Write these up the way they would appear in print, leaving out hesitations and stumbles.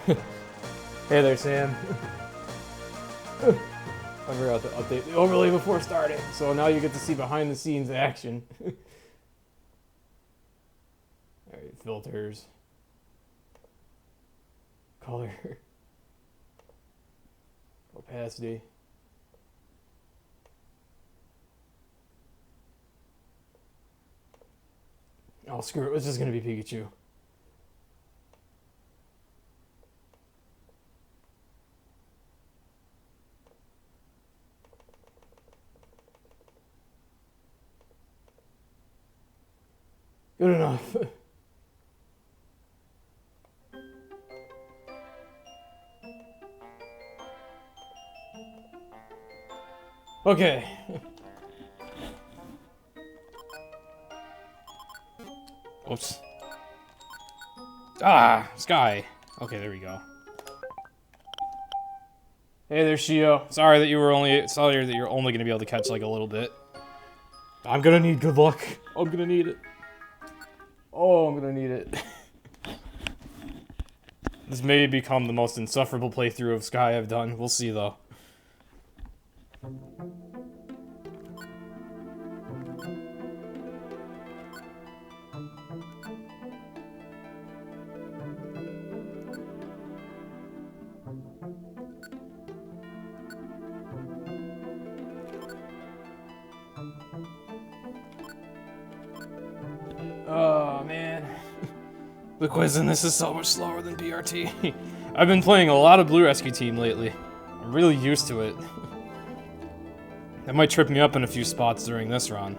Hey there, Sam. I forgot to update the overlay before starting, so now you get to see behind the scenes action. Alright, filters. Color. Opacity. Oh, screw it. It's just going to be Pikachu. Good enough. Okay. Oops. Ah, Sky. Okay, there we go. Hey there, Shio. Sorry that you're only gonna be able to catch like a little bit. I'm gonna need good luck. I'm gonna need it. Oh, I'm gonna need it. This may become the most insufferable playthrough of Sky I've done. We'll see though. Oh, man. The quiz in this is so much slower than BRT. I've been playing a lot of Blue Rescue Team lately. I'm really used to it. That might trip me up in a few spots during this run.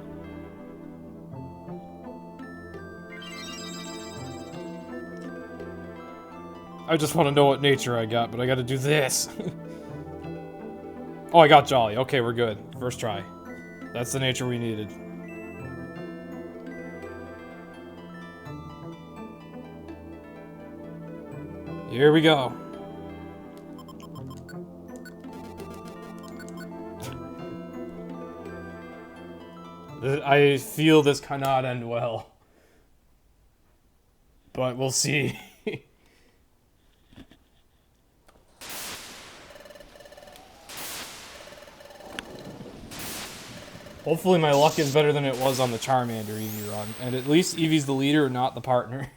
I just want to know what nature I got, but I gotta do this. Oh, I got Jolly. Okay, we're good. First try. That's the nature we needed. Here we go. I feel this cannot end well. But we'll see. Hopefully my luck is better than it was on the Charmander Eevee run. And at least Eevee's the leader, not the partner.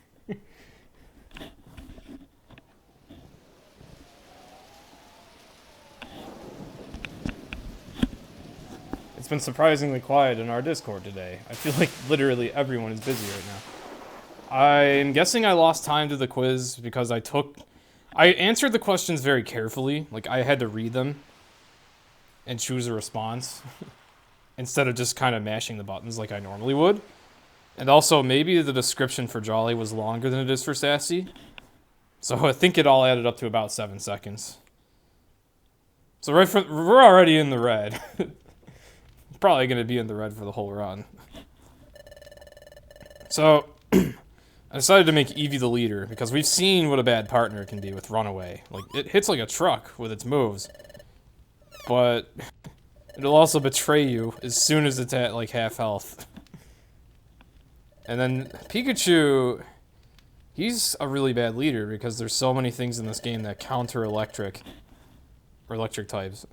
It's been surprisingly quiet in our Discord today. I feel like literally everyone is busy right now. I'm guessing I lost time to the quiz because I answered the questions very carefully. Like, I had to read them and choose a response instead of just kind of mashing the buttons like I normally would. And also, maybe the description for Jolly was longer than it is for Sassy. So I think it all added up to about 7 seconds. So we're already in the red. Probably going to be in the red for the whole run. So, I decided to make Eevee the leader, because we've seen what a bad partner can be with Runaway. Like, it hits like a truck with its moves. But, it'll also betray you as soon as it's at, like, half health. And then, Pikachu, he's a really bad leader, because there's so many things in this game that counter electric, or electric types.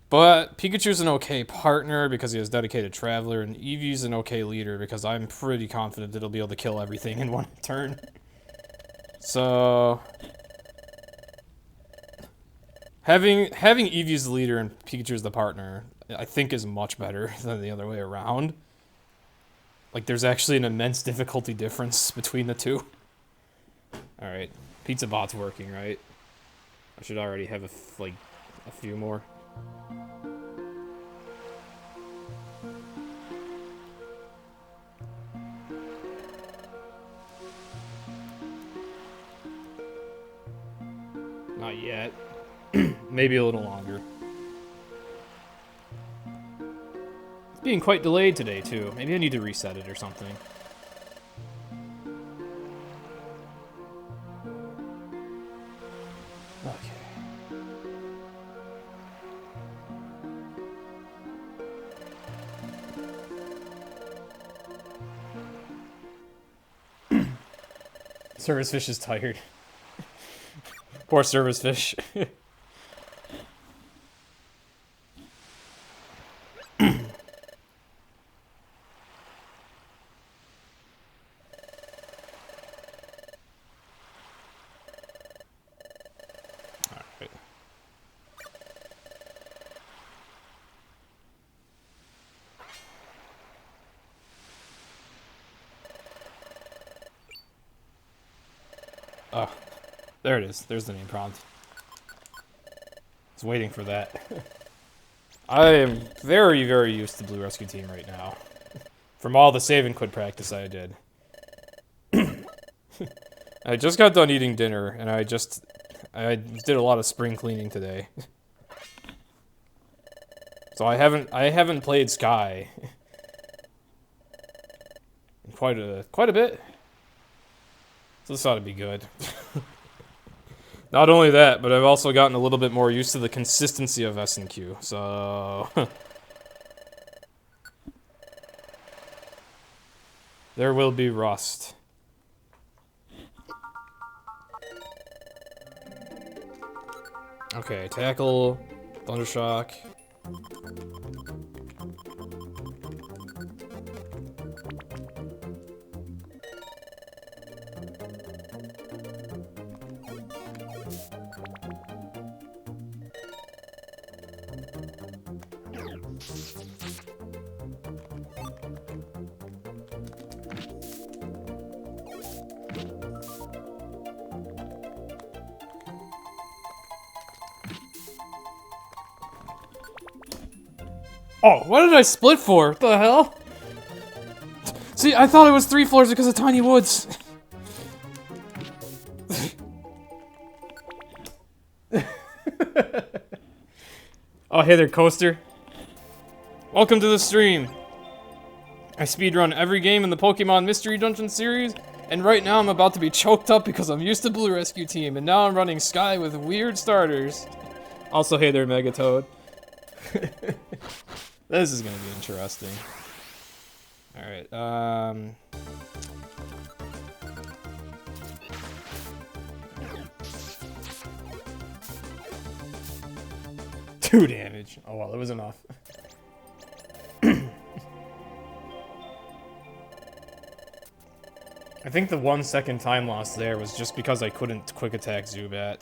But Pikachu's an okay partner because he has dedicated Traveler, and Eevee's an okay leader because I'm pretty confident it'll be able to kill everything in one turn. So having Eevee's the leader and Pikachu's the partner, I think is much better than the other way around. Like, there's actually an immense difficulty difference between the two. Alright, Pizza Bot's working, right? I should already have a few more. Not yet. Maybe a little longer. It's being quite delayed today, too. Maybe I need to reset it or something. Service Fish is tired. Poor service fish. Alright. Oh, there it is. There's the name prompt. I was waiting for that. I am very, very used to Blue Rescue Team right now. From all the save and quit practice I did. I just got done eating dinner, and I did a lot of spring cleaning today. So I haven't played Sky in quite a bit. So this ought to be good. Not only that, but I've also gotten a little bit more used to the consistency of S&Q, so... There will be rust. Okay, tackle, thundershock. Oh, what did I split for? What the hell? See, I thought it was 3 floors because of Tiny Woods. Oh, hey there, Coaster. Welcome to the stream. I speedrun every game in the Pokemon Mystery Dungeon series, and right now I'm about to be choked up because I'm used to Blue Rescue Team, and now I'm running Sky with weird starters. Also, hey there, Megatoad. This is gonna be interesting. Alright, 2 damage. Oh well, it was enough. I think the 1 second time loss there was just because I couldn't quick attack Zubat.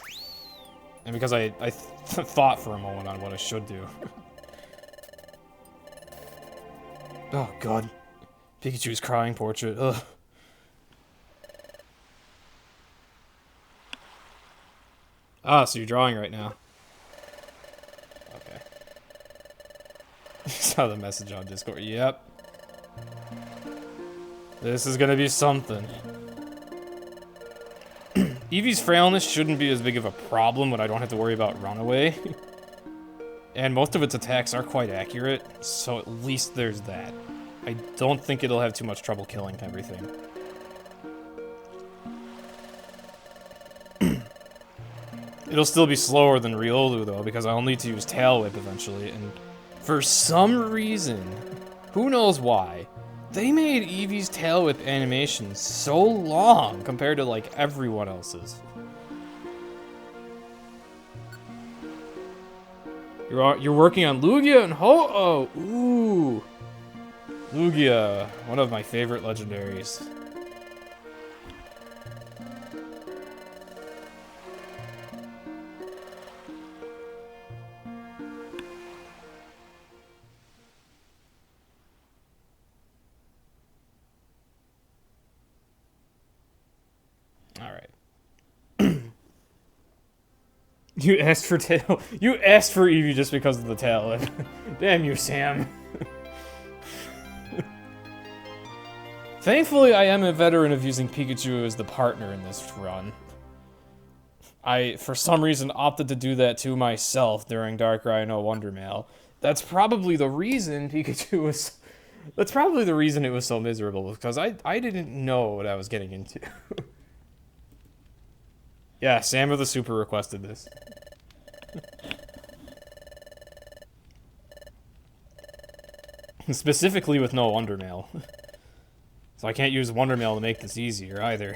And because I thought for a moment on what I should do. Oh god. Pikachu's crying portrait. Ugh. Ah, so you're drawing right now. Okay. Saw the message on Discord. Yep. This is gonna be something. Eevee's frailness shouldn't be as big of a problem when I don't have to worry about runaway. And most of its attacks are quite accurate, so at least there's that. I don't think it'll have too much trouble killing everything. It'll still be slower than Riolu, though, because I'll need to use TailWhip eventually, and for some reason, who knows why, they made Eevee's TailWhip animation so long compared to, like, everyone else's. You're working on Lugia and Ho-Oh! Ooh! Lugia, one of my favorite legendaries. Alright. You asked for You asked for Eevee just because of the tail. Damn you, Sam. Thankfully, I am a veteran of using Pikachu as the partner in this run. I, for some reason, opted to do that to myself during Darkrai No Wonder Mail. That's probably the reason Pikachu was... That's probably the reason it was so miserable, because I didn't know what I was getting into. Yeah, Sam of the Super requested this. Specifically with no Wonder Mail. So I can't use Wonder Mail to make this easier, either.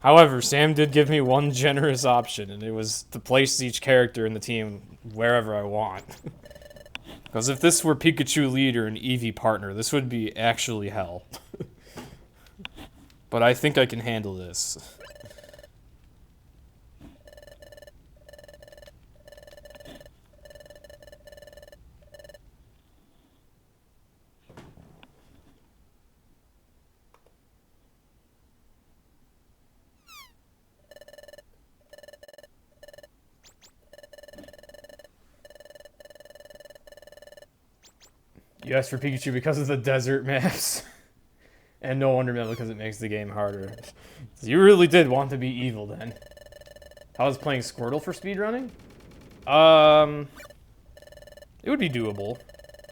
However, Sam did give me one generous option, and it was to place each character in the team wherever I want. Because if this were Pikachu leader and Eevee partner, this would be actually hell. But I think I can handle this. You asked for Pikachu because of the desert maps. And no unravel because it makes the game harder. So you really did want to be evil then. How was playing Squirtle for speedrunning? It would be doable.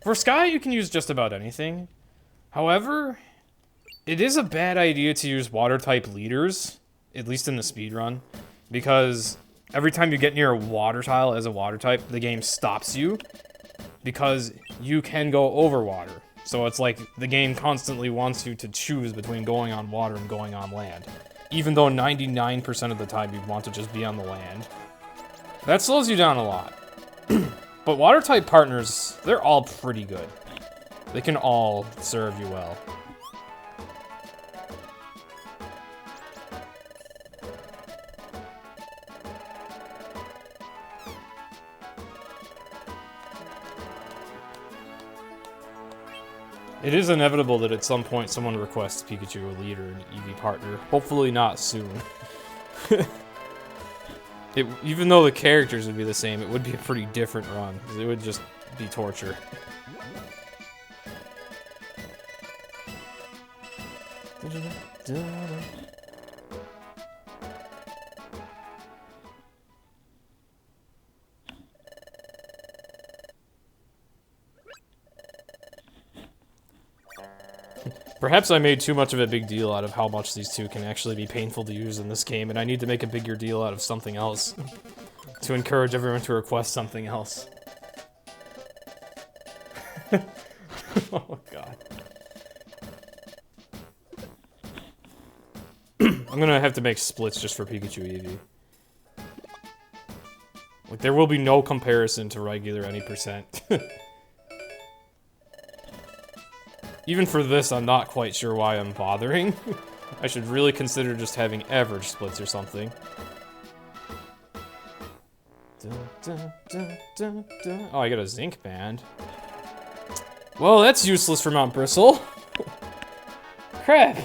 For Sky, you can use just about anything. However, it is a bad idea to use water-type leaders, at least in the speedrun, because every time you get near a water tile as a water type, the game stops you, because you can go over water. So it's like the game constantly wants you to choose between going on water and going on land, even though 99% of the time you want to just be on the land. That slows you down a lot. But water-type partners, they're all pretty good. They can all serve you well. It is inevitable that at some point someone requests Pikachu a leader and Eevee partner. Hopefully not soon. Even though the characters would be the same, it would be a pretty different run, because it would just be torture. Perhaps I made too much of a big deal out of how much these two can actually be painful to use in this game, and I need to make a bigger deal out of something else to encourage everyone to request something else. Oh, God. I'm gonna have to make splits just for Pikachu Eevee. Like, there will be no comparison to regular any percent. Even for this, I'm not quite sure why I'm bothering. I should really consider just having average splits or something. Oh, I got a Zinc Band. Well, that's useless for Mount Bristle. Crap.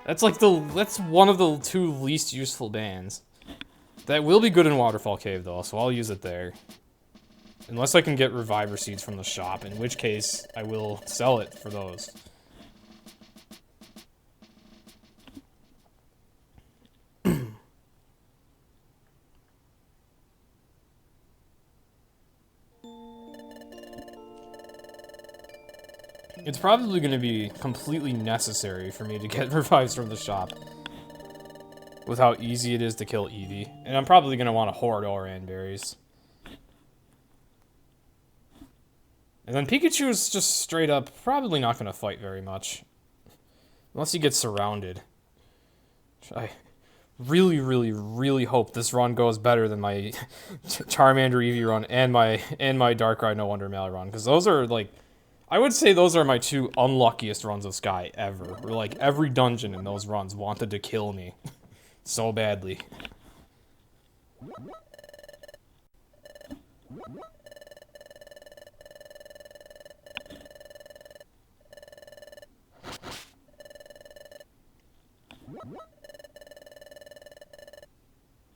That's like that's one of the two least useful bands. That will be good in Waterfall Cave though, so I'll use it there. Unless I can get Reviver Seeds from the shop, in which case I will sell it for those. It's probably going to be completely necessary for me to get revives from the shop, with how easy it is to kill Eevee. And I'm probably going to want to hoard Oran berries. And then Pikachu is just straight up probably not going to fight very much. Unless he gets surrounded. I really, really, really hope this run goes better than my Charmander Eevee run and my Darkrai No Wonder Mallow run. Because those are, like, I would say those are my two unluckiest runs of Sky ever. Where, like, every dungeon in those runs wanted to kill me so badly.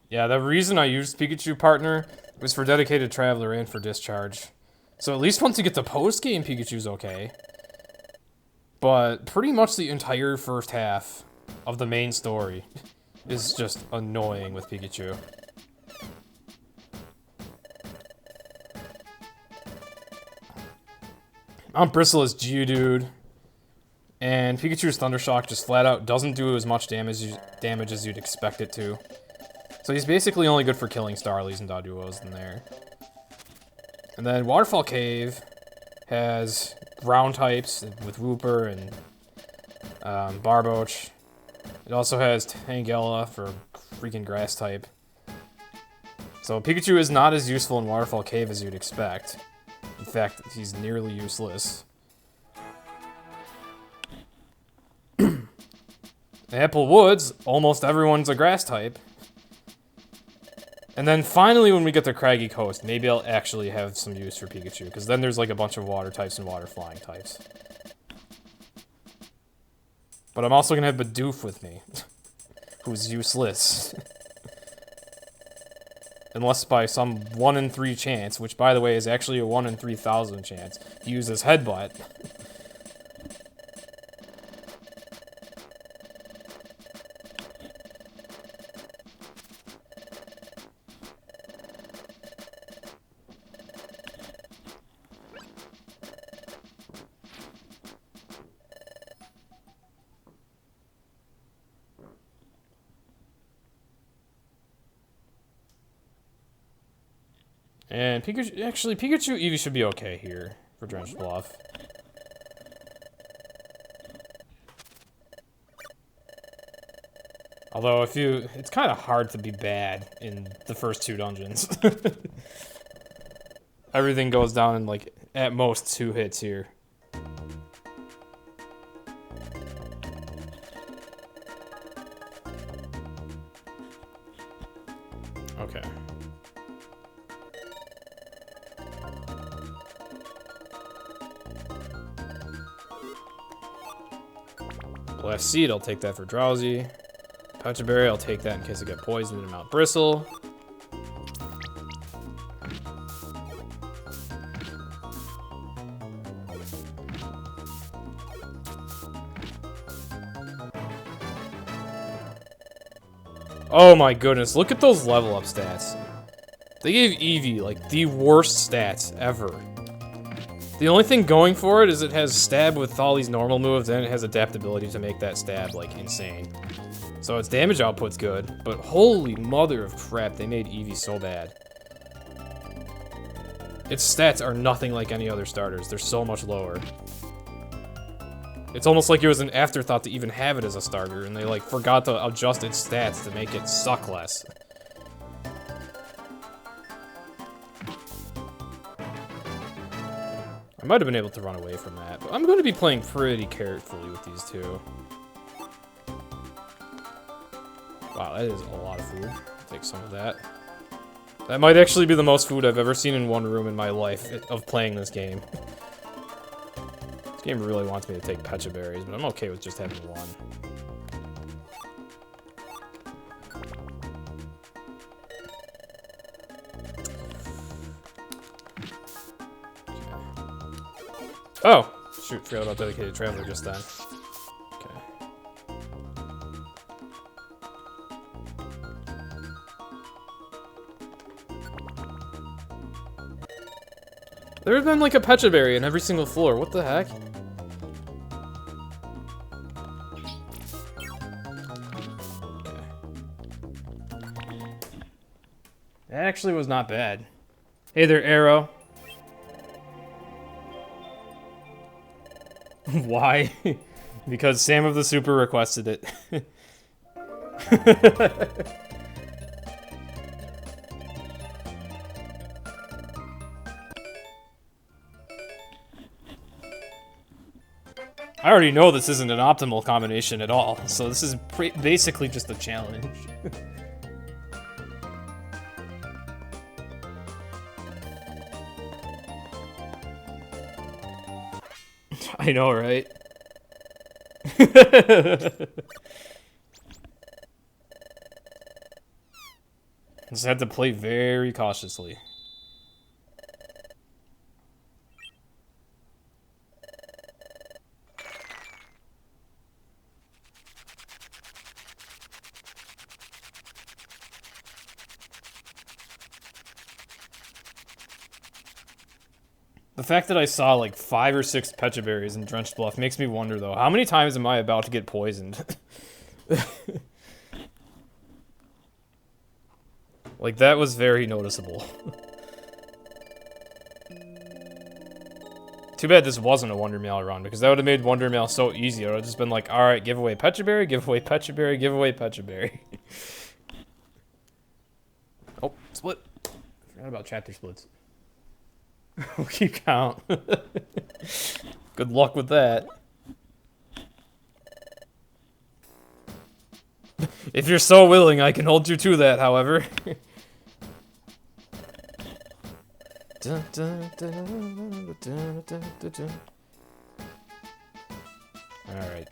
Yeah, the reason I used Pikachu Partner was for Dedicated Traveler and for Discharge. So at least once you get to post-game, Pikachu's okay. But pretty much the entire first half of the main story is just annoying with Pikachu. Mount Bristle is Geodude. And Pikachu's Thundershock just flat out doesn't do as much damage as you'd expect it to. So he's basically only good for killing Starlies and Doduos in there. And then Waterfall Cave has ground types with Wooper and Barboach. It also has Tangela for freaking grass type. So Pikachu is not as useful in Waterfall Cave as you'd expect. In fact, he's nearly useless. Apple Woods, almost everyone's a grass type. And then finally when we get to Craggy Coast, maybe I'll actually have some use for Pikachu, because then there's like a bunch of water types and water flying types. But I'm also gonna have Bidoof with me, who's useless. Unless by some 1 in 3 chance, which by the way is actually a 1 in 3,000 chance, he uses Headbutt. And Pikachu, actually, Pikachu Eevee should be okay here for Drenched Bluff. Although, it's kind of hard to be bad in the first 2 dungeons. Everything goes down in, like, at most 2 hits here. Okay. Blast Seed, I'll take that for Drowsy. Pecha Berry, I'll take that in case I get poisoned in Mount Bristle. Oh my goodness, look at those level up stats. They gave Eevee, like, the worst stats ever. The only thing going for it is it has stab with all these normal moves, and it has adaptability to make that stab, like, insane. So its damage output's good, but holy mother of crap, they made Eevee so bad. Its stats are nothing like any other starters. They're so much lower. It's almost like it was an afterthought to even have it as a starter, and they, like, forgot to adjust its stats to make it suck less. I might have been able to run away from that, but I'm going to be playing pretty carefully with these two. Wow, that is a lot of food. I'll take some of that. That might actually be the most food I've ever seen in one room in my life of playing this game. This game really wants me to take Pecha Berries, but I'm okay with just having one. Oh! Shoot, forgot about Dedicated Traveler just then. Okay. There have been like a Pecha Berry in every single floor, what the heck? Okay. That actually was not bad. Hey there, Arrow. Why? Because Sam of the Super requested it. I already know this isn't an optimal combination at all, so this is basically just a challenge. I know, right? Just had to play very cautiously. The fact that I saw like 5 or 6 Pecha Berries in Drenched Bluff makes me wonder, though, how many times am I about to get poisoned? Like, that was very noticeable. Too bad this wasn't a Wonder Mail run, because that would have made Wonder Mail so easy. It would have just been like, alright, give away Pechaberry, give away Pechaberry, give away Pechaberry. Oh, split. Forgot about chapter splits. We'll keep count. Good luck with that. If you're so willing, I can hold you to that, however. Alright.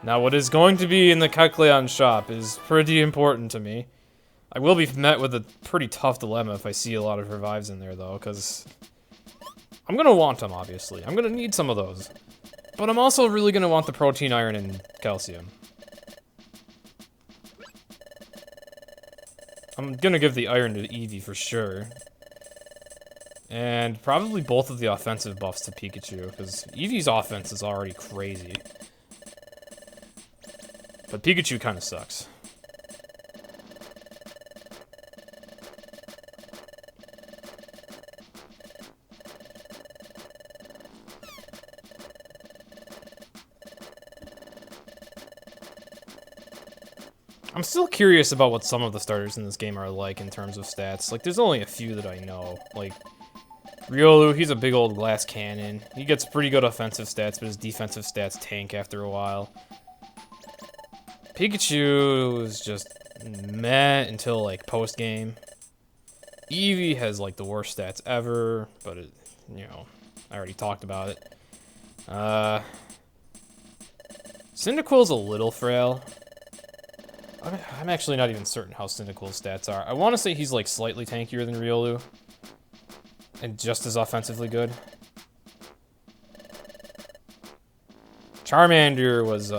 Now, what is going to be in the Kecleon shop is pretty important to me. I will be met with a pretty tough dilemma if I see a lot of revives in there, though, because I'm going to want them, obviously. I'm going to need some of those. But I'm also really going to want the protein, iron, and calcium. I'm going to give the iron to Eevee for sure. And probably both of the offensive buffs to Pikachu, because Eevee's offense is already crazy. But Pikachu kind of sucks. I'm still curious about what some of the starters in this game are like in terms of stats. Like, there's only a few that I know. Like, Riolu, he's a big old glass cannon. He gets pretty good offensive stats, but his defensive stats tank after a while. Pikachu is just meh until, like, post-game. Eevee has, like, the worst stats ever, but, it, you know, I already talked about it. Cyndaquil's a little frail. I'm actually not even certain how Cyndaquil's stats are. I want to say he's, like, slightly tankier than Riolu. And just as offensively good. Charmander was,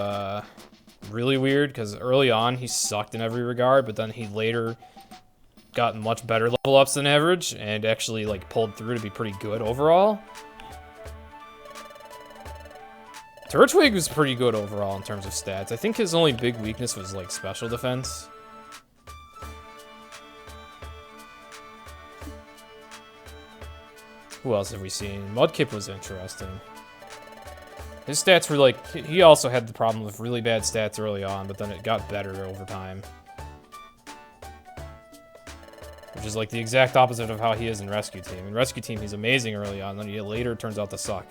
really weird, because early on he sucked in every regard, but then he later got much better level ups than average, and actually, like, pulled through to be pretty good overall. Turtwig was pretty good overall in terms of stats. I think his only big weakness was, like, special defense. Who else have we seen? Mudkip was interesting. His stats were like, he also had the problem with really bad stats early on, but then it got better over time. Which is like the exact opposite of how he is in Rescue Team. In Rescue Team, he's amazing early on, then he later turns out to suck.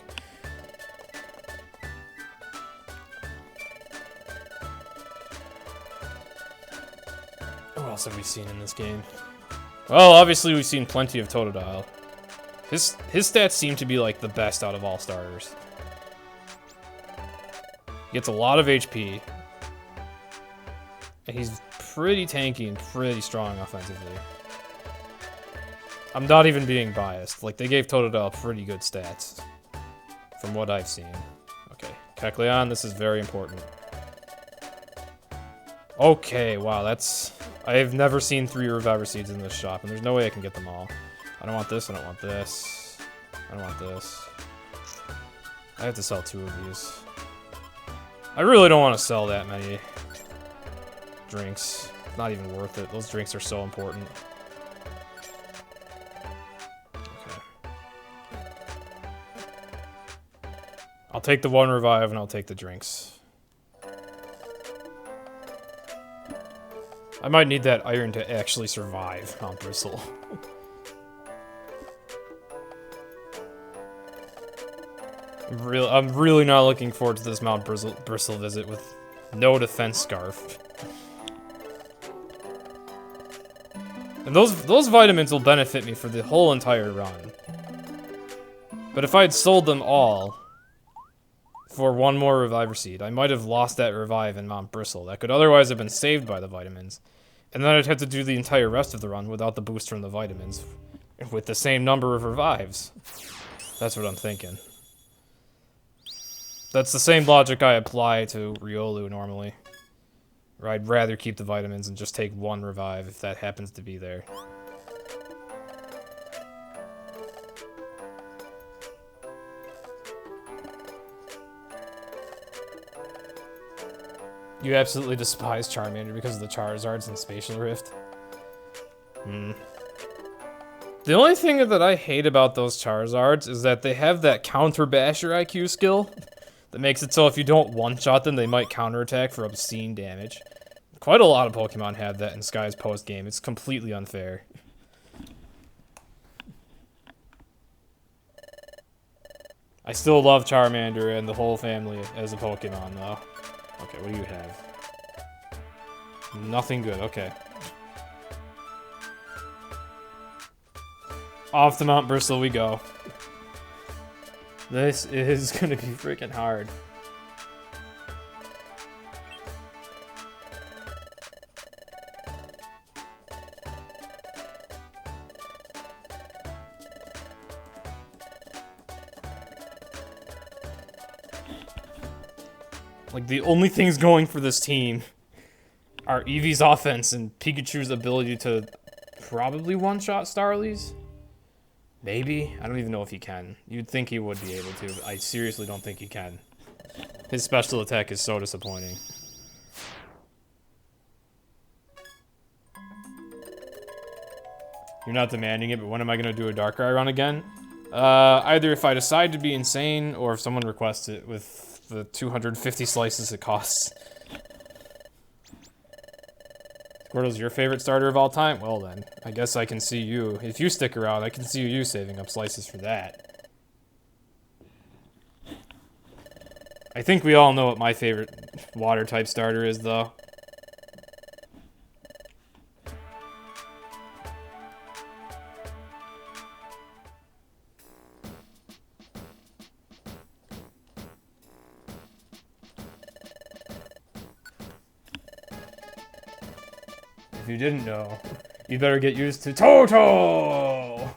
What else have we seen in this game? Well, obviously we've seen plenty of Totodile. His stats seem to be like the best out of all starters. He gets a lot of HP. And he's pretty tanky and pretty strong offensively. I'm not even being biased. Like, they gave Totodile pretty good stats. From what I've seen. Okay, Kecleon, this is very important. Okay, wow, that's... I have never seen 3 Reviver Seeds in this shop, and there's no way I can get them all. I don't want this, I don't want this. I don't want this. I have to sell 2 of these. I really don't want to sell that many drinks. Not even worth it. Those drinks are so important. Okay. I'll take the 1 revive and I'll take the drinks. I might need that iron to actually survive Mount Bristle. I'm really not looking forward to this Mount Bristle visit with no defense scarf. And those vitamins will benefit me for the whole entire run. But if I had sold them all for 1 more Reviver Seed, I might have lost that revive in Mount Bristle. That could otherwise have been saved by the vitamins. And then I'd have to do the entire rest of the run without the boost from the vitamins. With the same number of revives. That's what I'm thinking. That's the same logic I apply to Riolu normally. Where I'd rather keep the vitamins and just take 1 revive if that happens to be there. You absolutely despise Charmander because of the Charizards and Spatial Rift? The only thing that I hate about those Charizards is that they have that counter basher IQ skill that makes it so if you don't one-shot them, they might counterattack for obscene damage. Quite a lot of Pokemon have that in Sky's post-game. It's completely unfair. I still love Charmander and the whole family as a Pokemon, though. Okay, what do you have? Nothing good, okay. Off to Mount Bristol we go. This is gonna be freaking hard. Like, the only things going for this team are Eevee's offense and Pikachu's ability to probably one-shot Starlies? Maybe? I don't even know if he can. You'd think he would be able to, but I seriously don't think he can. His special attack is so disappointing. You're not demanding it, but when am I going to do a Darkrai run again? Either if I decide to be insane, or if someone requests it with the 250 slices it costs. Squirtle's your favorite starter of all time? Well then, I guess I can see you. If you stick around, I can see you saving up slices for that. I think we all know what my favorite water-type starter is, though. If you didn't know, you better get used to Toto!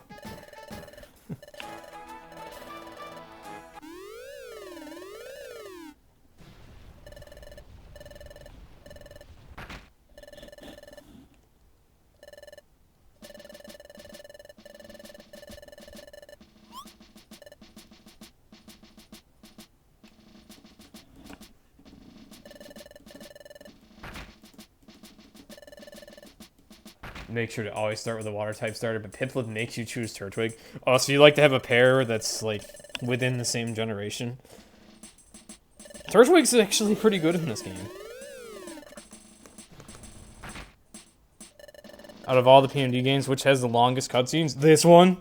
Make sure to always start with a water-type starter, but Piplup makes you choose Turtwig. Oh, so you like to have a pair that's, like, within the same generation? Turtwig's actually pretty good in this game. Out of all the PMD games, which has the longest cutscenes? This one?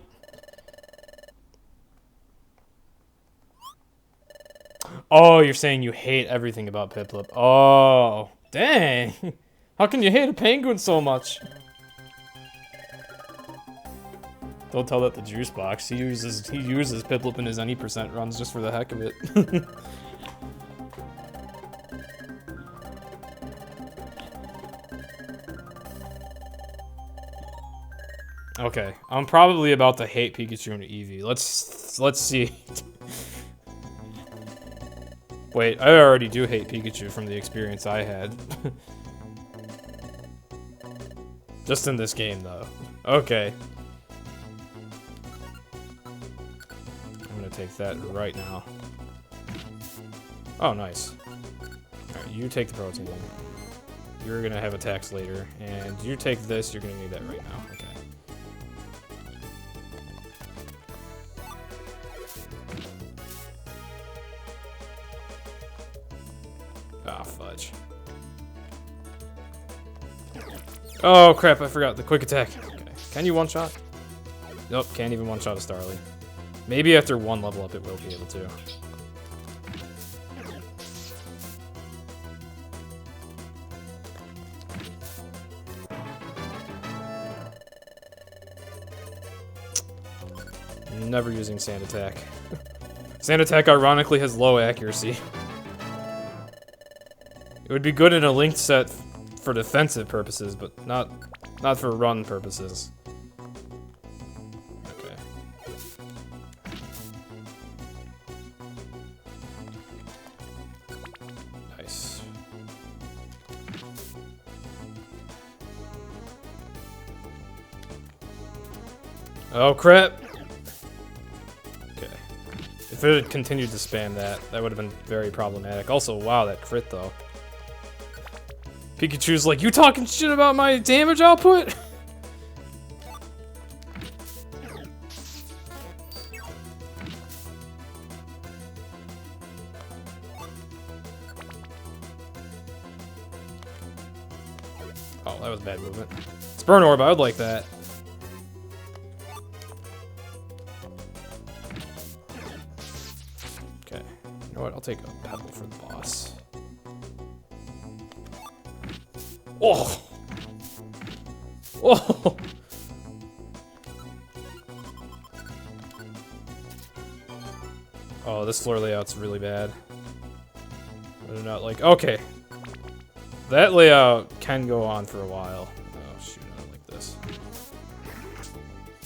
Oh, you're saying you hate everything about Piplup. Oh, dang. How can you hate a penguin so much? Don't tell that to Juice Box. He uses Piplup in his any percent runs just for the heck of it. Okay, I'm probably about to hate Pikachu and Eevee. Let's see. Wait, I already do hate Pikachu from the experience I had. Just in this game, though. Okay. Take that right now. Oh, nice. Alright, you take the protein. You're gonna have attacks later. And you take this, you're gonna need that right now. Okay. Ah, fudge. Oh, crap, I forgot the quick attack. Okay. Can you one-shot? Nope, can't even one-shot a Starly. Maybe after one level up, it will be able to. Never using Sand Attack. Sand Attack, ironically, has low accuracy. It would be good in a linked set for defensive purposes, but not for run purposes. Oh, crap! Okay. If it had continued to spam that, that would have been very problematic. Also, wow, that crit, though. Pikachu's like, you talking shit about my damage output? Oh, that was bad movement. Spurn Orb, I would like that. Okay. You know what? I'll take a Pebble for the boss. Oh! Oh! Oh, this floor layout's really bad. I do not like. Okay. That layout can go on for a while. Oh, shoot, I don't like this.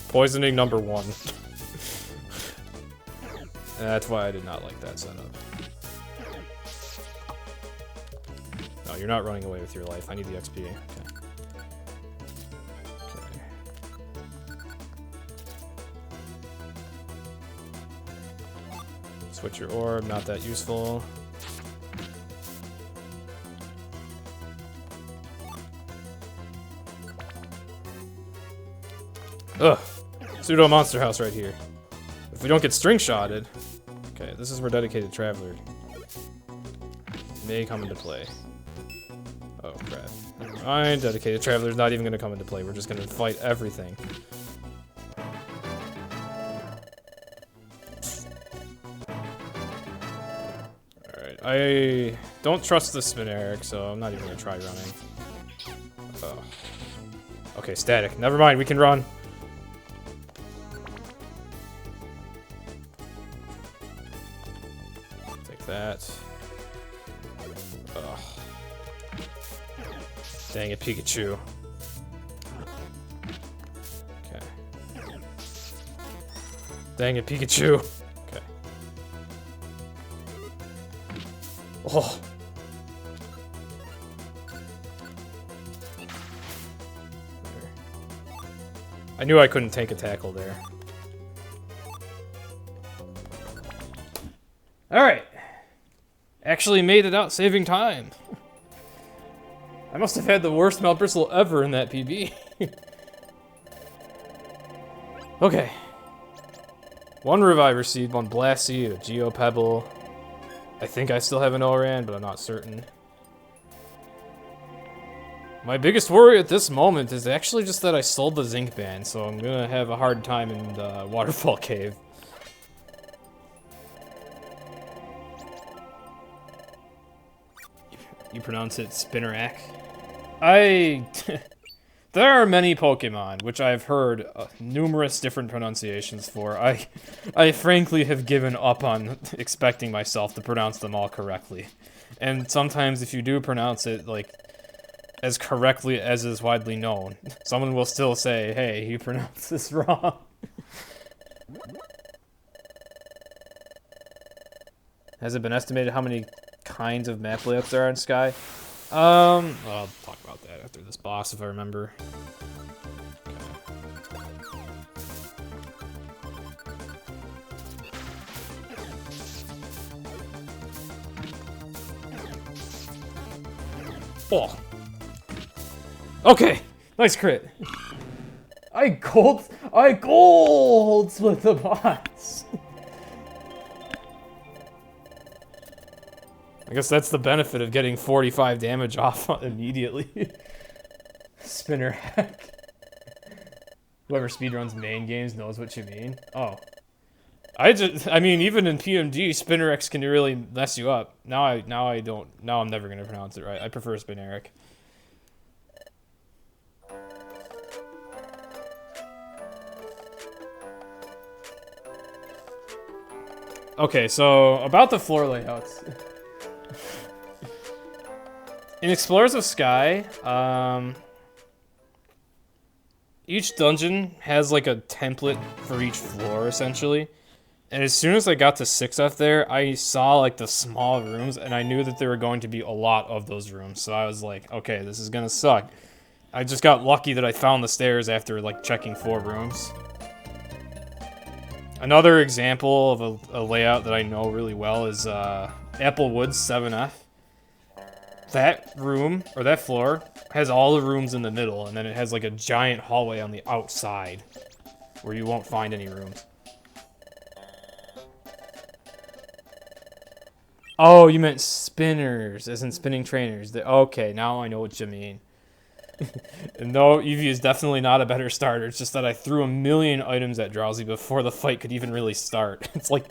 Poisoning number 1. That's why I did not like that setup. No, you're not running away with your life. I need the XP. Okay. Switch your orb, not that useful. Ugh. Pseudo monster house right here. If we don't get string shotted. Okay, this is where dedicated traveler may come into play. Oh crap. Never mind, dedicated traveler's not even gonna come into play. We're just gonna fight everything. I don't trust the spin Eric, so I'm not even gonna try running. Oh. Okay, static. Never mind, we can run. Take that. Ugh. Dang it, Pikachu. Okay. Dang it, Pikachu. Oh. I knew I couldn't take a tackle there. Alright. Actually made it out saving time. I must have had the worst Mount Bristle ever in that PB. Okay. 1 Reviver Seed, 1 Blast Seed, a Geo Pebble. I think I still have an ORAN, but I'm not certain. My biggest worry at this moment is actually just that I sold the Zinc Band, so I'm gonna have a hard time in the Waterfall Cave. You pronounce it Spinnerack? There are many Pokemon, which I've heard numerous different pronunciations for. I frankly have given up on expecting myself to pronounce them all correctly. And sometimes if you do pronounce it, like, as correctly as is widely known, someone will still say, hey, you pronounced this wrong. Has it been estimated how many kinds of map layouts there are in Sky? I'll talk about that after this boss, if I remember. Oh. Okay, nice crit. I gold split the bots. I guess that's the benefit of getting 45 damage off immediately. Spinner hack. Whoever speedruns main games knows what you mean. Oh. I mean, even in PMD, Spinner X can really mess you up. Now I'm never gonna pronounce it right. I prefer Spin Eric. Okay, so about the floor layouts. In Explorers of Sky, each dungeon has like a template for each floor, essentially. And as soon as I got to 6F there, I saw like the small rooms, and I knew that there were going to be a lot of those rooms. So I was like, okay, this is gonna suck. I just got lucky that I found the stairs after like checking 4 rooms. Another example of a layout that I know really well is Applewood's 7F. That room, or that floor, has all the rooms in the middle, and then it has like a giant hallway on the outside where you won't find any rooms. Oh, you meant spinners, as in spinning trainers. Okay, now I know what you mean. And no, Eevee is definitely not a better starter. It's just that I threw a million items at Drowsy before the fight could even really start. It's like,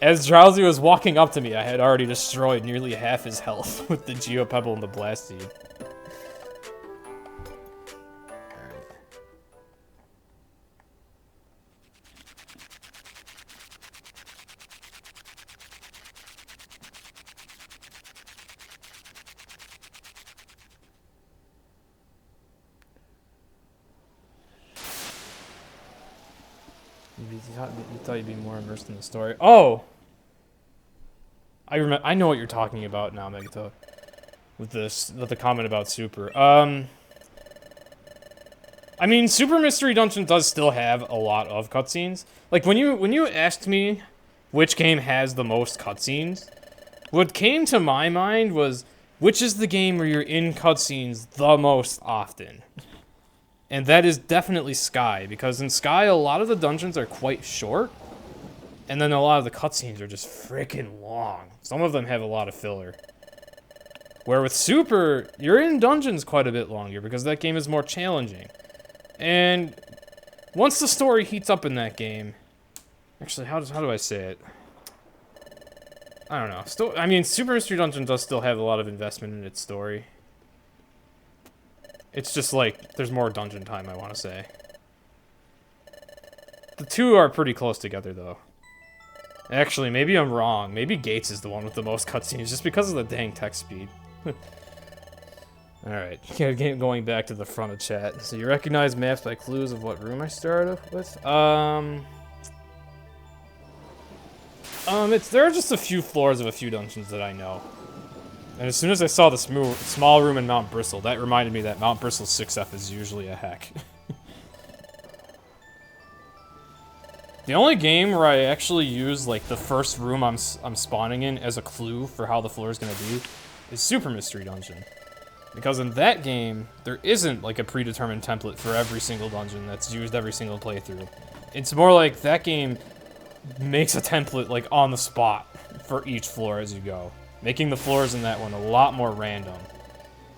as Drowsy was walking up to me, I had already destroyed nearly half his health with the Geopebble and the Blast Seed. You thought you'd be more immersed in the story. Oh! I know what you're talking about now, Megato. With the comment about Super. I mean, Super Mystery Dungeon does still have a lot of cutscenes. Like, when you asked me which game has the most cutscenes, what came to my mind was, which is the game where you're in cutscenes the most often? And that is definitely Sky, because in Sky, a lot of the dungeons are quite short, and then a lot of the cutscenes are just freaking long. Some of them have a lot of filler. Where with Super, you're in dungeons quite a bit longer, because that game is more challenging. And once the story heats up in that game... Actually, how do I say it? I don't know. I mean, Super Mystery Dungeon does still have a lot of investment in its story. It's just like, there's more dungeon time, I want to say. The two are pretty close together, though. Actually, maybe I'm wrong. Maybe Gates is the one with the most cutscenes, just because of the dang text speed. Alright, going back to the front of chat. So you recognize maps by clues of what room I started with? There are just a few floors of a few dungeons that I know. And as soon as I saw the small room in Mount Bristle, that reminded me that Mount Bristle's 6F is usually a heck. The only game where I actually use, like, the first room I'm spawning in as a clue for how the floor is going to be is Super Mystery Dungeon. Because in that game, there isn't, like, a predetermined template for every single dungeon that's used every single playthrough. It's more like that game makes a template, like, on the spot for each floor as you go, making the floors in that one a lot more random.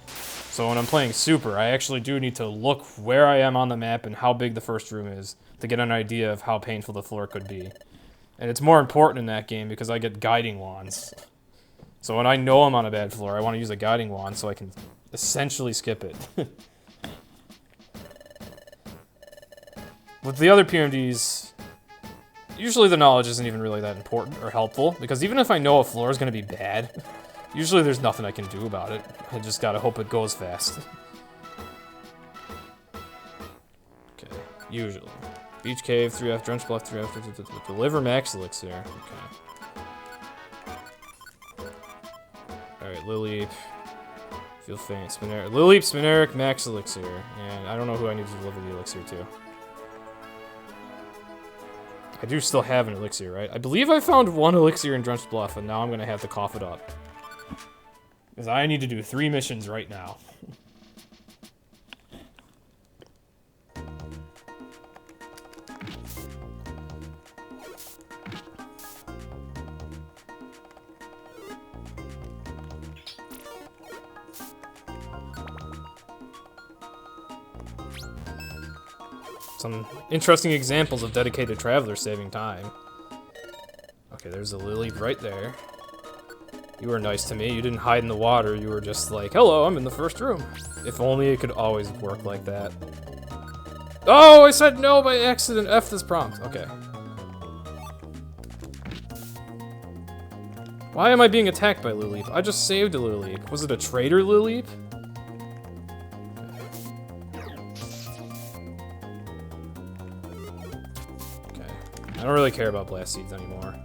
So when I'm playing Super, I actually do need to look where I am on the map and how big the first room is to get an idea of how painful the floor could be. And it's more important in that game because I get guiding wands. So when I know I'm on a bad floor, I want to use a guiding wand so I can essentially skip it. With the other PMDs, usually the knowledge isn't even really that important or helpful, because even if I know a floor is going to be bad, usually there's nothing I can do about it. I just gotta hope it goes fast. Okay, usually. Beach Cave, 3F, Drench Bluff, 3F, deliver max elixir. Okay. Alright, Lily. Feel faint. Spineric. Lily, Spineric, max elixir. And I don't know who I need to deliver the elixir to. I do still have an elixir, right? I believe I found one elixir in Drenched Bluff, and now I'm gonna have to cough it up. Because I need to do 3 missions right now. Some interesting examples of dedicated travelers saving time. Okay, there's a lily right there. You were nice to me. You didn't hide in the water. You were just like, hello, I'm in the first room. If only it could always work like that. Oh, I said no by accident. F this prompt. Okay. Why am I being attacked by Lilleep? I just saved a Lilleep. Was it a traitor Lilleep? I don't really care about blast seeds anymore.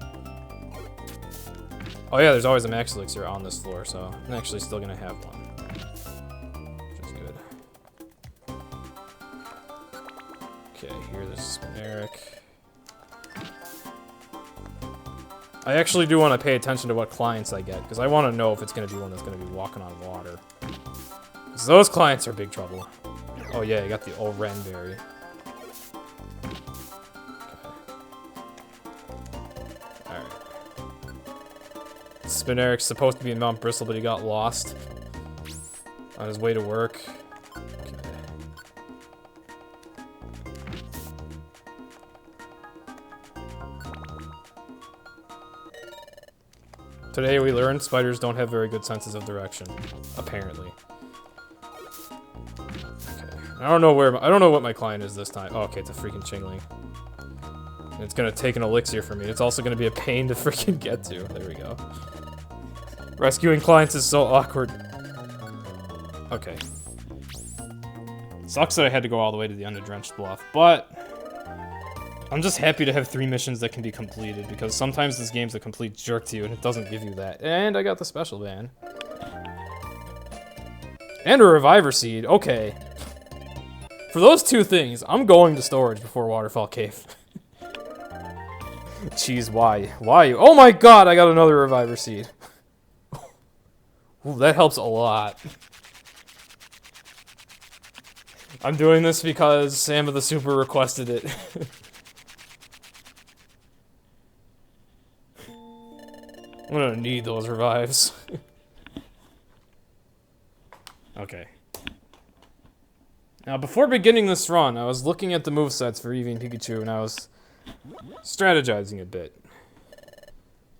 Oh yeah, there's always a max elixir on this floor, so I'm actually still gonna have one. Which is good. Okay, here's Eric. I actually do want to pay attention to what clients I get, because I want to know if it's gonna be one that's gonna be walking on water. Because those clients are big trouble. Oh yeah, you got the old Renberry. Spineric's supposed to be in Mount Bristle, but he got lost on his way to work. Okay. Today we learned spiders don't have very good senses of direction, apparently. Okay. I don't know what my client is this time. Oh, okay, it's a freaking Chingling. And it's gonna take an elixir from me. It's also gonna be a pain to freaking get to. There we go. Rescuing clients is so awkward. Okay. Sucks that I had to go all the way to the Undrenched Bluff, but I'm just happy to have 3 missions that can be completed, because sometimes this game's a complete jerk to you and it doesn't give you that. And I got the special ban. And a Reviver Seed, okay. For those 2 things, I'm going to storage before Waterfall Cave. Jeez, why? Why? Oh my god, I got another Reviver Seed. Ooh, that helps a lot. I'm doing this because Sam of the Super requested it. I'm gonna need those revives. Okay. Now, before beginning this run, I was looking at the movesets for Eevee and Pikachu, and I was strategizing a bit.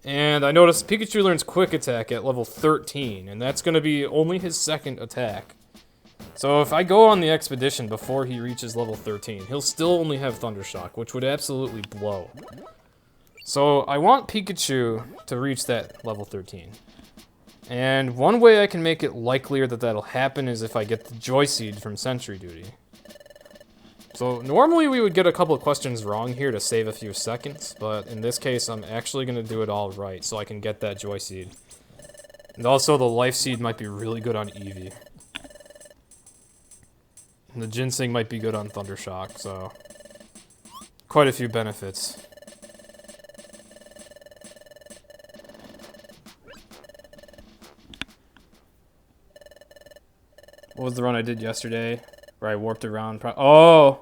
And I noticed Pikachu learns Quick Attack at level 13, and that's gonna be only his 2nd attack. So if I go on the expedition before he reaches level 13, he'll still only have Thundershock, which would absolutely blow. So I want Pikachu to reach that level 13. And one way I can make it likelier that that'll happen is if I get the Joy Seed from Sentry Duty. So normally we would get a couple of questions wrong here to save a few seconds, but in this case I'm actually going to do it all right so I can get that Joy Seed. And also the Life Seed might be really good on Eevee. And the Ginseng might be good on Thundershock, so quite a few benefits. What was the run I did yesterday where I warped around? Megatoad.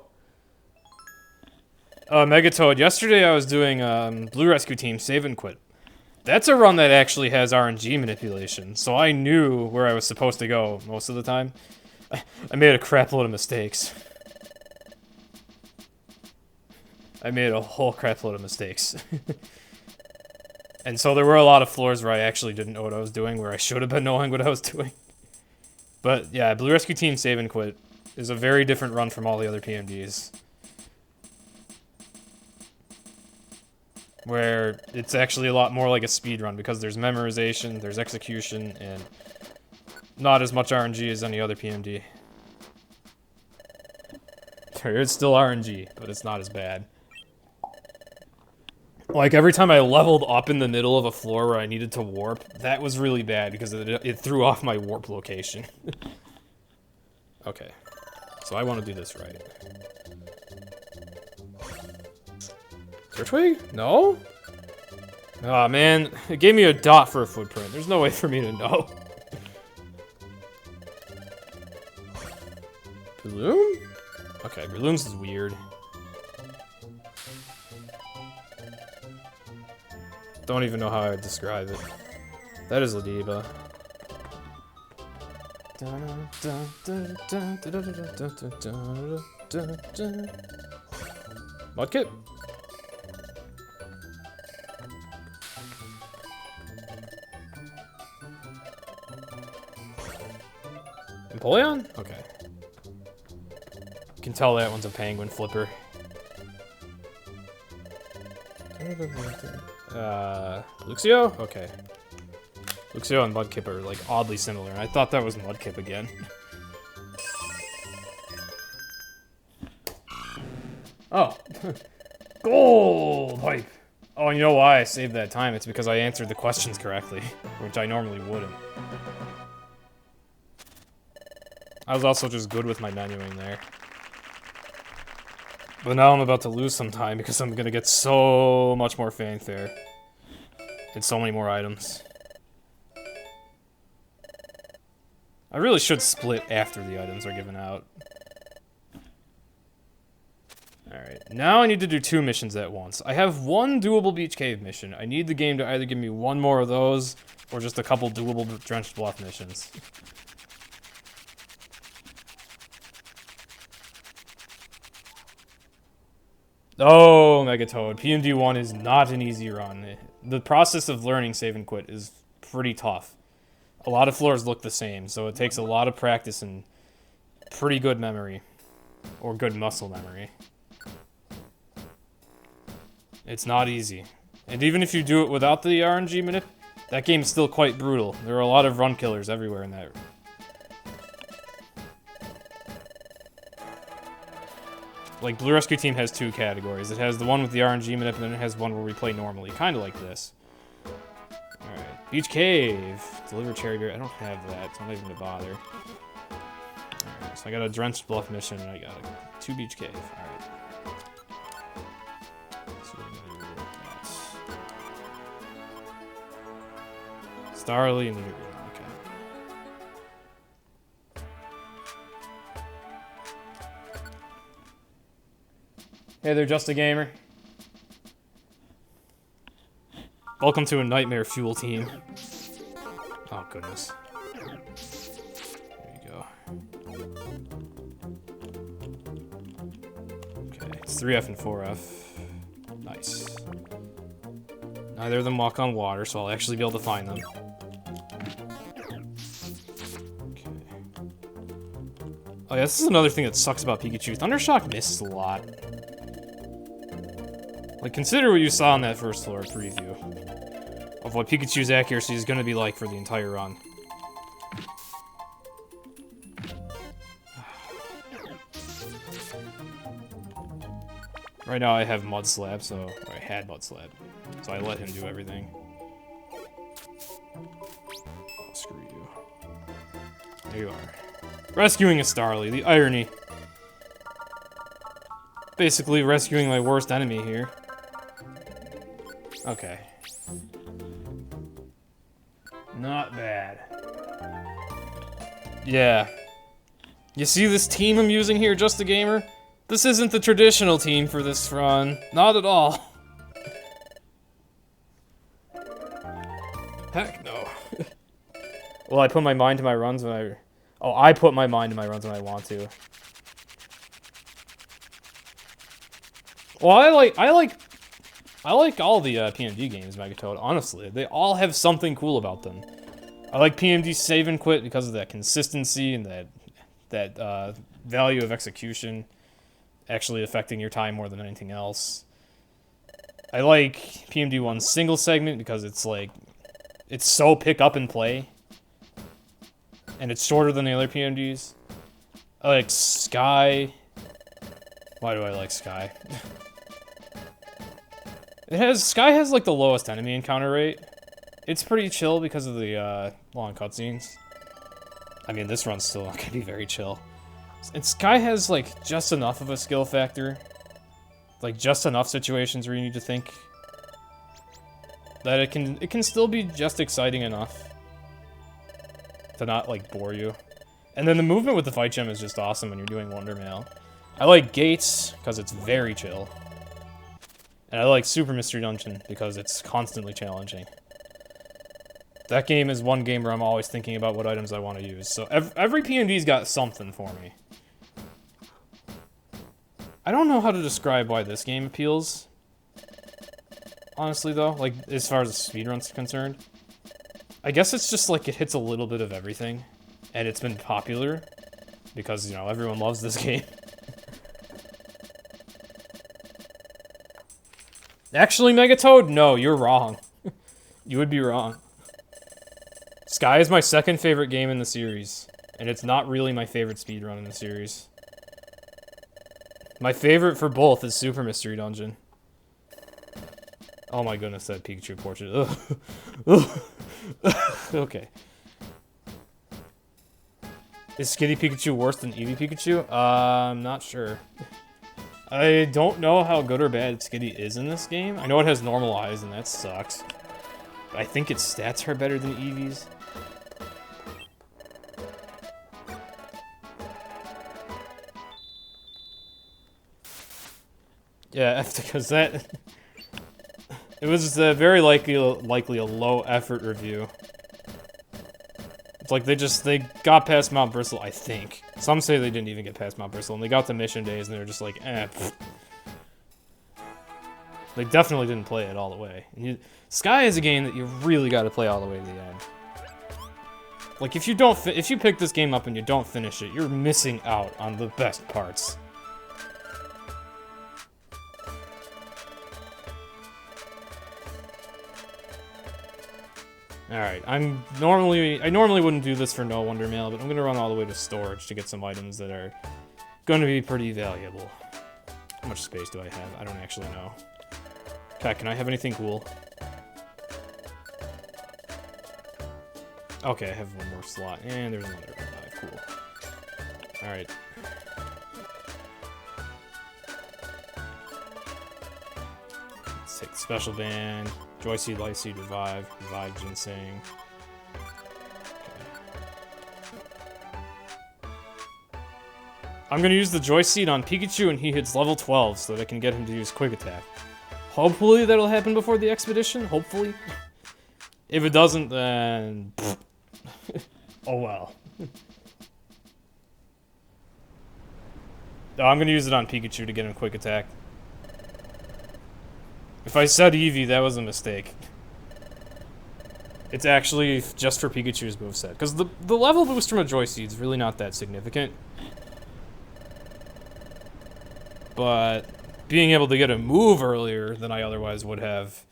Yesterday I was doing Blue Rescue Team Save and Quit. That's a run that actually has RNG manipulation, so I knew where I was supposed to go most of the time. I made a crap load of mistakes. I made a whole crap load of mistakes. And so there were a lot of floors where I actually didn't know what I was doing, where I should have been knowing what I was doing. But yeah, Blue Rescue Team Save and Quit is a very different run from all the other PMDs. Where it's actually a lot more like a speed run because there's memorization, there's execution, and not as much RNG as any other PMD. There is still RNG, but it's not as bad. Like, every time I leveled up in the middle of a floor where I needed to warp, that was really bad because it threw off my warp location. Okay. So I want to do this right. Turtwig? No? Aw, man. It gave me a dot for a footprint. There's no way for me to know. Breloom? Okay, Breloom's is weird. Don't even know how I would describe it. That is Ladiba. Mudkip? Empoleon? Okay. You can tell that one's a penguin flipper. Luxio? Okay. Luxio and Mudkip are, like, oddly similar, and I thought that was Mudkip again. Oh. Gold hype! Oh, and you know why I saved that time? It's because I answered the questions correctly, which I normally wouldn't. I was also just good with my menuing there. But now I'm about to lose some time because I'm gonna get so much more fanfare. And so many more items. I really should split after the items are given out. Alright, now I need to do 2 missions at once. I have 1 doable Beach Cave mission. I need the game to either give me 1 more of those, or just a couple doable Drenched Bluff missions. Oh, Megatoad. PMD1 is not an easy run. The process of learning Save and Quit is pretty tough. A lot of floors look the same, so it takes a lot of practice and pretty good memory. Or good muscle memory. It's not easy. And even if you do it without the RNG manip, that game's still quite brutal. There are a lot of run killers everywhere in that. Like, Blue Rescue Team has 2 categories. It has the one with the RNG manip, and then it has one where we play normally. Kind of like this. Alright. Beach Cave. Deliver Cherry Berry. I don't have that, so I'm not even gonna bother. Alright, so I got a Drenched Bluff mission, and I got a 2 Beach Cave. Alright. So we're gonna do that. Starly and Eevee. Hey there, Just a Gamer. Welcome to a Nightmare Fuel team. Oh, goodness. There you go. Okay, it's 3F and 4F. Nice. Neither of them walk on water, so I'll actually be able to find them. Okay. Oh yeah, this is another thing that sucks about Pikachu. Thundershock misses a lot. Like, consider what you saw in that first floor preview of what Pikachu's accuracy is going to be like for the entire run. Right now I have Mud Slab, or I had Mud Slab, so I let him do everything. Oh, screw you. There you are. Rescuing a Starly, the irony. Basically rescuing my worst enemy here. Okay. Not bad. Yeah. You see this team I'm using here, Just a Gamer? This isn't the traditional team for this run. Not at all. Heck no. Well, I put my mind to my runs when I... Oh, I put my mind to my runs when I want to. Well, I like all the PMD games, Megatoad, honestly. They all have something cool about them. I like PMD Save and Quit because of that consistency and that value of execution actually affecting your time more than anything else. I like PMD 1's single segment because it's like, it's so pick up and play. And it's shorter than the other PMDs. I like Sky. Why do I like Sky? Sky has like the lowest enemy encounter rate. It's pretty chill because of the long cutscenes. I mean, this run's still not gonna be very chill. And Sky has like just enough of a skill factor, like just enough situations where you need to think, that it can still be just exciting enough to not like bore you. And then the movement with the fight gem is just awesome when you're doing Wonder Mail. I like Gates because it's very chill. And I like Super Mystery Dungeon because it's constantly challenging. That game is one game where I'm always thinking about what items I want to use. So every PMD's got something for me. I don't know how to describe why this game appeals. Honestly though, like as far as the speedrun's concerned. I guess it's just like it hits a little bit of everything. And it's been popular. Because, you know, everyone loves this game. Actually, Megatoad, no, you're wrong. You would be wrong. Sky is my second favorite game in the series, and it's not really my favorite speedrun in the series. My favorite for both is Super Mystery Dungeon. Oh my goodness, that Pikachu portrait. Ugh. Okay. Is Skitty Pikachu worse than Eevee Pikachu? I'm not sure. I don't know how good or bad Skitty is in this game. I know it has normal eyes, and that sucks. But I think its stats are better than Eevee's. Yeah, because that... It was very likely a low-effort review. It's like they got past Mount Bristle, I think. Some say they didn't even get past Mount Bristle, and they got to mission days, and they were just like, eh. Pfft. They definitely didn't play it all the way. And Sky is a game that you really got to play all the way to the end. Like, if you pick this game up and you don't finish it, you're missing out on the best parts. Alright, I normally wouldn't do this for No Wonder Mail, but I'm gonna run all the way to storage to get some items that are gonna be pretty valuable. How much space do I have? I don't actually know. Pat, can I have anything cool? Okay, I have one more slot, and there's another. Cool. Alright. Let's take the special band. Joy Seed, Light Seed, Revive, Ginseng. Okay. I'm gonna use the Joy Seed on Pikachu and he hits level 12 so that I can get him to use Quick Attack. Hopefully that'll happen before the expedition, hopefully. If it doesn't, then... oh well. No, I'm gonna use it on Pikachu to get him Quick Attack. If I said Eevee, that was a mistake. It's actually just for Pikachu's moveset. Because the level boost from a Joy Seed is really not that significant. But being able to get a move earlier than I otherwise would have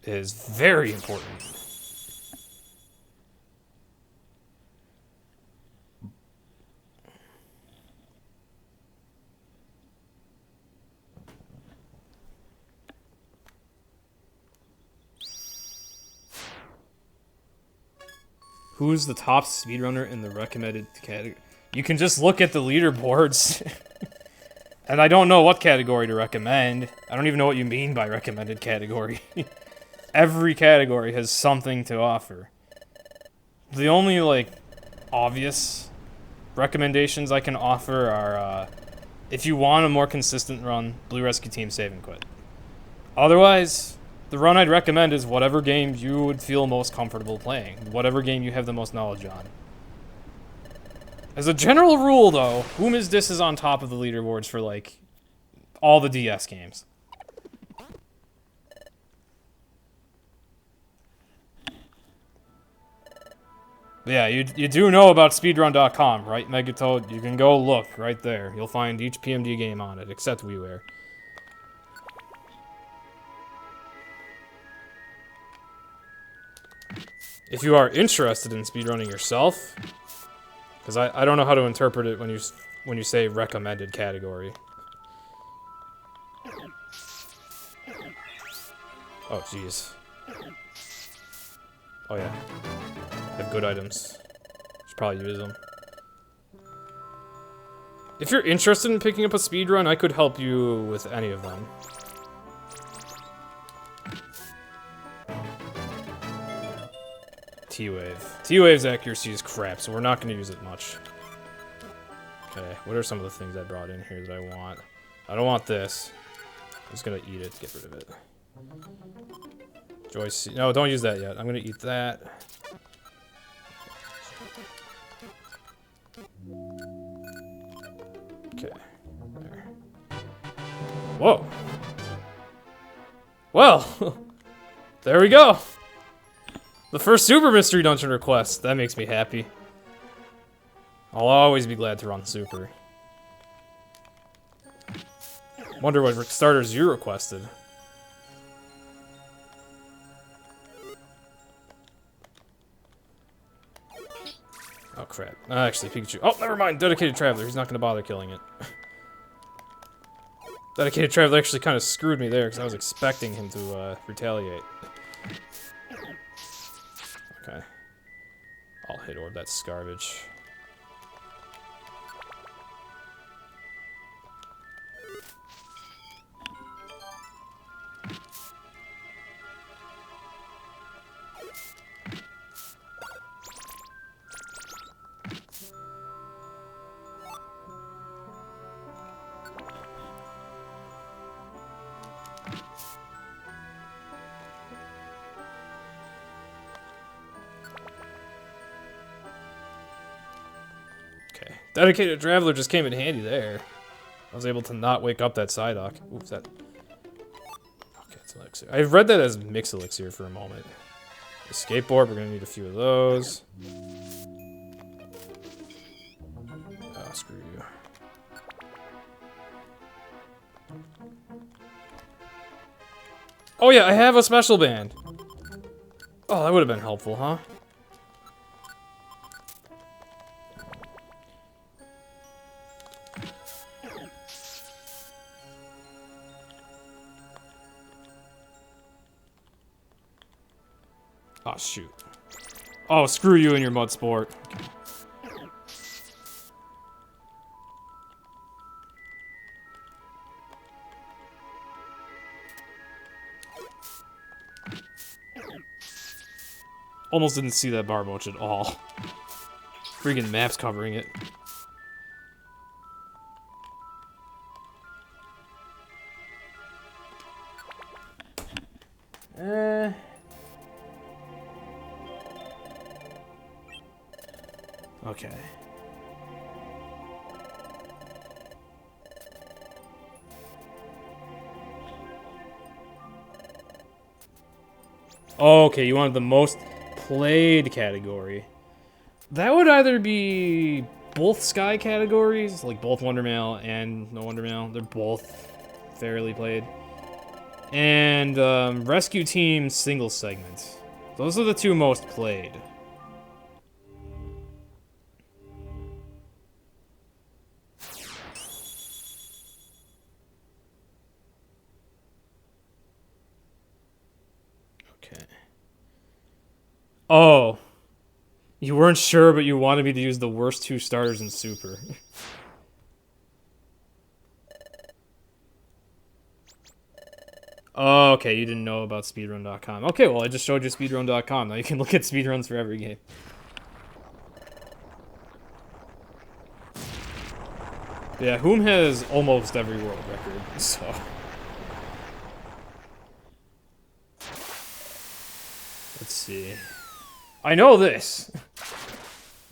is very important. Who's the top speedrunner in the recommended category? You can just look at the leaderboards. And I don't know what category to recommend. I don't even know what you mean by recommended category. Every category has something to offer. The only, like, obvious recommendations I can offer are, if you want a more consistent run, Blue Rescue Team Save and Quit. Otherwise... the run I'd recommend is whatever game you would feel most comfortable playing. Whatever game you have the most knowledge on. As a general rule, though, Whom Is This is on top of the leaderboards for, like, all the DS games. But yeah, you do know about speedrun.com, right, Megatoad? You can go look right there. You'll find each PMD game on it, except WiiWare. If you are interested in speedrunning yourself, because I don't know how to interpret it when you say recommended category. Oh, jeez. Oh, yeah. Have good items. Should probably use them. If you're interested in picking up a speedrun, I could help you with any of them. T-Wave. T-Wave's accuracy is crap, so we're not going to use it much. Okay, what are some of the things I brought in here that I want? I don't want this. I'm just going to eat it to get rid of it. Joyce, no, don't use that yet. I'm going to eat that. Okay. There. Whoa. Well, there we go. The first Super Mystery Dungeon request. That makes me happy. I'll always be glad to run Super. Wonder what starters you requested. Oh crap. Actually, Pikachu. Oh, never mind. Dedicated Traveler. He's not going to bother killing it. Dedicated Traveler actually kind of screwed me there because I was expecting him to retaliate. Okay. I'll hit orb that Scarvage. Dedicated Traveler just came in handy there. I was able to not wake up that Psyduck. Oops, that... elixir. I've read that as mix elixir for a moment. The skateboard, we're gonna need a few of those. Oh, screw you. Oh yeah, I have a special band. Oh, that would have been helpful, huh? Oh, shoot. Oh, screw you and your mud sport. Almost didn't see that bar moach at all. Freaking map's covering it. Okay. Okay, you wanted the most played category. That would either be both Sky categories, like both Wondermail and No Wondermail. They're both fairly played. And Rescue Team single segment. Those are the two most played. Okay. Oh. You weren't sure, but you wanted me to use the worst two starters in Super. Oh, okay, you didn't know about speedrun.com. Okay, well, I just showed you speedrun.com. Now you can look at speedruns for every game. Yeah, Whom has almost every world record, so... Let's see. I know this!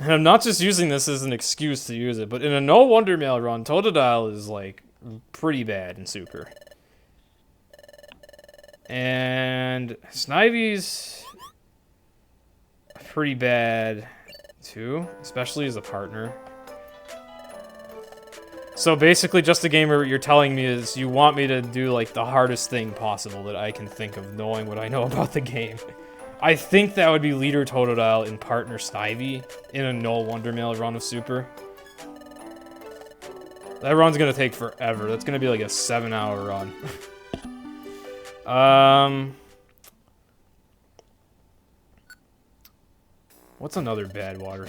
And I'm not just using this as an excuse to use it, but in a No Wondermail run, Totodile is, like, pretty bad in Super. And Snivy's pretty bad, too, especially as a partner. So basically, just a game where you're telling me is you want me to do, like, the hardest thing possible that I can think of, knowing what I know about the game. I think that would be Leader Totodile in partner Snivy in a No Wondermail run of Super. That run's gonna take forever. That's gonna be like a 7-hour run. What's another bad water?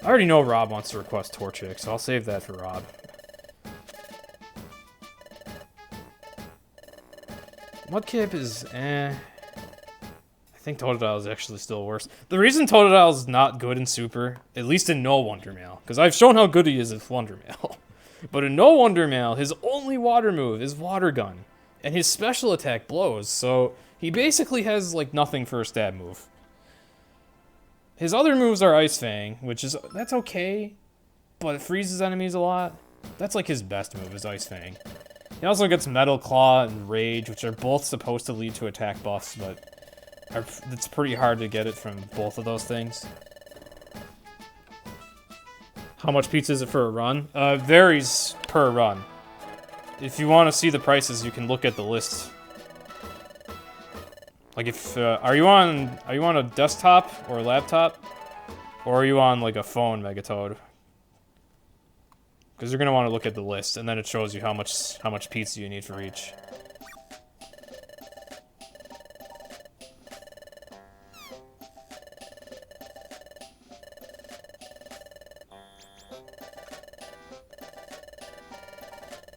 I already know Rob wants to request Torchic, so I'll save that for Rob. Mudkip is eh. I think Totodile is actually still worse. The reason Totodile is not good in Super, at least in No Wondermail, because I've shown how good he is in Wondermail. But in No Wondermail, his only water move is Water Gun, and his special attack blows, so he basically has, like, nothing for a stab move. His other moves are Ice Fang, that's okay, but it freezes enemies a lot. That's, like, his best move, is Ice Fang. He also gets Metal Claw and Rage, which are both supposed to lead to attack buffs, but it's pretty hard to get it from both of those things. How much pizza is it for a run? Varies per run. If you want to see the prices, you can look at the list. Like if are you on a desktop or a laptop, or are you on like a phone, Megatoad? Because you're gonna want to look at the list, and then it shows you how much pizza you need for each.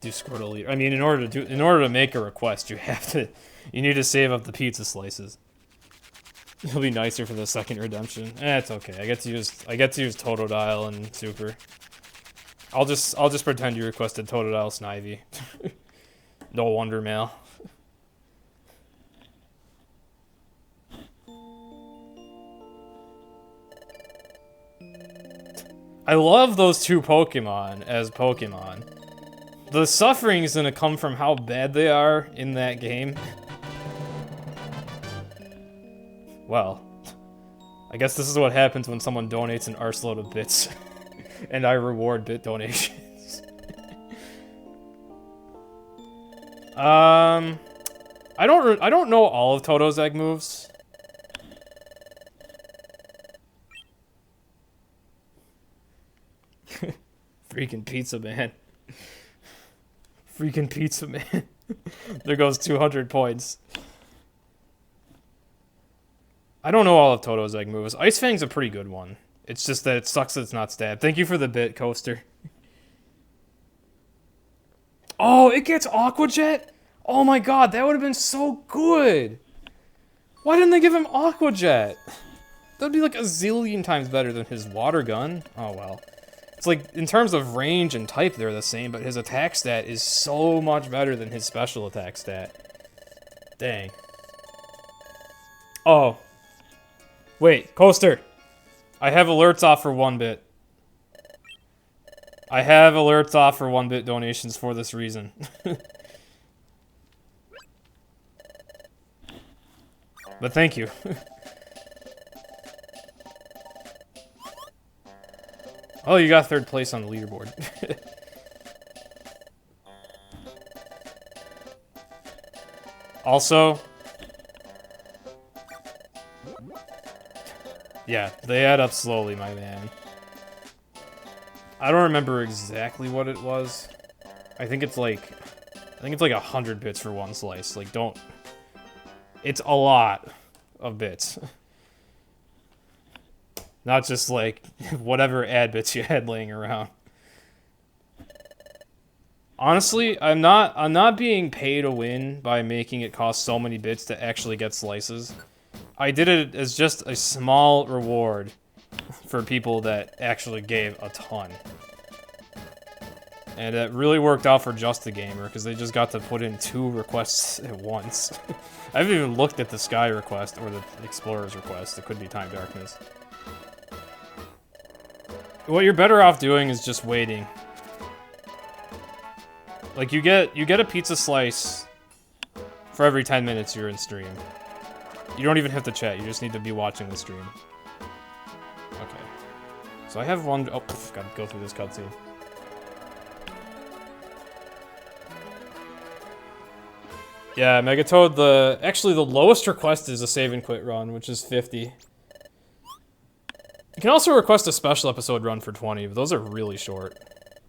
Do Squirtle leader. I mean, in order to make a request, you need to save up the pizza slices. It'll be nicer for the second redemption. It's okay. I get to use Totodile and Super. I'll just pretend you requested Totodile Snivy. No Wondermail. I love those two Pokemon as Pokemon. The suffering is gonna come from how bad they are in that game. Well, I guess this is what happens when someone donates an arseload of bits, and I reward bit donations. I don't know all of Toto's egg moves. Freaking pizza man. Freaking pizza man. There goes 200 points. I don't know all of Toto's egg moves. Ice Fang's a pretty good one. It's just that it sucks that it's not stab. Thank you for the bit, Coaster. Oh, it gets Aqua Jet? Oh my god, that would have been so good! Why didn't they give him Aqua Jet? That'd be like a zillion times better than his water gun. Oh well. It's like, in terms of range and type, they're the same, but his attack stat is so much better than his special attack stat. Dang. Oh. Wait, Coaster. I have alerts off for 1-bit. I have alerts off for 1-bit donations for this reason. But thank you. Oh, you got 3rd place on the leaderboard. Also, yeah, they add up slowly, my man. I don't remember exactly what it was. I think it's like 100 bits for 1 slice. Like, don't. It's a lot of bits. Not just like whatever ad bits you had laying around. Honestly, I'm not being paid to win by making it cost so many bits to actually get slices. I did it as just a small reward for people that actually gave a ton. And it really worked out for Just the Gamer, because they just got to put in 2 requests at once. I haven't even looked at the Sky request or the Explorer's request. It could be Time Darkness. What you're better off doing is just waiting. Like, you get a pizza slice for every 10 minutes you're in stream. You don't even have to chat, you just need to be watching the stream. Okay. So I have one... Oh, gotta go through this cutscene. Yeah, Megatoad, actually the lowest request is a save and quit run, which is 50. You can also request a special episode run for 20, but those are really short.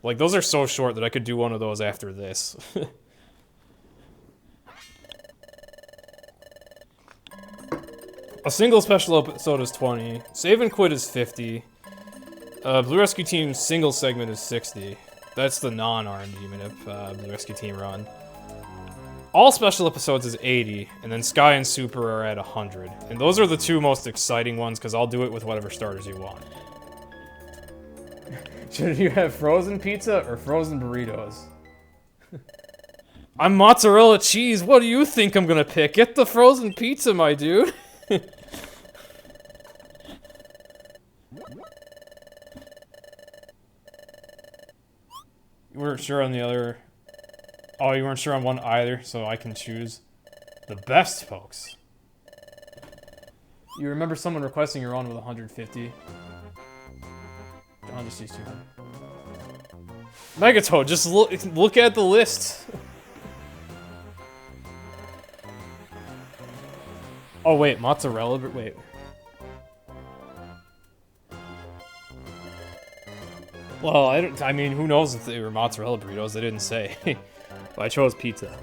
Like, those are so short that I could do one of those after this. A single special episode is 20. Save and quit is 50. Blue Rescue Team's single segment is 60. That's the non-RNG Blue Rescue Team run. All special episodes is 80, and then Sky and Super are at 100. And those are the 2 most exciting ones, because I'll do it with whatever starters you want. Should you have frozen pizza or frozen burritos? I'm mozzarella cheese, what do you think I'm gonna pick? Get the frozen pizza, my dude! You weren't sure on the other... Oh, you weren't sure on one either, so I can choose the best, folks. You remember someone requesting your own with 150? I'll just use 200. Megatoad, just look at the list. Oh wait, mozzarella, but wait. Well, I mean, who knows if they were mozzarella burritos? They didn't say. But I chose pizza.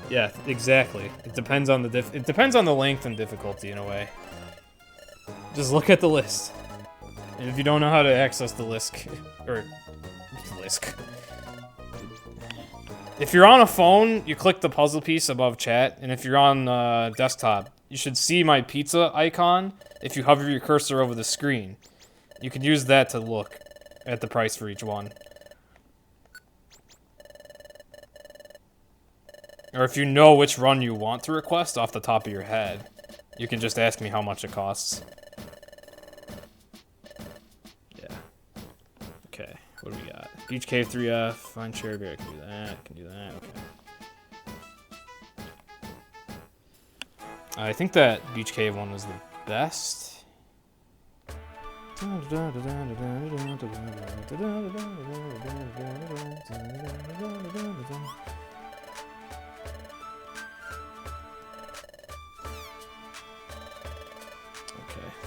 Yeah, exactly. It depends on the length and difficulty in a way. Just look at the list. And if you don't know how to access the list, if you're on a phone, you click the puzzle piece above chat, and if you're on desktop, you should see my pizza icon if you hover your cursor over the screen. You can use that to look at the price for each one. Or if you know which run you want to request off the top of your head, you can just ask me how much it costs. Yeah. Okay, what do we got? Beach Cave 3F. Find Cherry Berry. I can do that. I can do that. Okay. I think that Beach Cave one was the best. Okay,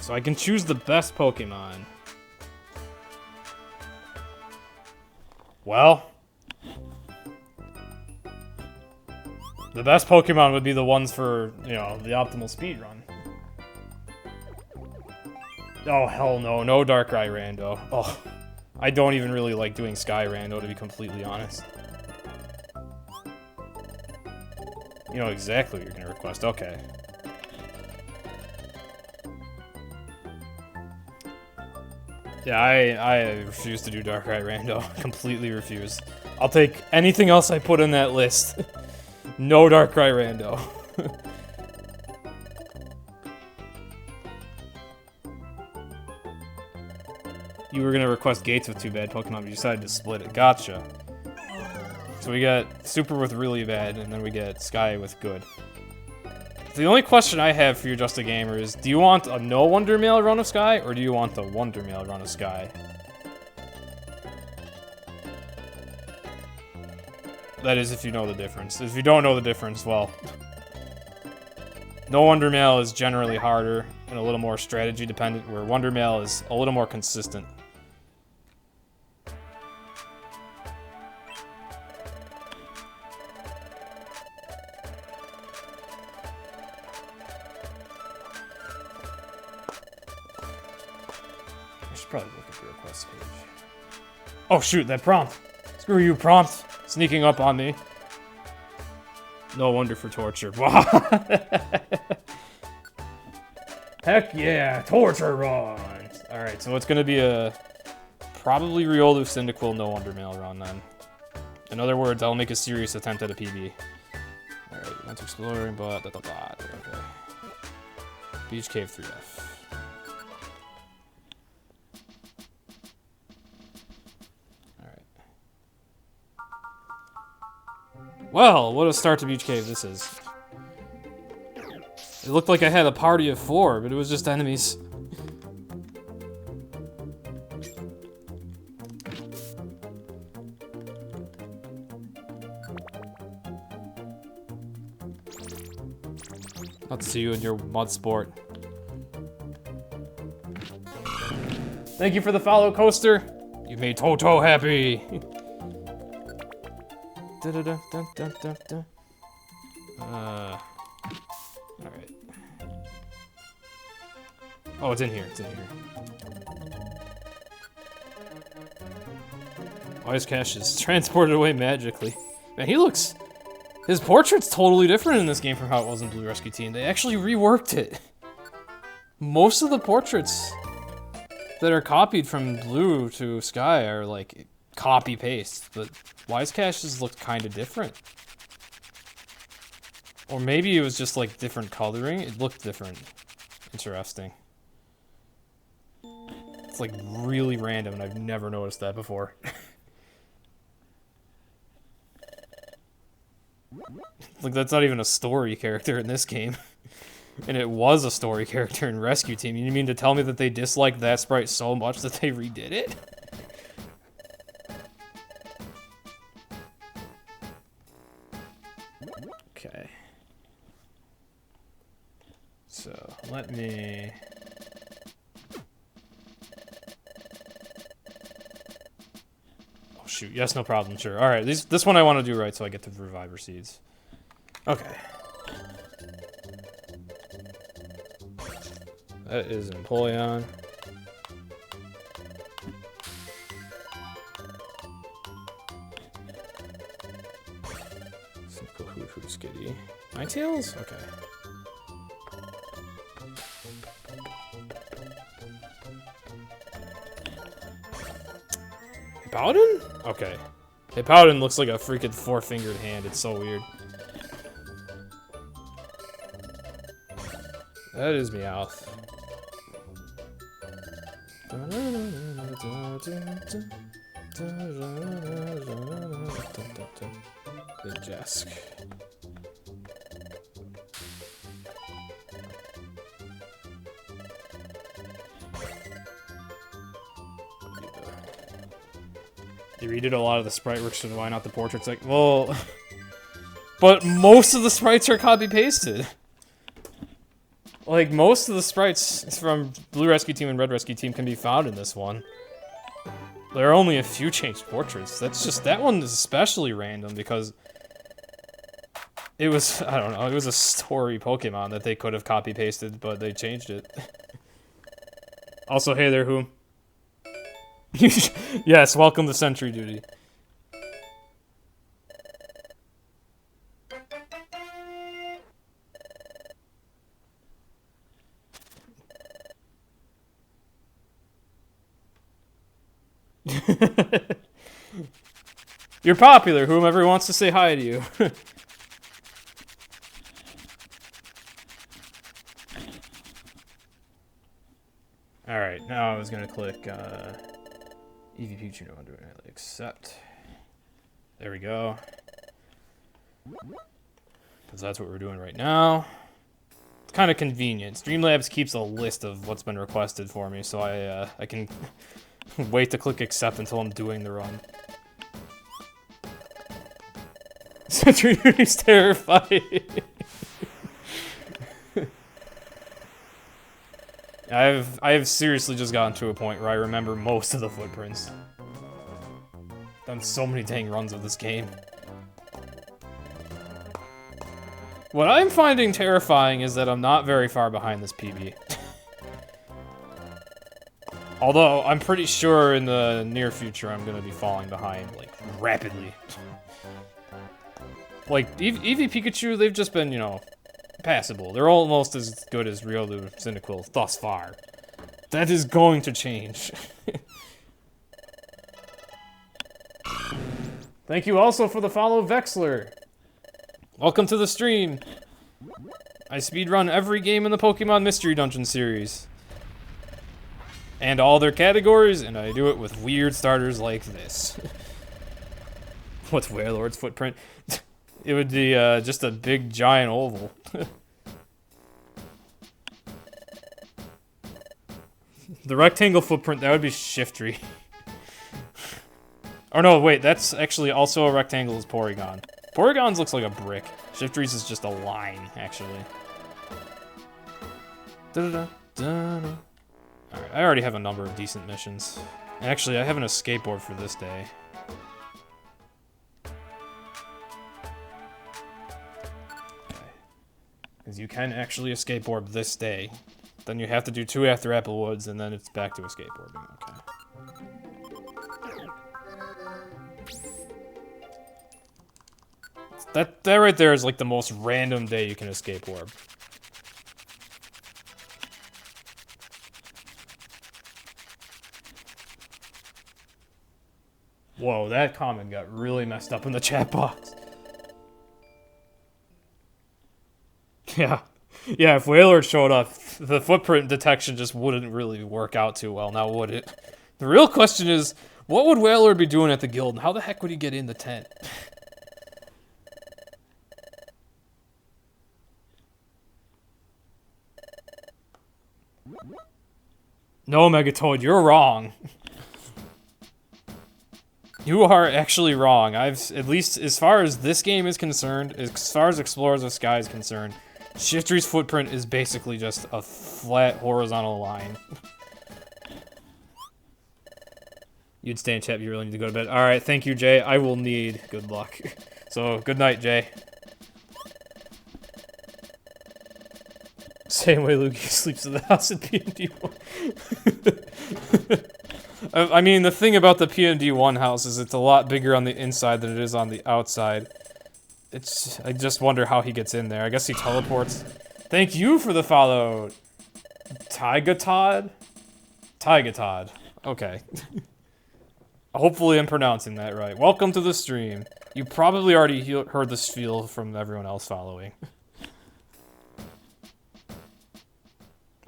so I can choose the best Pokemon. Well, the best Pokemon would be the ones for, you know, the optimal speed run. Oh, hell no. No Darkrai Rando. Oh, I don't even really like doing Sky Rando, to be completely honest. You know exactly what you're going to request. Okay. Yeah, I refuse to do Darkrai Rando. Completely refuse. I'll take anything else I put in that list. No Darkrai Rando. You were gonna request Gates with 2 bad Pokemon, but you decided to split it. Gotcha. So we got Super with really bad, and then we get Sky with good. The only question I have for you, Just a Gamer, is do you want a no Wonder Mail run of Sky, or do you want the Wonder Mail run of Sky? That is if you know the difference. If you don't know the difference, well... No Wonder Mail is generally harder and a little more strategy dependent, where Wonder Mail is a little more consistent. I should probably look at the request page. Oh shoot, that prompt! Screw you, prompt! Sneaking up on me. No wonder for torture. Wow. Heck yeah, torture runs! Alright, so it's gonna be a probably Riolu Cyndaquil no Wonder Mail run then. In other words, I'll make a serious attempt at a PB. Alright, went to exploring, but okay. Beach Cave 3F. Well, what a start to Beach Cave this is. It looked like I had a party of 4, but it was just enemies. Let's see you in your mud sport. Thank you for the follow, Coaster. You made Toto happy. Alright. Oh, it's in here. It's in here. Wise Cash is transported away magically. Man, he looks... His portrait's totally different in this game from how it was in Blue Rescue Team. They actually reworked it. Most of the portraits that are copied from Blue to Sky are like copy-paste, but Wise Cash's looked kind of different. Or maybe it was just like different coloring. It looked different. Interesting. It's like really random and I've never noticed that before. Like that's not even a story character in this game. And it was a story character in Rescue Team. You mean to tell me that they disliked that sprite so much that they redid it? Okay. So, let me... Oh shoot, yes, no problem, sure. Alright, this one I want to do right so I get the Reviver Seeds. Okay. That is an Empoleon. Skitty. Ninetales? Okay. Paladin? Okay. Hey, Paladin looks like a freaking 4-fingered hand. It's so weird. That is Meowth. The desk. You redid a lot of the sprite work, so why not the portraits? Like, well, but most of the sprites are copy-pasted. Like, most of the sprites from Blue Rescue Team and Red Rescue Team can be found in this one. There are only a few changed portraits. That's just, that one is especially random because it was, I don't know, it was a story Pokemon that they could have copy-pasted, but they changed it. Also, hey there, who? Yes, welcome to Sentry Duty. You're popular, whomever wants to say hi to you. Alright, now I was gonna click Eevee Pikachu, no wonder I accept. There we go. Because that's what we're doing right now. It's kind of convenient. Streamlabs keeps a list of what's been requested for me, so I can wait to click accept until I'm doing the run. Sentry Duty's terrifying. I have seriously just gotten to a point where I remember most of the footprints. Done so many dang runs of this game. What I'm finding terrifying is that I'm not very far behind this PB. Although, I'm pretty sure in the near future I'm gonna be falling behind, like, rapidly. Like, Eevee Pikachu, they've just been, you know, passable. They're almost as good as Riolu Cyndaquil thus far. That is going to change. Thank you also for the follow, Vexler. Welcome to the stream. I speedrun every game in the Pokemon Mystery Dungeon series. And all their categories, and I do it with weird starters like this. What's Wailord's footprint? It would be just a big giant oval. The rectangle footprint, that would be Shiftry. Oh no, wait, that's actually also a rectangle is Porygon. Porygon's looks like a brick. Shiftry's is just a line, actually. Alright, I already have a number of decent missions. Actually, I have an escape board for this day. Because you can actually escape orb this day. Then you have to do 2 after Applewoods, and then it's back to escape orbing. Okay. That right there is like the most random day you can escape orb. Whoa, that comment got really messed up in the chat box. Yeah. Yeah, if Wailord showed up, the footprint detection just wouldn't really work out too well, now would it? The real question is, what would Wailord be doing at the guild, and how the heck would he get in the tent? No, Megatoad, you're wrong. You are actually wrong. At least as far as this game is concerned, as far as Explorers of Sky is concerned, Shiftry's footprint is basically just a flat horizontal line. You'd stay in chat, you really need to go to bed. Alright, thank you, Jay. I will need good luck. So, good night, Jay. Same way Luigi sleeps in the house at PMD 1. I mean, the thing about the PMD 1 house is it's a lot bigger on the inside than it is on the outside. I just wonder how he gets in there. I guess he teleports. Thank you for the follow, Taigatod? Taigatod. Okay. Hopefully I'm pronouncing that right. Welcome to the stream. You probably already heard this spiel from everyone else following.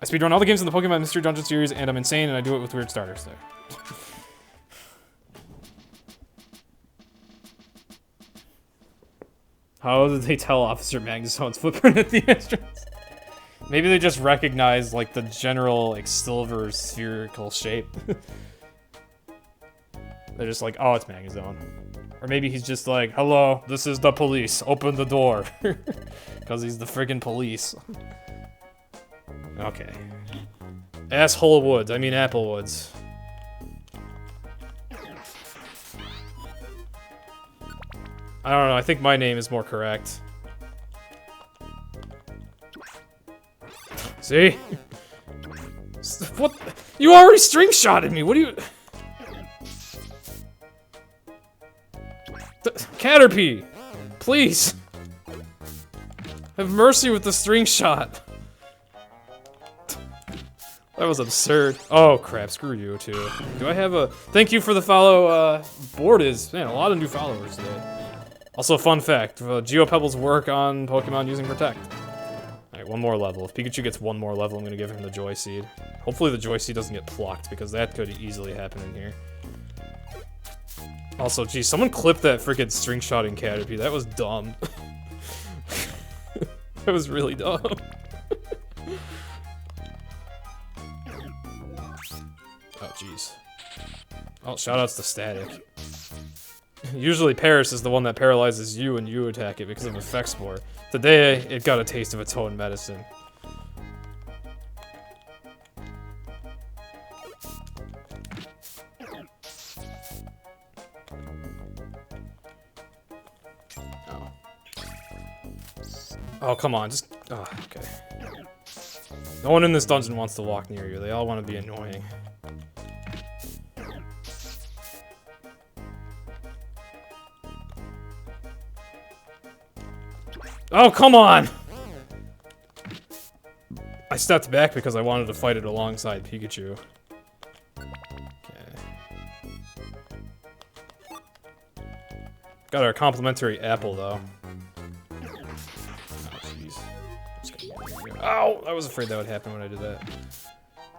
I speedrun all the games in the Pokemon Mystery Dungeon series, and I'm insane, and I do it with weird starters there. How did they tell Officer Magnusone's footprint at the entrance? Maybe they just recognize, like, the general, like, silver spherical shape. They're just like, oh, it's Magnusone. Or maybe he's just like, hello, this is the police. Open the door. Because he's the friggin' police. Okay. Asshole Woods. I mean Apple Woods. I don't know, I think my name is more correct. See? What? You already string shotted me, what do you... Caterpie! Please! Have mercy with the string shot! That was absurd. Oh crap, screw you too. Do I have a... Thank you for the follow, board is... Man, a lot of new followers today. Also, fun fact, GeoPebble's work on Pokemon using Protect. Alright, one more level. If Pikachu gets one more level, I'm gonna give him the Joy Seed. Hopefully the Joy Seed doesn't get plucked, because that could easily happen in here. Also, geez, someone clipped that freaking string shotting Caterpie. That was dumb. That was really dumb. Oh, jeez. Oh, shoutouts to Static. Usually Paris is the one that paralyzes you and you attack it because of Effect Spore. Today, it got a taste of its own medicine. Oh. Oh, come on, just... Oh, okay. No one in this dungeon wants to walk near you. They all want to be annoying. Oh, come on! I stepped back because I wanted to fight it alongside Pikachu. Okay. Got our complimentary apple, though. Oh, jeez. Ow! I was afraid that would happen when I did that.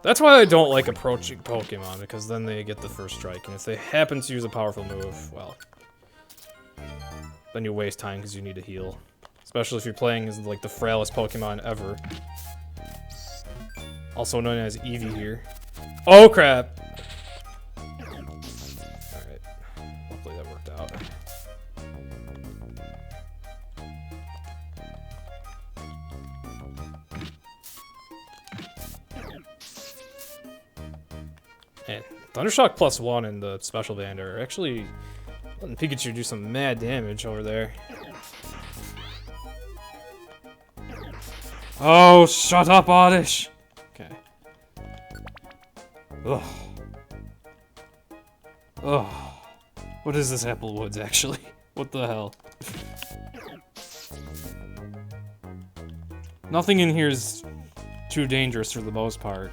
That's why I don't like approaching Pokemon, because then they get the first strike, and if they happen to use a powerful move, well... Then you waste time because you need to heal. Especially if you're playing as, like, the frailest Pokemon ever. Also known as Eevee here. Oh, crap! Alright. Hopefully that worked out. And Thundershock +1 and the Special Band are actually letting Pikachu do some mad damage over there. Oh, shut up, Oddish! Okay. Ugh. Ugh. What is this Apple Woods, actually? What the hell? Nothing in here is too dangerous for the most part.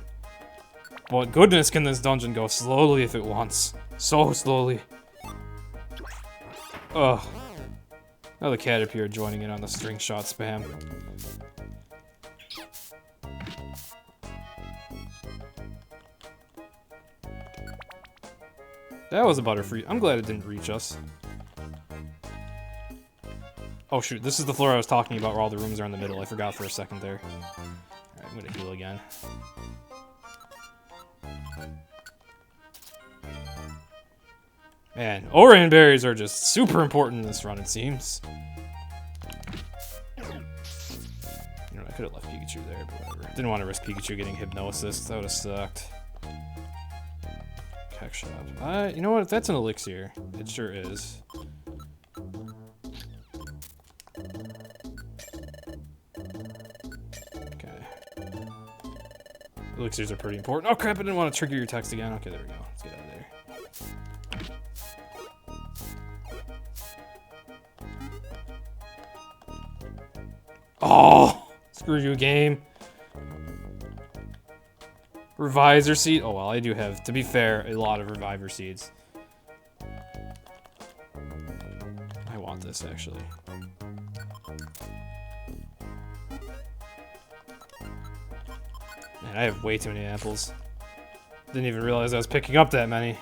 But goodness, can this dungeon go slowly if it wants. So slowly. Ugh. Now the Caterpie are joining in on the string shot spam. That was a Butterfree. I'm glad it didn't reach us. Oh shoot, this is the floor I was talking about where all the rooms are in the middle. I forgot for a second there. Alright, I'm gonna heal again. Man, Oran berries are just super important in this run, it seems. You know, I could have left Pikachu there, but whatever. Didn't want to risk Pikachu getting Hypnosis. That would have sucked. Heck shop. You know what? If that's an elixir, it sure is. Okay. Elixirs are pretty important. Oh crap, I didn't want to trigger your text again. Okay, there we go. Let's get out of there. Oh! Screw you, game. Reviser seed. Oh, well, I do have, to be fair, a lot of reviver seeds. I want this, actually. Man, I have way too many apples. Didn't even realize I was picking up that many.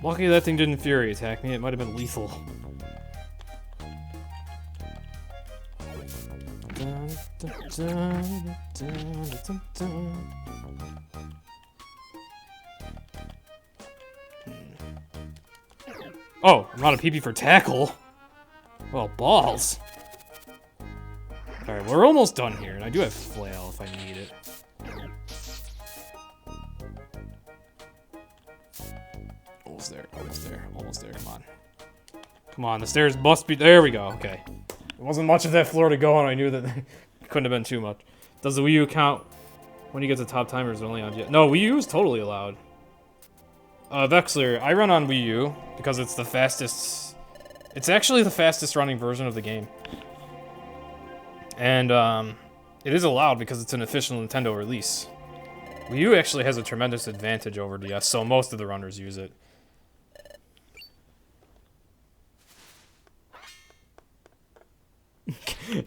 Lucky that thing didn't Fury attack me, it might have been lethal. Oh, I'm not a PP for tackle. Well, balls. Alright, we're almost done here, and I do have Flail if I need it. Almost there, almost there, almost there, come on. Come on, the stairs must be, there we go, okay. There wasn't much of that floor to go on, I knew that couldn't have been too much. Does the Wii U count when you get to top timers only on no, Wii U is totally allowed. Vexler, I run on Wii U because it's the fastest, it's actually the fastest running version of the game. And it is allowed because it's an official Nintendo release. Wii U actually has a tremendous advantage over DS, so most of the runners use it.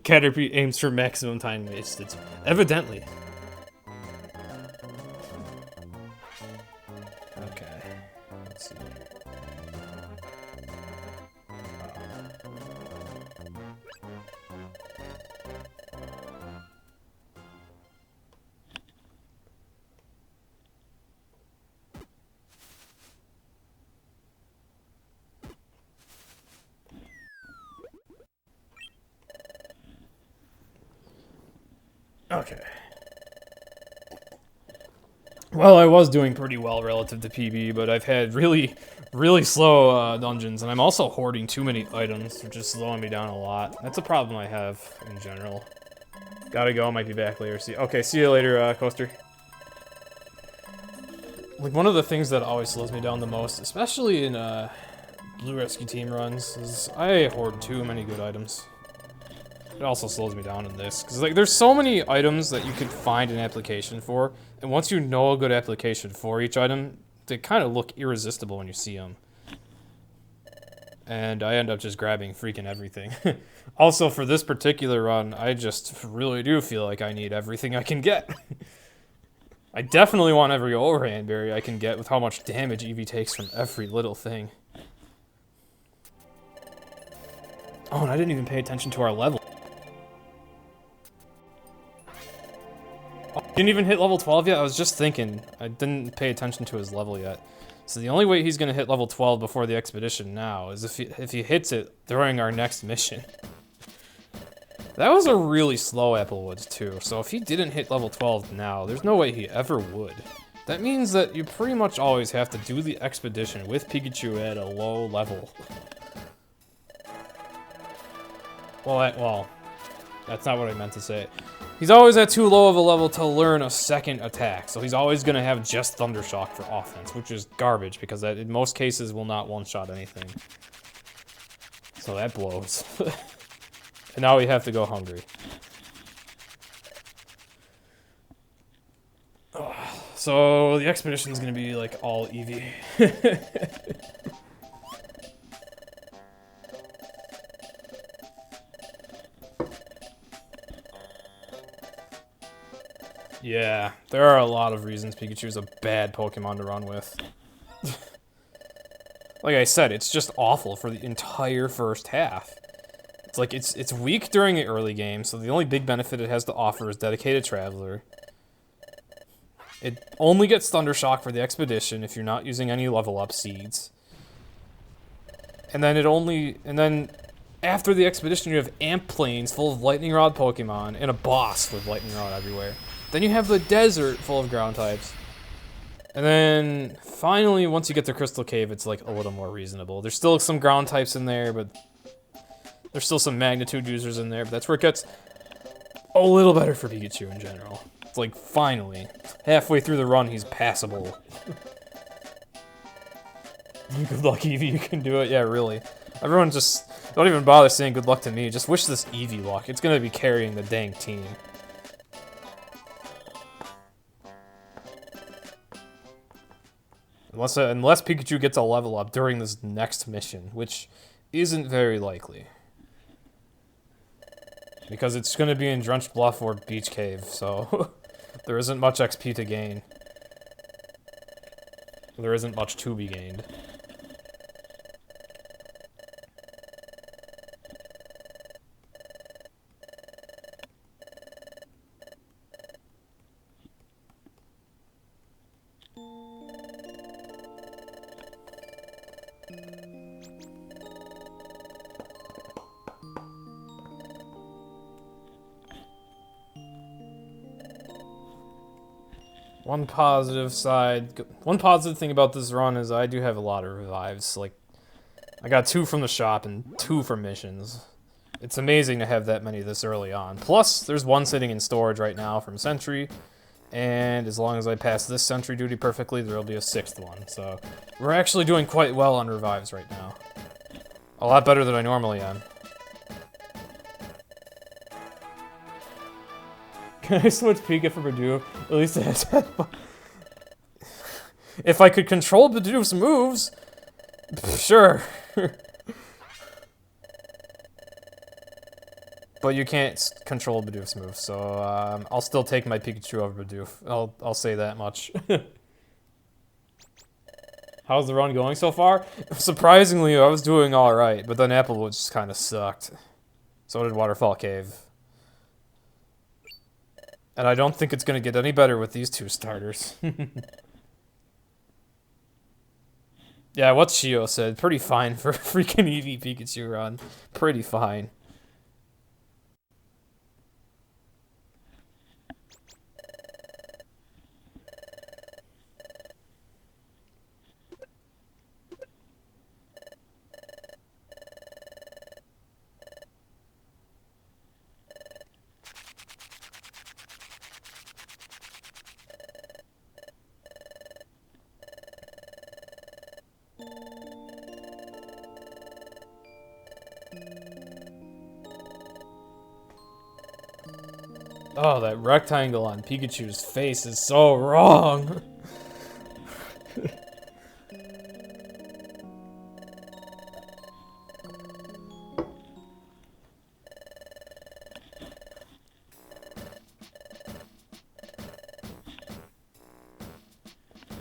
Caterpie aims for maximum time wasted. Evidently. Okay. Let's see. Okay. Well, I was doing pretty well relative to PB, but I've had really slow dungeons, and I'm also hoarding too many items, which is slowing me down a lot. That's a problem I have in general. Gotta go, might be back later. Okay, see you later, Coaster. Like, one of the things that always slows me down the most, especially in Blue Rescue Team runs, is I hoard too many good items. It also slows me down in this, because like there's so many items that you could find an application for, and once you know a good application for each item, they kind of look irresistible when you see them. And I end up just grabbing freaking everything. Also, for this particular run, I just really do feel like I need everything I can get. I definitely want every overhand berry I can get with how much damage Eevee takes from every little thing. Oh, and I didn't even pay attention to our level. Didn't even hit level 12 yet? I was just thinking. I didn't pay attention to his level yet. So the only way he's going to hit level 12 before the expedition now is if he hits it during our next mission. That was a really slow Applewoods too, so if he didn't hit level 12 now, there's no way he ever would. That means that you pretty much always have to do the expedition with Pikachu at a low level. Well, that's not what I meant to say. He's always at too low of a level to learn a second attack, so he's always going to have just Thundershock for offense, which is garbage, because that in most cases will not one-shot anything. So that blows. And now we have to go hungry. So the expedition's going to be like all Eevee. Yeah, there are a lot of reasons Pikachu's a bad Pokemon to run with. Like I said, it's just awful for the entire first half. It's like, it's weak during the early game, so the only big benefit it has to offer is Dedicated Traveler. It only gets Thundershock for the expedition if you're not using any level up seeds. And then after the expedition you have Amp Plains full of Lightning Rod Pokemon and a boss with Lightning Rod everywhere. Then you have the desert full of ground types. And then, finally, once you get to Crystal Cave, it's like a little more reasonable. There's still some ground types in there, but there's still some magnitude users in there, but that's where it gets a little better for Pikachu in general. It's like, finally, halfway through the run, he's passable. Good luck, Eevee, you can do it. Yeah, really. Everyone just, don't even bother saying good luck to me. Just wish this Eevee luck. It's gonna be carrying the dang team. Unless Pikachu gets a level up during this next mission, which isn't very likely. Because it's going to be in Drenched Bluff or Beach Cave, so there isn't much XP to gain. There isn't much to be gained. One positive thing about this run is I do have a lot of revives. Like, I got 2 from the shop and 2 from missions. It's amazing to have that many this early on. Plus, there's 1 sitting in storage right now from Sentry, and as long as I pass this Sentry duty perfectly, there'll be a 6th one. So, we're actually doing quite well on revives right now. A lot better than I normally am. Can I switch Pika for Bidoof? At least it has If I could control Bidoof's moves, sure. But you can't control Bidoof's moves, so I'll still take my Pikachu over Bidoof. I'll say that much. How's the run going so far? Surprisingly, I was doing alright, but then Applewood just kind of sucked. So did Waterfall Cave. And I don't think it's going to get any better with these 2 starters. Yeah, what Shio said. Pretty fine for a freaking Eevee Pikachu run. Pretty fine. Oh, that rectangle on Pikachu's face is so wrong.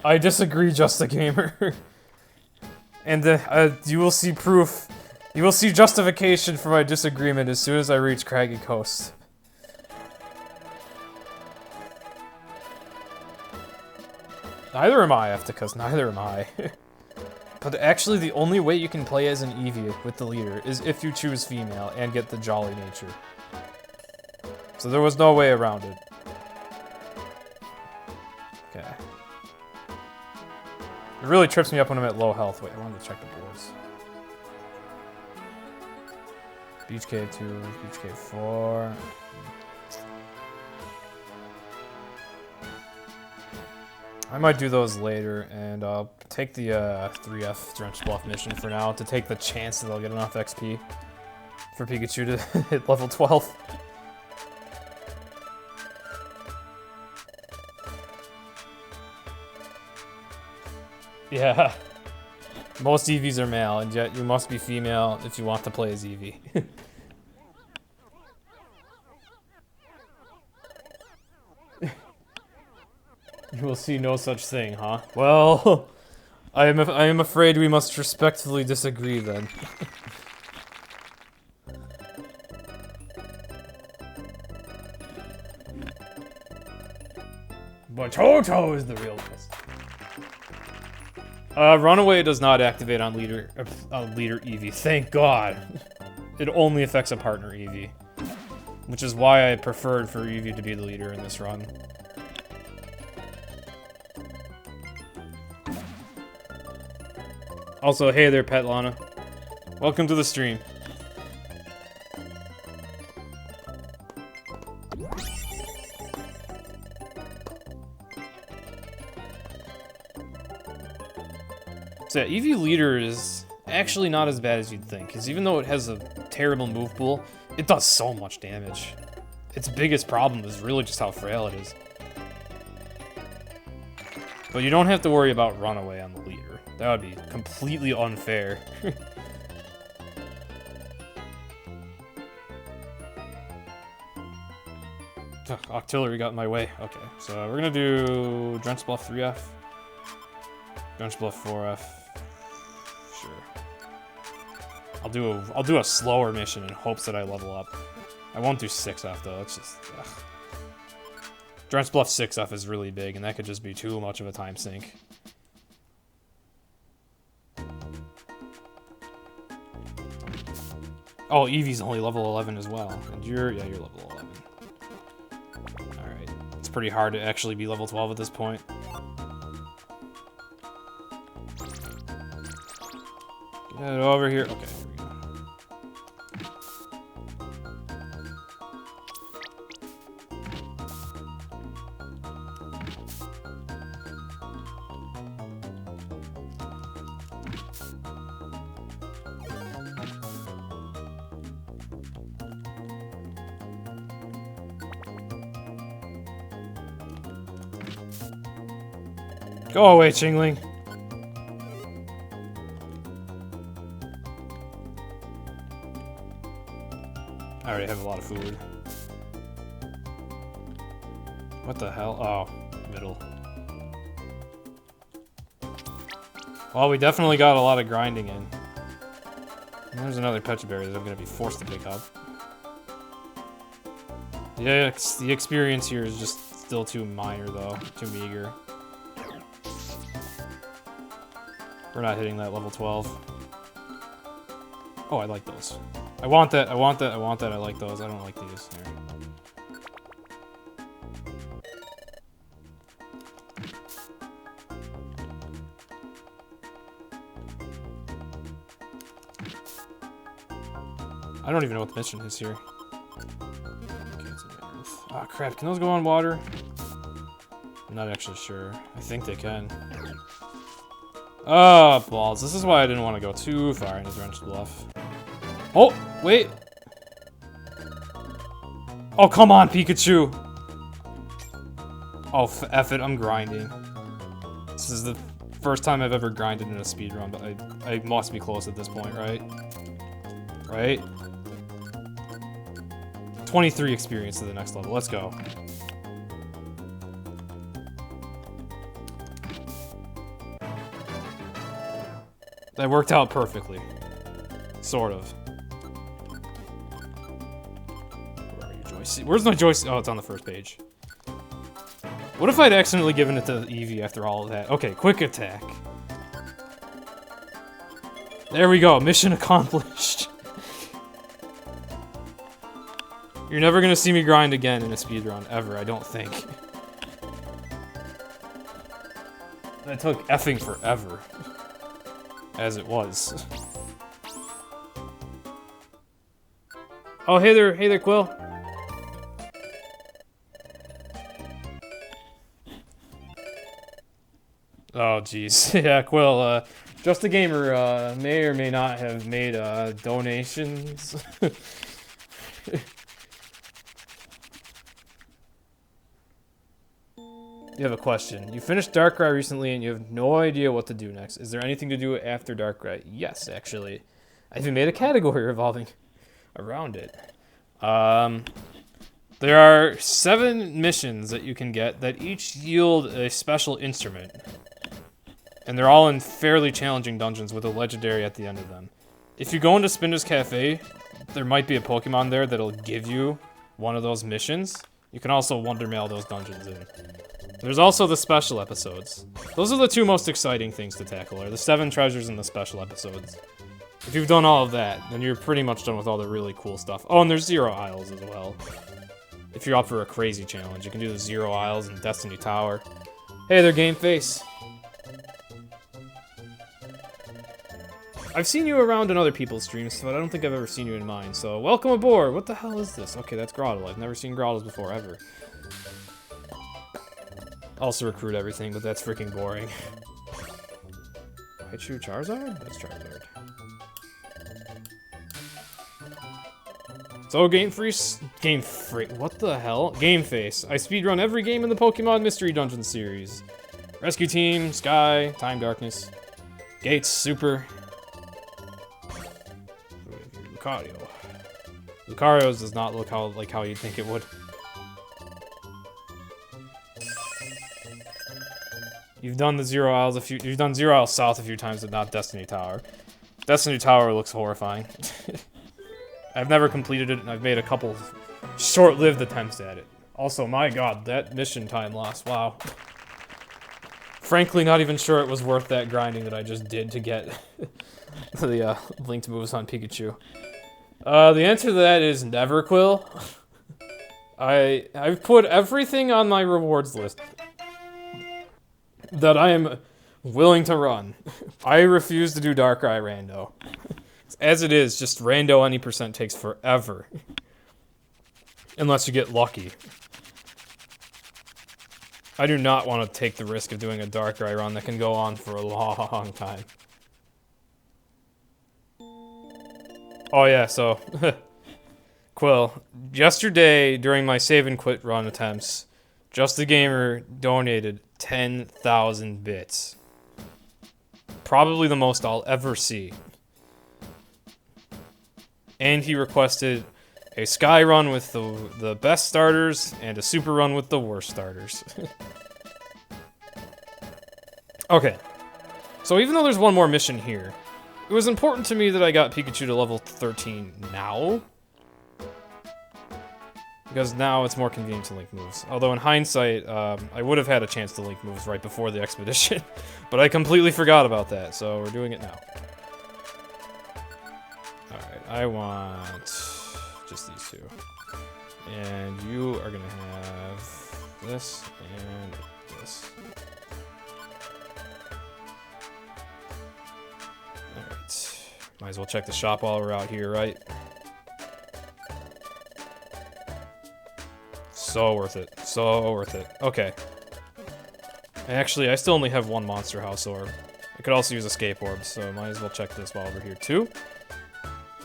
I disagree, Just a Gamer. And you will see proof. You will see justification for my disagreement as soon as I reach Craggy Coast. Neither am I, Efticus, neither am I. But actually, the only way you can play as an Eevee with the leader is if you choose female and get the jolly nature. So there was no way around it. Okay. It really trips me up when I'm at low health. Wait, I wanted to check the boards. Beach Cave 2, Beach Cave 4. I might do those later, and I'll take the 3F Drench Bluff mission for now to take the chance that I'll get enough XP for Pikachu to hit level 12. Yeah. Most Eevees are male, and yet you must be female if you want to play as Eevee. You will see no such thing, huh? Well, I am afraid we must respectfully disagree then. But Toto is the real twist. Runaway does not activate on leader Eevee. Thank God. It only affects a partner Eevee, which is why I preferred for Eevee to be the leader in this run. Also, hey there, Pet Lana. Welcome to the stream. So yeah, Eevee leader is actually not as bad as you'd think, because even though it has a terrible move pool, it does so much damage. Its biggest problem is really just how frail it is. But you don't have to worry about runaway on the leader. That would be completely unfair. Octillery got in my way. Okay, so we're gonna do Drench Bluff 3F. Drench Bluff 4F. Sure. I'll do a slower mission in hopes that I level up. I won't do 6F though, it's just ugh. Drench Bluff 6F is really big, and that could just be too much of a time sink. Oh, Eevee's only level 11 as well. And you're level 11. Alright. It's pretty hard to actually be level 12 at this point. Get over here. Okay, here we go. Go away, Chingling. I already have a lot of food. What the hell? Oh, middle. Well, we definitely got a lot of grinding in. And there's another Pecha Berry that I'm going to be forced to pick up. Yeah, the experience here is just still too minor, though. Too meager. We're not hitting that level 12. Oh, I like those. I want that, I want that, I want that, I like those. I don't like these. There. I don't even know what the mission is here. Okay, it's oh crap, can those go on water? I'm not actually sure. I think they can. Oh, balls. This is why I didn't want to go too far in his wrenched bluff. Oh, wait. Oh, come on, Pikachu. Oh, F it, I'm grinding. This is the first time I've ever grinded in a speedrun, but I must be close at this point, right? Right? 23 experience to the next level. Let's go. That worked out perfectly. Sort of. Where are you, joystick? Where's my joystick? Oh, it's on the first page. What if I'd accidentally given it to Eevee after all of that? Okay, quick attack. There we go, mission accomplished. You're never gonna see me grind again in a speedrun, ever, I don't think. That took effing forever. As it was. Oh, hey there, Quill. Oh, jeez. Yeah, Quill, Just a Gamer, may or may not have made, donations. You have a question. You finished Darkrai recently and you have no idea what to do next. Is there anything to do after Darkrai? Yes, actually. I even made a category revolving around it. There are 7 missions that you can get that each yield a special instrument. And they're all in fairly challenging dungeons with a legendary at the end of them. If you go into Spinner's Cafe, there might be a Pokemon there that'll give you one of those missions. You can also Wonder Mail those dungeons in. There's also the special episodes. Those are the 2 most exciting things to tackle, are the 7 treasures and the special episodes. If you've done all of that, then you're pretty much done with all the really cool stuff. Oh, and there's 0 Isles as well. If you're up for a crazy challenge, you can do the 0 Isles and Destiny Tower. Hey there, Game Face. I've seen you around in other people's streams, but I don't think I've ever seen you in mine, so welcome aboard! What the hell is this? Okay, that's Grottle. I've never seen Grottles before, ever. Also recruit everything, but that's freaking boring. Pikachu Charizard? That's Charizard. So Game Free, what the hell? Game Face. I speedrun every game in the Pokemon Mystery Dungeon series. Rescue Team, Sky, Time Darkness, Gates, Super. Lucario. Lucario's does not look like how you'd think it would. You've done the 0 Isles you've done 0 Isles South a few times, but not Destiny Tower. Destiny Tower looks horrifying. I've never completed it, and I've made a couple short-lived attempts at it. Also, my god, that mission time loss, wow. Frankly, not even sure it was worth that grinding that I just did to get the linked moves on Pikachu. The answer to that is never, Quill. I've put everything on my rewards list that I am willing to run. I refuse to do Darkrai Rando. As it is, just Rando any percent takes forever. Unless you get lucky. I do not want to take the risk of doing a Darkrai run that can go on for a long time. Oh yeah, so... Quill, yesterday during my save and quit run attempts, Just the Gamer donated 10,000 bits. Probably the most I'll ever see. And he requested a Sky run with the best starters and a Super run with the worst starters. Okay. So even though there's one more mission here, it was important to me that I got Pikachu to level 13 now. Because now it's more convenient to link moves. Although in hindsight, I would have had a chance to link moves right before the expedition. But I completely forgot about that, so we're doing it now. Alright, I want just these two. And you are gonna have this and this. Alright. Might as well check the shop while we're out here, right? So worth it. So worth it. Okay. Actually, I still only have one Monster House orb. I could also use Escape Orb, so might as well check this while we're here too.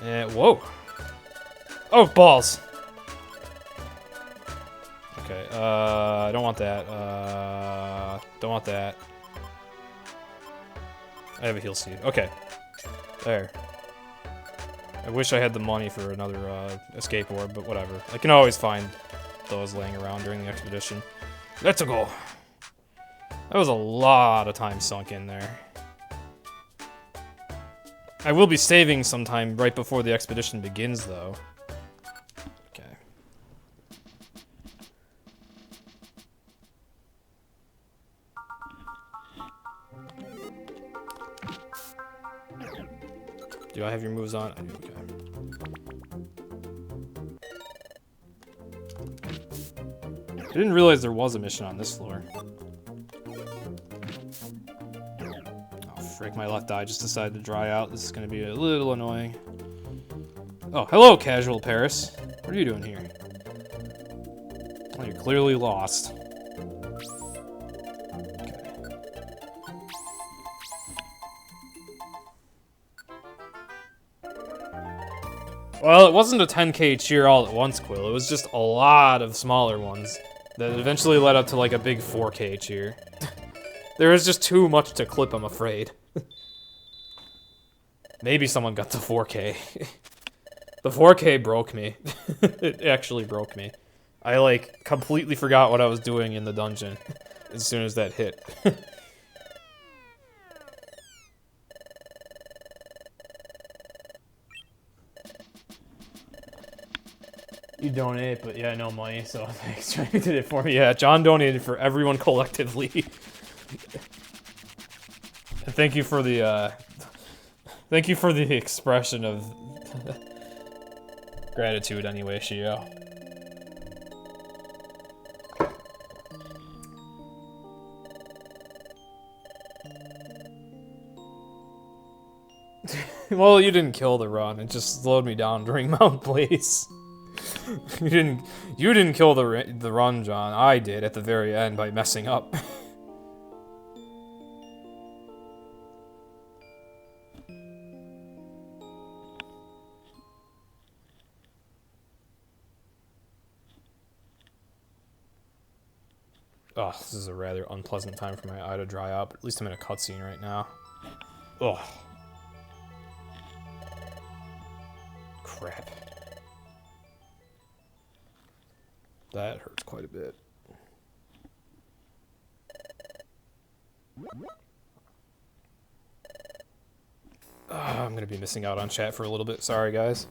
And whoa! Oh, balls! Okay, I don't want that. Don't want that. I have a Heal Seed. Okay. There. I wish I had the money for another Escape Orb, but whatever. I can always find those laying around during the expedition. Let's go! That was a lot of time sunk in there. I will be saving sometime right before the expedition begins, though. Okay. Do I have your moves on? I do, okay. I didn't realize there was a mission on this floor. Oh, frick, my left eye just decided to dry out. This is going to be a little annoying. Oh, hello, Casual Paris. What are you doing here? Oh, you're clearly lost. Well, it wasn't a 10k cheer all at once, Quill. It was just a lot of smaller ones that eventually led up to like a big 4k cheer. There was just too much to clip, I'm afraid. Maybe someone got to 4k. The 4k broke me. It actually broke me. I like completely forgot what I was doing in the dungeon as soon as that hit. You donate, but yeah, no money, so thanks. John did it for me. Yeah, John donated for everyone collectively. And thank you for the expression of gratitude anyway, Shio. Well, you didn't kill the run, it just slowed me down during Mount Blaze. You didn't kill the run, John. I did at the very end by messing up. Oh, this is a rather unpleasant time for my eye to dry out, but at least I'm in a cutscene right now. Ugh. Crap. That hurts quite a bit. I'm gonna be missing out on chat for a little bit. Sorry, guys.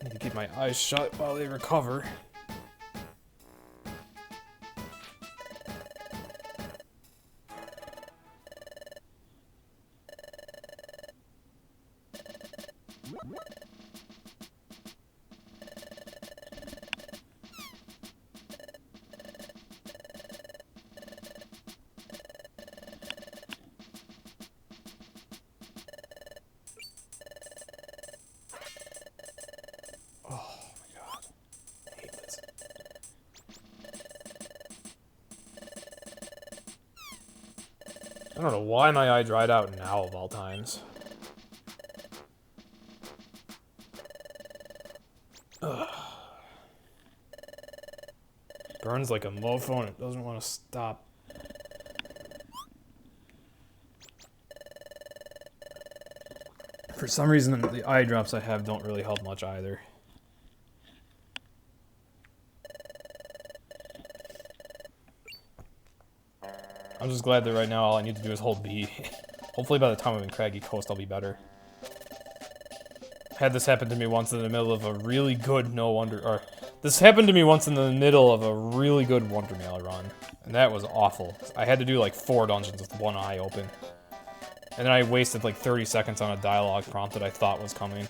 Need to keep my eyes shut while they recover. I don't know why my eye dried out now of all times. Ugh. Burns like a mofo and it doesn't want to stop. For some reason, the eye drops I have don't really help much either. I'm just glad that right now all I need to do is hold B. Hopefully by the time I'm in Craggy Coast, I'll be better. Had this happen to me once in the middle of a really good this happened to me once in the middle of a really good Wondermail run. And that was awful. I had to do like 4 dungeons with one eye open. And then I wasted like 30 seconds on a dialogue prompt that I thought was coming.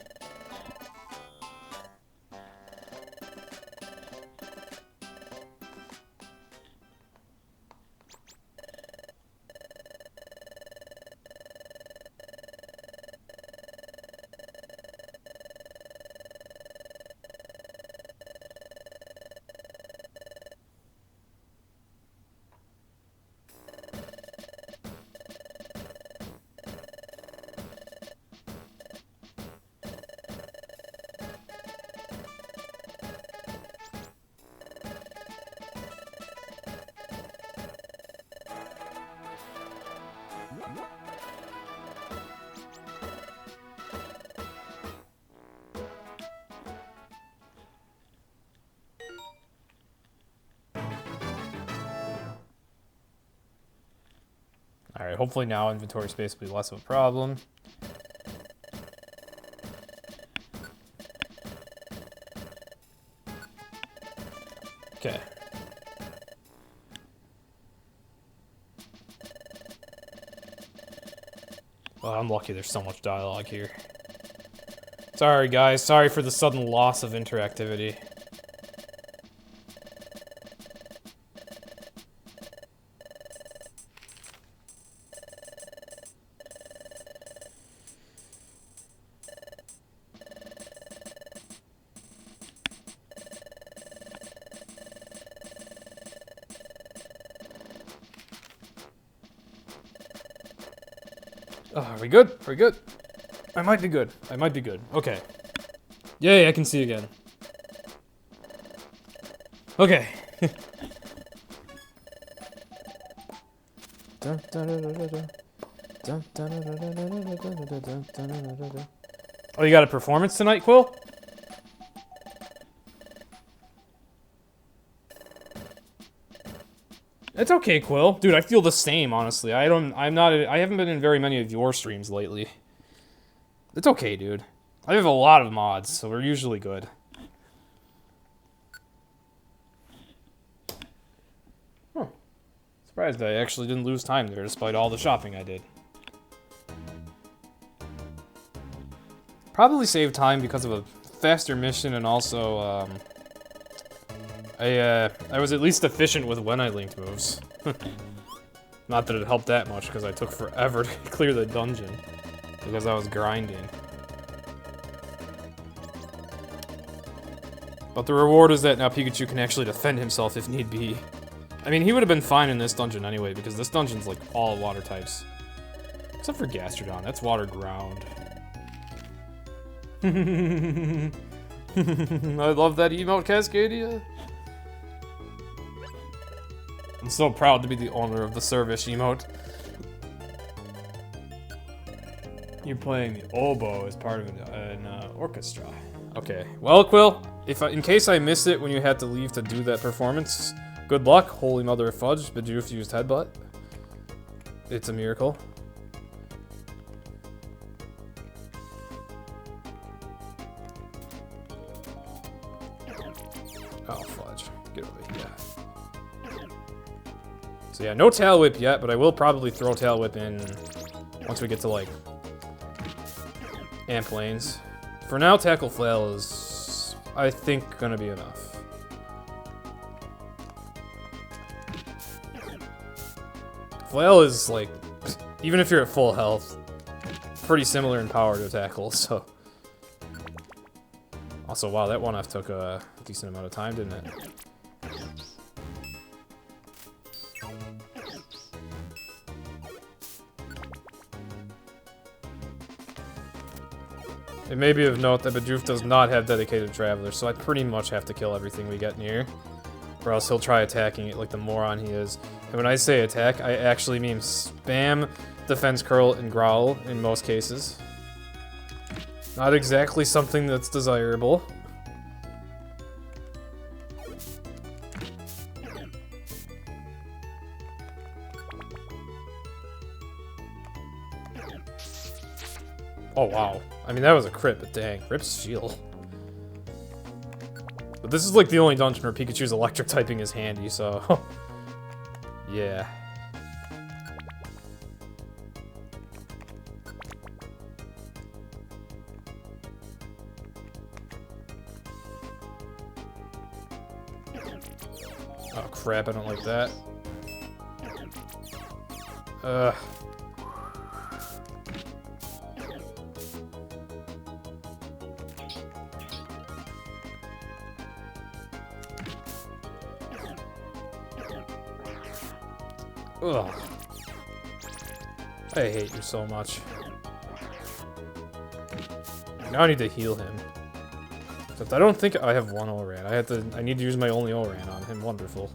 Alright, hopefully now inventory space will be less of a problem. Okay. Well, I'm lucky there's so much dialogue here. Sorry, guys. Sorry for the sudden loss of interactivity. Oh, are we good? Are we good? I might be good. I might be good. Okay. Yay, I can see again. Okay. Oh, you got a performance tonight, Quill? It's okay, Quill. Dude, I feel the same, honestly. I haven't been in very many of your streams lately. It's okay, dude. I have a lot of mods, so we're usually good. Huh. Surprised I actually didn't lose time there, despite all the shopping I did. Probably saved time because of a faster mission, and also, I was at least efficient with when I linked moves. Not that it helped that much, because I took forever to clear the dungeon. Because I was grinding. But the reward is that now Pikachu can actually defend himself if need be. I mean, he would have been fine in this dungeon anyway, because this dungeon's like all water types. Except for Gastrodon, that's water ground. I love that emote, Cascadia. I'm so proud to be the owner of the service emote. You're playing the oboe as part of an orchestra. Okay. Well, Quill, in case I miss it when you had to leave to do that performance, good luck. Holy Mother of Fudge, Bidoof used headbutt. It's a miracle. Oh, fudge. Get over here. So yeah, no Tail Whip yet, but I will probably throw Tail Whip in once we get to, like, amp lanes. For now, Tackle Flail is, I think, gonna be enough. Flail is, like, even if you're at full health, pretty similar in power to Tackle, so. Also, wow, that 1F took a decent amount of time, didn't it? It may be of note that Bidoof does not have dedicated travelers, so I pretty much have to kill everything we get near. Or else he'll try attacking it like the moron he is. And when I say attack, I actually mean spam, defense curl, and growl in most cases. Not exactly something that's desirable. Oh wow. I mean, that was a crit, but dang. Rip's shield. But this is like the only dungeon where Pikachu's electric typing is handy, so... yeah. Oh crap, I don't like that. Ugh. Ugh. I hate you so much. Now I need to heal him. Except I don't think I have one O-Ran. I need to use my only O-Ran on him. Wonderful.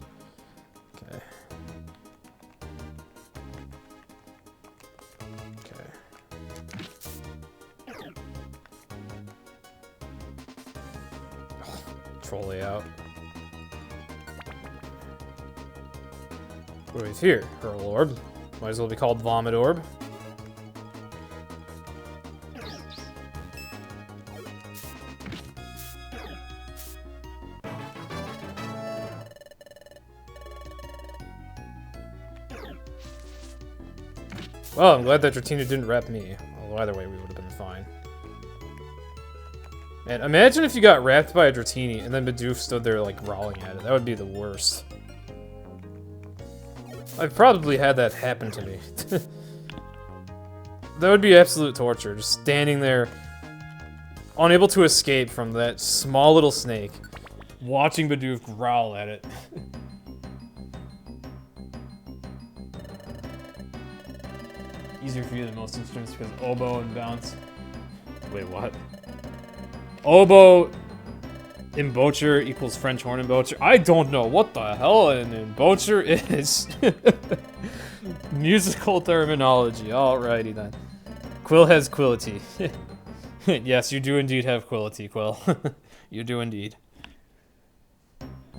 Okay. Okay. Oh, troll layout. What do we have here? Hurl Orb. Might as well be called Vomit Orb. Well, I'm glad that Dratini didn't rep me. Although either way, we would have been fine. Man, imagine if you got wrapped by a Dratini and then Bidoof stood there like growling at it. That would be the worst. I've probably had that happen to me. That would be absolute torture, just standing there, unable to escape from that small little snake, watching Bidoof growl at it. Easier for you than most instruments because oboe and bounce. Wait, what? Oboe emboucher equals French horn emboucher. I don't know what the hell an emboucher is. Musical terminology. Alrighty then. Quill has quillity. Yes, you do indeed have quillity, Quill. You do indeed.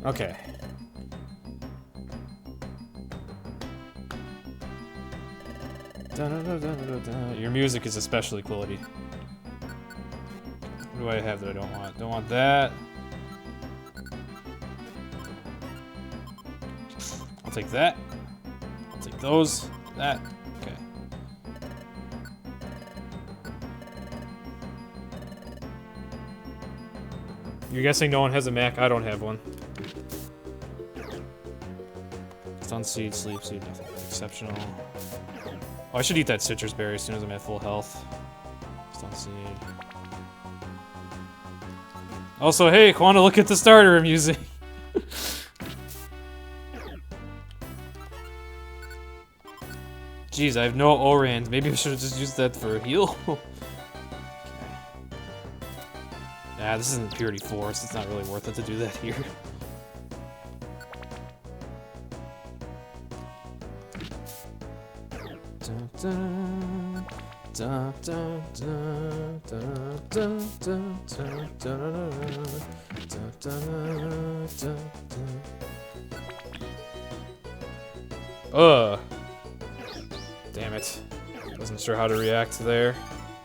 Okay. Your music is especially quillity. What do I have that I don't want? Don't want that. I'll take that. I'll take those. That. Okay. You're guessing no one has a Mac? I don't have one. Stun seed, sleep seed, nothing exceptional. Oh, I should eat that citrus berry as soon as I'm at full health. Stun seed. Also, hey, Quanta, look at the starter I'm using. Jeez, I have no O-Rand. Maybe I should have just used that for a heal. Okay. Nah, this isn't Purity Force. It's not really worth it to do that here. Damn it. Wasn't sure how to react there.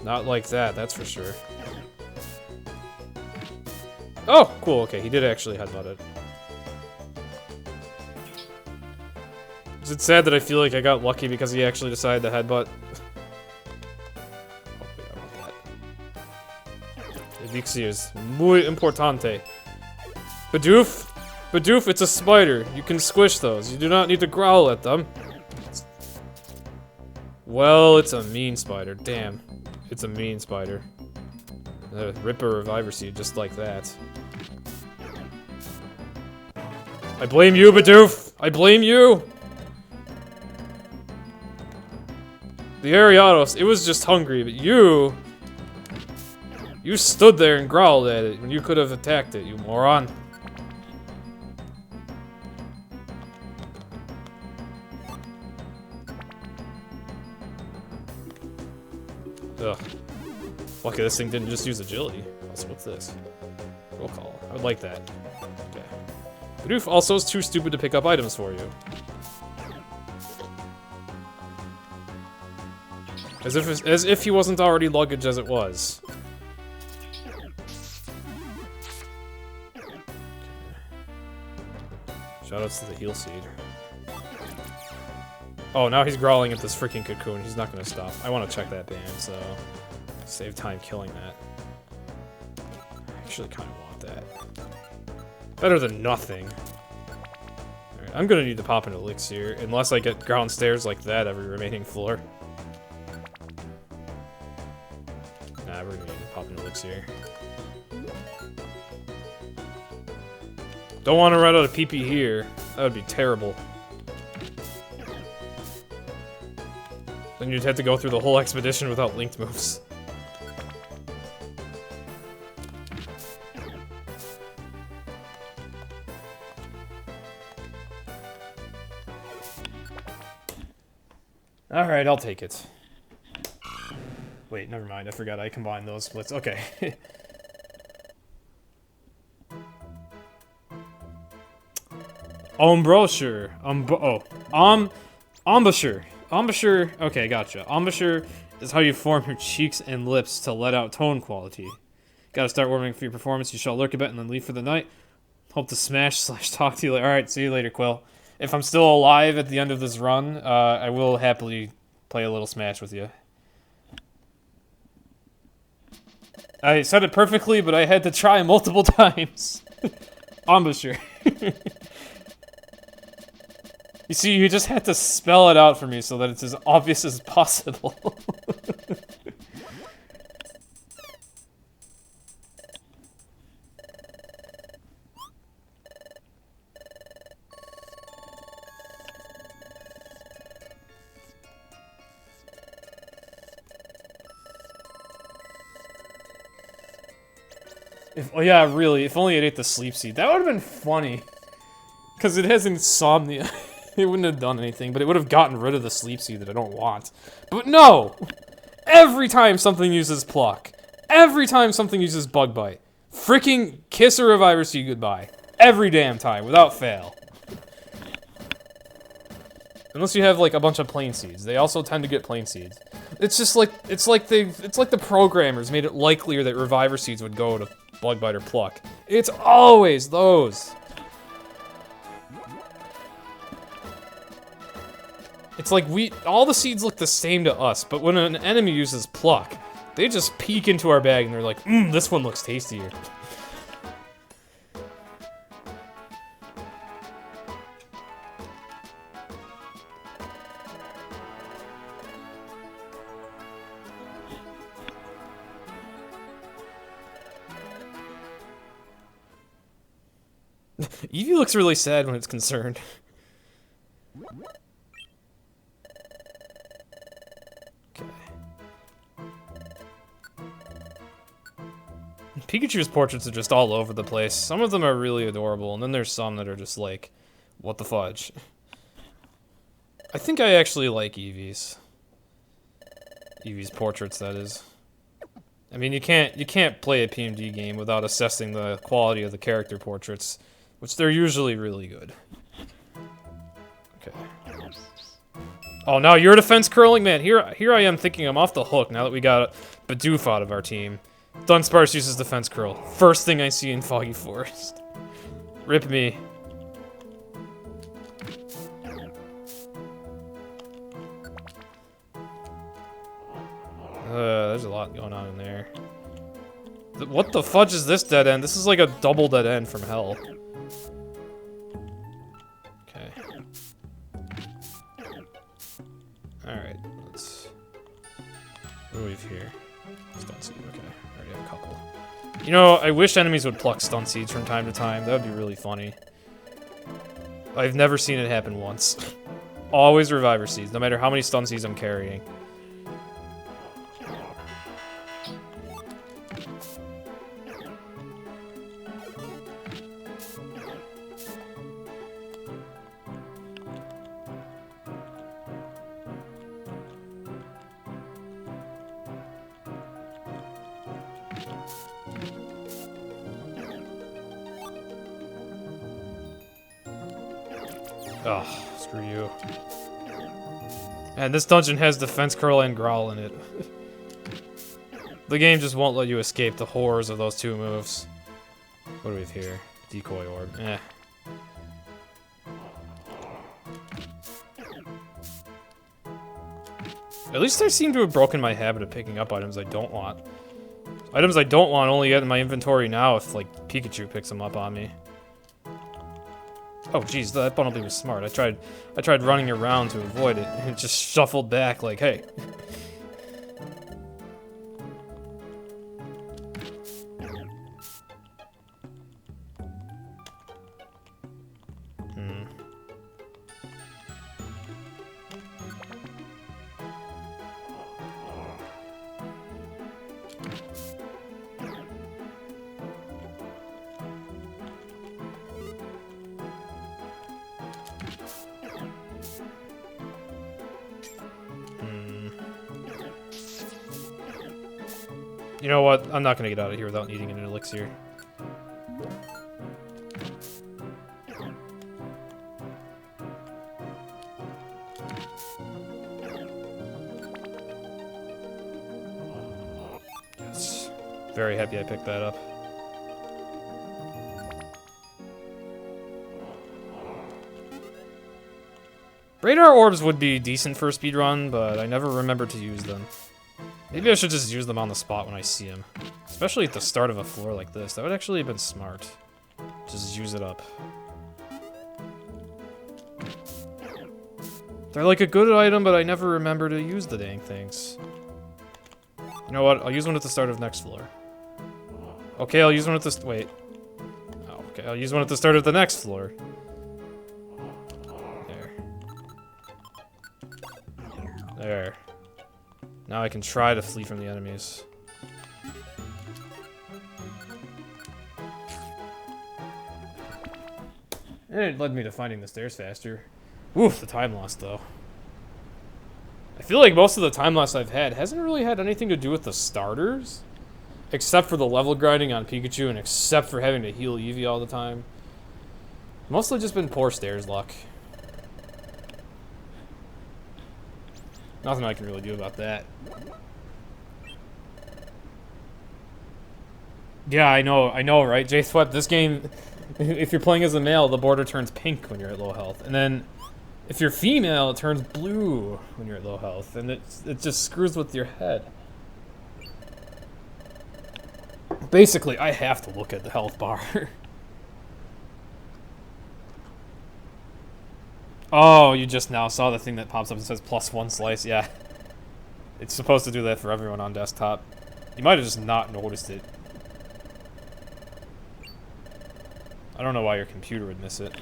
Not like that, that's for sure. Oh, cool, okay, he did actually headbutt it. Is it sad that I feel like I got lucky because he actually decided to headbutt? Oh, wait, I want that. Elixir is muy importante. Bidoof! Bidoof, it's a spider. You can squish those. You do not need to growl at them. Well, it's a mean spider. Damn. It's a mean spider. Rip a Reviver Seed just like that. I blame you, Bidoof! I blame you! The Ariados, it was just hungry, but you You stood there and growled at it when you could have attacked it, you moron. Ugh. Lucky this thing didn't just use agility. Also, what's this? Roll call. I would like that. Okay. Bidoof also is too stupid to pick up items for you. As if he wasn't already luggage as it was. Shoutouts to the heal seed. Oh, now he's growling at this freaking cocoon. He's not gonna stop. I want to check that band, so save time killing that. I actually kind of want that. Better than nothing. Alright, I'm gonna need to pop an elixir, unless I get ground stairs like that every remaining floor. Nah, we're gonna need to pop an elixir. Don't want to run out of PP here. That would be terrible. Then you'd have to go through the whole expedition without linked moves. Alright, I'll take it. Wait, never mind. I forgot I combined those splits. Okay. Embouchure. Embouchure. Embouchure. Okay, gotcha. Embouchure is how you form your cheeks and lips to let out tone quality. Gotta start warming for your performance. You shall lurk a bit and then leave for the night. Hope to smash/talk to you later. Alright, see you later, Quill. If I'm still alive at the end of this run, I will happily play a little Smash with you. I said it perfectly, but I had to try multiple times. Embouchure. You see, you just had to spell it out for me so that it's as obvious as possible. Oh yeah, really, if only it ate the sleep seed. That would have been funny. Because it has insomnia. It wouldn't have done anything, but it would have gotten rid of the sleep seed that I don't want. But no! Every time something uses pluck. Every time something uses bug bite. Freaking kiss a reviver seed goodbye. Every damn time, without fail. Unless you have like a bunch of plain seeds. They also tend to get plain seeds. It's just like, it's like the programmers made it likelier that reviver seeds would go to bug bite or pluck. It's always those. It's like all the seeds look the same to us, but when an enemy uses pluck, they just peek into our bag and they're like, this one looks tastier. Eevee looks really sad when it's concerned. Pikachu's portraits are just all over the place. Some of them are really adorable, and then there's some that are just like, what the fudge? I think I actually like Eevee's. Eevee's portraits, that is. I mean, you can't play a PMD game without assessing the quality of the character portraits, which they're usually really good. Okay. Oh, now you're defense curling? Man, here I am thinking I'm off the hook now that we got Bidoof out of our team. Dunsparce uses defense curl. First thing I see in Foggy Forest. Rip me. There's a lot going on in there. What the fudge is this dead end? This is like a double dead end from hell. Okay. Alright, let's move here. Stun seed, okay. I already have a couple. You know, I wish enemies would pluck stun seeds from time to time. That would be really funny. I've never seen it happen once. Always reviver seeds, no matter how many stun seeds I'm carrying. Oh, screw you. And this dungeon has defense curl and growl in it. The game just won't let you escape the horrors of those two moves. What do we have here? Decoy orb. Eh. At least I seem to have broken my habit of picking up items I don't want. Items I don't want only get in my inventory now if, like, Pikachu picks them up on me. Oh, geez, that Bunnelby was smart. I tried running around to avoid it, and it just shuffled back like, hey. You know what? I'm not gonna get out of here without needing an elixir. Yes. Very happy I picked that up. Radar orbs would be decent for a speedrun, but I never remember to use them. Maybe I should just use them on the spot when I see them. Especially at the start of a floor like this. That would actually have been smart. Just use it up. They're like a good item, but I never remember to use the dang things. You know what? I'll use one at the start of next floor. Okay, I'll use one at the... Wait. Oh, okay, I'll use one at the start of the next floor. There. There. Now I can try to flee from the enemies. And it led me to finding the stairs faster. Oof, the time loss, though. I feel like most of the time loss I've had hasn't really had anything to do with the starters. Except for the level grinding on Pikachu and except for having to heal Eevee all the time. Mostly just been poor stairs luck. Nothing I can really do about that. Yeah, I know, right? J-Thwep, this game, if you're playing as a male, the border turns pink when you're at low health. And then, if you're female, it turns blue when you're at low health. And it just screws with your head. Basically, I have to look at the health bar. Oh, you just now saw the thing that pops up and says +1 slice. Yeah. It's supposed to do that for everyone on desktop. You might have just not noticed it. I don't know why your computer would miss it.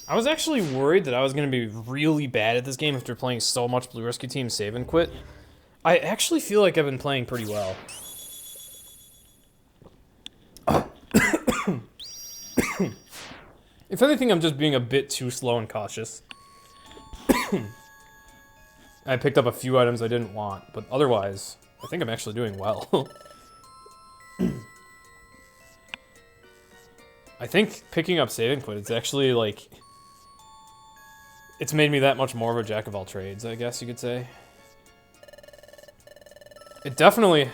I was actually worried that I was going to be really bad at this game after playing so much Blue Rescue Team Save and Quit. I actually feel like I've been playing pretty well. If anything, I'm just being a bit too slow and cautious. I picked up a few items I didn't want, but otherwise, I think I'm actually doing well. I think picking up Save and Quit, it's actually like... It's made me that much more of a jack of all trades, I guess you could say. It definitely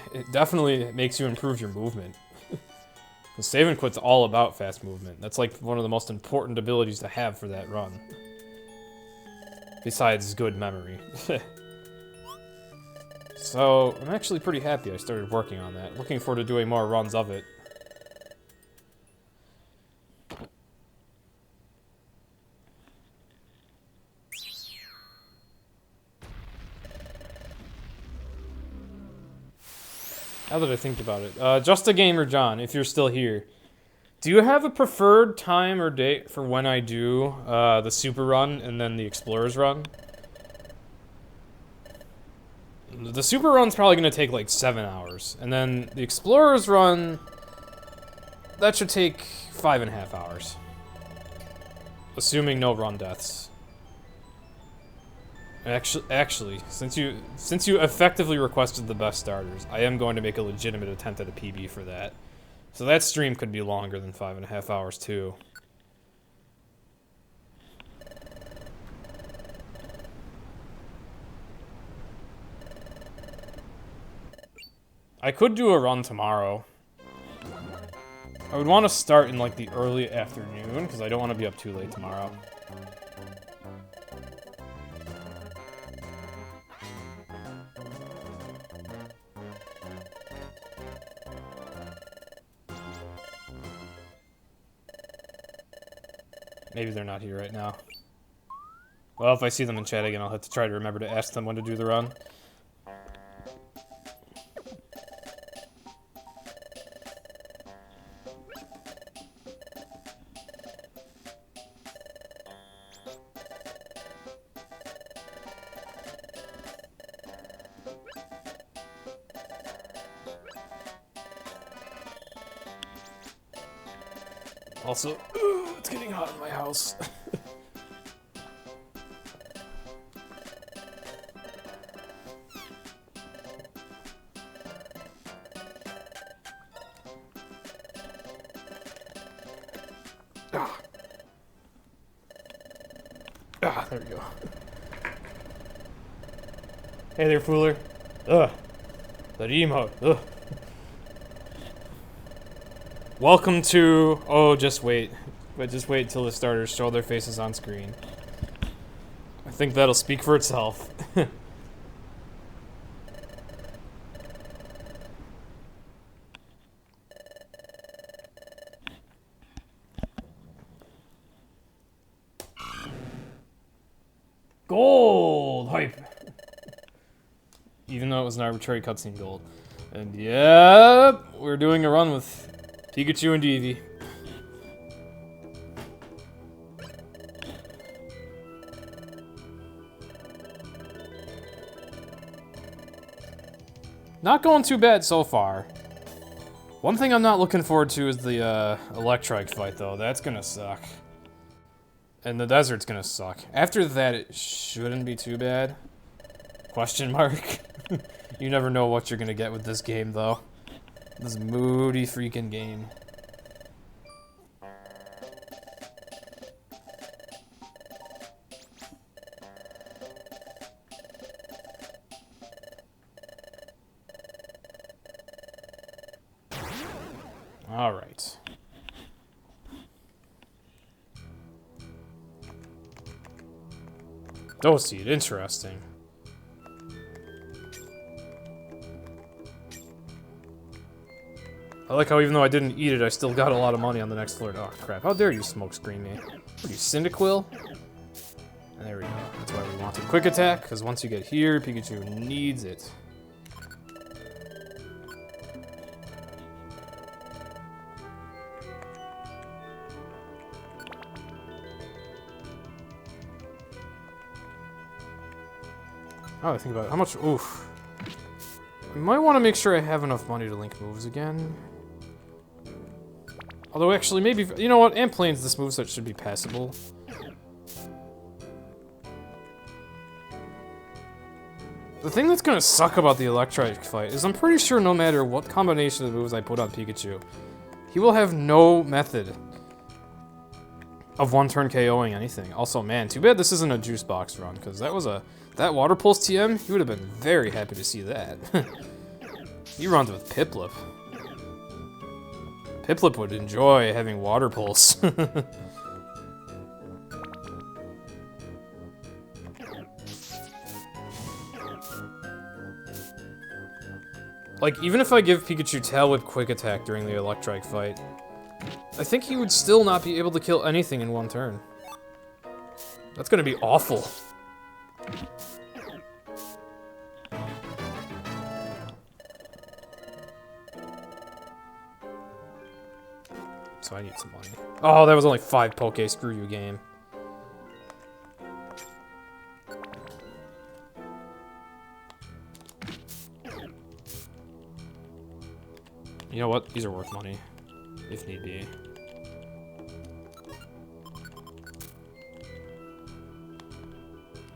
makes you improve your movement. The Save and Quit's all about fast movement. That's like one of the most important abilities to have for that run. Besides good memory. So, I'm actually pretty happy I started working on that. Looking forward to doing more runs of it. Now that I think about it. Just a Gamer John, if you're still here. Do you have a preferred time or date for when I do the super run and then the explorers run? The super run's probably going to take like 7 hours, and then the explorers run, that should take 5.5 hours. Assuming no run deaths. Actually, since you effectively requested the best starters, I am going to make a legitimate attempt at a PB for that. So that stream could be longer than 5.5 hours too. I could do a run tomorrow. I would want to start in like the early afternoon because I don't want to be up too late tomorrow. Maybe they're not here right now. Well, if I see them in chat again, I'll have to try to remember to ask them when to do the run. Also, it's getting hot in my house. There we go. Hey there, Fooler. Ugh. That emote. Ugh. Welcome to... Oh, just wait. But just wait till the starters show their faces on screen. I think that'll speak for itself. Gold! Hype! Even though it was an arbitrary cutscene gold. And yep, we're doing a run with Pikachu and Eevee. Not going too bad so far. One thing I'm not looking forward to is the Electrike fight, though. That's gonna suck. And the desert's gonna suck. After that, it shouldn't be too bad. Question mark. You never know what you're gonna get with this game, though. This moody freaking game. All right. Doseed, interesting. I like how even though I didn't eat it, I still got a lot of money on the next floor. Oh crap, how dare you smokescreen me. What are you, Cyndaquil? There we go, that's why we wanted quick attack, because once you get here, Pikachu needs it. Oh, I think about it. How much? Oof. I might want to make sure I have enough money to link moves again. Although, actually, maybe... You know what? Amplane's this moveset should be passable. The thing that's gonna suck about the Electrike fight is I'm pretty sure no matter what combination of moves I put on Pikachu, he will have no method of one-turn KOing anything. Also, man, too bad this isn't a juice box run, because that was a... That Water Pulse TM, he would have been very happy to see that. He runs with Piplup. Piplup would enjoy having Water Pulse. Like, even if I give Pikachu TailWhip Quick Attack during the Electrike fight, I think he would still not be able to kill anything in one turn. That's gonna be awful. So I need some money. Oh, that was only 5 poke. Screw you, game. You know what? These are worth money, if need be.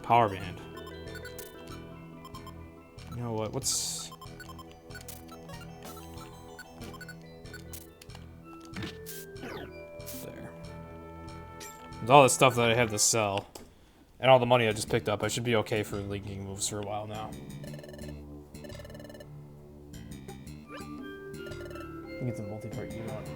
Power band. You know what? What's... there. With all the stuff that I had to sell, and all the money I just picked up, I should be okay for linking moves for a while now. Get some multi-part you want.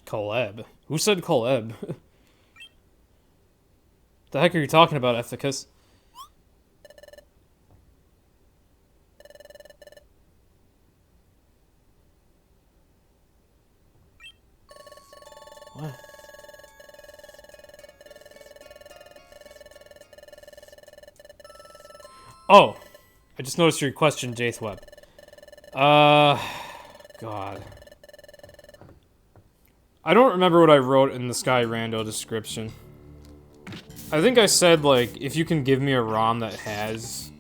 Collab? Who said collab? The heck are you talking about, Ethicus? What? Oh! I just noticed your question, TailWhip. God. I don't remember what I wrote in the Sky Rando description. I think I said, like, if you can give me a ROM that has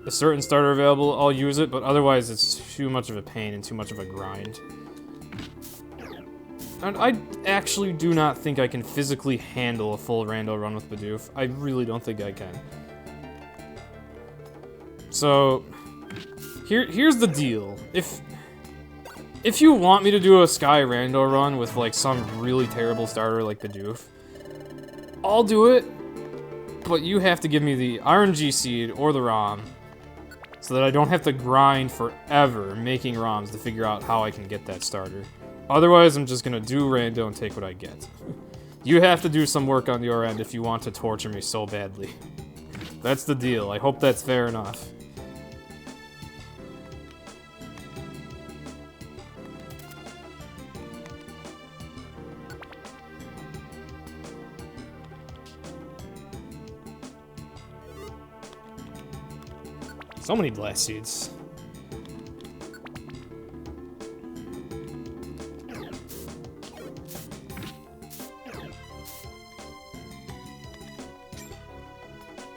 a certain starter available, I'll use it, but otherwise it's too much of a pain and too much of a grind. And I actually do not think I can physically handle a full Rando run with Bidoof. I really don't think I can. So, here's the deal. If you want me to do a Sky Rando run with, like, some really terrible starter like Bidoof, I'll do it, but you have to give me the RNG seed or the ROM so that I don't have to grind forever making ROMs to figure out how I can get that starter. Otherwise, I'm just gonna do Rando and take what I get. You have to do some work on your end if you want to torture me so badly. That's the deal. I hope that's fair enough. So many blast seeds.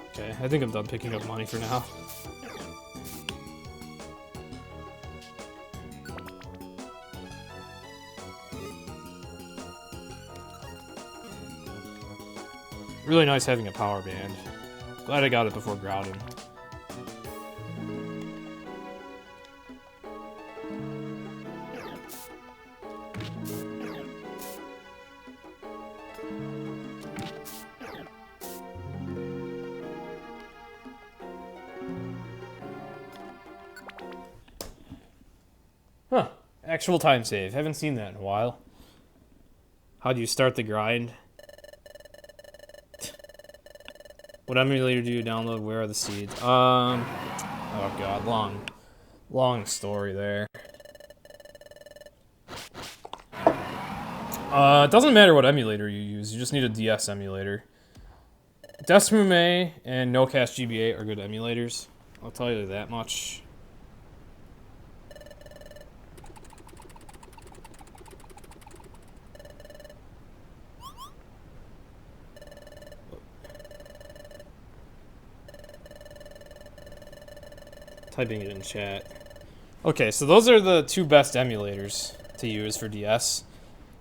Okay, I think I'm done picking up money for now. Really nice having a power band. Glad I got it before Groudon. Huh. Actual time save. Haven't seen that in a while. How do you start the grind? What emulator do you download? Where are the seeds? Oh god, long story there. It doesn't matter what emulator you use, you just need a DS emulator. Desmume and NoCast GBA are good emulators. I'll tell you that much. Typing it in chat. Okay, so those are the two best emulators to use for DS.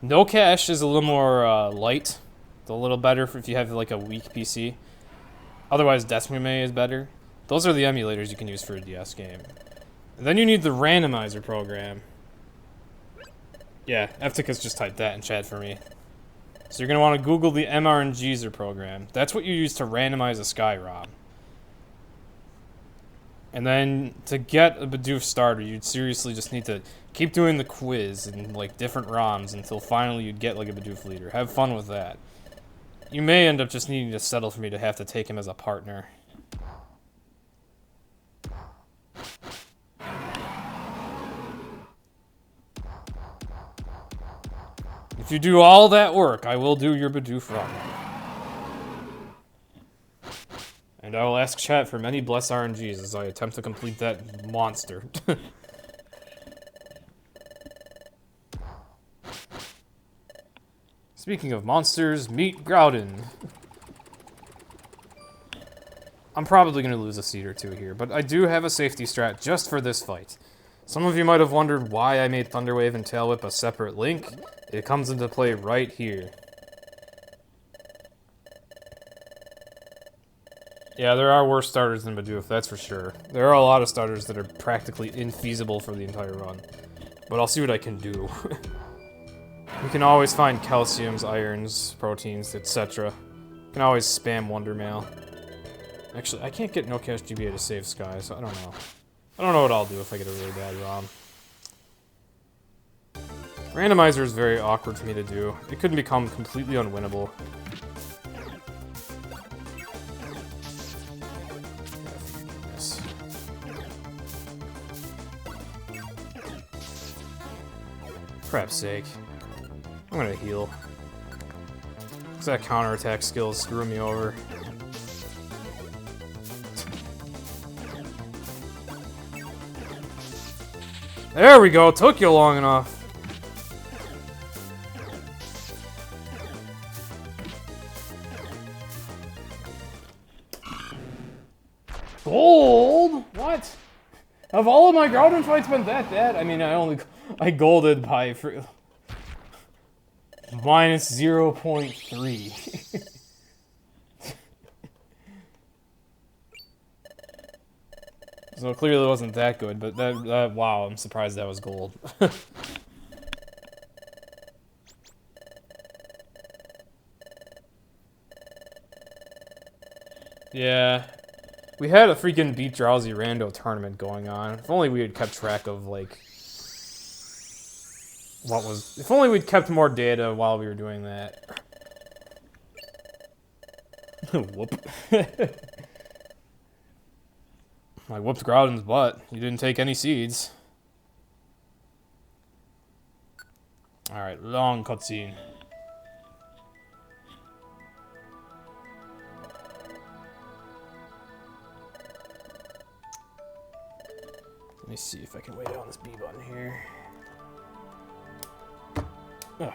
NoCache is a little more light. It's a little better if you have like a weak PC. Otherwise, Desmume is better. Those are the emulators you can use for a DS game. And then you need the randomizer program. Yeah, Efticus just typed that in chat for me. So you're going to want to Google the MRNGzer program. That's what you use to randomize a Sky ROM. And then to get a Bidoof starter, you'd seriously just need to keep doing the quiz and like different ROMs until finally you'd get like a Bidoof leader. Have fun with that. You may end up just needing to settle for me to have to take him as a partner. If you do all that work, I will do your Bidoof run. And I will ask chat for many bless RNGs as I attempt to complete that monster. Speaking of monsters, meet Groudon. I'm probably going to lose a seed or two here, but I do have a safety strat just for this fight. Some of you might have wondered why I made Thunderwave and TailWhip a separate link. It comes into play right here. Yeah, there are worse starters than Bidoof, that's for sure. There are a lot of starters that are practically infeasible for the entire run. But I'll see what I can do. You can always find calciums, irons, proteins, etc. You can always spam Wonder Mail. Actually, I can't get No Cash GBA to save Sky, so I don't know. I don't know what I'll do if I get a really bad ROM. Randomizer is very awkward for me to do. It could become completely unwinnable. Yes. Crap's sake. I'm gonna heal. Cause that counterattack skill is screwing me over. There we go, took you long enough. Gold? What? Have all of my Groudon fights been that bad? I mean, I golded by minus 0.3. So it clearly wasn't that good, but that wow, I'm surprised that was gold. Yeah. We had a freaking Beat Drowsy Rando tournament going on. If only we had kept track of, like... If only we'd kept more data while we were doing that. Whoop. I whooped Groudon's butt. You didn't take any seeds. Alright, long cutscene. Let me see if I can wait on this B button here. Ugh.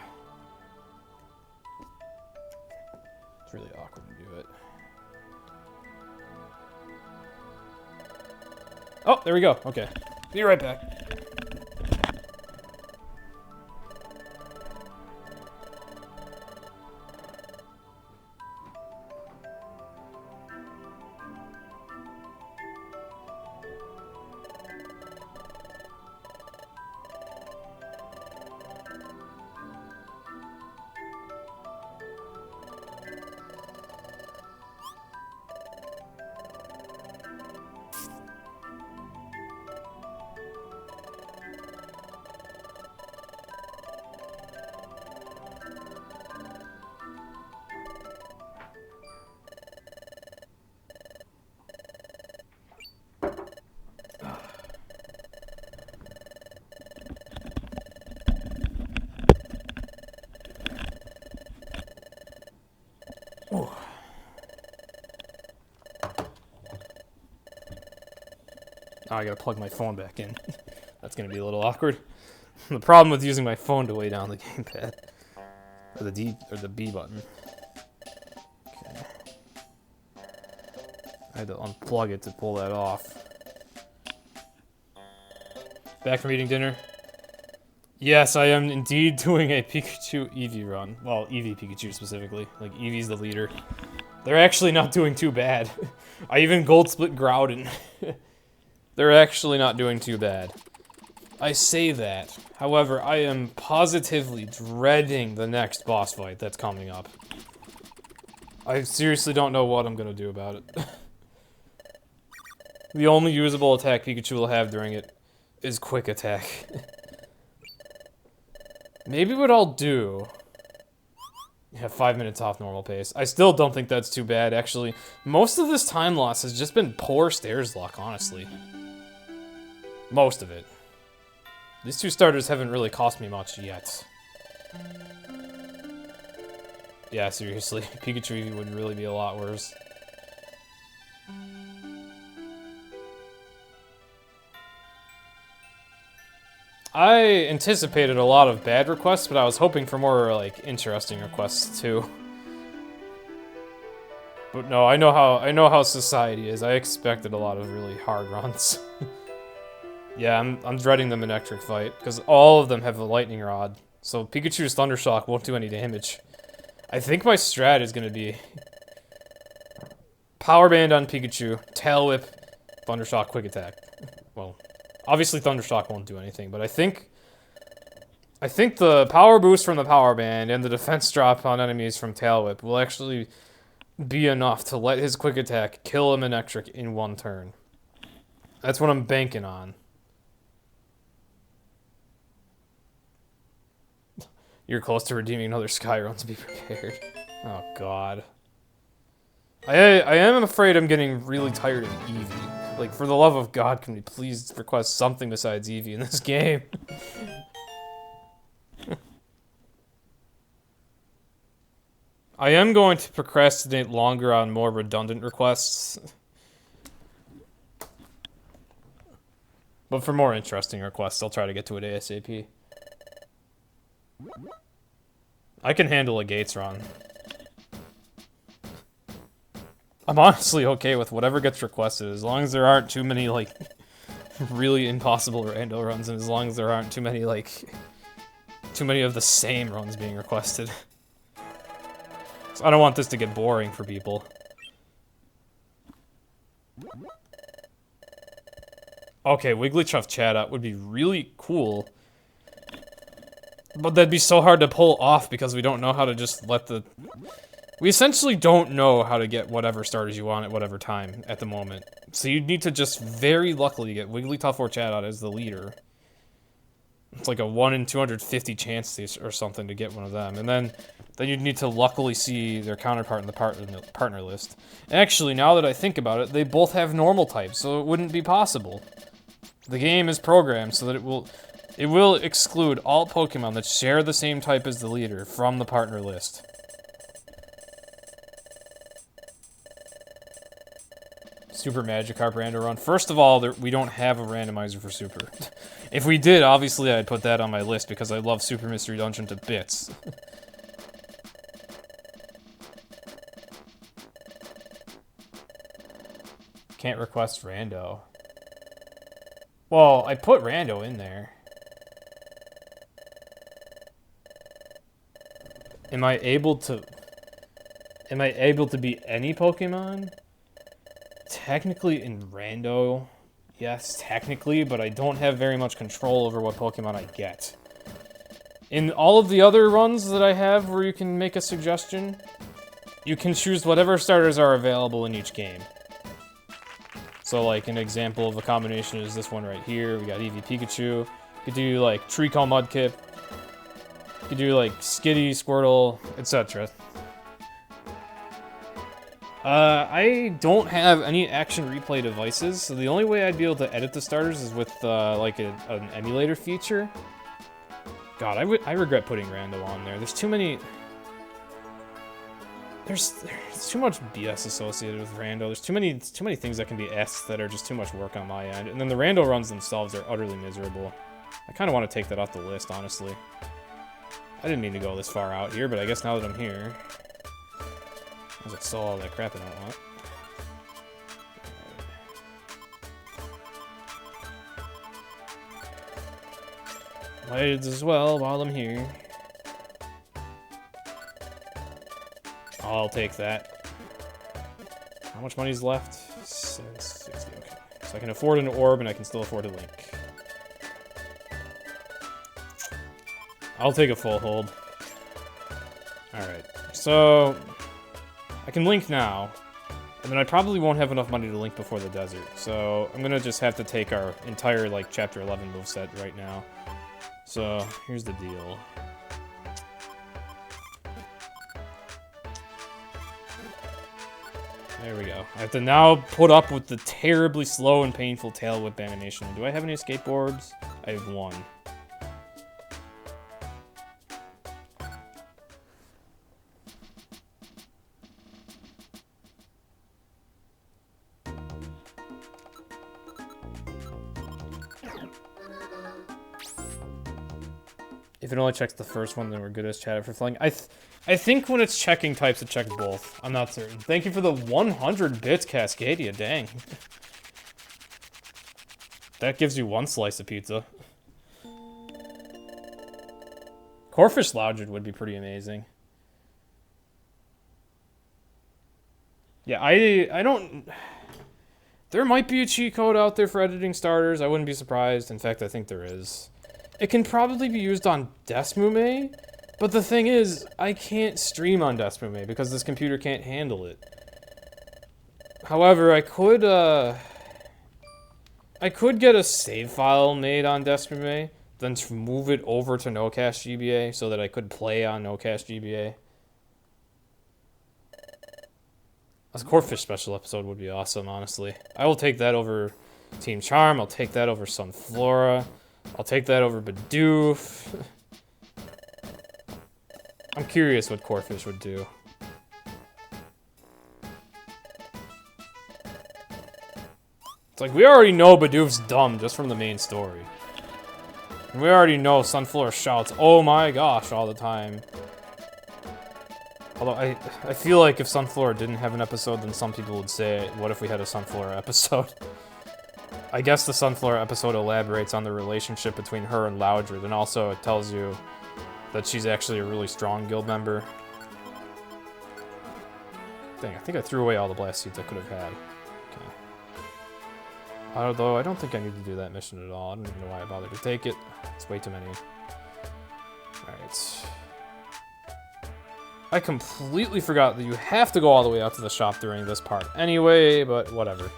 It's really awkward to do it. Oh, there we go. Okay. Be right back. Now I gotta plug my phone back in. That's gonna be a little awkward. The problem with using my phone to weigh down the gamepad. Or the B button. Okay. I had to unplug it to pull that off. Back from eating dinner? Yes, I am indeed doing a Pikachu Eevee run. Well, Eevee Pikachu specifically. Like, Eevee's the leader. They're actually not doing too bad. I even gold split Groudon. They're actually not doing too bad. I say that. However, I am positively dreading the next boss fight that's coming up. I seriously don't know what I'm gonna do about it. The only usable attack Pikachu will have during it is Quick Attack. Maybe what I'll do Yeah, 5 minutes off normal pace. I still don't think that's too bad, actually. Most of this time loss has just been poor stairs luck, honestly. Most of it. These 2 starters haven't really cost me much yet. Yeah, seriously. Pikachu Eevee would really be a lot worse. I anticipated a lot of bad requests, but I was hoping for more, like, interesting requests, too. But no, I know how society is. I expected a lot of really hard runs. Yeah, I'm dreading the Manectric fight, because all of them have a Lightning Rod. So Pikachu's Thundershock won't do any damage. I think my strat is going to be Power Band on Pikachu, Tail Whip, Thundershock, Quick Attack. Well, obviously Thundershock won't do anything, but I think the power boost from the Power Band and the defense drop on enemies from Tail Whip will actually be enough to let his Quick Attack kill a Manectric in 1 turn. That's what I'm banking on. You're close to redeeming another Sky Run, to be prepared. Oh, God. I am afraid I'm getting really tired of Eevee. Like, for the love of God, can we please request something besides Eevee in this game? I am going to procrastinate longer on more redundant requests. But for more interesting requests, I'll try to get to it ASAP. I can handle a Gates run. I'm honestly okay with whatever gets requested, as long as there aren't too many, like, really impossible rando runs, and as long as there aren't too many, like, too many of the same runs being requested. So I don't want this to get boring for people. Okay, Wigglytuff Chatot would be really cool. But that'd be so hard to pull off because we don't know how to just let the... We essentially don't know how to get whatever starters you want at whatever time at the moment. So you'd need to just very luckily get Wigglytuff or Chatot as the leader. It's like a 1 in 250 chance or something to get one of them. And then you'd need to luckily see their counterpart in the partner list. Actually, now that I think about it, they both have normal types, so it wouldn't be possible. The game is programmed so that it will exclude all Pokemon that share the same type as the leader from the partner list. Super Magikarp rando run. First of all, we don't have a randomizer for Super. If we did, obviously I'd put that on my list because I love Super Mystery Dungeon to bits. Can't request rando. Well, I put rando in there. Am I able to be any Pokemon? Technically in rando, yes, technically, but I don't have very much control over what Pokemon I get. In all of the other runs that I have where you can make a suggestion, you can choose whatever starters are available in each game. So, like, an example of a combination is this one right here. We got Eevee Pikachu. You could do, like, Treecko Mudkip. You could do, like, Skitty, Squirtle, etc. I don't have any action replay devices, so the only way I'd be able to edit the starters is with, like, an emulator feature. God, I regret putting rando on there. There's too many... There's too much BS associated with rando. There's too many things that can be asked that are just too much work on my end. And then the rando runs themselves are utterly miserable. I kind of want to take that off the list, honestly. I didn't mean to go this far out here, but I guess now that I'm here... I was like, saw all that crap I don't want. Might as well while I'm here. I'll take that. How much money's left? 760, okay. So I can afford an orb and I can still afford a link. I'll take a full hold. Alright, so... I can link now, and then I probably won't have enough money to link before the desert, so I'm gonna just have to take our entire, like, Chapter 11 moveset right now. So, here's the deal. There we go. I have to now put up with the terribly slow and painful tail whip animation. Do I have any skateboards? I have one. If it only checks the first one, then we're good as chatter for flying. I think when it's checking types, it checks both. I'm not certain. Thank you for the 100 bits, Cascadia. Dang. That gives you one slice of pizza. Corefish Loudred would be pretty amazing. Yeah, I don't... There might be a cheat code out there for editing starters. I wouldn't be surprised. In fact, I think there is. It can probably be used on Desmume, but the thing is, I can't stream on Desmume because this computer can't handle it. However, I could get a save file made on Desmume, then move it over to NoCast GBA so that I could play on NoCast GBA. A Corefish special episode would be awesome, honestly. I will take that over Team Charm, I'll take that over Sunflora. I'll take that over Bidoof. I'm curious what Corefish would do. It's like, we already know Bidoof's dumb just from the main story. And we already know Sunflora shouts, "Oh my gosh," all the time. Although, I feel like if Sunflora didn't have an episode, then some people would say, what if we had a Sunflora episode? I guess the Sunflora episode elaborates on the relationship between her and Loudred, and also it tells you that she's actually a really strong guild member. Dang, I think I threw away all the blast seeds I could have had. Okay. Although, I don't think I need to do that mission at all. I don't even know why I bothered to take it. It's way too many. Alright. I completely forgot that you have to go all the way out to the shop during this part anyway, but whatever.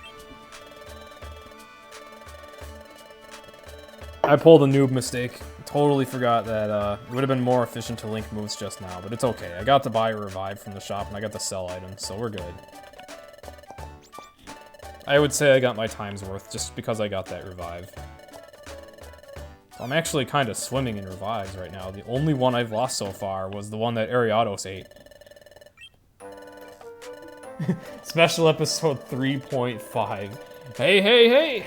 I pulled a noob mistake. Totally forgot that it would have been more efficient to link moves just now, but it's okay. I got to buy a revive from the shop, and I got to sell items, so we're good. I would say I got my time's worth just because I got that revive. I'm actually kind of swimming in revives right now. The only one I've lost so far was the one that Ariados ate. Special episode 3.5. Hey, hey, hey!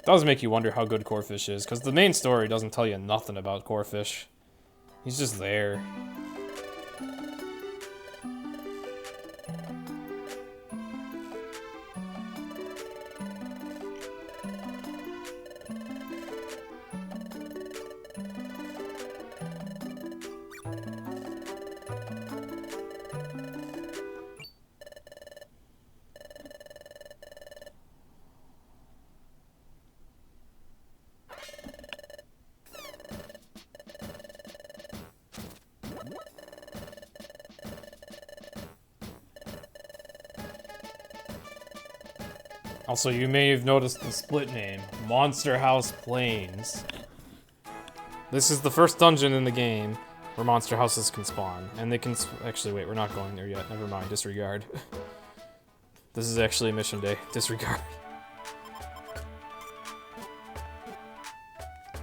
Does make you wonder how good Corefish is, because the main story doesn't tell you nothing about Corefish. He's just there. Also, you may have noticed the split name, Monster House Plains. This is the first dungeon in the game where monster houses can spawn, and they can actually, wait, we're not going there yet, never mind, disregard. This is actually a mission day, disregard.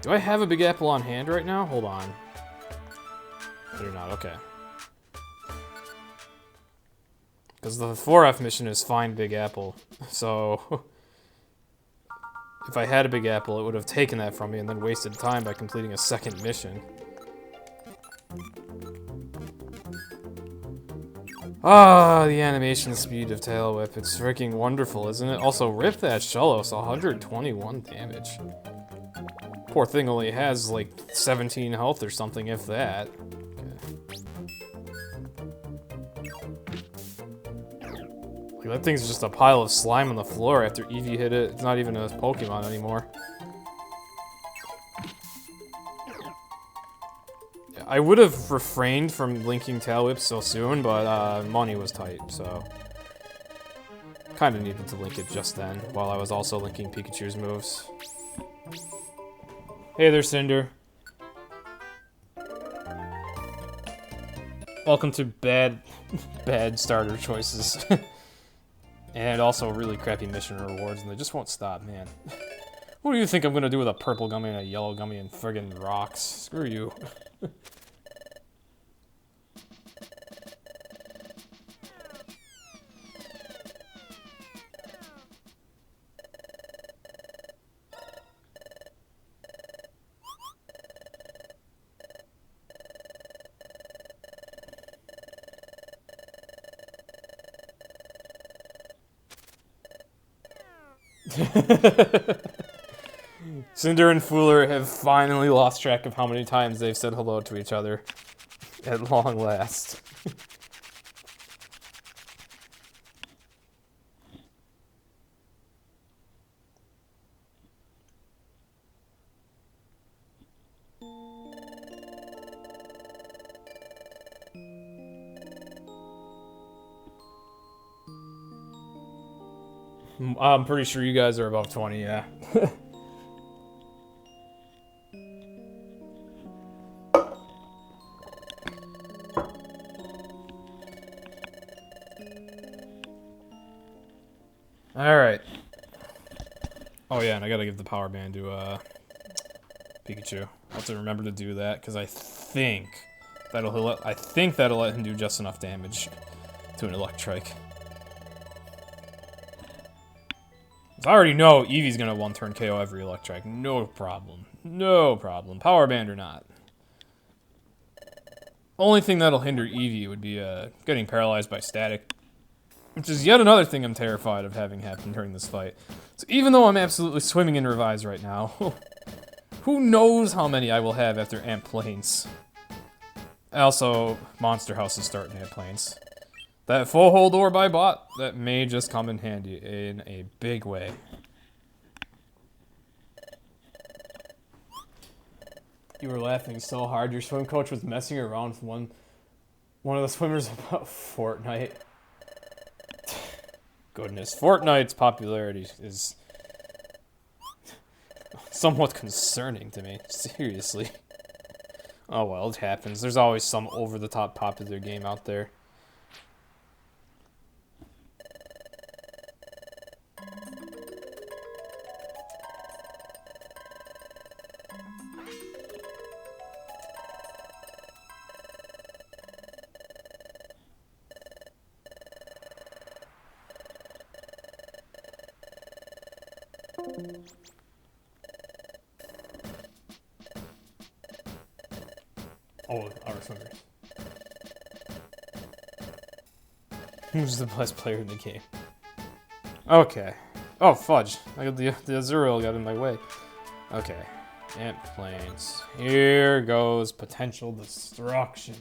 Do I have a Big Apple on hand right now? Hold on. I do not, okay. Because the 4F mission is find Big Apple, so if I had a Big Apple, it would have taken that from me and then wasted time by completing a second mission. Ah, the animation speed of TailWhip, it's freaking wonderful, isn't it? Also, rip that Shellos, 121 damage. Poor thing only has like 17 health or something, if that. That thing's just a pile of slime on the floor after Eevee hit it. It's not even a Pokemon anymore. I would have refrained from linking TailWhip so soon, but money was tight, so... Kinda needed to link it just then, while I was also linking Pikachu's moves. Hey there, Cinder. Welcome to bad starter choices. And also really crappy mission rewards, and they just won't stop, man. What do you think I'm gonna do with a purple gummy and a yellow gummy and friggin' rocks? Screw you. Cinder and Fooler have finally lost track of how many times they've said hello to each other. At long last. I'm pretty sure you guys are above 20, yeah. Alright. Oh yeah, and I gotta give the power band to, Pikachu. I'll have to remember to do that, because I think that'll let him do just enough damage to an Electrike. I already know Eevee's gonna one-turn KO every Electrike. No problem. No problem. Power band or not. Only thing that'll hinder Eevee would be, getting paralyzed by static. Which is yet another thing I'm terrified of having happen during this fight. So even though I'm absolutely swimming in Revise right now, who knows how many I will have after Amp Plains. Also, Monster House is starting Amp Plains. That full hold orb I bought, that may just come in handy in a big way. You were laughing so hard, your swim coach was messing around with one of the swimmers about Fortnite. Goodness, Fortnite's popularity is somewhat concerning to me, seriously. Oh well, it happens. There's always some over-the-top popular game out there. Oh, our swimmers. Who's the best player in the game? Okay. Oh, fudge. I got the Azurill got in my way. Okay. Amp Plains. Here goes potential destruction.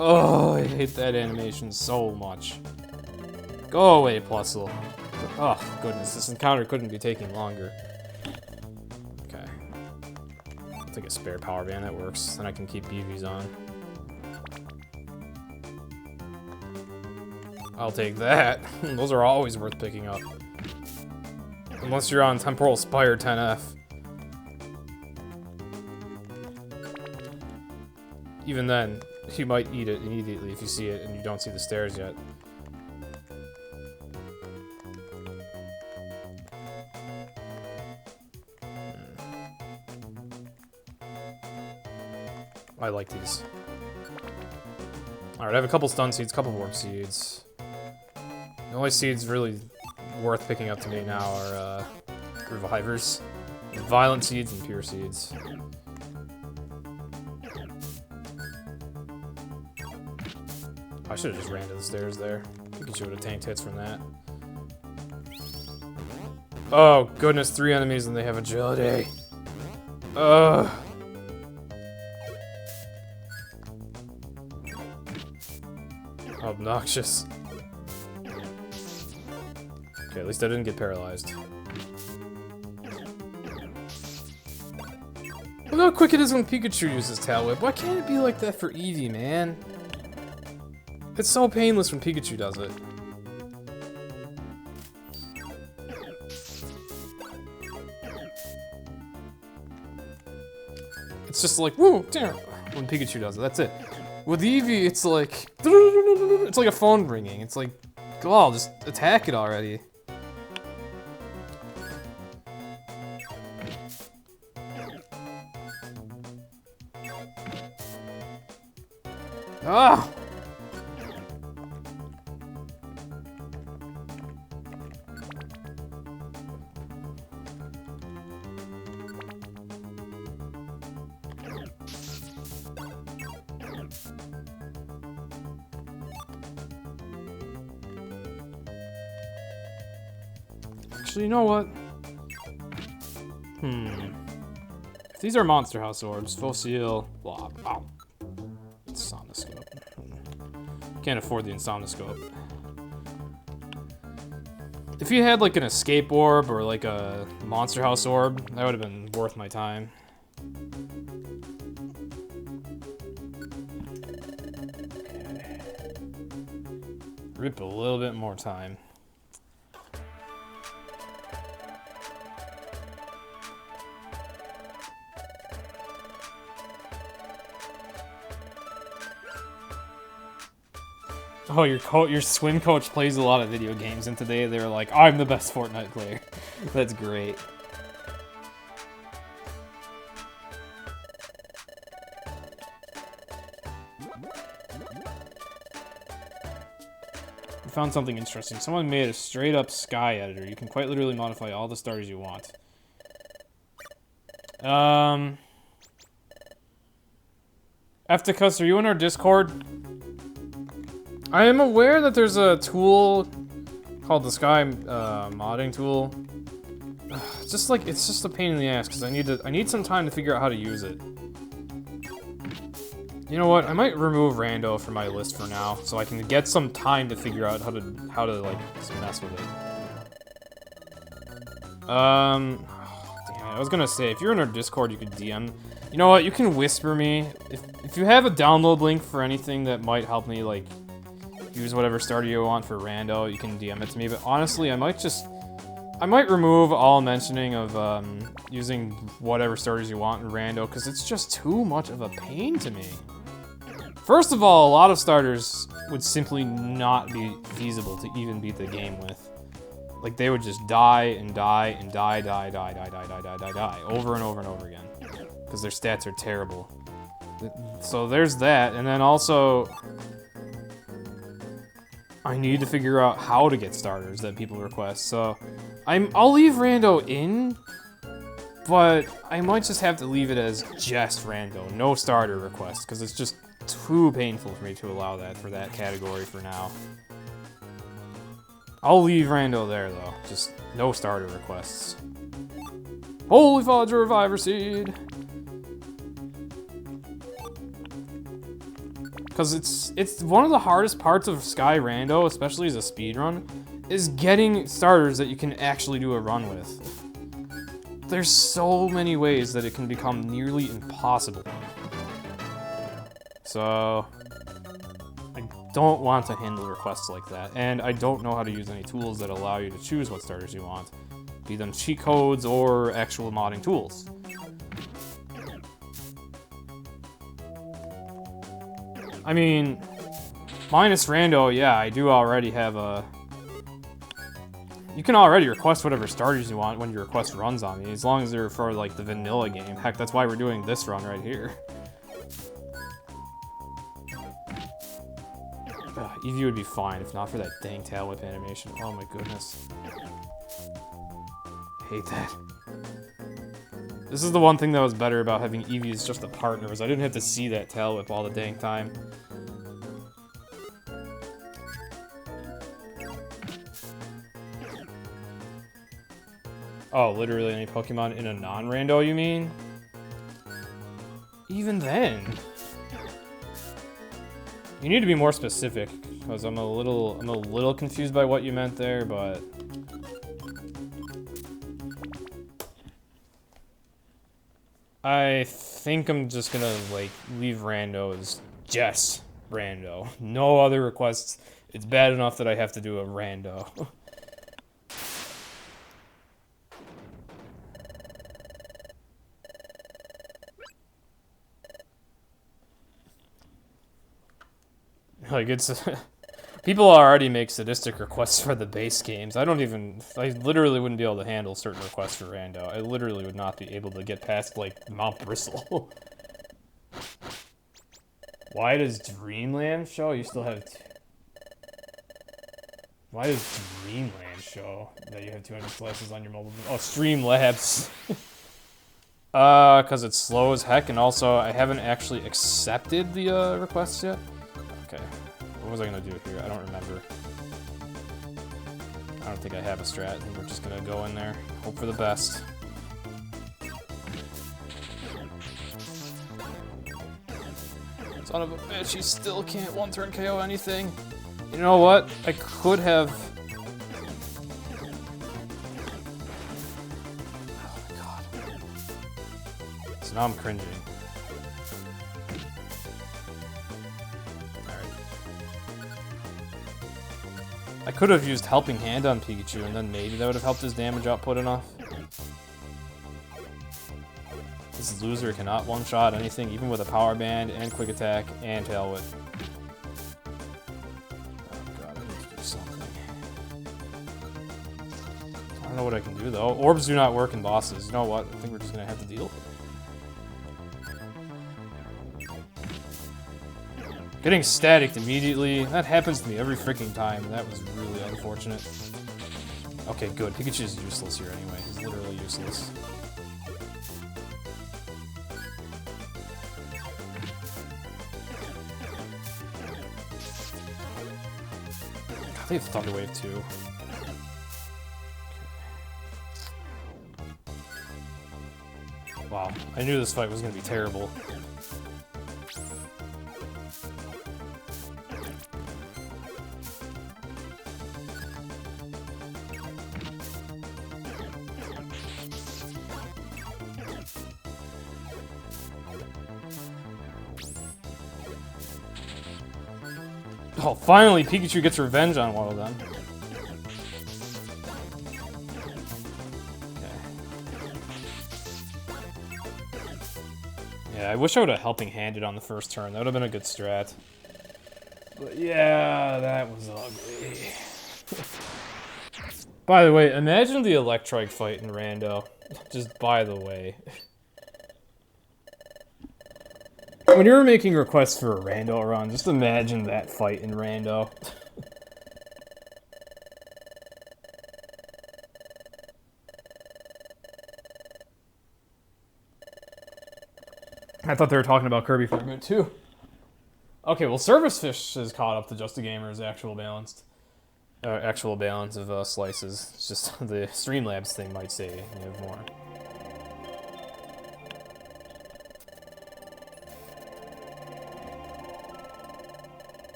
Oh, I hate that animation so much. Go away, Plusle. Oh, goodness, this encounter couldn't be taking longer. Okay. I'll take a spare power band, that works. Then I can keep Eevee's on. I'll take that. Those are always worth picking up. Unless you're on Temporal Spire 10F. Even then, you might eat it immediately if you see it and you don't see the stairs yet. I like these. Alright, I have a couple stun seeds, couple warp seeds. The only seeds really worth picking up to me now are revivers, violent seeds, and pure seeds. I should have just ran to the stairs there. Pikachu would have tanked hits from that. Oh, goodness, 3 enemies and they have agility. Ugh. Obnoxious. Okay, at least I didn't get paralyzed. Look how quick it is when Pikachu uses TailWhip. Why can't it be like that for Eevee, man? It's so painless when Pikachu does it. It's just like, woo, damn, when Pikachu does it, that's it. With Eevee, it's like a phone ringing. It's like, oh, just attack it already. Ah! Actually, you know what? If these are Monster House orbs, Fossil, blah, ow. Insomnoscope. Can't afford the Insomnoscope. If you had like an escape orb or like a Monster House orb, that would have been worth my time. Okay. Rip a little bit more time. Oh, your swim coach plays a lot of video games, and today they were like, I'm the best Fortnite player. That's great. I found something interesting. Someone made a straight up sky editor. You can quite literally modify all the stars you want. Efticus, are you in our Discord? I am aware that there's a tool called the Sky modding tool. It's just a pain in the ass because I need some time to figure out how to use it. You know what? I might remove Rando from my list for now, so I can get some time to figure out how to like mess with it. Damn it, I was gonna say if you're in our Discord, you could DM. You know what? You can whisper me if you have a download link for anything that might help me like. Use whatever starter you want for Rando, you can DM it to me, but honestly, I might remove all mentioning of using whatever starters you want in Rando, because it's just too much of a pain to me. First of all, a lot of starters would simply not be feasible to even beat the game with. Like, they would just die and die and die, over and over and over again, because their stats are terrible. So there's that, and then also... I need to figure out how to get starters that people request, so I'll leave Rando in, but I might just have to leave it as just Rando, no starter requests, because it's just too painful for me to allow that for that category for now. I'll leave Rando there though, just no starter requests. Holy Fudge Reviver Seed! Because it's one of the hardest parts of Sky Rando, especially as a speedrun, is getting starters that you can actually do a run with. There's so many ways that it can become nearly impossible. So, I don't want to handle requests like that, and I don't know how to use any tools that allow you to choose what starters you want, be them cheat codes or actual modding tools. I mean, minus Rando, yeah, I do already have a... You can already request whatever starters you want when your request runs on me, as long as they're for, like, the vanilla game. Heck, that's why we're doing this run right here. Eevee would be fine, if not for that dang TailWhip animation. Oh my goodness. I hate that. This is the one thing that was better about having Eevee as just a partner, was I didn't have to see that TailWhip all the dang time. Oh, literally any Pokemon in a non-Rando, you mean? Even then. You need to be more specific, because I'm a little confused by what you meant there, but... I think I'm just gonna, like, leave Rando as just rando. No other requests. It's bad enough that I have to do a rando. Like, it's... People already make sadistic requests for the base games. I literally wouldn't be able to handle certain requests for rando. I literally would not be able to get past, like, Mount Bristle. Why does Dreamland show? You still have... Why does Dreamland show that you have 200 slices on your mobile... Oh, Streamlabs. Because it's slow as heck, and also I haven't actually accepted the, requests yet. Okay. What was I gonna do here? I don't remember. I don't think I have a strat. I think we're just gonna go in there, hope for the best. Son of a bitch, he still can't one-turn KO anything. You know what? I could have... Oh my god. So now I'm cringing. I could have used Helping Hand on Pikachu, and then maybe that would have helped his damage output enough. This loser cannot one-shot anything, even with a Power Band, and Quick Attack, and TailWhip. Oh god, I need to do something. I don't know what I can do, though. Orbs do not work in bosses. You know what? I think we're just gonna have to deal with it. Getting staticked immediately. That happens to me every freaking time, and that was really unfortunate. Okay, good. Pikachu's useless here anyway. He's literally useless. God, they have Thunder Wave too. Okay. Wow, I knew this fight was going to be terrible. Oh, finally, Pikachu gets revenge on one of them. Okay. Yeah, I wish I would have Helping Handed on the first turn. That would have been a good strat. But yeah, that was ugly. By the way, imagine the Electrike fight in Rando. Just by the way. When you're making requests for a Rando run, just imagine that fight in Rando. I thought they were talking about Kirby for a minute too. Okay, well, Service Fish has caught up to Just a Gamer's actual balance of slices. It's just the Streamlabs thing might say you have more.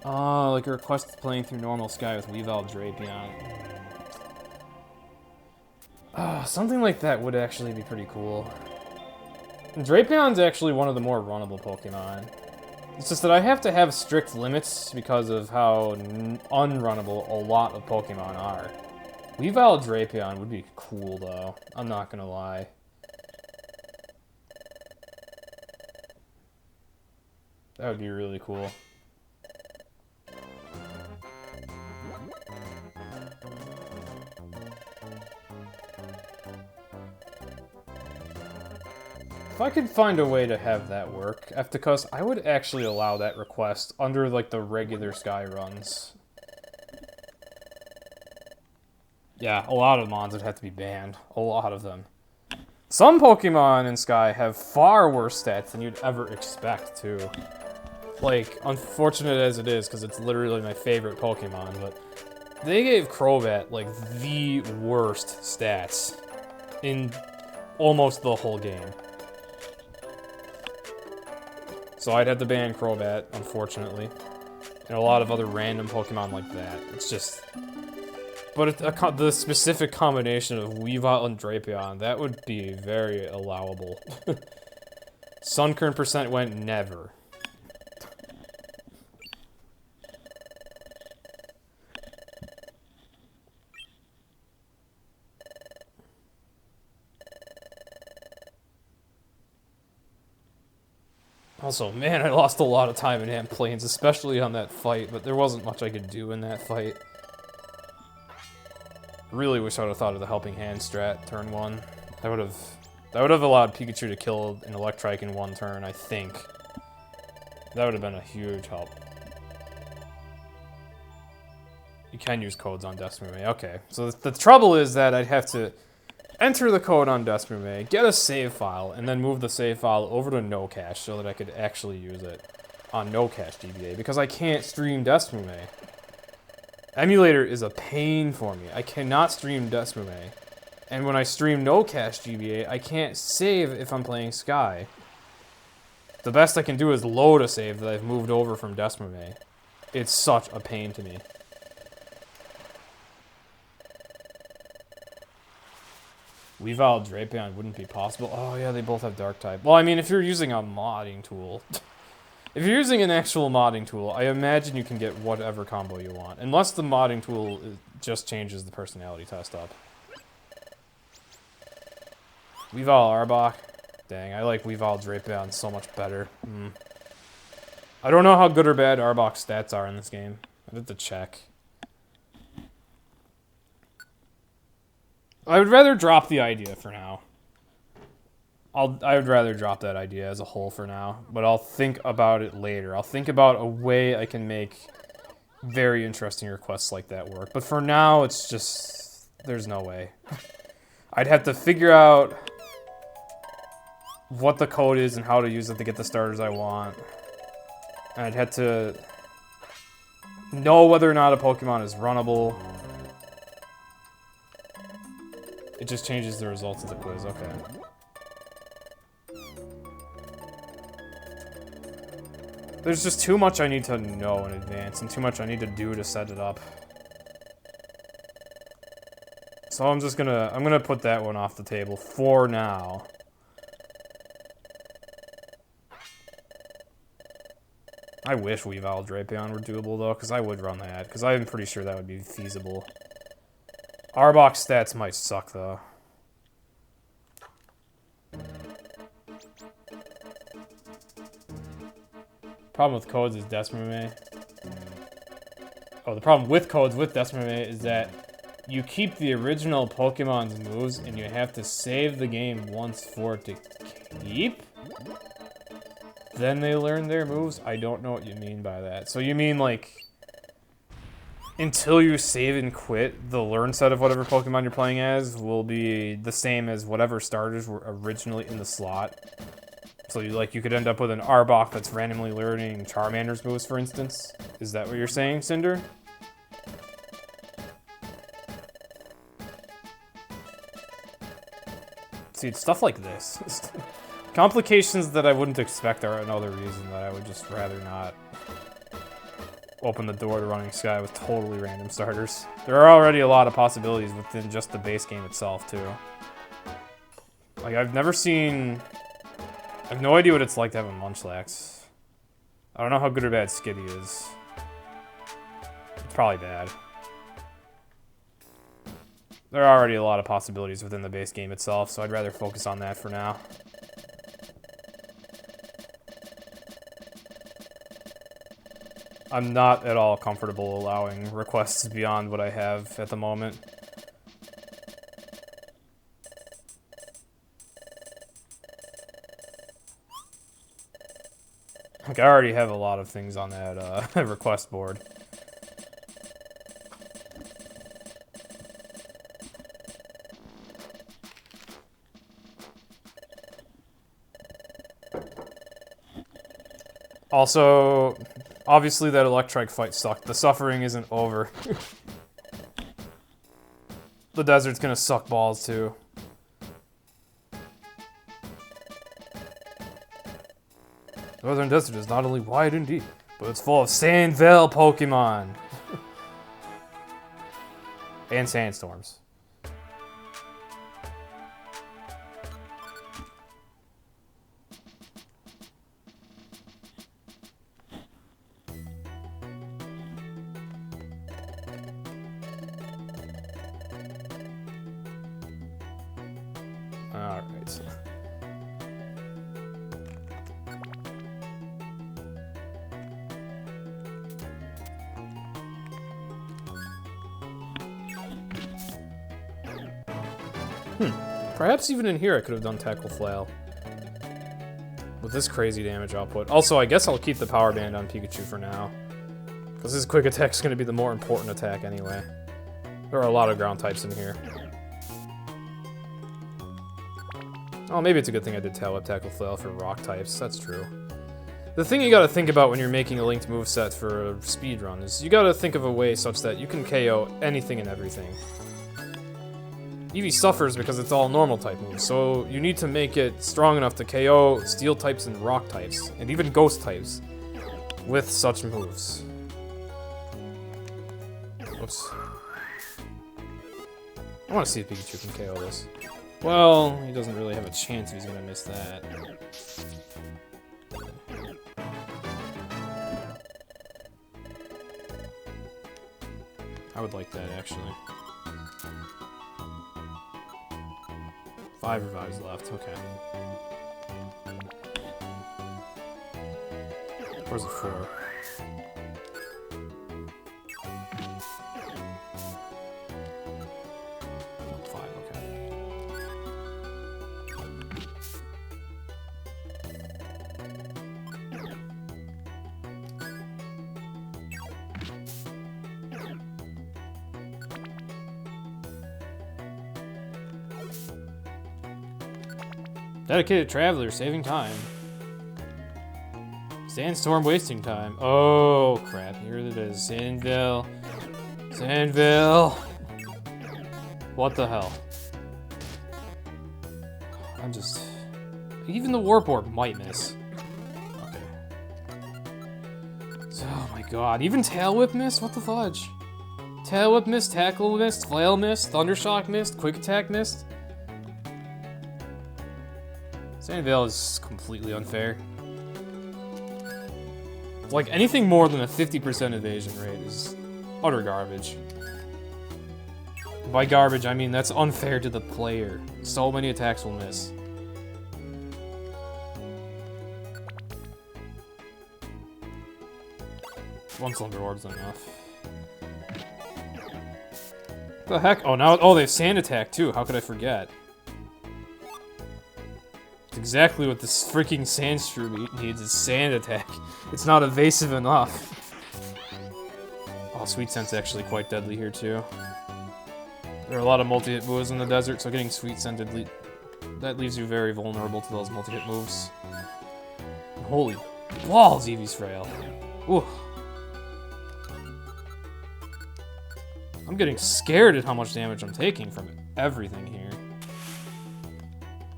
Oh, like a request playing through normal Sky with Weavile Drapion. Oh, something like that would actually be pretty cool. Drapion's actually one of the more runnable Pokemon. It's just that I have to have strict limits because of how unrunnable a lot of Pokemon are. Weavile Drapion would be cool, though. I'm not gonna lie. That would be really cool. If I could find a way to have that work, because I would actually allow that request under, like, the regular Sky runs. Yeah, a lot of mons would have to be banned. A lot of them. Some Pokemon in Sky have far worse stats than you'd ever expect, too. Like, unfortunate as it is, because it's literally my favorite Pokemon, but they gave Crobat, like, the worst stats in almost the whole game. So I'd have to ban Crobat, unfortunately. And a lot of other random Pokemon like that. It's just... But the specific combination of Weavile and Drapion, that would be very allowable. Sunkern percent went never. Also, man, I lost a lot of time in Ant Plains, especially on that fight, but there wasn't much I could do in that fight. Really wish I would have thought of the Helping Hand strat turn 1. That would have allowed Pikachu to kill an Electrike in 1 turn, I think. That would have been a huge help. You can use codes on Desmume. Okay, so the trouble is that I'd have to enter the code on Desmume, get a save file, and then move the save file over to NoCache so that I could actually use it on NoCache GBA, because I can't stream Desmume. Emulator is a pain for me. I cannot stream Desmume. And when I stream NoCache GBA, I can't save if I'm playing Sky. The best I can do is load a save that I've moved over from Desmume. It's such a pain to me. Weavile Drapion wouldn't be possible. Oh yeah, they both have Dark type. Well, I mean, if you're using a modding tool, if you're using an actual modding tool, I imagine you can get whatever combo you want, unless the modding tool just changes the personality test up. Weavile Arbok, dang, I like Weavile Drapion so much better. I don't know how good or bad Arbok's stats are in this game. I have to check. I would rather drop the idea for now. I would rather drop that idea as a whole for now, but I'll think about it later. I'll think about a way I can make very interesting requests like that work. But for now, it's just, there's no way. I'd have to figure out what the code is and how to use it to get the starters I want. And I'd have to know whether or not a Pokemon is runnable. It just changes the results of the quiz, okay. There's just too much I need to know in advance and too much I need to do to set it up. So I'm gonna put that one off the table for now. I wish Weavile Drapion were doable though, because I would run that, because I'm pretty sure that would be feasible. Arbok stats might suck, though. Problem with codes is Desmume. Oh, the problem with codes with Desmume is that you keep the original Pokemon's moves and you have to save the game once for it to keep? Then they learn their moves? I don't know what you mean by that. So you mean, like, until you save and quit, the learn set of whatever Pokemon you're playing as will be the same as whatever starters were originally in the slot. So you could end up with an Arbok that's randomly learning Charmander's moves, for instance. Is that what you're saying, Cinder? See, it's stuff like this. Complications that I wouldn't expect are another reason that I would just rather not open the door to running Sky with totally random starters. There are already a lot of possibilities within just the base game itself, too. Like, I have no idea what it's like to have a Munchlax. I don't know how good or bad Skitty is. It's probably bad. There are already a lot of possibilities within the base game itself, so I'd rather focus on that for now. I'm not at all comfortable allowing requests beyond what I have at the moment. Like, I already have a lot of things on that request board. Also, obviously that Electrike fight sucked. The suffering isn't over. The desert's gonna suck balls too. Northern Desert is not only wide and deep, but it's full of Sand Vale Pokemon. And sandstorms. All right. Perhaps even in here I could have done Tackle Flail. With this crazy damage output. Also, I guess I'll keep the Power Band on Pikachu for now. Because his Quick Attack's going to be the more important attack anyway. There are a lot of ground types in here. Oh, maybe it's a good thing I did TailWhip+Tackle Flail for rock types. That's true. The thing you gotta think about when you're making a linked moveset for a speedrun is you gotta think of a way such that you can KO anything and everything. Eevee suffers because it's all normal type moves, so you need to make it strong enough to KO steel types and rock types, and even ghost types, with such moves. Oops. I want to see if Pikachu can KO this. Well, he doesn't really have a chance if he's gonna miss that. I would like that, actually. 5 revives left, okay. Where's the 4? Dedicated Traveler, saving time. Sandstorm, wasting time. Oh, crap. Here it is. Sandville. Sandville. What the hell? I'm just... Even the Warp Orb might miss. Okay. Oh my god. Even Tailwhip missed? What the fudge? Tailwhip missed, Tackle missed, Flail missed, Thundershock missed, Quick Attack missed. Sandvale is completely unfair. Like, anything more than a 50% evasion rate is utter garbage. By garbage, I mean that's unfair to the player. So many attacks will miss. One Slumber Orb's enough. What the heck? Oh, now, oh, they have Sand Attack too. How could I forget? It's exactly what this freaking Sandshrew needs is Sand Attack. It's not evasive enough. Oh, Sweet Scent's actually quite deadly here too. There are a lot of multi-hit moves in the desert, so getting Sweet Scented that leaves you very vulnerable to those multi-hit moves. Holy balls, Eevee's frail. Ooh. I'm getting scared at how much damage I'm taking from everything here.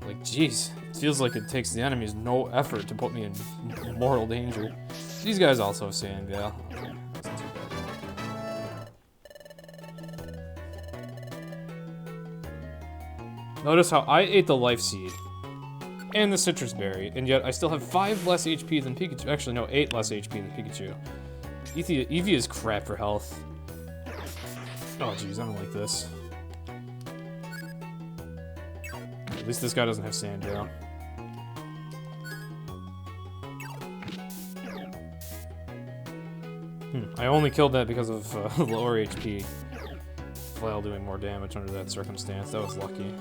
Like, jeez. It feels like it takes the enemies no effort to put me in mortal danger. These guys also have Sandvale. Okay, that's not too bad. Notice how I ate the Life Seed and the Citrus Berry, and yet I still have 5 less HP than Pikachu. Actually, no, 8 less HP than Pikachu. Eevee is crap for health. Oh, jeez, I don't like this. At least this guy doesn't have Sandvale. I only killed that because of lower HP. Flail doing more damage under that circumstance. That was lucky.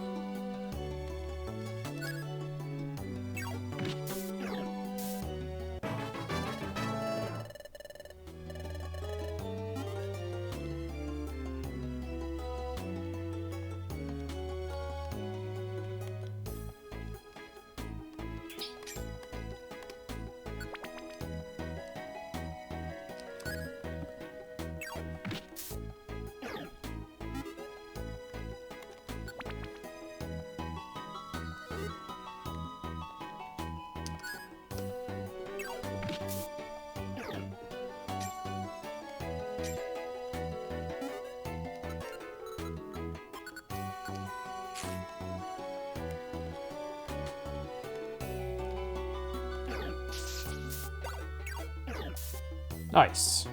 Nice.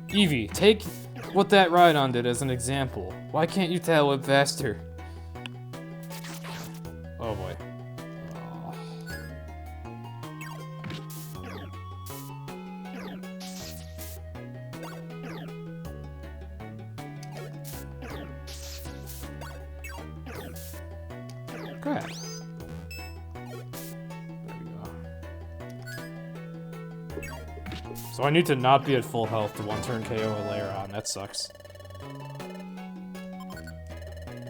Eevee, take what that Rhydon did as an example. Why can't you TailWhip faster? Oh boy. Oh. Crap. So I need to not be at full health to one-turn KO a Lairon. That sucks.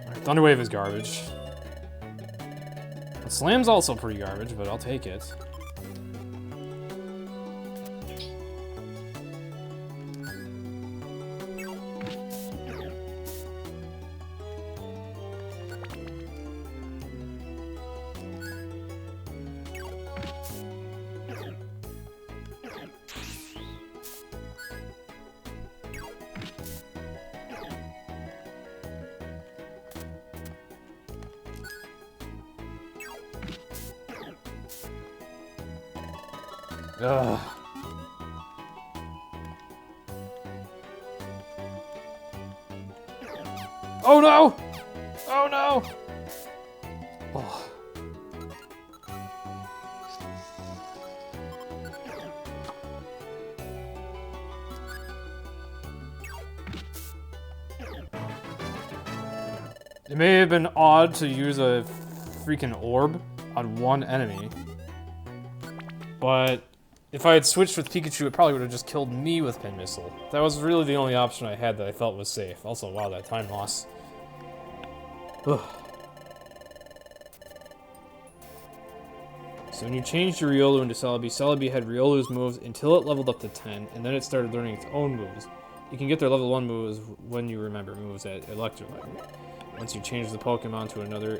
Right, Thunder Wave is garbage. Slam's also pretty garbage, but I'll take it. Ugh. Oh no! Oh no! Oh. It may have been odd to use a freaking orb on one enemy, but if I had switched with Pikachu, it probably would have just killed me with Pin Missile. That was really the only option I had that I felt was safe. Also, wow, that time loss. Ugh. So when you changed your Riolu into Celebi, Celebi had Riolu's moves until it leveled up to 10, and then it started learning its own moves. You can get their level 1 moves when you remember moves at Electrolyte. Once you change the Pokemon to another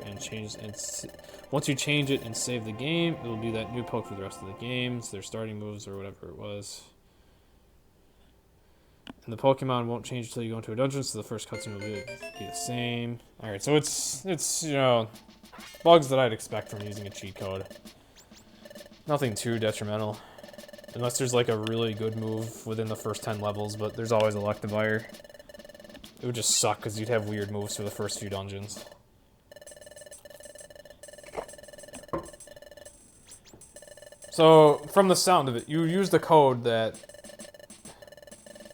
once you change it and save the game, it will be that new poke for the rest of the games, their starting moves or whatever it was. And the Pokemon won't change until you go into a dungeon, so the first cutscene will be the same. Alright, so it's you know, bugs that I'd expect from using a cheat code. Nothing too detrimental. Unless there's like a really good move within the first 10 levels, but there's always Electivire. It would just suck because you'd have weird moves for the first few dungeons. So, from the sound of it, you used the code that...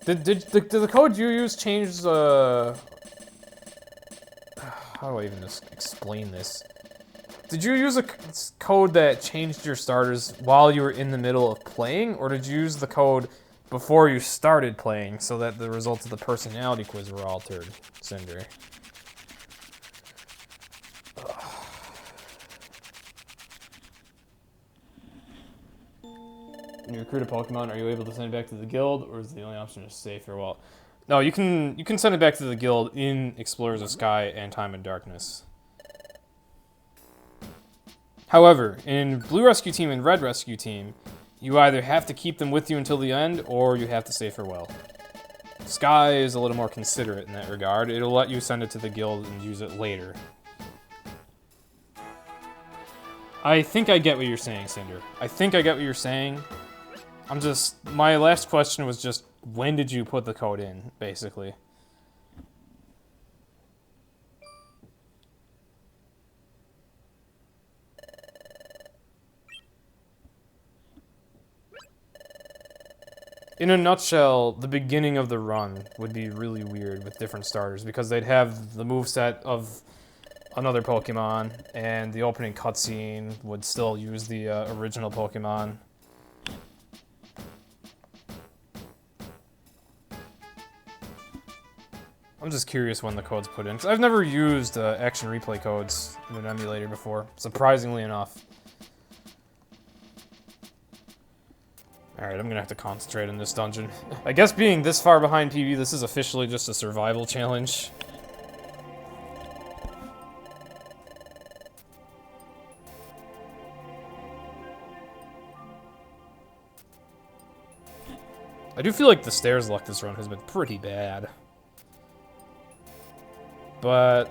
Did the code you used change the... How do I even just explain this? Did you use a code that changed your starters while you were in the middle of playing, or did you use the code before you started playing so that the results of the personality quiz were altered, Cinder? When you recruit a Pokemon, are you able to send it back to the guild, or is the only option to say farewell? No, you can send it back to the guild in Explorers of Sky and Time and Darkness. However, in Blue Rescue Team and Red Rescue Team, you either have to keep them with you until the end, or you have to say farewell. Sky is a little more considerate in that regard. It'll let you send it to the guild and use it later. I think I get what you're saying, Cinder. I think I get what you're saying. My last question was just, when did you put the code in, basically? In a nutshell, the beginning of the run would be really weird with different starters because they'd have the moveset of another Pokemon, and the opening cutscene would still use the original Pokemon. I'm just curious when the code's put in, because I've never used action replay codes in an emulator before, surprisingly enough. Alright, I'm gonna have to concentrate on this dungeon. I guess being this far behind PB, this is officially just a survival challenge. I do feel like the stairs luck this run has been pretty bad. But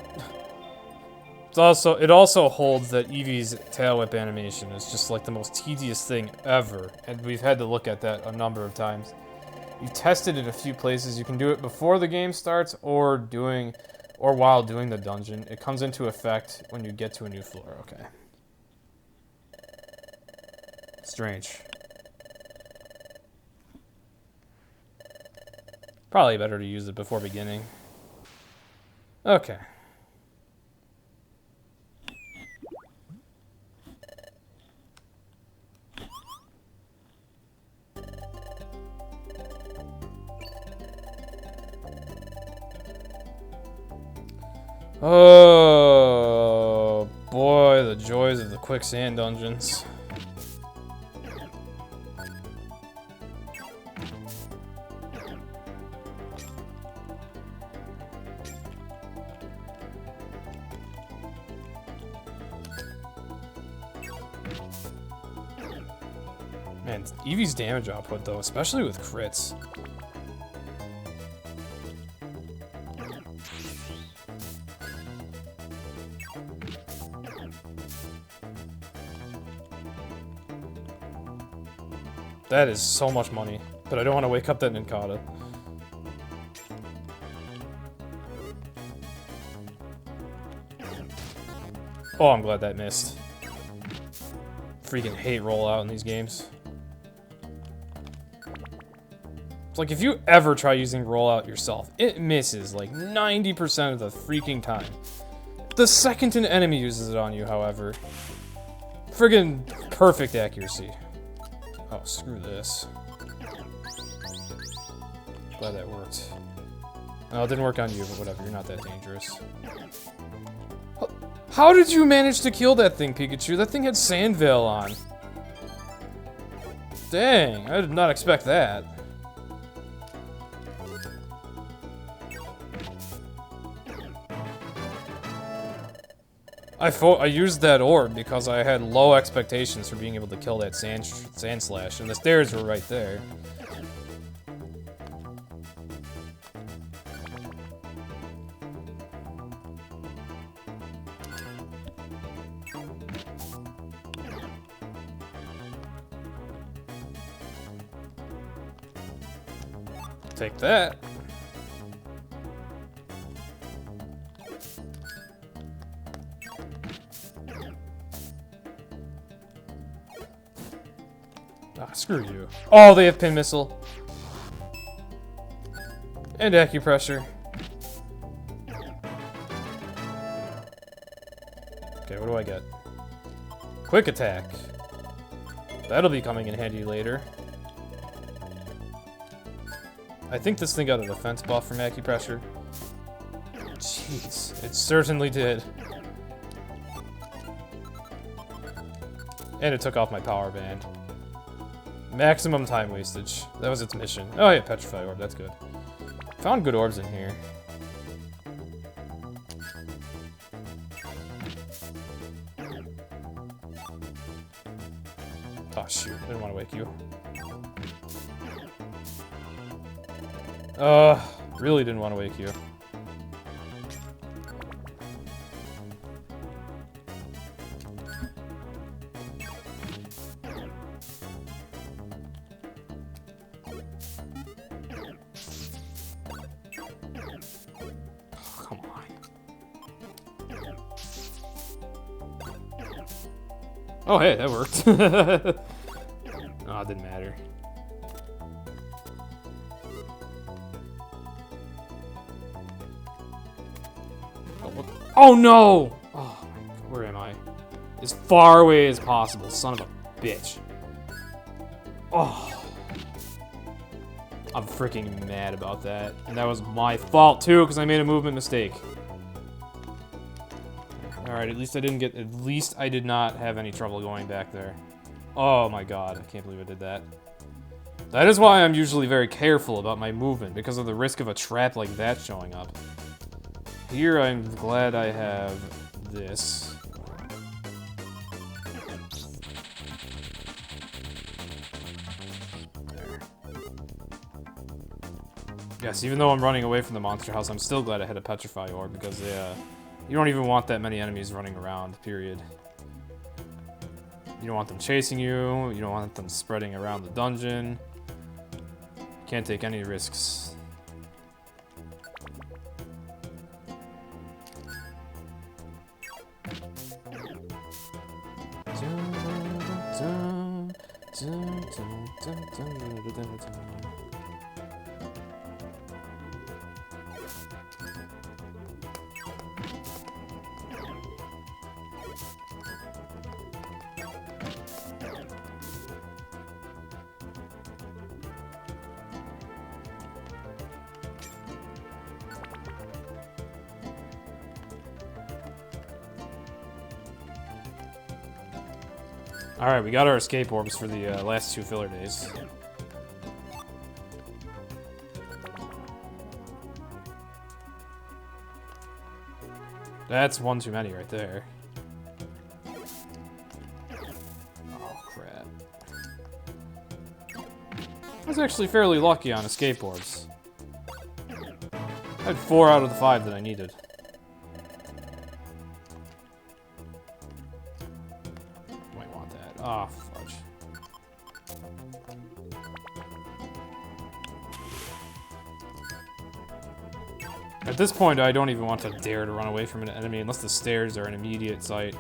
It also holds that Eevee's tail whip animation is just like the most tedious thing ever, and we've had to look at that a number of times. We've tested it a few places. You can do it before the game starts or while doing the dungeon. It comes into effect when you get to a new floor. Okay. Strange. Probably better to use it before beginning. Okay. Oh boy, the joys of the quicksand dungeons. Man, Eevee's damage output though, especially with crits. That is so much money, but I don't want to wake up that Ninkata. Oh, I'm glad that missed. Freaking hate rollout in these games. It's like if you ever try using rollout yourself, it misses like 90% of the freaking time. The second an enemy uses it on you, however, friggin' perfect accuracy. Oh, screw this. Glad that worked. No, it didn't work on you, but whatever, you're not that dangerous. How did you manage to kill that thing, Pikachu? That thing had Sand Veil on. Dang, I did not expect that. I used that orb because I had low expectations for being able to kill that sand slash, and the stairs were right there. Take that. Ah, screw you. Oh, they have pin missile. And acupressure. Okay, what do I get? Quick attack. That'll be coming in handy later. I think this thing got a defense buff from acupressure. Jeez, it certainly did. And it took off my power band. Maximum time wastage. That was its mission. Oh yeah, Petrify Orb, that's good. Found good orbs in here. Oh shoot, I didn't want to wake you. Really didn't want to wake you. Come on. Oh, hey, that worked. Oh, it didn't matter. Oh no! Oh, where am I? As far away as possible, son of a bitch. Oh. I'm freaking mad about that. And that was my fault too, because I made a movement mistake. Alright, at least I did not have any trouble going back there. Oh my god, I can't believe I did that. That is why I'm usually very careful about my movement, because of the risk of a trap like that showing up. Here, I'm glad I have this. There. Yes, even though I'm running away from the monster house, I'm still glad I had a Petrify Orb, because You don't even want that many enemies running around, period. You don't want them chasing you. You don't want them spreading around the dungeon. Can't take any risks. Alright, we got our escape orbs for the last 2 filler days. That's one too many right there. Oh, crap. I was actually fairly lucky on escape orbs. I had 4 out of the 5 that I needed. Ah, oh, fudge. At this point, I don't even want to dare to run away from an enemy unless the stairs are in immediate sight.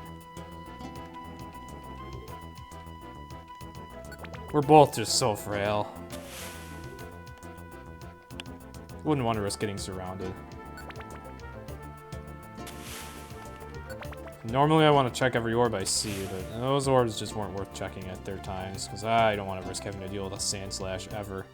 We're both just so frail. Wouldn't want to risk getting surrounded. Normally I want to check every orb I see, but those orbs just weren't worth checking at their times, because I don't want to risk having to deal with a sand slash ever.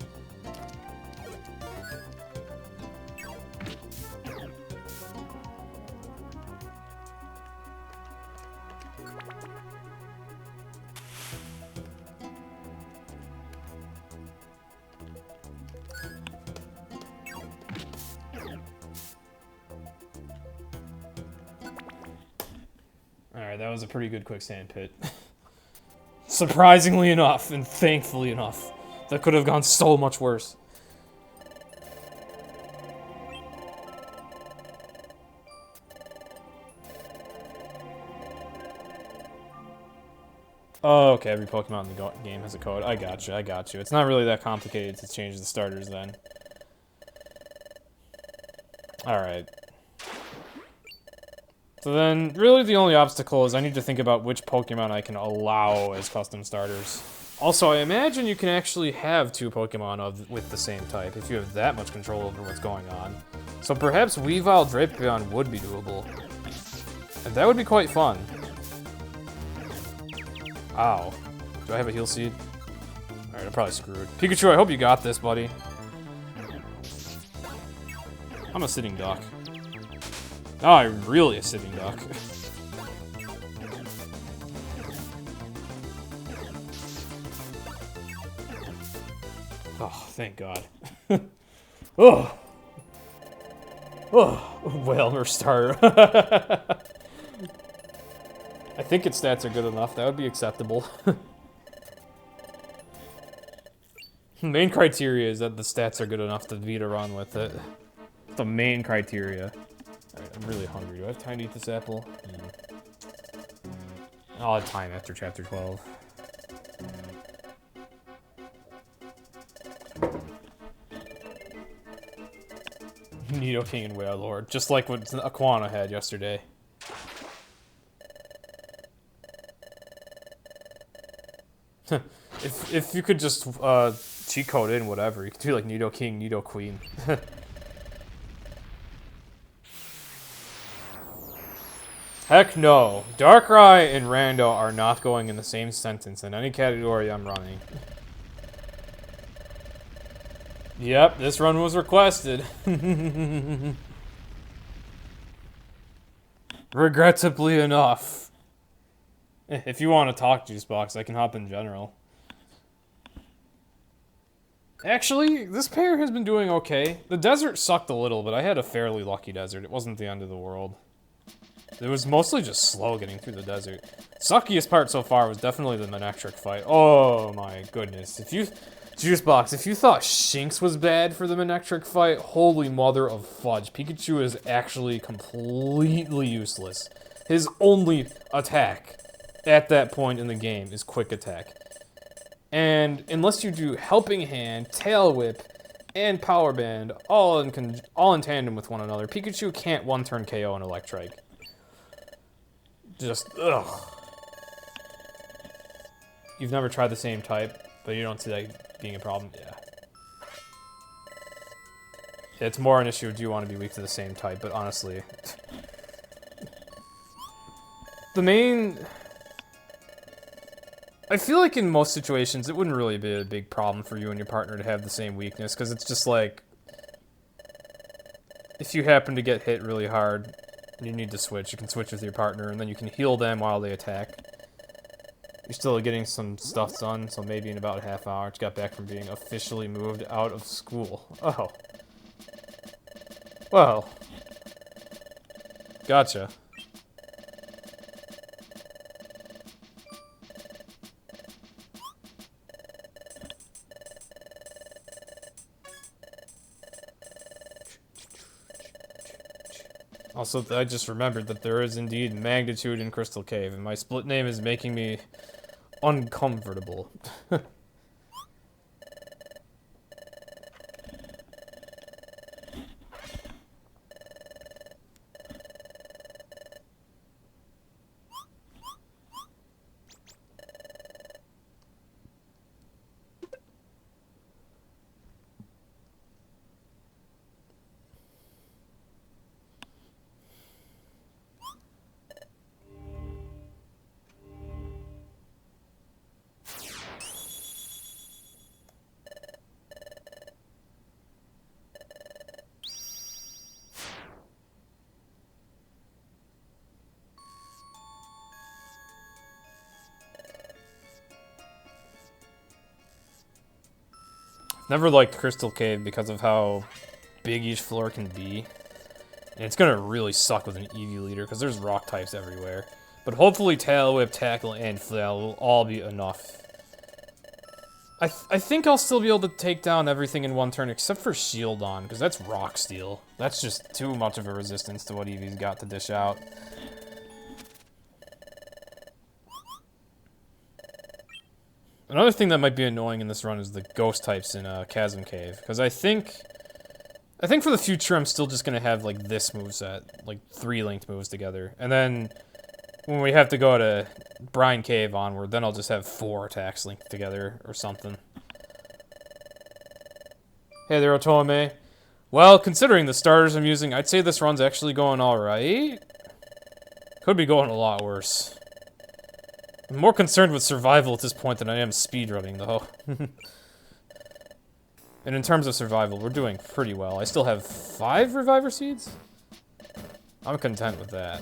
Alright, that was a pretty good quicksand pit. Surprisingly enough, and thankfully enough. That could have gone so much worse. Oh, okay, every Pokemon in the game has a code. I got you, I got you. It's not really that complicated to change the starters then. Alright. So then, really the only obstacle is I need to think about which Pokemon I can allow as custom starters. Also, I imagine you can actually have 2 Pokemon with the same type, if you have that much control over what's going on. So perhaps Weavile Drapion would be doable. And that would be quite fun. Ow. Do I have a heal seed? Alright, I'm probably screwed. Pikachu, I hope you got this, buddy. I'm a sitting duck. Oh, I'm really a sitting duck. Oh, thank God. Oh. Oh, Whalmer starter. I think its stats are good enough. That would be acceptable. Main criteria is that the stats are good enough to beat a run with it. The main criteria. Alright, I'm really hungry. Do I have time to eat this apple? I'll have time after chapter 12. Nidoking and Wailord, just like what Aquana had yesterday. if you could just cheat code in whatever, you could do like Nidoking, Nidoqueen. Heck no. Darkrai and Rando are not going in the same sentence in any category I'm running. Yep, this run was requested. Regrettably enough. If you want to talk, Juicebox, I can hop in general. Actually, this pair has been doing okay. The desert sucked a little, but I had a fairly lucky desert. It wasn't the end of the world. It was mostly just slow getting through the desert. Suckiest part so far was definitely the Manectric fight. Oh my goodness. If you Juicebox, if you thought Shinx was bad for the Manectric fight, holy mother of fudge. Pikachu is actually completely useless. His only attack at that point in the game is Quick Attack. And unless you do Helping Hand, Tail Whip, and Power Band all in tandem with one another, Pikachu can't one-turn KO an Electrike. Just, ugh. You've never tried the same type, but you don't see that being a problem? Yeah. It's more an issue, do you want to be weak to the same type, but honestly... The main... I feel like in most situations, it wouldn't really be a big problem for you and your partner to have the same weakness, because it's just like... If you happen to get hit really hard, and you need to switch, you can switch with your partner, and then you can heal them while they attack. You're still getting some stuff done, so maybe in about a half hour, just got back from being officially moved out of school. Oh. Well. Gotcha. Also, I just remembered that there is indeed magnitude in Crystal Cave, and my split name is making me uncomfortable. Never liked Crystal Cave because of how big each floor can be. And it's gonna really suck with an Eevee leader, because there's rock types everywhere. But hopefully TailWhip+Tackle, and Flail will all be enough. I think I'll still be able to take down everything in one turn, except for Shieldon, because that's Rock Steel. That's just too much of a resistance to what Eevee's got to dish out. Another thing that might be annoying in this run is the ghost types in Chasm Cave, because I think for the future I'm still just gonna have like this moveset, like 3 linked moves together, and then when we have to go to Brine Cave onward, then I'll just have 4 attacks linked together or something. Hey there, Otome. Well, considering the starters I'm using, I'd say this run's actually going alright. Could be going a lot worse. I'm more concerned with survival at this point than I am speedrunning, though. And in terms of survival, we're doing pretty well. I still have 5 Reviver Seeds? I'm content with that.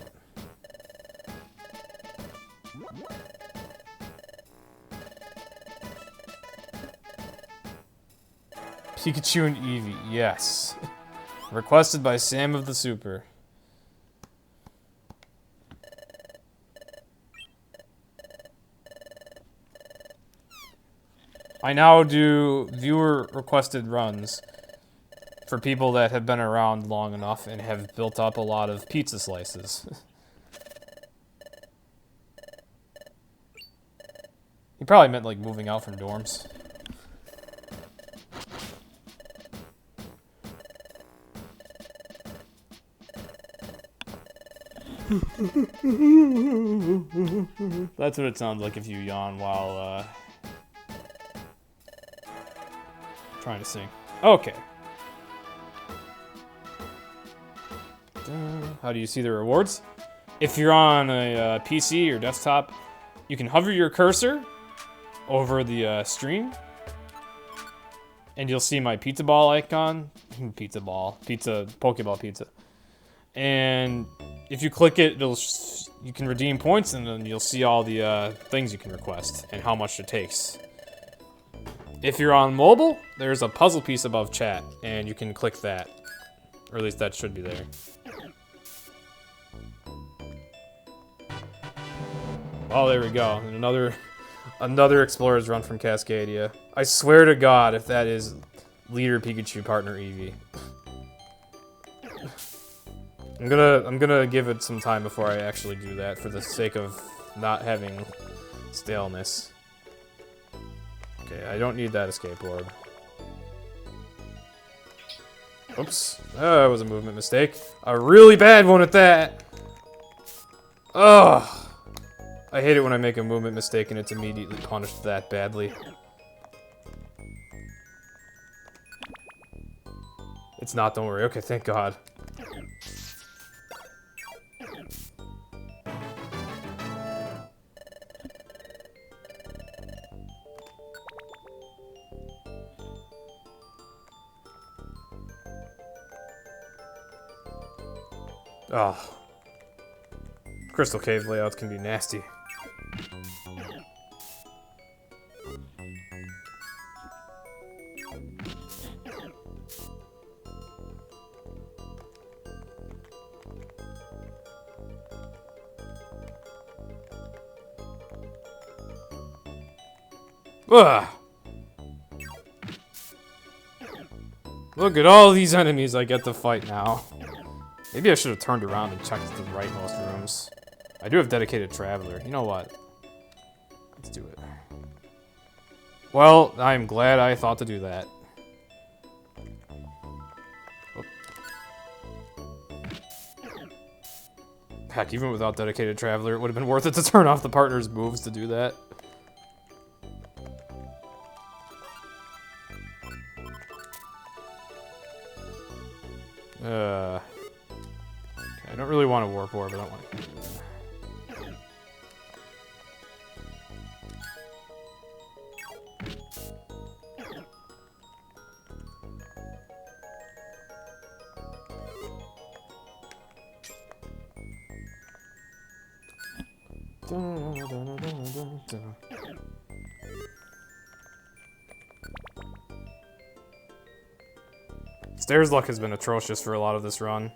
Pikachu and Eevee, yes. Requested by Sam of the Super. I now do viewer-requested runs for people that have been around long enough and have built up a lot of pizza slices. He probably meant, like, moving out from dorms. That's what it sounds like if you yawn while, trying to sing. Okay. How do you see the rewards? If you're on a PC or desktop, you can hover your cursor over the stream, and you'll see my pizza ball icon. Pizza ball. Pizza. Pokeball pizza. And if you click it, you can redeem points, and then you'll see all the things you can request and how much it takes. If you're on mobile, there's a puzzle piece above chat, and you can click that. Or at least that should be there. Oh, there we go. And Another Explorer's Run from Cascadia. I swear to God if that is leader Pikachu, partner Eevee. I'm gonna give it some time before I actually do that for the sake of not having staleness. Okay, I don't need that escape orb. Oops. Oh, that was a movement mistake. A really bad one at that. Ugh. I hate it when I make a movement mistake and it's immediately punished that badly. It's not, don't worry. Okay, thank God. Oh. Crystal Cave layouts can be nasty. Ugh. Look at all these enemies I get to fight now. Maybe I should have turned around and checked the rightmost rooms. I do have dedicated traveler. You know what? Let's do it. Well, I'm glad I thought to do that. Oh. Heck, even without dedicated traveler, it would have been worth it to turn off the partner's moves to do that. I don't really want a warp orb, I don't want to do that. Stairs luck has been atrocious for a lot of this run.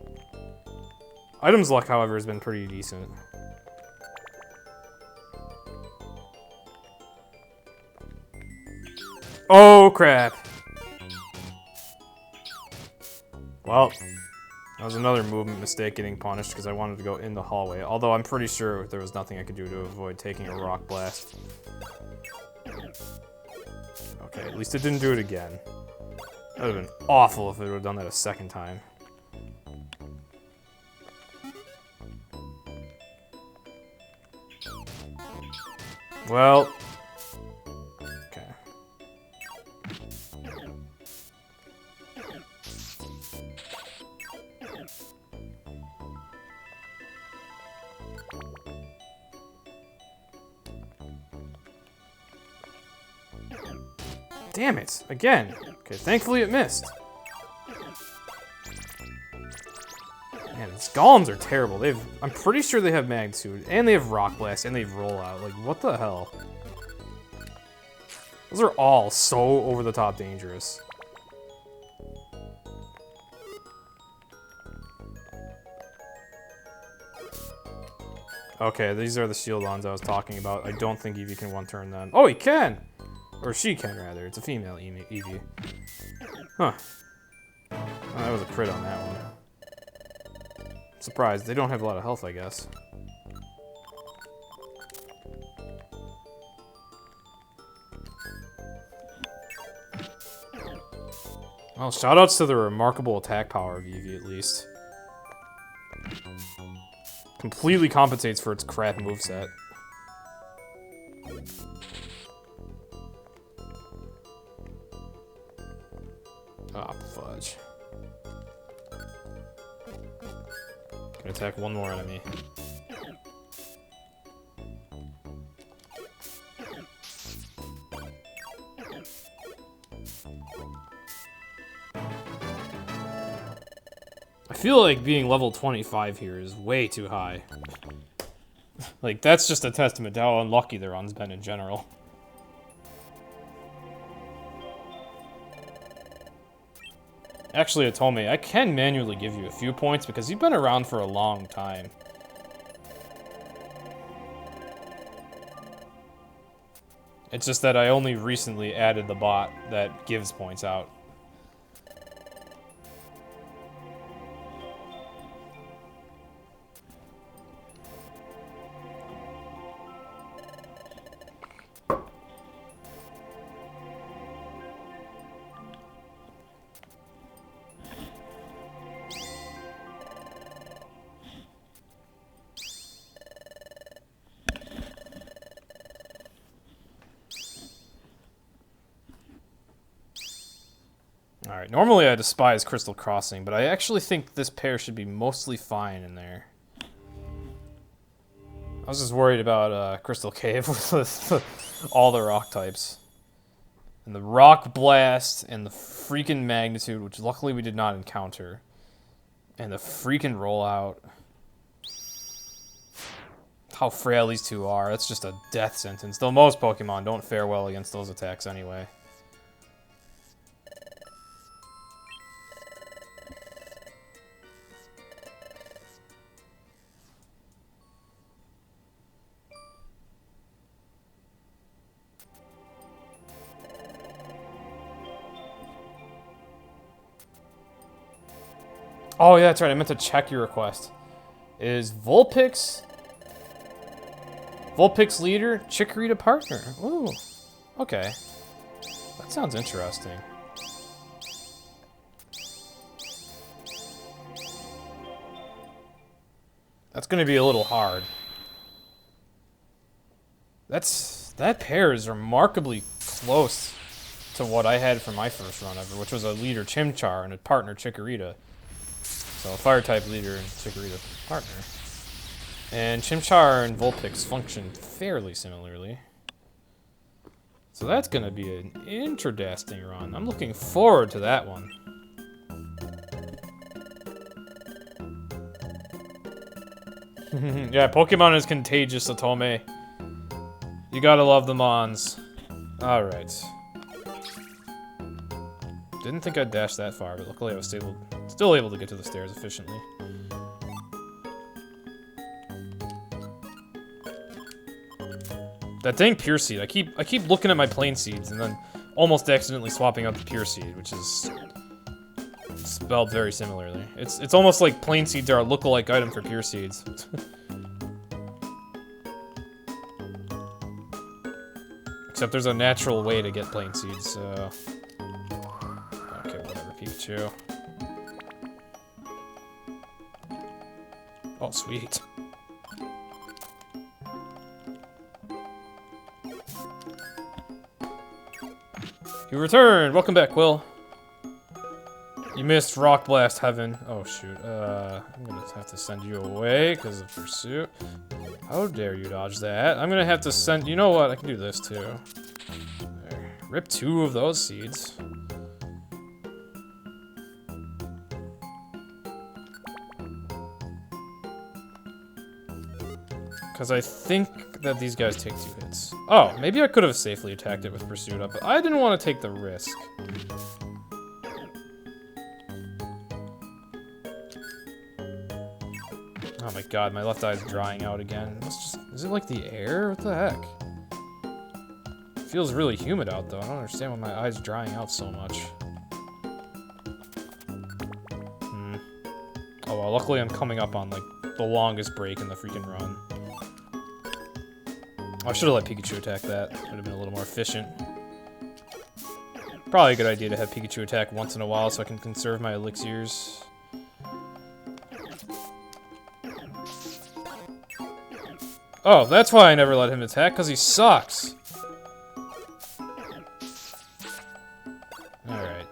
Items luck, however, has been pretty decent. Oh, crap. Well, that was another movement mistake getting punished because I wanted to go in the hallway. Although I'm pretty sure there was nothing I could do to avoid taking a rock blast. Okay, at least it didn't do it again. That would have been awful if it would have done that a second time. Well, okay. Damn it, again. Okay, thankfully it missed. Man, these golems are terrible. I'm pretty sure they have magnitude, and they have rock blast, and they have rollout. Like, what the hell? Those are all so over the top dangerous. Okay, these are the shield ons I was talking about. I don't think Eevee can one-turn them. Oh, he can! Or she can, rather. It's a female Eevee. Huh. Oh, that was a crit on that one. Surprised. They don't have a lot of health, I guess. Well, shoutouts to the remarkable attack power of Eevee, at least. Completely compensates for its crap moveset. Ah, fudge. Can attack one more enemy. I feel like being level 25 here is way too high. Like, that's just a testament to how unlucky their run's been in general. Actually, it told me I can manually give you a few points because you've been around for a long time. It's just that I only recently added the bot that gives points out. Alright, normally I despise Crystal Crossing, but I actually think this pair should be mostly fine in there. I was just worried about Crystal Cave with all the rock types. And the Rock Blast, and the freaking Magnitude, which luckily we did not encounter. And the freaking Rollout. How frail these two are, that's just a death sentence. Though most Pokemon don't fare well against those attacks anyway. Oh yeah, that's right, I meant to check your request. Is Vulpix leader, Chikorita partner? Ooh, okay. That sounds interesting. That's gonna be a little hard. That pair is remarkably close to what I had for my first run ever, which was a leader Chimchar and a partner Chikorita. So a fire-type leader and Chikorita partner. And Chimchar and Vulpix function fairly similarly. So that's going to be an interesting run. I'm looking forward to that one. Yeah, Pokemon is contagious, Otome. You gotta love the Mons. Alright. Didn't think I'd dash that far, but luckily I was still able to get to the stairs efficiently. That dang Pure Seed. I keep looking at my Plain Seeds and then almost accidentally swapping out the Pure Seed, which is spelled very similarly. It's almost like Plain Seeds are a lookalike item for Pure Seeds. Except there's a natural way to get Plain Seeds, so... Okay, whatever, Pikachu. Oh, sweet. You returned! Welcome back, Quill. You missed Rock Blast Heaven. Oh, shoot. I'm gonna have to send you away because of Pursuit. How dare you dodge that? I'm gonna have to send... You know what? I can do this, too. There. Rip 2 of those seeds. Because I think that these guys take 2 hits. Oh, maybe I could have safely attacked it with Pursuit up, but I didn't want to take the risk. Oh my god, my left eye's drying out again. Is it like the air? What the heck? It feels really humid out though. I don't understand why my eye's drying out so much. Oh well, luckily I'm coming up on like the longest break in the freaking run. I should have let Pikachu attack that. Would have been a little more efficient. Probably a good idea to have Pikachu attack once in a while so I can conserve my elixirs. Oh, that's why I never let him attack, because he sucks. Alright.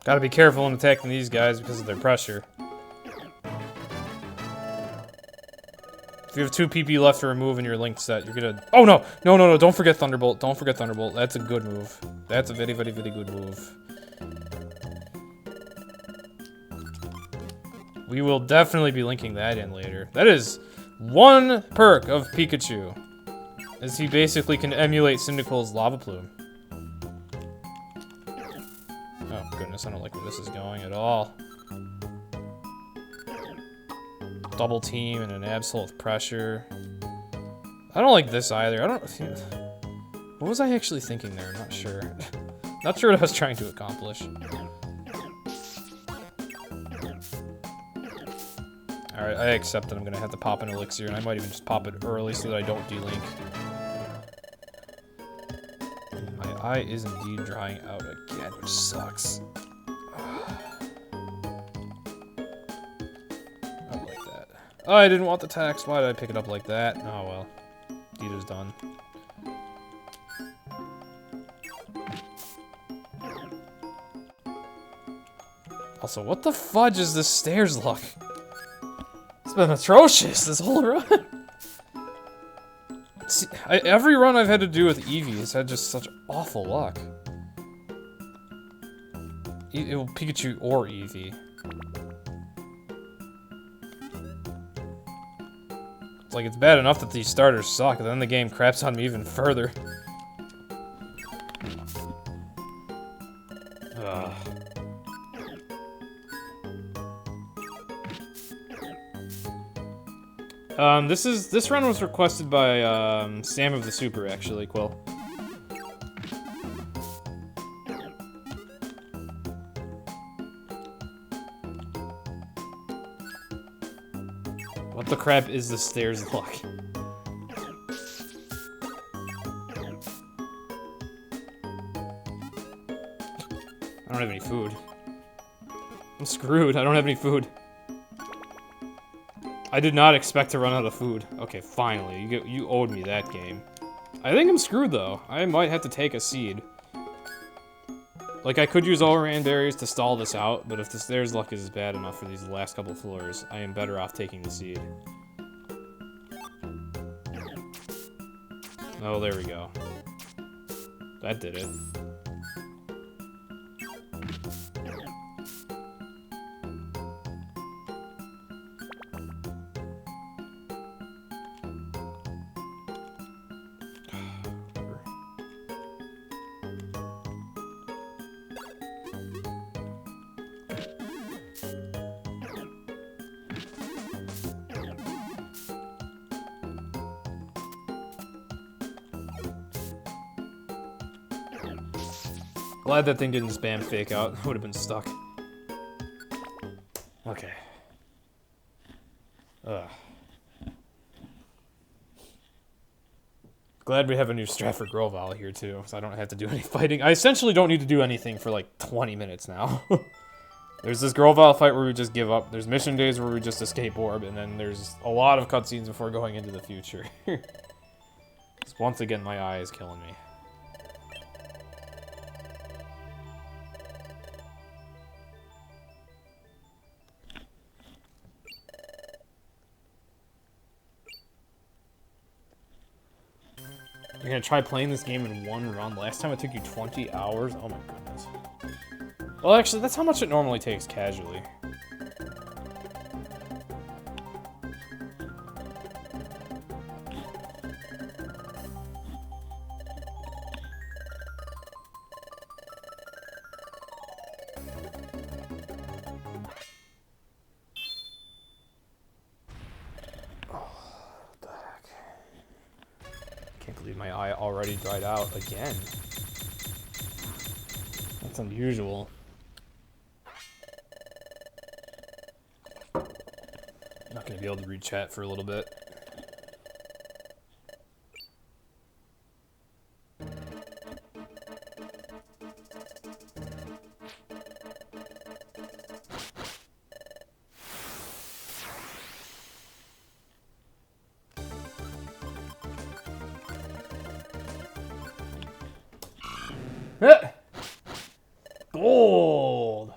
Gotta be careful when attacking these guys because of their pressure. If you have 2 PP left to remove in your linked set, you're gonna... Oh, no! No, no, no, don't forget Thunderbolt. Don't forget Thunderbolt. That's a good move. That's a very, very, very good move. We will definitely be linking that in later. That is one perk of Pikachu. Is he basically can emulate Cyndaquil's Lava Plume. Oh, goodness, I don't like where this is going at all. Double team and an absolute with pressure. I don't like this either. I don't... What was I actually thinking there? I'm not sure. Not sure what I was trying to accomplish. Alright, I accept that I'm gonna have to pop an elixir, and I might even just pop it early so that I don't delink. My eye is indeed drying out again, which sucks. Oh, I didn't want the tax. Why did I pick it up like that? Oh, well. Deed is done. Also, what the fudge is this stairs luck? It's been atrocious, this whole run. See, every run I've had to do with Eevee has had just such awful luck. Pikachu or Eevee. Like, it's bad enough that these starters suck, and then the game craps on me even further. This run was requested by Sam of the Super, actually, Quill. What the crap is the stairs luck? I don't have any food. I'm screwed. I don't have any food. I did not expect to run out of food. Okay, finally. You owed me that game. I think I'm screwed, though. I might have to take a seed. Like, I could use all rand berries to stall this out, but if the stairs luck is bad enough for these last couple floors, I am better off taking the seed. Oh, there we go. That did it. Glad that thing didn't spam fake out. I would have been stuck. Okay. Ugh. Glad we have a new Stratford Grovyle here too, so I don't have to do any fighting. I essentially don't need to do anything for like 20 minutes now. There's this Grovyle fight where we just give up. There's mission days where we just escape orb, and then there's a lot of cutscenes before going into the future. Once again, my eye is killing me. You're gonna try playing this game in one run? Last time it took you 20 hours? Oh my goodness. Well, actually, that's how much it normally takes casually. Can't believe my eye already dried out again. That's unusual. Not gonna be able to read chat for a little bit. Gold!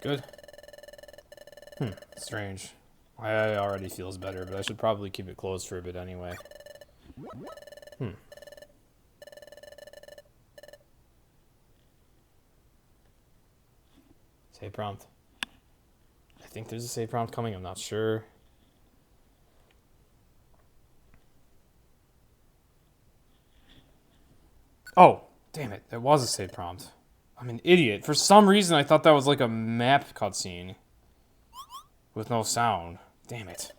Good. Strange. I already feels better, but I should probably keep it closed for a bit anyway. Save prompt. I think there's a save prompt coming, I'm not sure. Oh, damn it, there was a save prompt. I'm an idiot. For some reason, I thought that was like a map cutscene with no sound. Damn it.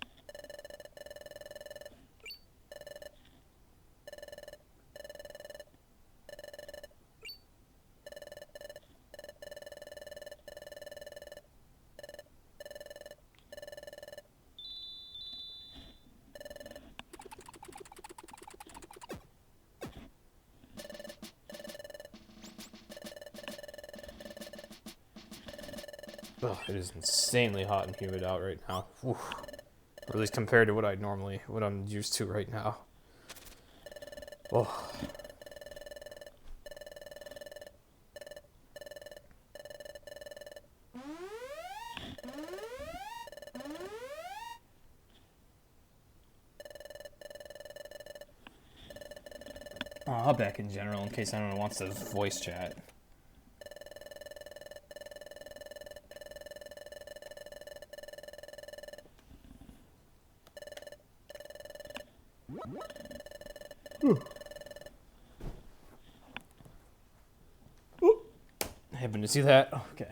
Ugh, it is insanely hot and humid out right now. Whew. Or at least compared to what I'm used to right now. Oh. I'll back in general in case anyone wants to voice chat. Happen to see that? Okay.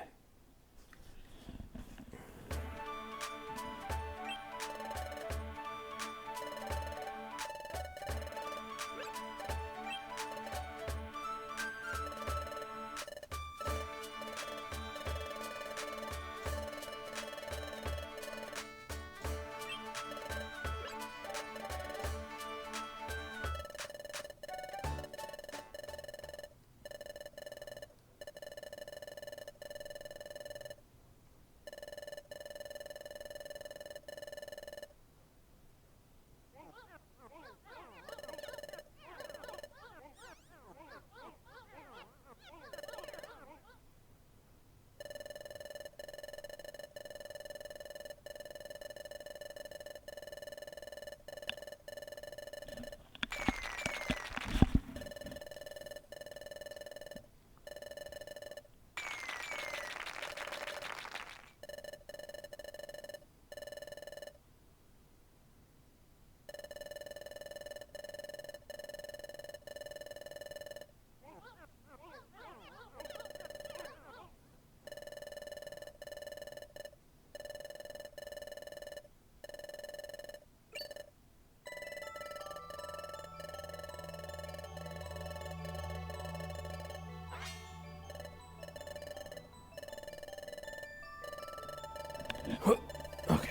Okay.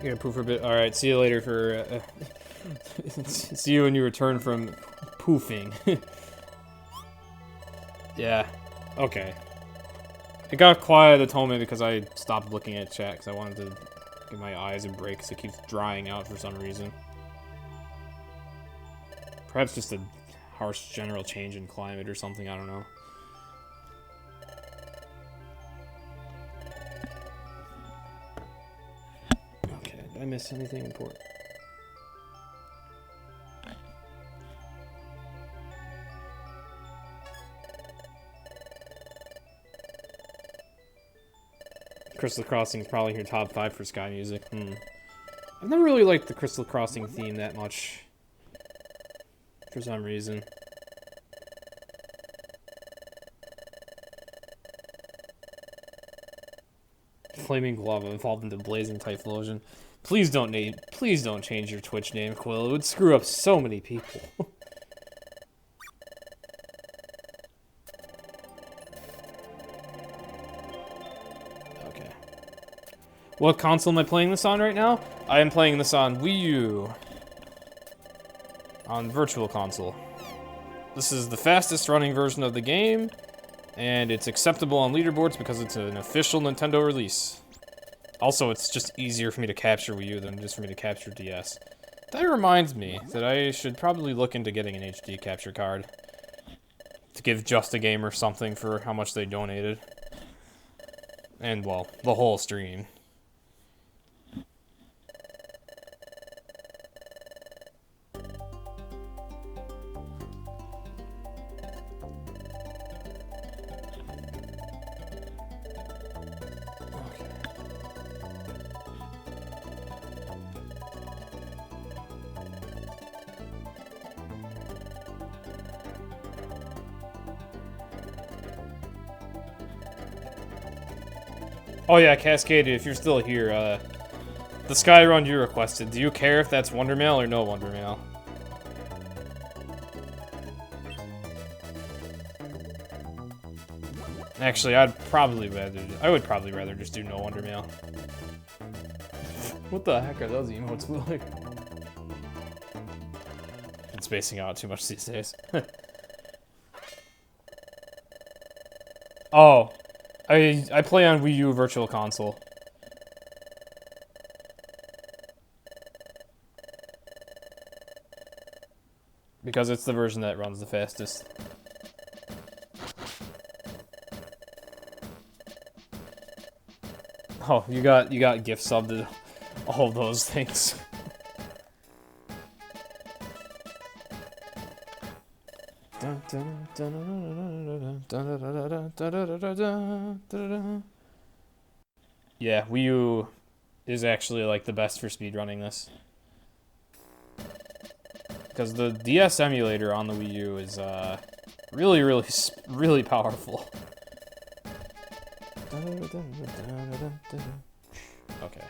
You're gonna poo for a bit? Alright, see you later for, see you when you return from poofing. Yeah. Okay. It got quiet at the moment because I stopped looking at chat because I wanted to give my eyes a break because it keeps drying out for some reason. Perhaps just a harsh general change in climate or something, I don't know. Okay, did I miss anything important? Crystal Crossing is probably your top 5 for Sky Music. I've never really liked the Crystal Crossing theme that much. For some reason. Flaming Lava evolved into Blazing Typhlosion. Please don't change your Twitch name, Quill. It would screw up so many people. Okay. What console am I playing this on right now? I am playing this on Wii U. On Virtual Console. This is the fastest running version of the game, and it's acceptable on leaderboards because it's an official Nintendo release. Also, it's just easier for me to capture Wii U than just for me to capture DS. That reminds me that I should probably look into getting an HD capture card to give Just a Gamer something for how much they donated. And, well, the whole stream. Oh yeah, Cascade, if you're still here, the Sky Run you requested, do you care if that's Wonder Mail or no Wonder Mail? Actually, I would probably rather just do no Wonder Mail. What the heck are those emotes like? I'm spacing out too much these days. Oh, I play on Wii U Virtual Console. Because it's the version that runs the fastest. Oh, you got gift subbed to all of those things. Yeah, Wii U is actually like the best for speedrunning this. Because the DS emulator on the Wii U is really powerful. Okay.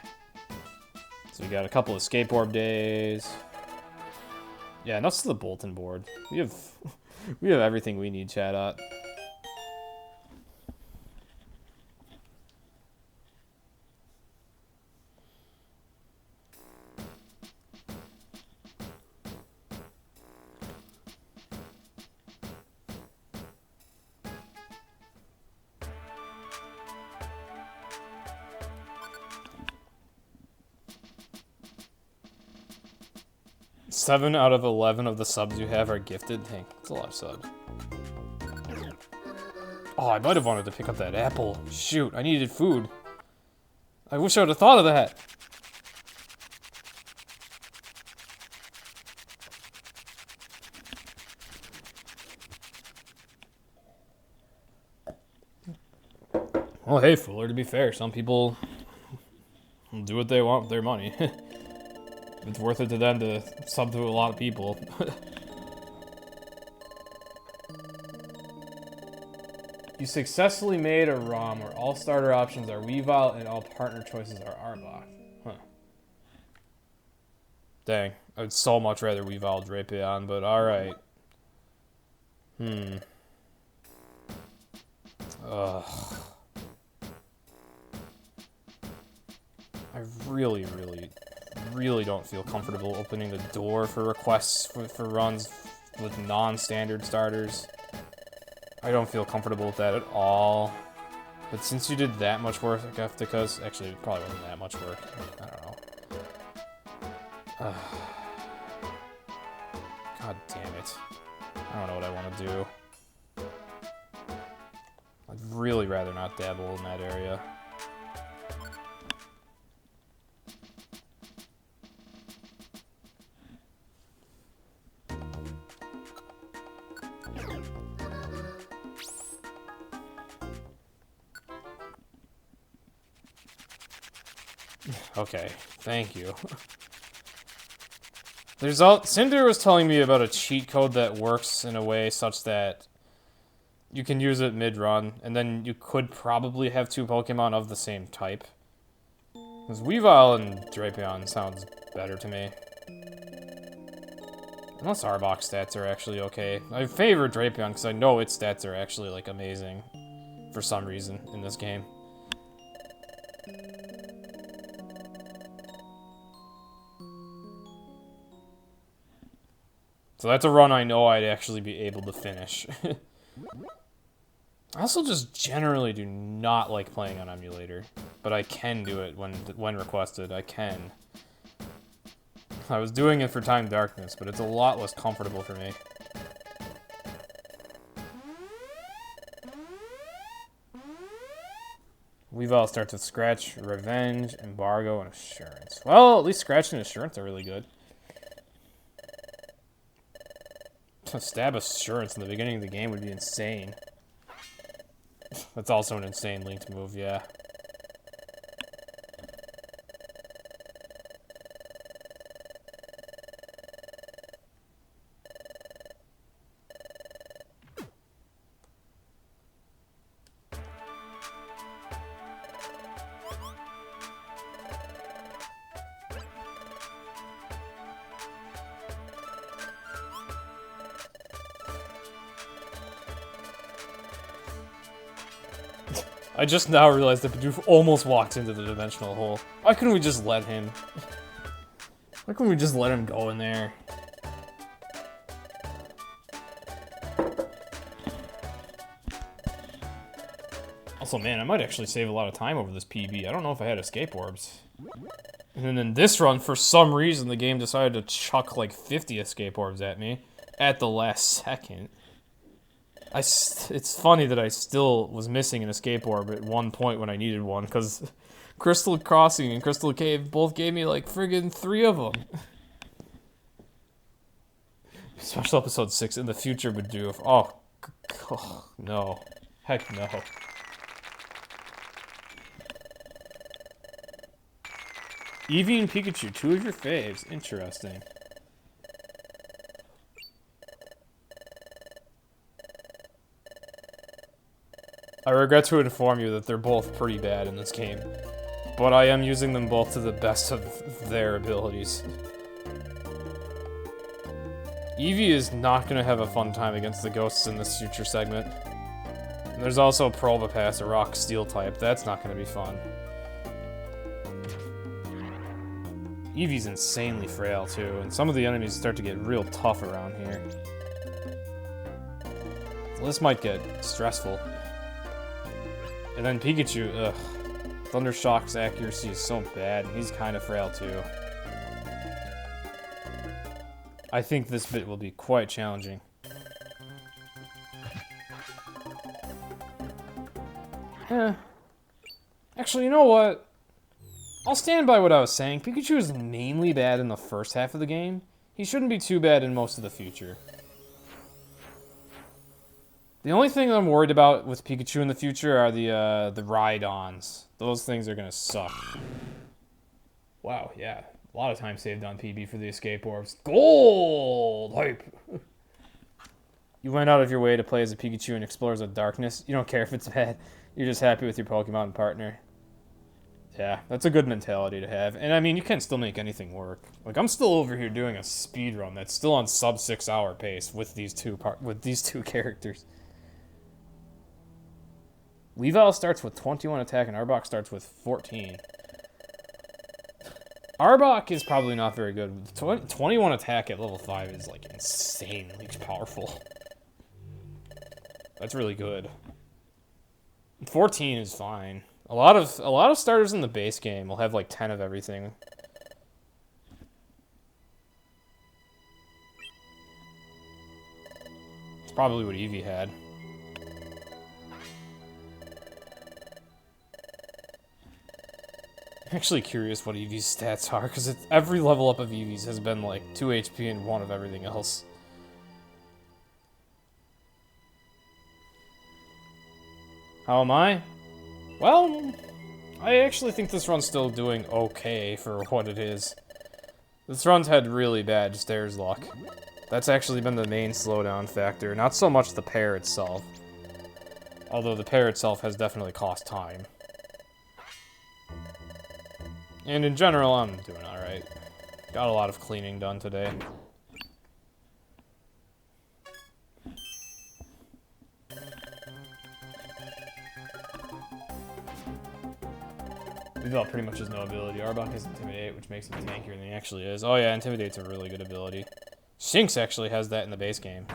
So we got a couple of skateboard days. Yeah, nuts to the bulletin board. We have everything we need, chat out. Seven out of 11 of the subs you have are gifted. Dang, that's a lot of subs. Oh, I might have wanted to pick up that apple. Shoot, I needed food. I wish I would have thought of that. Well, hey, Fuller, to be fair, some people do what they want with their money. It's worth it to them to sub to a lot of people. You successfully made a ROM where all starter options are Weavile and all partner choices are Arbok. Huh. Dang, I'd so much rather Weavile Drapion, but alright. Ugh. I really don't feel comfortable opening the door for requests for runs with non-standard starters. I don't feel comfortable with that at all. But since you did that much work, because actually it probably wasn't that much work. I don't know. God damn it. I don't know what I want to do. I'd really rather not dabble in that area. Okay, thank you. Cinder was telling me about a cheat code that works in a way such that you can use it mid-run, and then you could probably have two Pokemon of the same type. Because Weavile and Drapion sounds better to me. Unless Arbok stats are actually okay. I favor Drapion because I know its stats are actually, like, amazing. For some reason, in this game. So that's a run I know I'd actually be able to finish. I also just generally do not like playing on emulator, but I can do it when requested. I can. I was doing it for Time Darkness, but it's a lot less comfortable for me. Weevil starts with Scratch, Revenge, Embargo, and Assurance. Well, at least Scratch and Assurance are really good. Stab Assurance in the beginning of the game would be insane. That's also an insane linked move, yeah. I just now realized that Bidoof almost walked into the dimensional hole. Why couldn't we just let him? Why couldn't we just let him go in there? Also, man, I might actually save a lot of time over this PB. I don't know if I had escape orbs. And then in this run, for some reason, the game decided to chuck like 50 escape orbs at me at the last second. It's funny that I still was missing an escape orb at one point when I needed one, because Crystal Crossing and Crystal Cave both gave me like friggin' 3 of them. Special episode 6 in the future would do if oh no. Heck no. Eevee and Pikachu, 2 of your faves. Interesting. I regret to inform you that they're both pretty bad in this game, but I am using them both to the best of their abilities. Eevee is not going to have a fun time against the ghosts in this future segment. And there's also Probopass, a rock steel type. That's not going to be fun. Eevee's insanely frail too, and some of the enemies start to get real tough around here. So this might get stressful. And then Pikachu, ugh. Thundershock's accuracy is so bad, and he's kind of frail too. I think this bit will be quite challenging. Actually, you know what? I'll stand by what I was saying. Pikachu is mainly bad in the first half of the game. He shouldn't be too bad in most of the future. The only thing I'm worried about with Pikachu in the future are the ride-ons. Those things are gonna suck. Wow, yeah. A lot of time saved on PB for the escape orbs. Gold! Hype! You went out of your way to play as a Pikachu and Explorers of Darkness. You don't care if it's bad. You're just happy with your Pokemon partner. Yeah, that's a good mentality to have. And I mean, you can still make anything work. Like, I'm still over here doing a speed run that's still on sub 6 hour pace with these two characters. Weavile starts with 21 attack and Arbok starts with 14. Arbok is probably not very good. 21 attack at level 5 is like insanely powerful. That's really good. 14 is fine. A lot of starters in the base game will have like 10 of everything. It's probably what Eevee had. I'm actually curious what Eevee's stats are, because every level up of Eevee's has been like 2 HP and 1 of everything else. How am I? Well, I actually think this run's still doing okay for what it is. This run's had really bad stairs luck. That's actually been the main slowdown factor, not so much the pair itself. Although the pair itself has definitely cost time. And in general, I'm doing alright. Got a lot of cleaning done today. Weavile pretty much has no ability. Arbok has Intimidate, which makes him tankier than he actually is. Oh yeah, Intimidate's a really good ability. Shinx actually has that in the base game.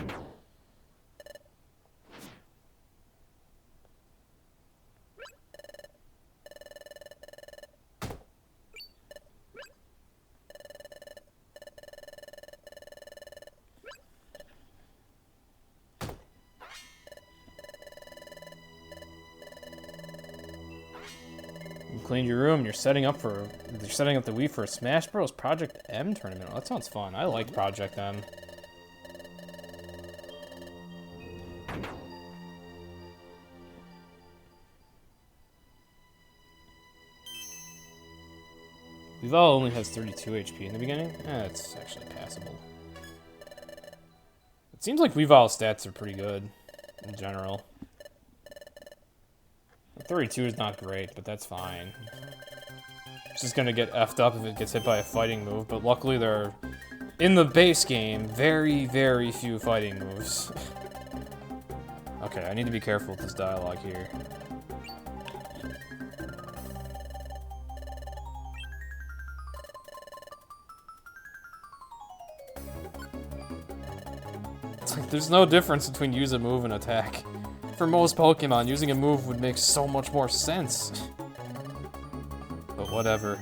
You cleaned your room. You're setting up the Wii for a Smash Bros. Project M tournament. Oh, that sounds fun. I like Project M. Eevee only has 32 HP in the beginning. It's actually passable. It seems like Weavile's stats are pretty good in general. 32 is not great, but that's fine. It's just gonna get effed up if it gets hit by a fighting move, but luckily there are, in the base game, very, very few fighting moves. Okay, I need to be careful with this dialogue here. It's like, there's no difference between use a move and attack. For most Pokemon, using a move would make so much more sense. But whatever.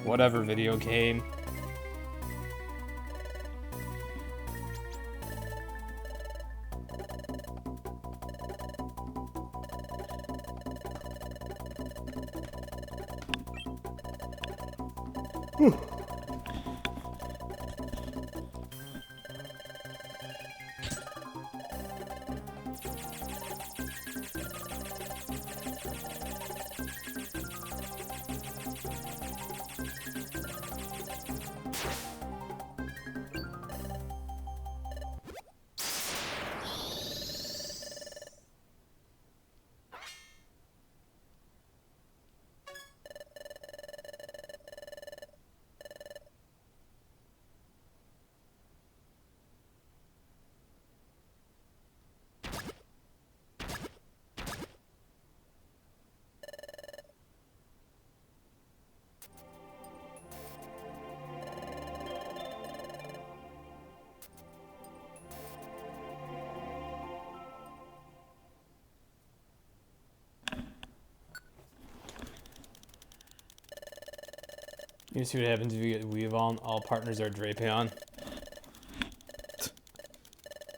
Whatever, video game. You see what happens if you get Weavile and all partners are Drapion?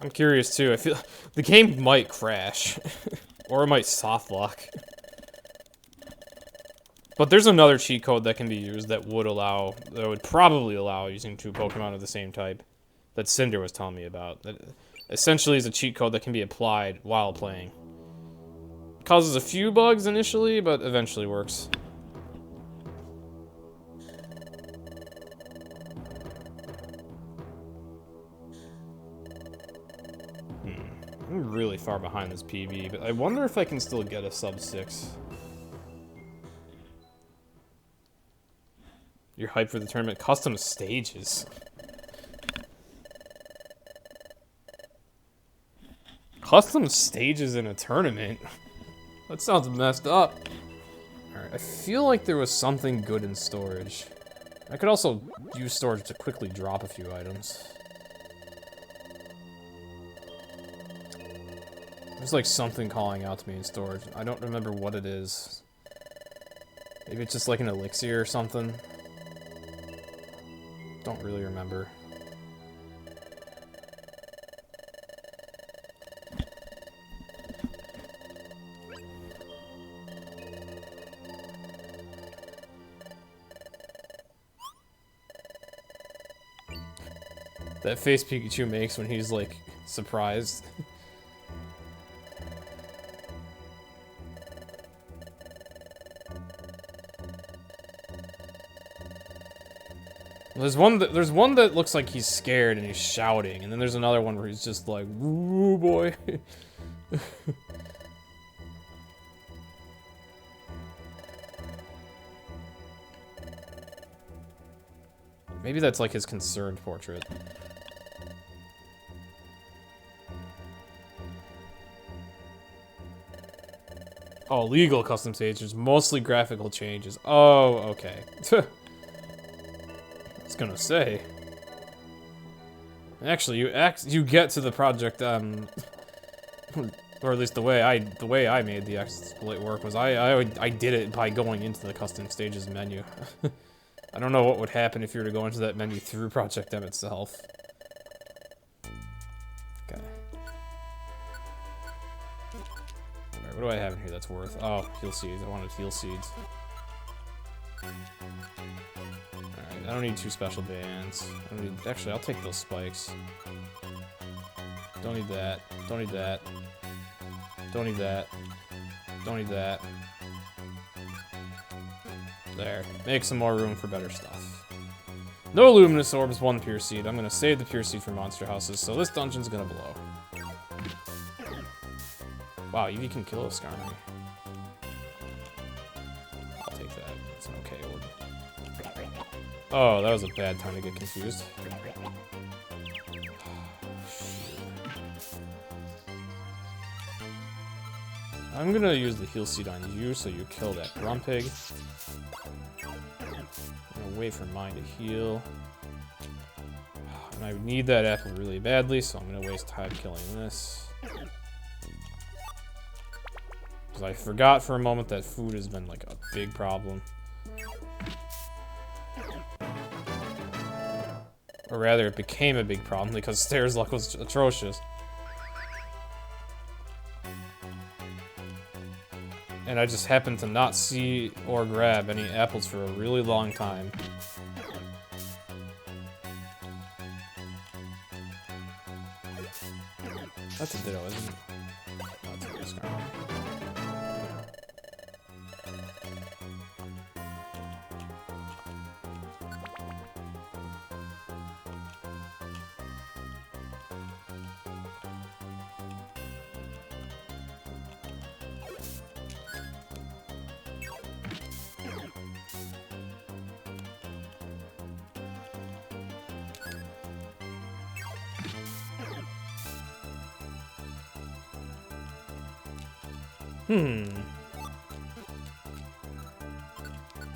I'm curious too. I feel the game might crash. Or it might soft lock. But there's another cheat code that can be used that would probably allow using two Pokemon of the same type. That Cinder was telling me about. That essentially is a cheat code that can be applied while playing. Causes a few bugs initially, but eventually works. I'm really far behind this PB, but I wonder if I can still get a sub 6. You're hyped for the tournament. Custom stages. Custom stages in a tournament? That sounds messed up. Alright, I feel like there was something good in storage. I could also use storage to quickly drop a few items. There's like something calling out to me in storage. I don't remember what it is. Maybe it's just like an elixir or something. Don't really remember. That face Pikachu makes when he's like surprised. There's one that looks like he's scared and he's shouting, and then there's another one where he's just like, "Ooh boy." Maybe that's like his concerned portrait. Oh, legal custom stages, mostly graphical changes. Oh, okay. I was gonna say. Actually, you get to the project, or at least the way I made the exploit work was I did it by going into the custom stages menu. I don't know what would happen if you were to go into that menu through Project M itself. Okay. Alright, what do I have in here that's worth? Oh, heal seeds. I wanted heal seeds. Alright, I don't need 2 special bands. I don't need, actually, I'll take those spikes. Don't need that. Don't need that. Don't need that. Don't need that. There. Make some more room for better stuff. No luminous orbs, 1 pure seed. I'm gonna save the pure seed for monster houses, so this dungeon's gonna blow. Wow, Eevee can kill a Skarmory. I'll take that. It's an okay orb. Oh, that was a bad time to get confused. I'm gonna use the heal seed on you so you kill that Grumpig. I'm gonna wait for mine to heal. And I need that apple really badly, so I'm gonna waste time killing this. Because I forgot for a moment that food has been like a big problem. Or rather, it became a big problem because Stairs' luck was atrocious. And I just happened to not see or grab any apples for a really long time. That's a Ditto, isn't it? No, it's a Skarmory.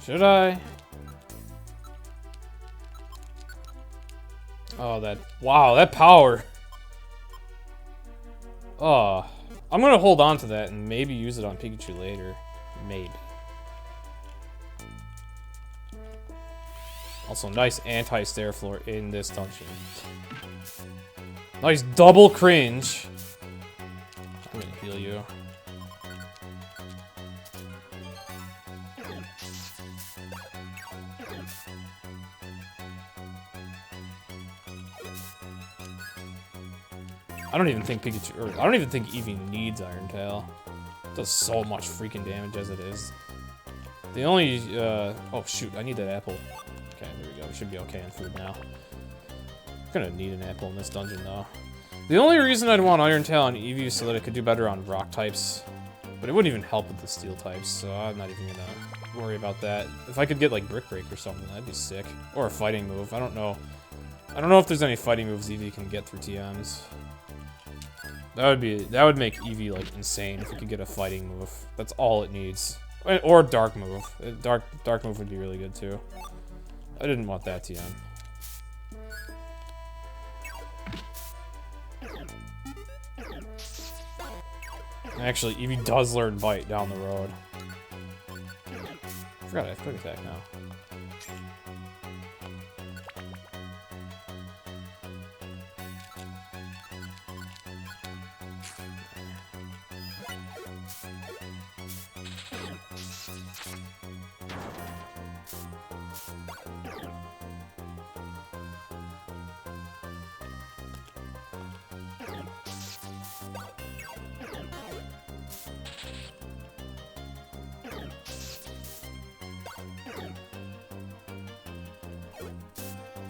Should I? Oh, that... Wow, that power! Oh. I'm gonna hold on to that and maybe use it on Pikachu later. Maybe. Also, nice anti-stair floor in this dungeon. Nice double cringe. I'm gonna heal you. I don't even think Pikachu, or I don't even think Eevee needs Iron Tail. It does so much freaking damage as it is. The only, oh shoot, I need that apple. Okay, there we go. We should be okay in food now. I'm gonna need an apple in this dungeon though. The only reason I'd want Iron Tail on Eevee is so that it could do better on rock types. But it wouldn't even help with the steel types, so I'm not even gonna worry about that. If I could get like Brick Break or something, that'd be sick. Or a fighting move, I don't know. I don't know if there's any fighting moves Eevee can get through TMs. That would make Eevee like insane if we could get a fighting move. That's all it needs. Or dark move. Dark move would be really good too. I didn't want that TM. Actually, Eevee does learn Bite down the road. I forgot I have Quick Attack now.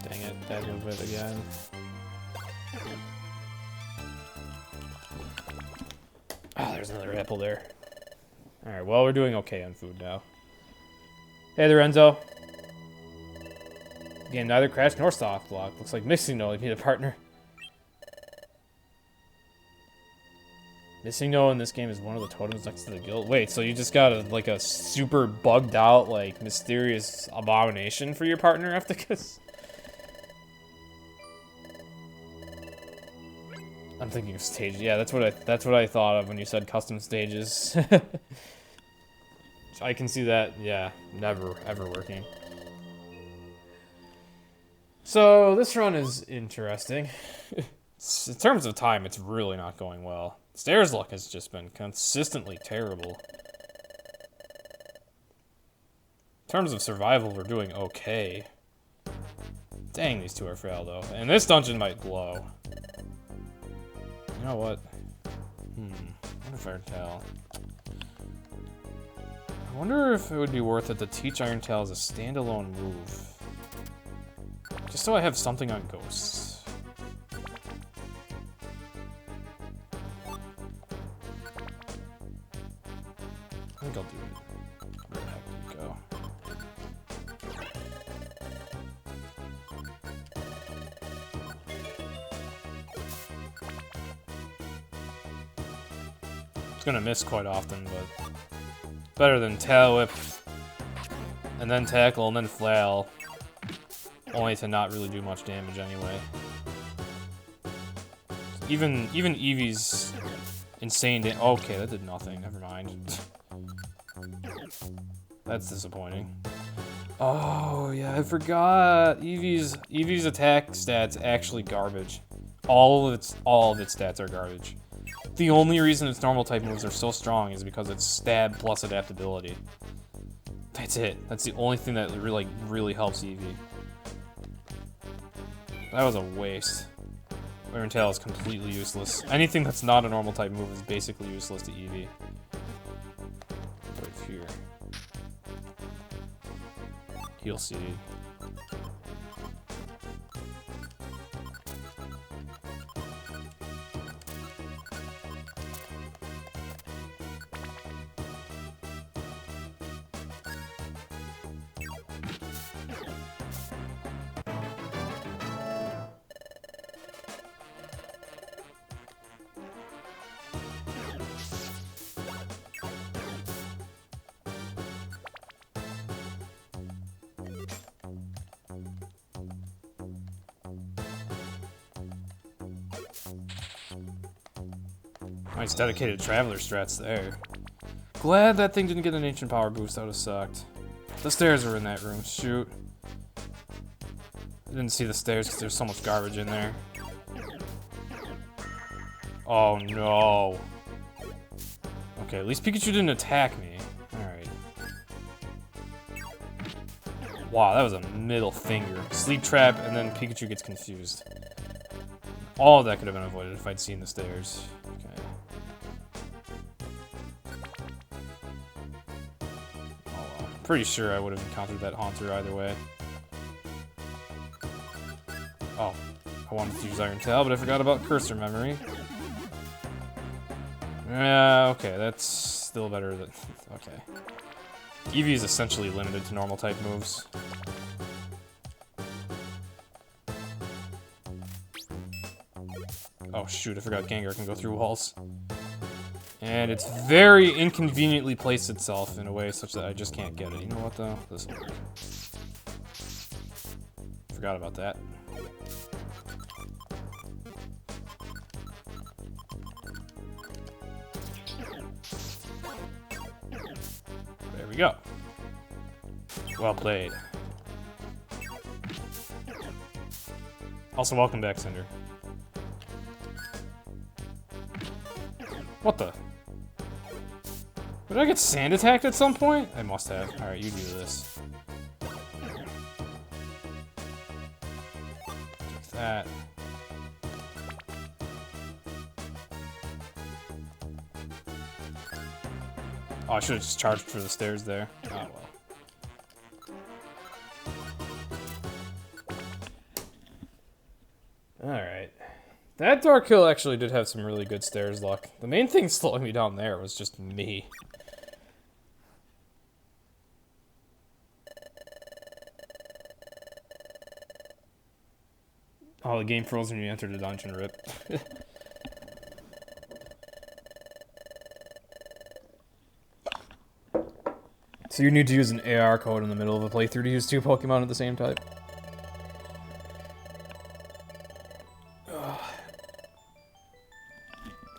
Dang it, bad move it again. Ah, there's another apple there. Alright, well, we're doing okay on food now. Hey there, Enzo. Game neither crashed nor soft block. Looks like Missing No need a partner. Missing No in this game is one of the totems next to the guild. Wait, so you just got like a super bugged out, like, mysterious abomination for your partner after this? I'm thinking of stages. Yeah, that's what I thought of when you said custom stages. I can see that, yeah, never ever working. So this run is interesting. In terms of time, it's really not going well. Stairs luck has just been consistently terrible. terms of survival, we're doing okay. Dang, these two are frail, though. And this dungeon might blow. You know what? What if Irontail? I wonder if it would be worth it to teach Irontail as a standalone move. Just so I have something on ghosts. I think I'll do it. Where the heck did it go? It's gonna miss quite often, but better than TailWhip, and then Tackle, and then Flail. Only to not really do much damage anyway. Even Eevee's insane okay, that did nothing. Never mind. That's disappointing. Oh yeah, I forgot. Eevee's attack stats actually garbage. All of its stats are garbage. The only reason its normal type moves are so strong is because it's stab plus adaptability. That's it. That's the only thing that really helps Eevee. That was a waste. Irontail is completely useless. Anything that's not a normal type move is basically useless to Eevee. Right here. Heal Seed. Nice dedicated traveler strats there. Glad that thing didn't get an ancient power boost, that would've sucked. The stairs were in that room, shoot. I didn't see the stairs because there's so much garbage in there. Oh no. Okay, at least Pikachu didn't attack me. Alright. Wow, that was a middle finger. Sleep trap, and then Pikachu gets confused. All of that could have been avoided if I'd seen the stairs. Okay. Oh well. Pretty sure I would have encountered that Haunter either way. Oh, I wanted to use Irontail, but I forgot about cursor memory. Yeah, okay, that's still better than... okay. Eevee is essentially limited to normal type moves. Oh shoot, I forgot Gengar can go through walls. And it's very inconveniently placed itself in a way such that I just can't get it. You know what though? This will work. Forgot about that. There we go. Well played. Also, welcome back, Cinder. What the? Did I get sand attacked at some point? I must have. Alright, you do this. Take that. Oh, I should have just charged for the stairs there. Oh well. Alright. That Dark Hill actually did have some really good stairs luck. The main thing slowing me down there was just me. Oh, the game froze when you entered the dungeon, rip. So you need to use an AR code in the middle of a playthrough to use two Pokemon at the same type?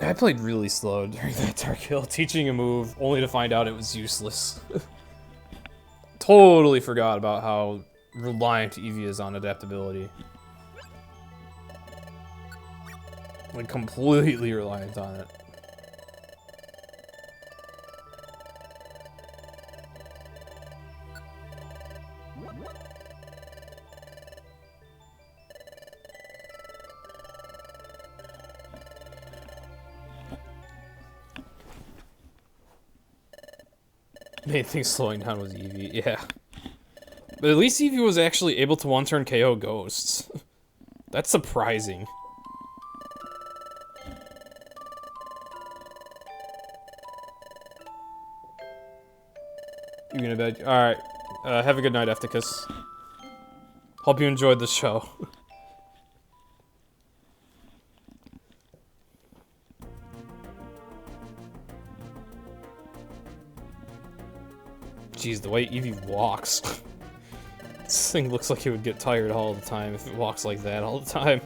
I played really slow during that Dark Hill, teaching a move, only to find out it was useless. Totally forgot about how reliant Eevee is on adaptability. Like, completely reliant on it. Main thing slowing down was Eevee, yeah. But at least Eevee was actually able to one-turn KO ghosts. That's surprising. You gonna bed? Alright. Have a good night, Efticus. Hope you enjoyed the show. Jeez, the way Eevee walks. This thing looks like it would get tired all the time if it walks like that all the time.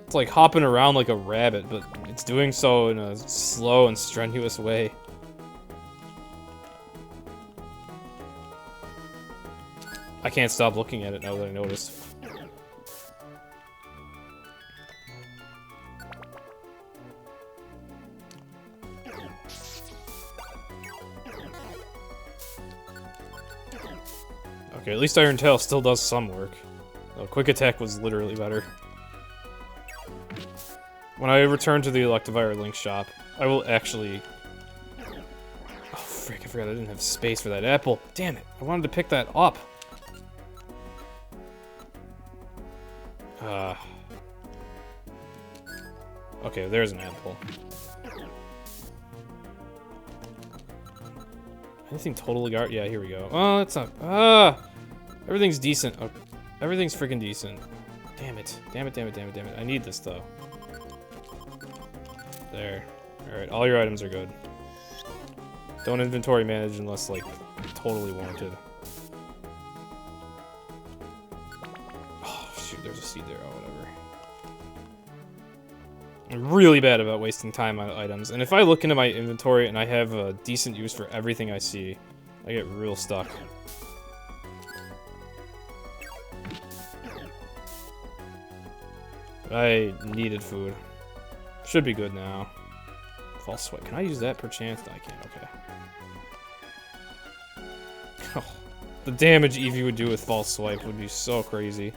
It's like hopping around like a rabbit, but it's doing so in a slow and strenuous way. I can't stop looking at it now that I noticed. Okay, at least Iron Tail still does some work. Oh, Quick Attack was literally better. When I return to the Electivire Link shop, I will actually... Oh, frick, I forgot I didn't have space for that apple. Damn it, I wanted to pick that up. Okay, there's an apple. Anything totally guard? Yeah, here we go. Oh, it's not. Everything's decent. Oh, everything's freaking decent. Damn it. Damn it, damn it, damn it, damn it. I need this, though. There. Alright, all your items are good. Don't inventory manage unless, like, totally warranted. Oh, shoot, there's a seed there. Oh, whatever. I'm really bad about wasting time on items, and if I look into my inventory and I have a decent use for everything I see, I get real stuck. I needed food. Should be good now. False swipe. Can I use that per chance? No, I can't. Okay. Oh, the damage Eevee would do with false swipe would be so crazy.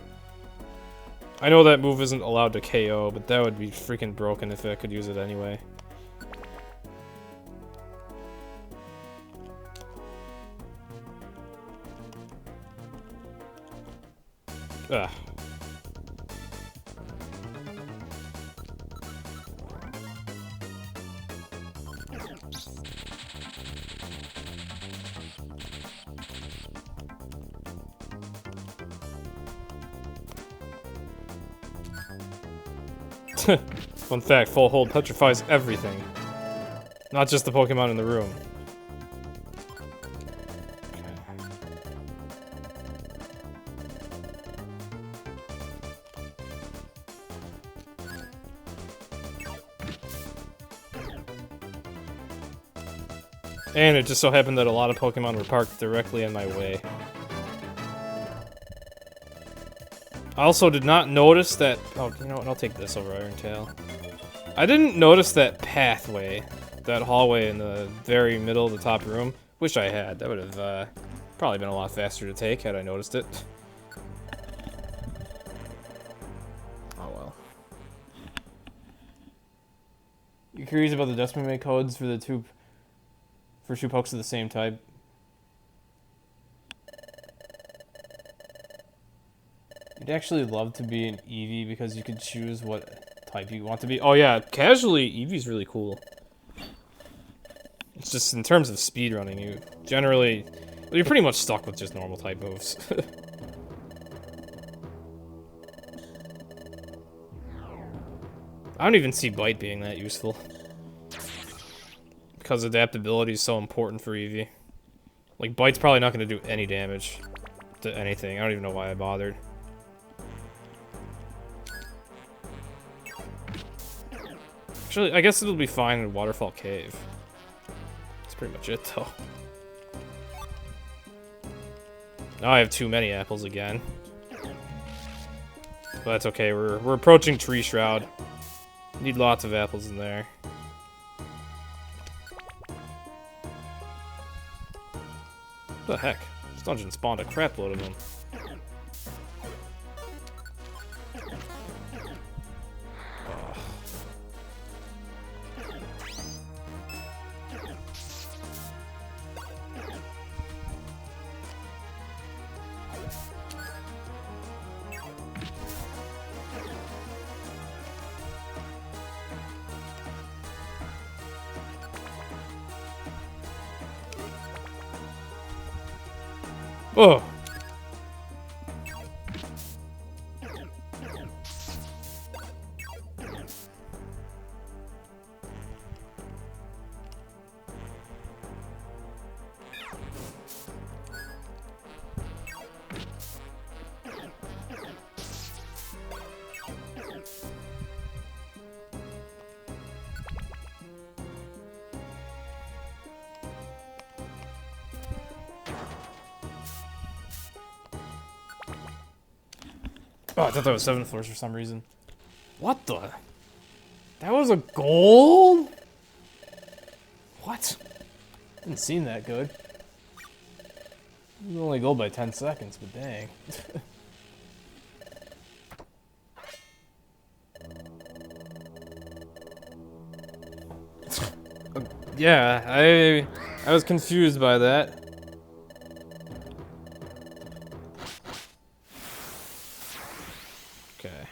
I know that move isn't allowed to KO, but that would be freaking broken if I could use it anyway. Ugh. Fun fact, full hold petrifies everything. Not just the Pokemon in the room. And it just so happened that a lot of Pokemon were parked directly in my way. I also did not notice that... Oh, you know what? I'll take this over Iron Tail. I didn't notice that pathway, that hallway in the very middle of the top room. Wish I had. That would have probably been a lot faster to take had I noticed it. Oh well. You curious about the Dustman codes for the two pokes of the same type? You'd actually love to be an Eevee because you could choose what type you want to be. Oh yeah, casually, Eevee's really cool. It's just in terms of speedrunning, you're pretty much stuck with just normal type moves. I don't even see Bite being that useful. Because adaptability is so important for Eevee. Like, Bite's probably not going to do any damage to anything. I don't even know why I bothered. Actually, I guess it'll be fine in Waterfall Cave. That's pretty much it, though. Now I have too many apples again. But that's okay, we're approaching Tree Shroud. Need lots of apples in there. What the heck? This dungeon spawned a crap load of them. Oh! Oh, I thought that was 7 floors for some reason. What the? That was a gold? What? Didn't seem that good. It was only gold by 10 seconds, but dang. Yeah, I was confused by that. Okay.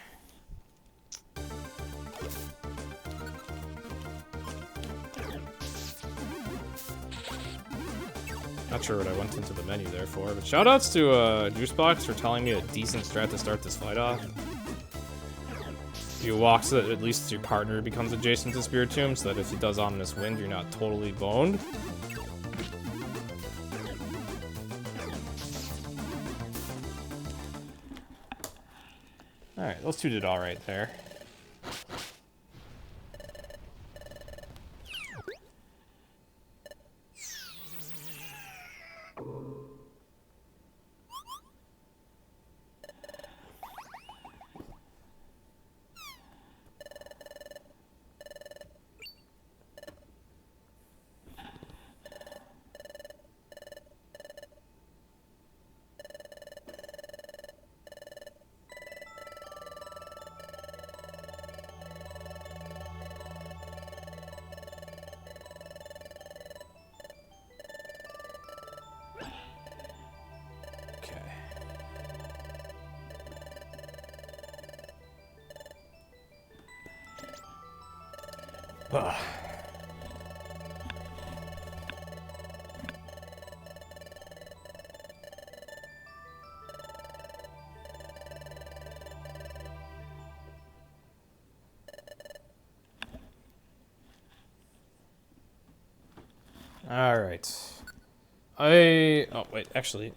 Not sure what I went into the menu there for, but shoutouts to Juicebox for telling me a decent strat to start this fight off. You walk so that at least your partner becomes adjacent to Spiritomb, so that if he does Ominous Wind, you're not totally boned. Alright, those two did alright there. Ugh. Alright. Oh, wait, actually.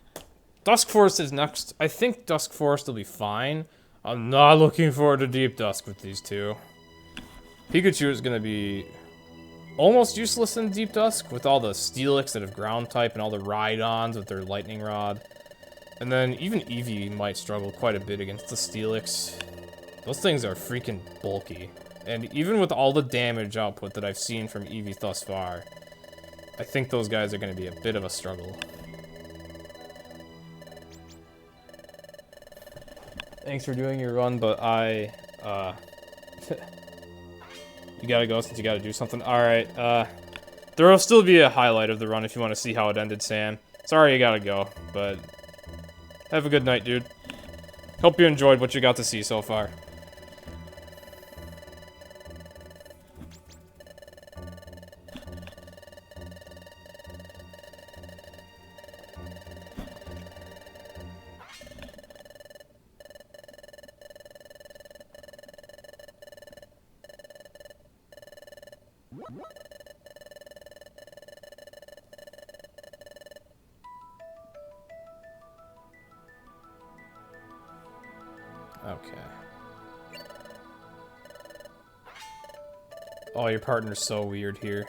Dusk Forest is next. I think Dusk Forest will be fine. I'm not looking forward to Deep Dusk with these two. Pikachu is going to be almost useless in Deep Dusk with all the Steelix that have ground type and all the Rhydons with their lightning rod. And then even Eevee might struggle quite a bit against the Steelix. Those things are freaking bulky. And even with all the damage output that I've seen from Eevee thus far, I think those guys are going to be a bit of a struggle. Thanks for doing your run, but you gotta go since you gotta do something. Alright, there will still be a highlight of the run if you want to see how it ended, Sam. Sorry you gotta go, but have a good night, dude. Hope you enjoyed what you got to see so far. Okay. Oh, your partner's so weird here.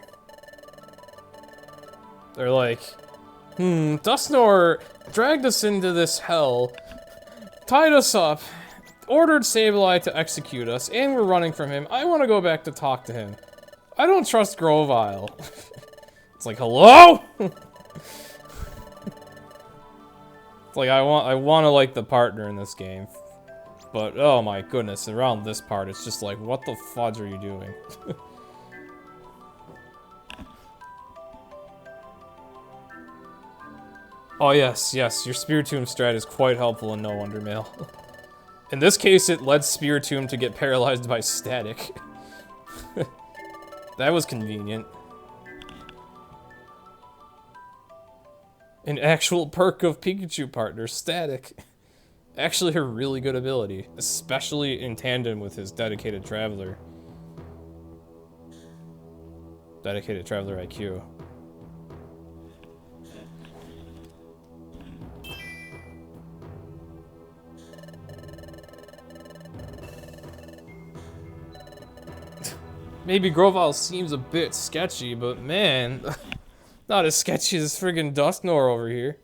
They're like, Dustnor dragged us into this hell, tied us up, ordered Sableye to execute us, and we're running from him. I want to go back to talk to him. I don't trust Grovyle. It's like, hello? It's like I want to like the partner in this game, but oh my goodness, around this part, it's just like, what the fudge are you doing? Oh yes, yes, your Spiritomb strat is quite helpful in No Wonder Mail. In this case, it led Spiritomb to get paralyzed by static. That was convenient. An actual perk of Pikachu partner, static. Actually a really good ability, especially in tandem with his dedicated traveler. Dedicated traveler IQ. Maybe Grovyle seems a bit sketchy, but man, not as sketchy as friggin' Dusknoir over here.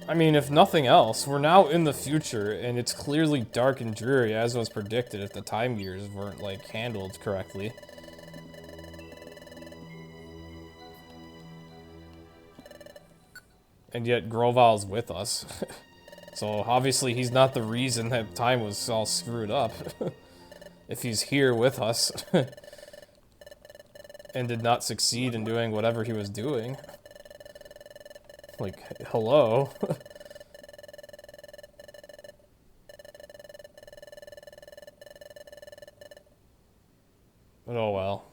I mean, if nothing else, we're now in the future, and it's clearly dark and dreary, as was predicted if the time gears weren't, like, handled correctly. And yet, Grovyle's with us. So, obviously, he's not the reason that time was all screwed up. If he's here with us. And did not succeed in doing whatever he was doing. Like, hello? But oh well.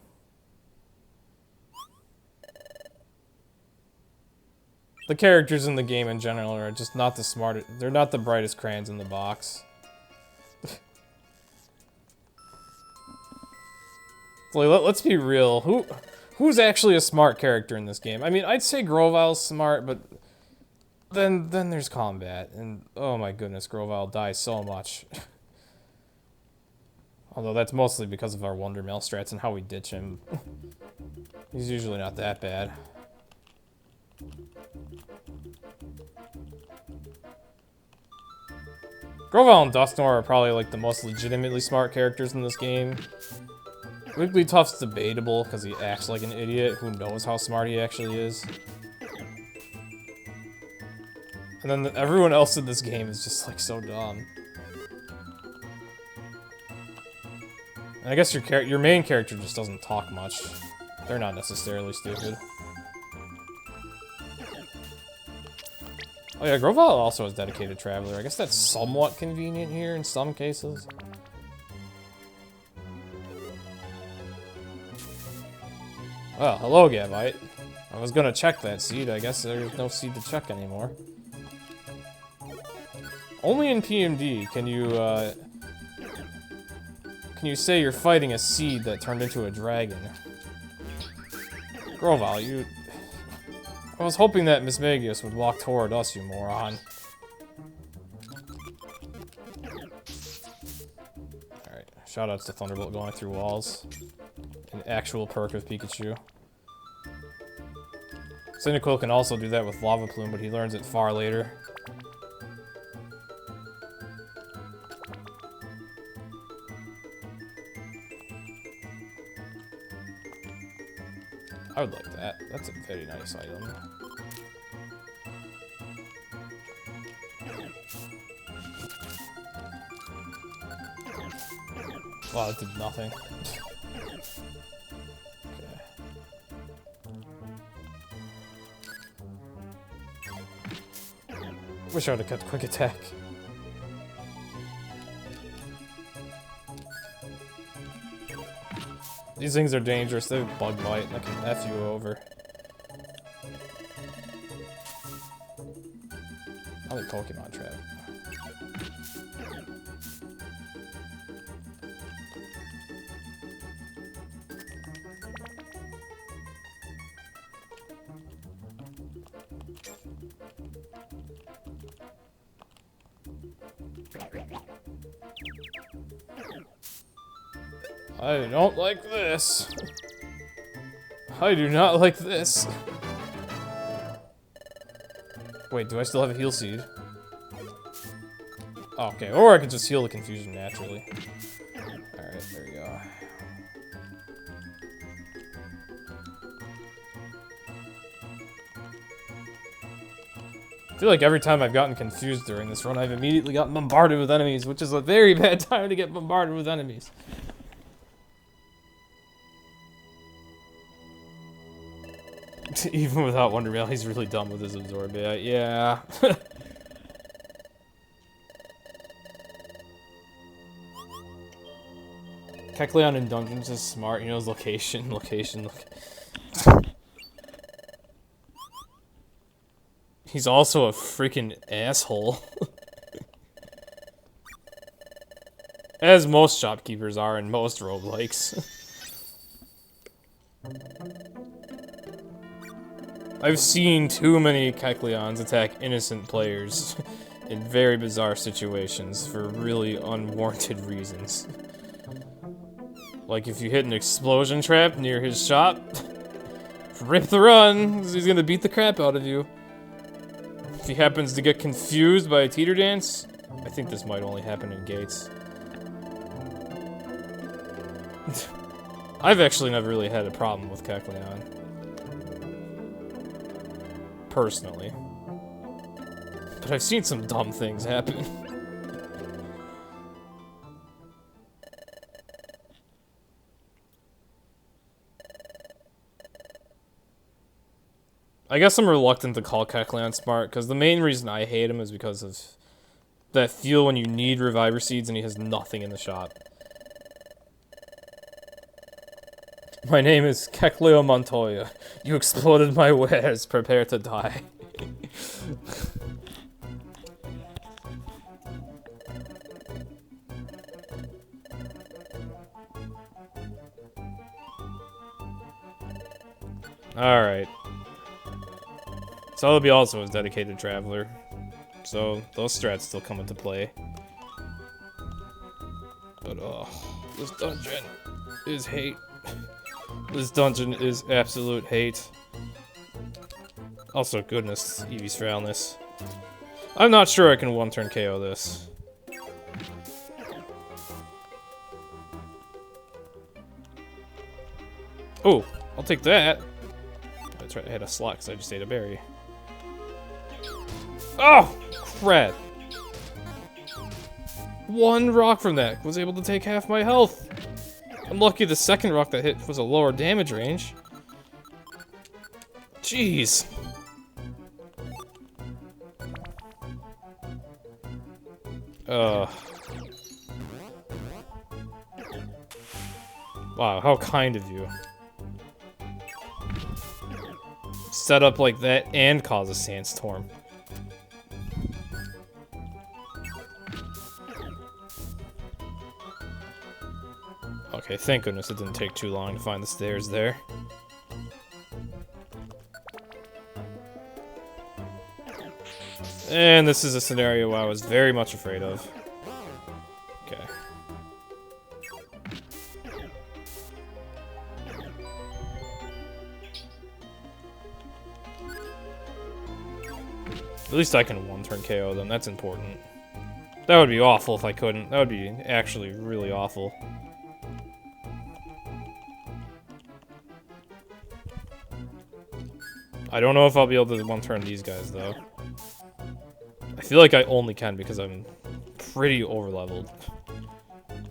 The characters in the game in general are just not the smartest. They're not the brightest crayons in the box. Like, let's be real. Who's actually a smart character in this game? I mean, I'd say Grovyle's smart, but then there's combat, and oh my goodness, Grovyle dies so much. Although that's mostly because of our Wonder Mail strats and how we ditch him. He's usually not that bad. Grovyle and Dusknoir are probably like the most legitimately smart characters in this game. Wigglytuff's debatable because he acts like an idiot who knows how smart he actually is. And then everyone else in this game is just like so dumb. And I guess your main character just doesn't talk much. They're not necessarily stupid. Oh yeah, Grovyle also has dedicated traveler. I guess that's somewhat convenient here in some cases. Well, hello, Gabite. I was gonna check that seed. I guess there's no seed to check anymore. Only in PMD can you say you're fighting a seed that turned into a dragon. Grovyle, you... I was hoping that Miss Magius would walk toward us, you moron. Alright, shoutouts to Thunderbolt going through walls. An actual perk of Pikachu. Cyndaquil can also do that with Lava Plume, but he learns it far later. I would like that. That's a very nice item. Wow, that did nothing. Wish I would have kept quick attack. These things are dangerous. They have bug bite. I can F you over. Probably Pokemon trap. I don't like this. I do not like this. Wait, do I still have a heal seed? Okay, or I could just heal the confusion naturally. Alright, there we go. I feel like every time I've gotten confused during this run, I've immediately gotten bombarded with enemies, which is a very bad time to get bombarded with enemies. Even without Wonder Mail, he's really dumb with his absorb. Yeah. Kecleon in dungeons is smart. He knows location. He's also a freaking asshole. As most shopkeepers are in most roguelikes. I've seen too many Kecleons attack innocent players in very bizarre situations for really unwarranted reasons. Like if you hit an explosion trap near his shop, rip the run, he's gonna beat the crap out of you. If he happens to get confused by a teeter dance, I think this might only happen in gates. I've actually never really had a problem with Kecleon. Personally. But I've seen some dumb things happen. I guess I'm reluctant to call Kecleon smart, because the main reason I hate him is because of that feel when you need Reviver Seeds and he has nothing in the shop. My name is Kecleo Montoya. You exploded my wares. Prepare to die. Alright. Celebi also is dedicated traveler. So those strats still come into play. But this dungeon is hate. This dungeon is absolute hate. Also, goodness, Eevee's frailness. I'm not sure I can one-turn KO this. Oh, I'll take that. That's right, I had a slot because I just ate a berry. Oh, crap. One rock from that was able to take half my health. I'm lucky the second rock that hit was a lower damage range. Jeez. Wow, how kind of you. Set up like that and cause a sandstorm. Okay, thank goodness it didn't take too long to find the stairs there. And this is a scenario I was very much afraid of. Okay. At least I can one-turn KO them, that's important. That would be awful if I couldn't. That would be actually really awful. I don't know if I'll be able to one-turn these guys, though. I feel like I only can because I'm pretty overleveled.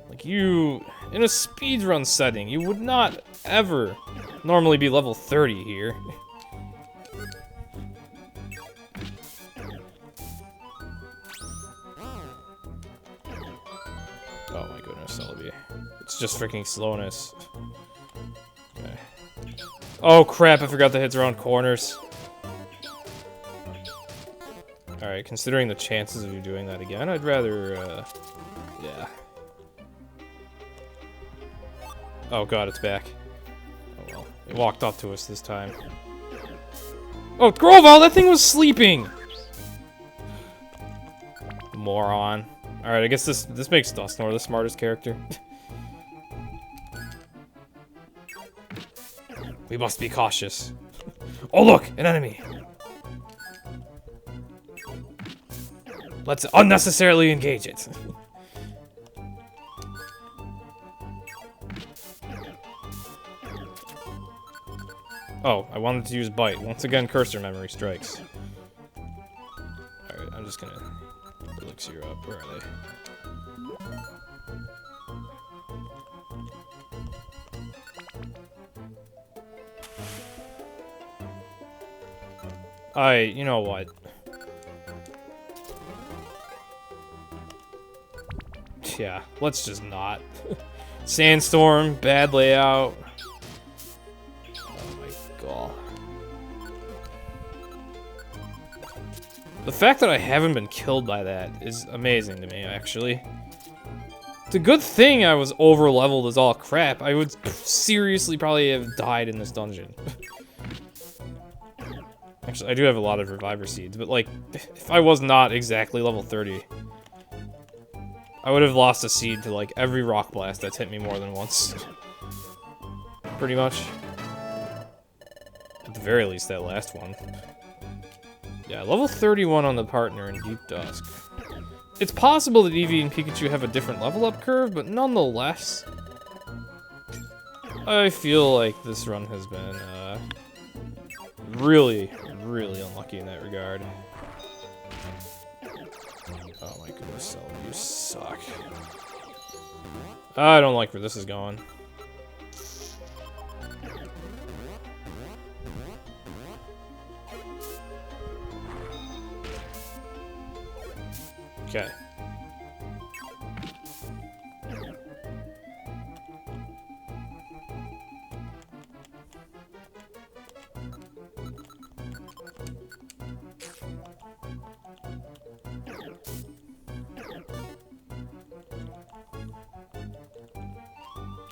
Like, you... in a speedrun setting, you would not ever normally be level 30 here. Oh my goodness, Celebi. It's just freaking slowness. Okay. Oh crap, I forgot the hits around corners. Alright, considering the chances of you doing that again, I'd rather, yeah. Oh god, it's back. Oh well. It walked up to us this time. Oh, Groval, that thing was sleeping! Moron. Alright, I guess this makes Dustnor the smartest character. We must be cautious. Oh look, an enemy! Let's unnecessarily engage it. Oh, I wanted to use bite. Once again, cursor memory strikes. Alright, I'm just gonna elixir up. Where are they? You know what? Yeah, let's just not. Sandstorm, bad layout. Oh my god. The fact that I haven't been killed by that is amazing to me, actually. It's a good thing I was over-leveled as all crap. I would seriously probably have died in this dungeon. Actually, I do have a lot of reviver seeds, but like, if I was not exactly level 30, I would have lost a seed to like every rock blast that's hit me more than once. Pretty much. At the very least, that last one. Yeah, level 31 on the partner in Deep Dusk. It's possible that Eevee and Pikachu have a different level up curve, but nonetheless, I feel like this run has been really unlucky in that regard. Oh my goodness, Cell, you suck. I don't like where this is going. Okay.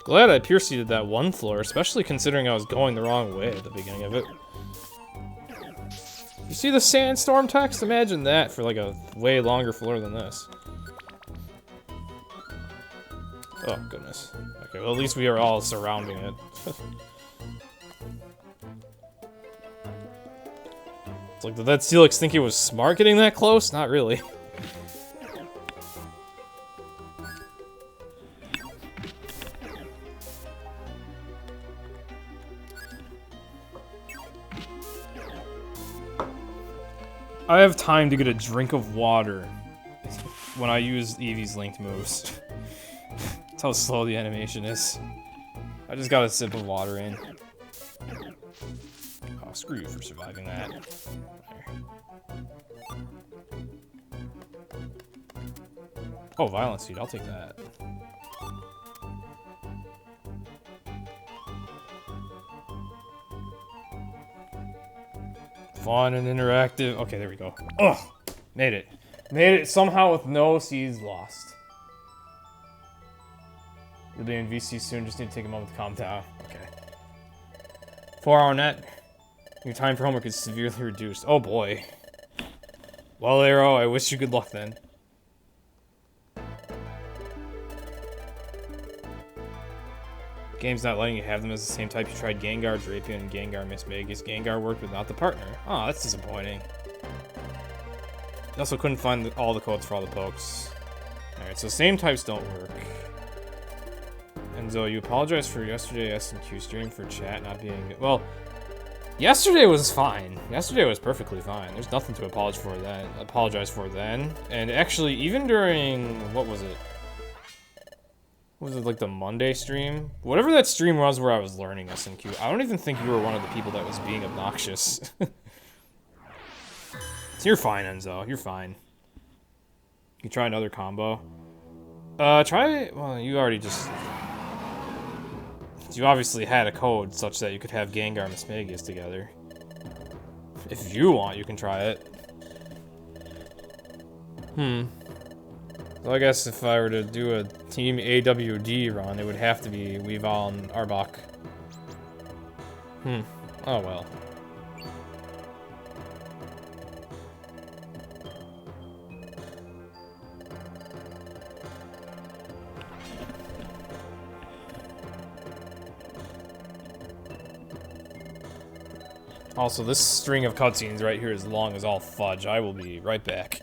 Glad I pure seeded that one floor, especially considering I was going the wrong way at the beginning of it. You see the sandstorm text? Imagine that for like a way longer floor than this. Oh, goodness. Okay, well at least we are all surrounding it. It's like, did that Steelix think he was smart getting that close? Not really. I have time to get a drink of water when I use Eevee's linked moves. That's how slow the animation is. I just got a sip of water in. Oh, screw you for surviving that. There. Oh, Violent Seed, I'll take that. Fun and interactive. Okay, there we go. Ugh! Made it. Made it somehow with no seeds lost. You'll be in VC soon, just need to take a moment to calm down. Okay. 4-hour net. Your time for homework is severely reduced. Oh boy. Well, Arrow, I wish you good luck then. Game's not letting you have them as the same type. You tried Gengar, Drapion, and Gengar Miss Vegas. Gengar worked, but not the partner. Oh, that's disappointing. You also couldn't find all the codes for all the pokes. Alright, so same types don't work. Enzo, you apologize for yesterday S&Q stream for chat not being good. Well, yesterday was fine. Yesterday was perfectly fine. There's nothing to apologize for then. And actually, even during, what was it? Was it like the Monday stream? Whatever that stream was where I was learning S&Q, I don't even think you were one of the people that was being obnoxious. So you're fine, Enzo. You're fine. You try another combo. Well, you already just... You obviously had a code such that you could have Gengar and Mismagius together. If you want, you can try it. So I guess if I were to do a Team AWD run, it would have to be Weavile and Arbok. Oh well. Also, this string of cutscenes right here is long as all fudge. I will be right back.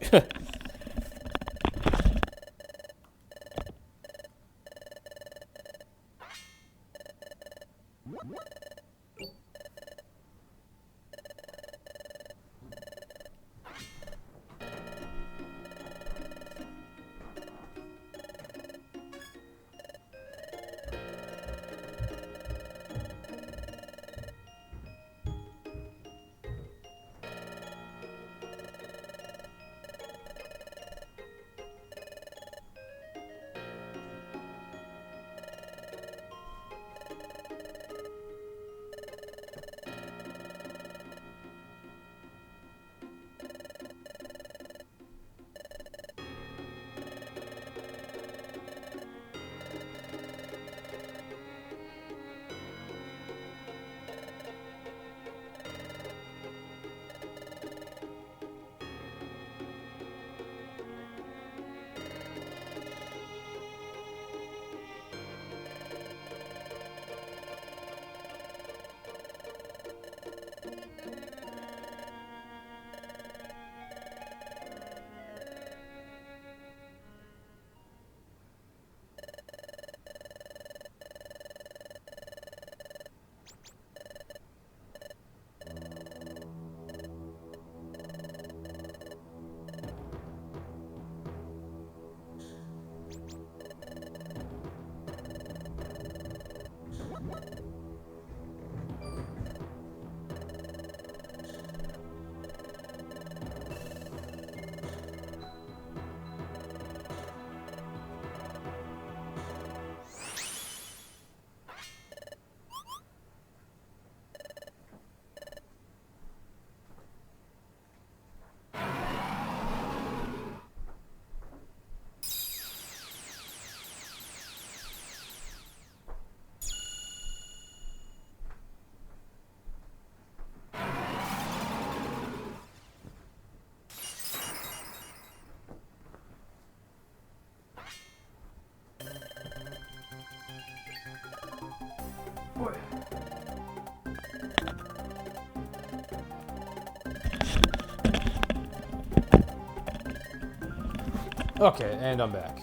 Okay, and I'm back.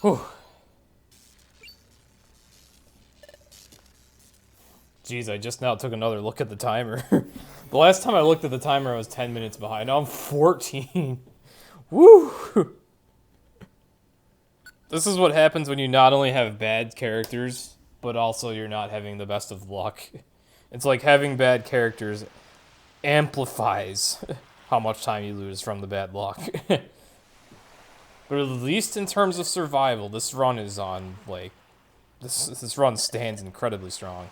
Whew. Jeez, I just now took another look at the timer. The last time I looked at the timer, I was 10 minutes behind. Now I'm 14. Woo! This is what happens when you not only have bad characters, but also you're not having the best of luck. It's like having bad characters amplifies how much time you lose from the bad luck. But at least in terms of survival, this run is on, like... This run stands incredibly strong.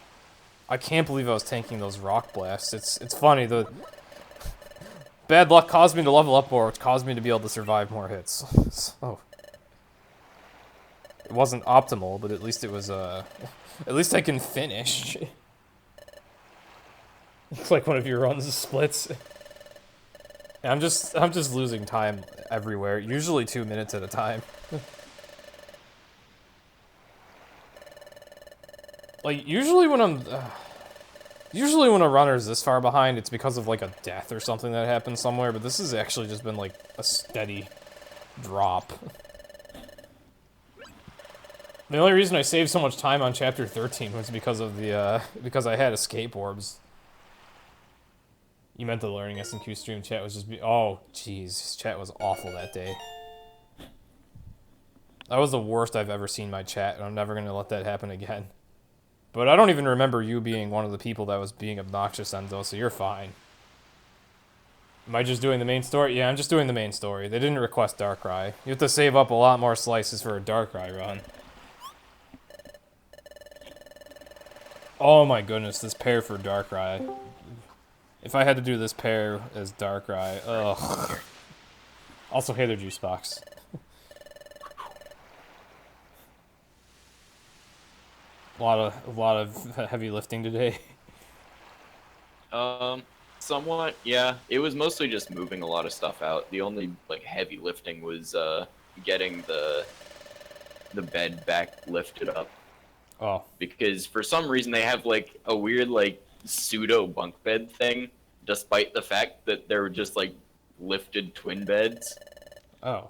I can't believe I was tanking those rock blasts. It's funny, the bad luck caused me to level up more, which caused me to be able to survive more hits. So, it wasn't optimal, but at least it was, at least I can finish. It's like one of your runs splits. I'm just losing time everywhere, usually 2 minutes at a time. Like, usually when a runner's this far behind, it's because of, like, a death or something that happened somewhere, but this has actually just been, like, a steady drop. The only reason I saved so much time on Chapter 13 was because of the, because I had escape orbs. You meant the learning S&Q stream chat was just oh, jeez, chat was awful that day. That was the worst I've ever seen my chat, and I'm never gonna let that happen again. But I don't even remember you being one of the people that was being obnoxious, Enzo, so you're fine. Am I just doing the main story? Yeah, I'm just doing the main story. They didn't request Darkrai. You have to save up a lot more slices for a Darkrai run. Oh my goodness, this pair for Darkrai. If I had to do this pair as Darkrai, ugh. Also, hey there, Juice Box. A lot of heavy lifting today. Somewhat, yeah. It was mostly just moving a lot of stuff out. The only like heavy lifting was getting the bed back lifted up. Oh. Because for some reason they have like a weird like pseudo bunk bed thing, despite the fact that they're just like lifted twin beds. Oh,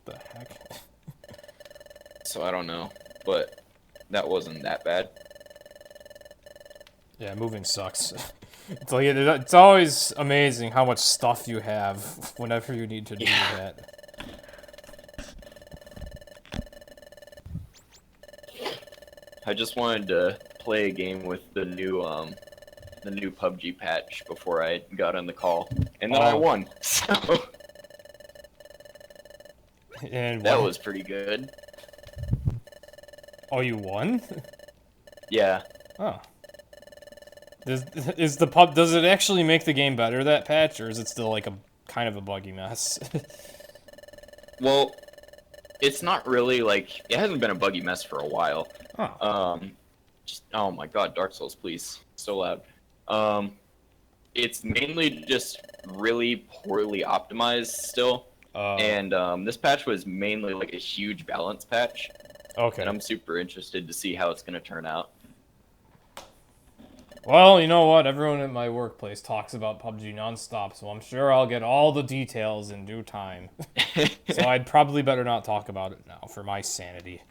the heck. So I don't know, but that wasn't that bad. Yeah, moving sucks. It's like it's always amazing how much stuff you have whenever you need to do that. I just wanted to play a game with the new PUBG patch before I got on the call, and then I won. So and that was pretty good. Oh, you won? Yeah. Oh. Does it actually make the game better, that patch, or is it still like a kind of a buggy mess? Well, it's not really like it hasn't been a buggy mess for a while. Oh. Oh my god, Dark Souls, please, so loud. It's mainly just really poorly optimized still, and this patch was mainly like a huge balance patch. Okay. And I'm super interested to see how it's gonna turn out. Well, you know what? Everyone at my workplace talks about PUBG nonstop, so I'm sure I'll get all the details in due time. So I'd probably better not talk about it now, for my sanity.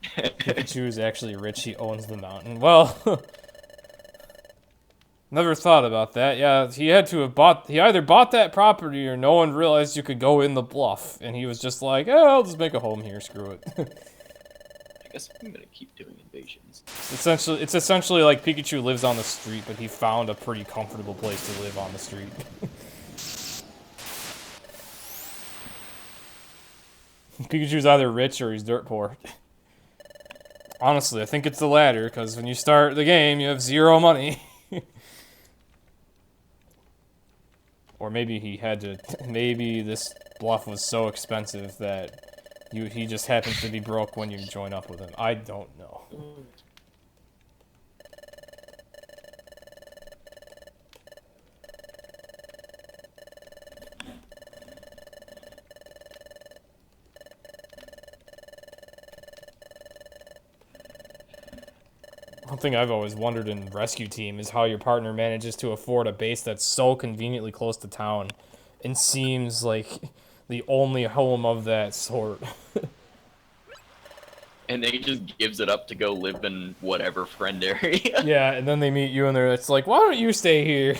Pikachu is actually rich, he owns the mountain. Well, never thought about that. Yeah, he had to have he either bought that property or no one realized you could go in the bluff, and he was just like, oh, I'll just make a home here, screw it. I guess I'm gonna keep doing invasions. It's essentially like Pikachu lives on the street, but he found a pretty comfortable place to live on the street. Pikachu's either rich or he's dirt poor. Honestly, I think it's the latter, because when you start the game, you have 0 money. Or maybe he had to... Maybe this bluff was so expensive that he just happens to be broke when you join up with him. I don't know. One thing I've always wondered in Rescue Team is how your partner manages to afford a base that's so conveniently close to town and seems like the only home of that sort. And then he just gives it up to go live in whatever friend area. Yeah, and then they meet you and it's like, why don't you stay here?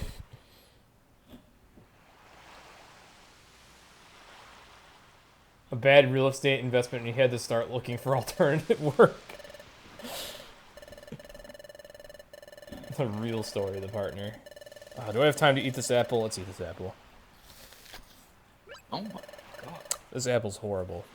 A bad real estate investment and he had to start looking for alternative work. The real story of the partner. Do I have time to eat this apple? Let's eat this apple. Oh my god. This apple's horrible.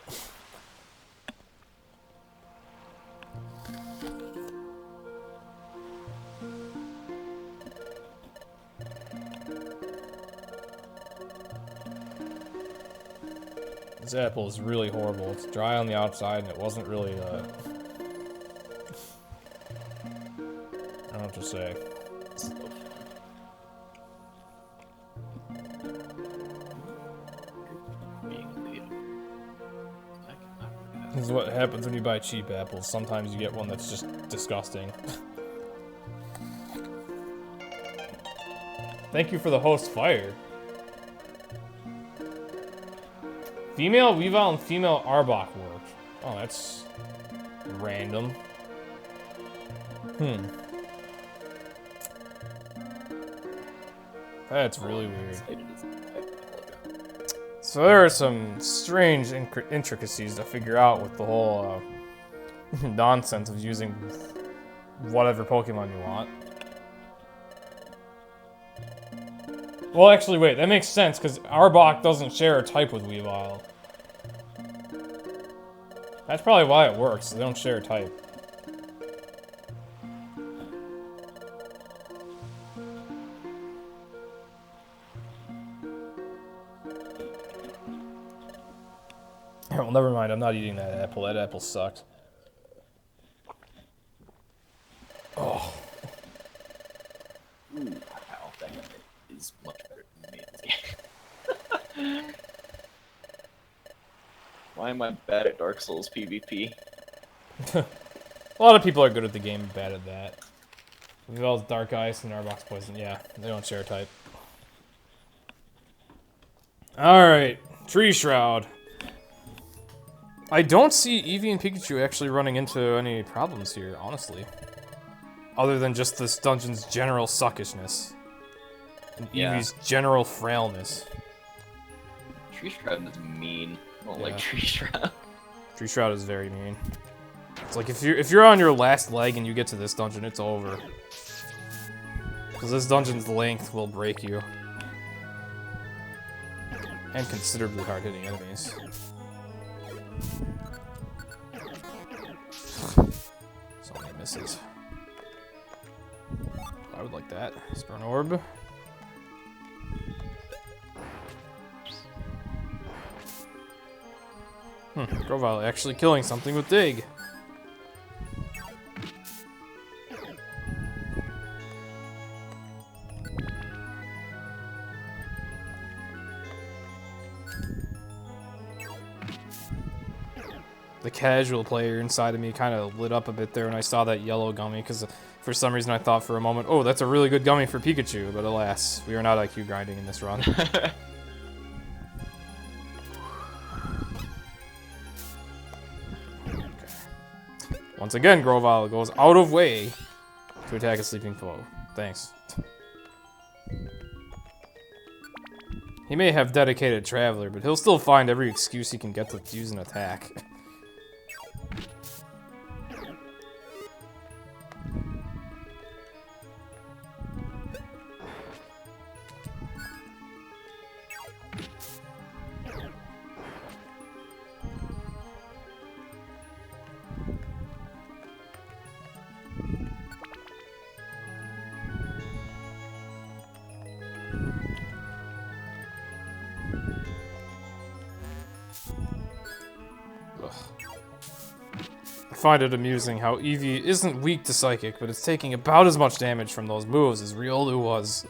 This apple is really horrible. It's dry on the outside and it wasn't really, I don't know what to say. So fun. This is what happens when you buy cheap apples. Sometimes you get one that's just disgusting. Thank you for the host fire. Female Weavile and female Arbok work. Oh, that's random. That's really weird. So there are some strange intricacies to figure out with the whole nonsense of using whatever Pokemon you want. Well, actually, wait, that makes sense, because Arbok doesn't share a type with Weavile. That's probably why it works, they don't share a type. Well, never mind, I'm not eating that apple. That apple sucked. Oh. Ooh, wow, that is much better than me. Why am I bad at Dark Souls PvP? A lot of people are good at the game and bad at that. Weavile's Dark Ice and Arbok's Poison. Yeah, they don't share a type. Alright, Tree Shroud. I don't see Eevee and Pikachu actually running into any problems here, honestly. Other than just this dungeon's general suckishness. And Eevee's general frailness. Tree Shroud is mean. I don't like Tree Shroud. Tree Shroud is very mean. It's like if you're on your last leg and you get to this dungeon, it's over. Because this dungeon's length will break you. And considerably hard-hitting enemies. So many misses. I would like that. Spurn Orb. Grovyle actually killing something with Dig. The casual player inside of me kind of lit up a bit there when I saw that yellow gummy, because for some reason I thought for a moment, oh, that's a really good gummy for Pikachu, but alas, we are not IQ grinding in this run. Once again, Grovyle goes out of way to attack a sleeping foe. Thanks. He may have dedicated Traveler, but he'll still find every excuse he can get to use an attack. I find it amusing how Eevee isn't weak to Psychic, but it's taking about as much damage from those moves as Riolu was.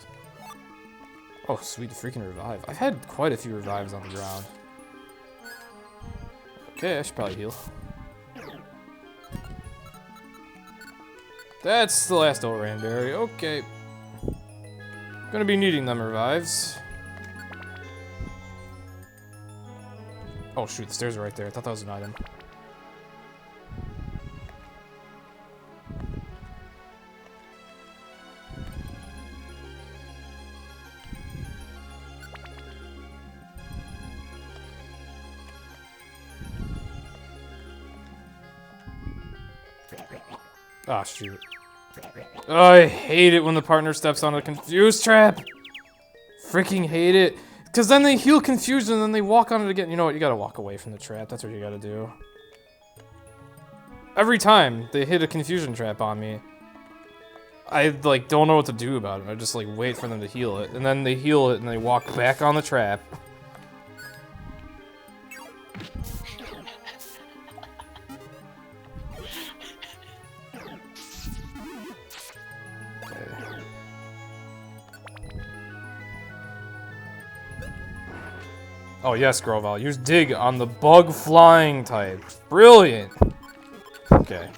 Oh, sweet freaking revive. I've had quite a few revives on the ground. Okay, I should probably heal. That's the last Oran Berry. Okay. Gonna be needing them revives. Oh shoot, the stairs are right there. I thought that was an item. Ah, shoot. Oh, I hate it when the partner steps on a confused trap. Freaking hate it. Because then they heal confusion and then they walk on it again. You know what? You gotta walk away from the trap. That's what you gotta do. Every time they hit a confusion trap on me, I, like, don't know what to do about it. I just, like, wait for them to heal it. And then they heal it and they walk back on the trap. Oh yes, Groval. Use dig on the bug flying type. Brilliant! Okay.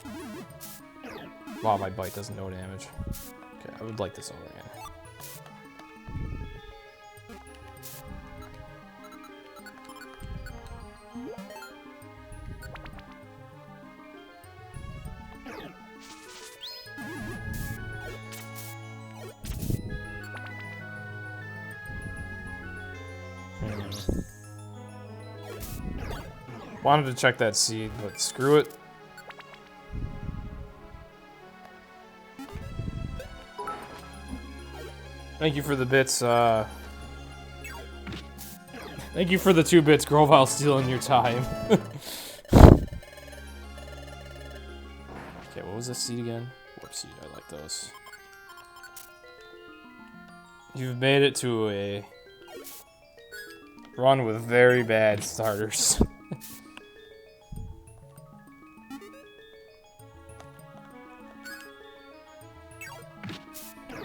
Wow, my bite does no damage. Okay, I would like this over again. Wanted to check that seed, but screw it. Thank you for the bits, Thank you for the 2 bits, Grovile, stealing your time. Okay, what was this seed again? Warp seed, I like those. You've made it to a run with very bad starters.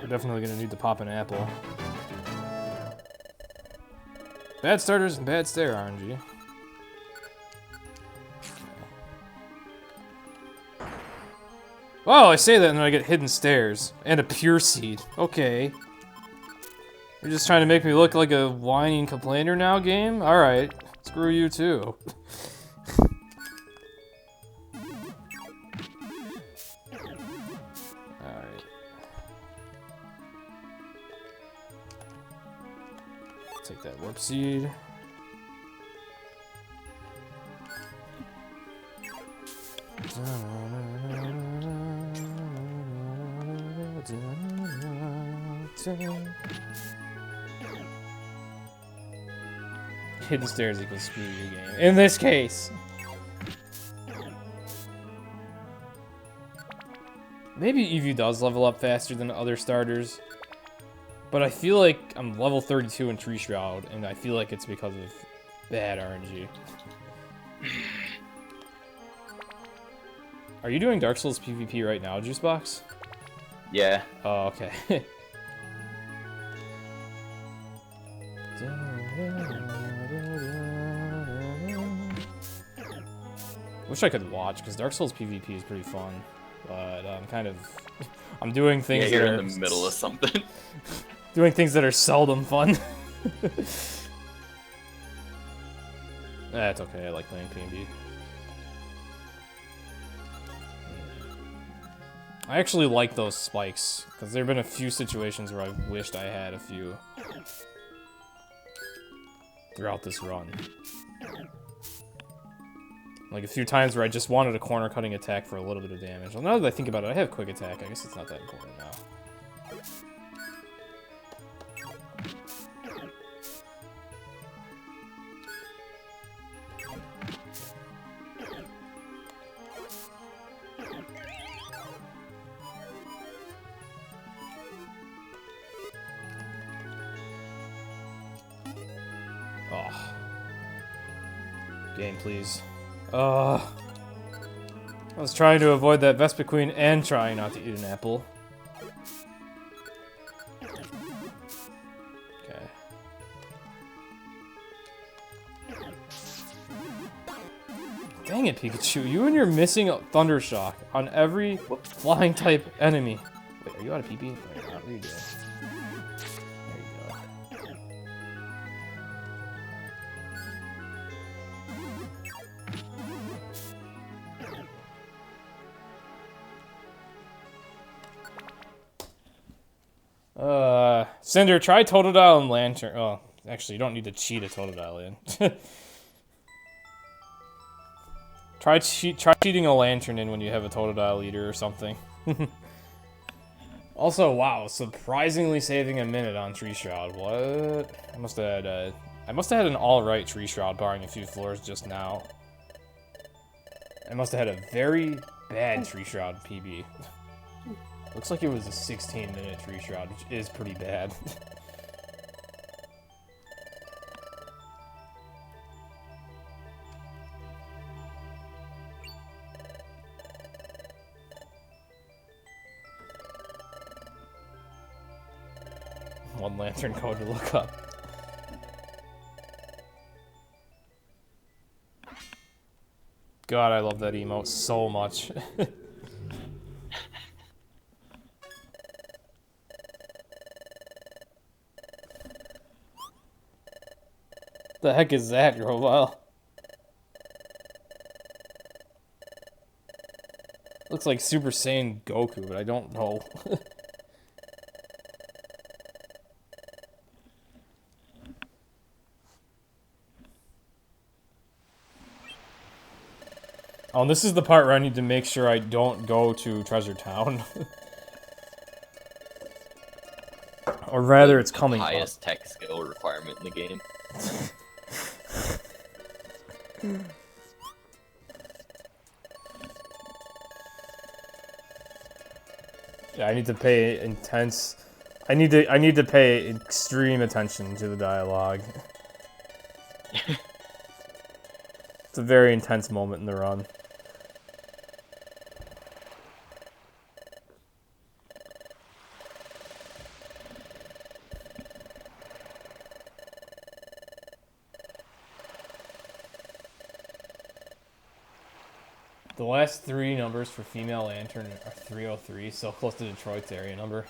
We're definitely gonna need to pop an apple. Bad starters and bad stair RNG. Okay. Oh, I say that and then I get hidden stairs. And a pure seed. Okay. You're just trying to make me look like a whining complainer now, game? Alright. Screw you too. Take that warp seed. Hidden stairs equals screw you game. In this case. Maybe Eevee does level up faster than other starters. But I feel like I'm level 32 in Tree Shroud, and I feel like it's because of bad RNG. Are you doing Dark Souls PvP right now, Juicebox? Yeah. Oh, okay. Wish I could watch, because Dark Souls PvP is pretty fun. But I'm kind of... I'm doing things that are... in the middle of something. Doing things that are seldom fun. That's okay, I like playing PMD. I actually like those spikes, because there have been a few situations where I've wished I had a few throughout this run. Like a few times where I just wanted a corner cutting attack for a little bit of damage. Well, now that I think about it, I have quick attack. I guess it's not that important now. Oh. Game, please. I was trying to avoid that Vespa Queen and trying not to eat an apple. Okay. Dang it, Pikachu. You and your missing Thunder Shock on every flying type enemy. Wait, are you out of PP? Wait, what are you doing? There you go. Cinder, try Totodile and Lantern. Oh, actually, you don't need to cheat a Totodile in. Try cheating a Lantern in when you have a Totodile leader or something. Also, wow, surprisingly saving a minute on Tree Shroud. What? I must have had an alright Tree Shroud barring a few floors just now. I must have had a very bad Tree Shroud PB. Looks like it was a 16-minute Tree Shroud, which is pretty bad. One Lantern code to look up. God, I love that emote so much. The heck is that, Grovile? Looks like Super Saiyan Goku, but I don't know. Oh, and this is the part where I need to make sure I don't go to Treasure Town. Or rather, it's coming up. Highest tech skill requirement in the game. Yeah, I need to pay intense... I need to pay extreme attention to the dialogue. It's a very intense moment in the run. The last three numbers for female Lantern are 303, so close to Detroit's area number.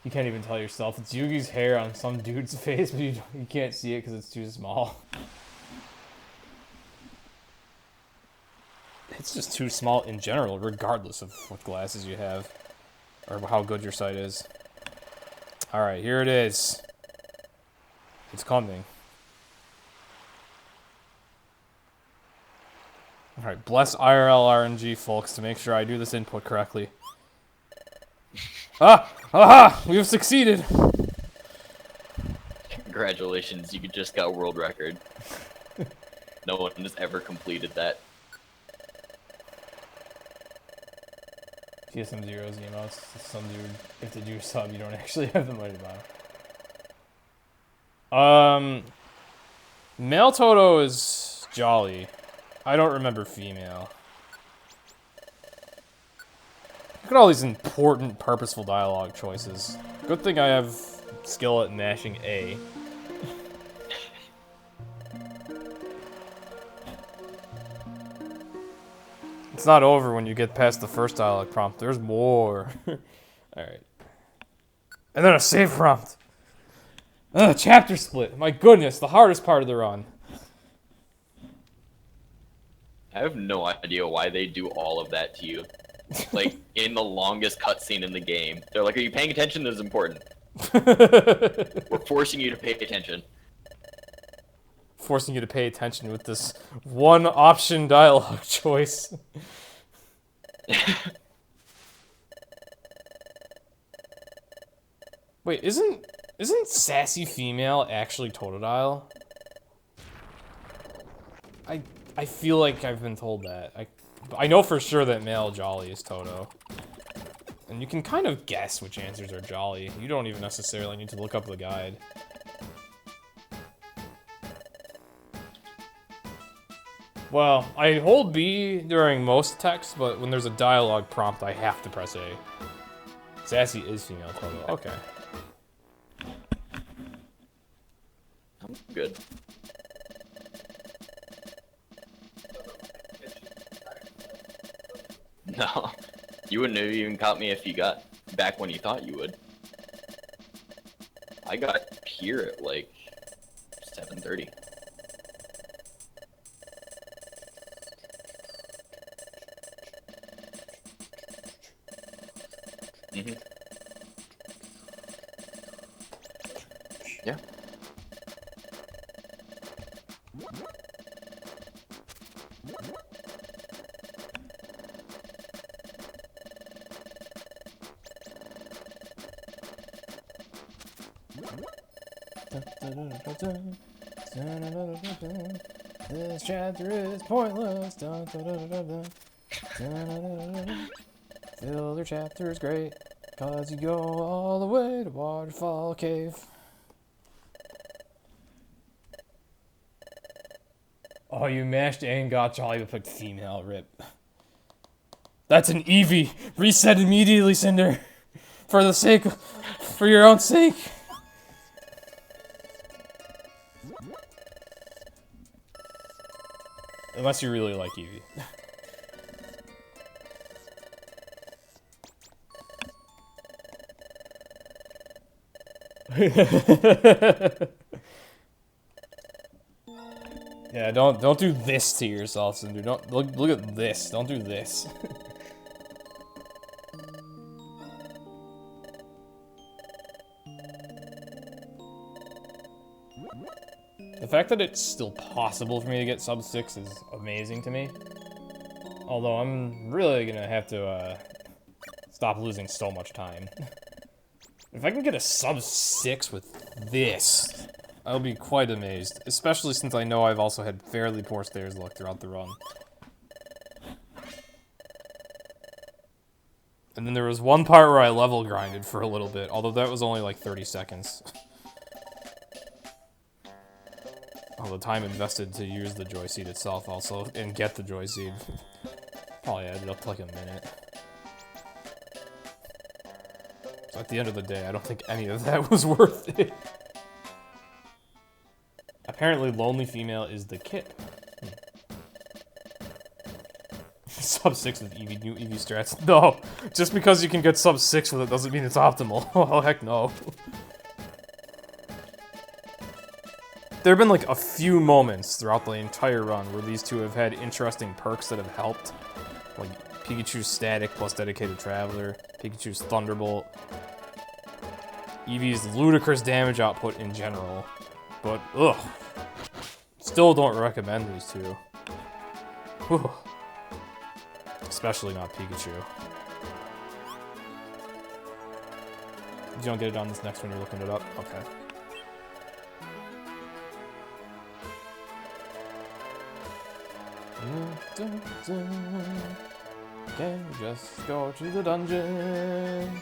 You can't even tell yourself. It's Yugi's hair on some dude's face, but you can't see it because it's too small. It's just too small in general, regardless of what glasses you have. Or how good your sight is. Alright, here it is. It's coming. Alright, bless IRL RNG, folks, to make sure I do this input correctly. Ah! Aha! We have succeeded! Congratulations, you just got world record. No one has ever completed that. TSM zeros emotes. Some dude, if they do sub, you don't actually have the money to buy. Male Toto is Jolly. I don't remember female. Look at all these important, purposeful dialogue choices. Good thing I have skill at mashing A. It's not over when you get past the first dialogue prompt. There's more. Alright. And then a save prompt. Chapter split. My goodness, the hardest part of the run. I have no idea why they do all of that to you. Like, in the longest cutscene in the game. They're like, are you paying attention? This is important. We're forcing you to pay attention. Forcing you to pay attention with this one option dialogue choice. Wait, isn't sassy female actually Totodile? I feel like I've been told that. I know for sure that male Jolly is Toto. And you can kind of guess which answers are Jolly. You don't even necessarily need to look up the guide. Well, I hold B during most texts, but when there's a dialogue prompt, I have to press A. Sassy is female Toto. Okay. I'm good. No, you wouldn't have even caught me if you got back when you thought you would. I got here at like 7:30. Yeah. This chapter is pointless. Filler chapter is great, cause you go all the way to Waterfall Cave. Oh, you mashed and got Jolly but picked female, rip. That's an Eevee. Reset immediately, Cinder. For your own sake. Unless you really like Eevee. Yeah, don't do this to yourself, Cinder. Don't look at this. Don't do this. The fact that it's still possible for me to get sub 6 is amazing to me. Although I'm really gonna have to stop losing so much time. If I can get a sub 6 with this, I'll be quite amazed. Especially since I know I've also had fairly poor stairs luck throughout the run. And then there was one part where I level grinded for a little bit, although that was only like 30 seconds. All the time invested to use the joy seed itself also, and get the joy seed. Probably added up to like a minute. So at the end of the day, I don't think any of that was worth it. Apparently, lonely female is the kit. Sub 6 with Eevee, new Eevee strats. No! Just because you can get sub 6 with it doesn't mean it's optimal. Oh, heck no. There have been like a few moments throughout the entire run where these two have had interesting perks that have helped. Like Pikachu's Static plus Dedicated Traveler, Pikachu's Thunderbolt, Eevee's ludicrous damage output in general. But, ugh. Still don't recommend these two. Whew. Especially not Pikachu. You don't get it on this next one, you're looking it up? Okay. Can we just go to the dungeon?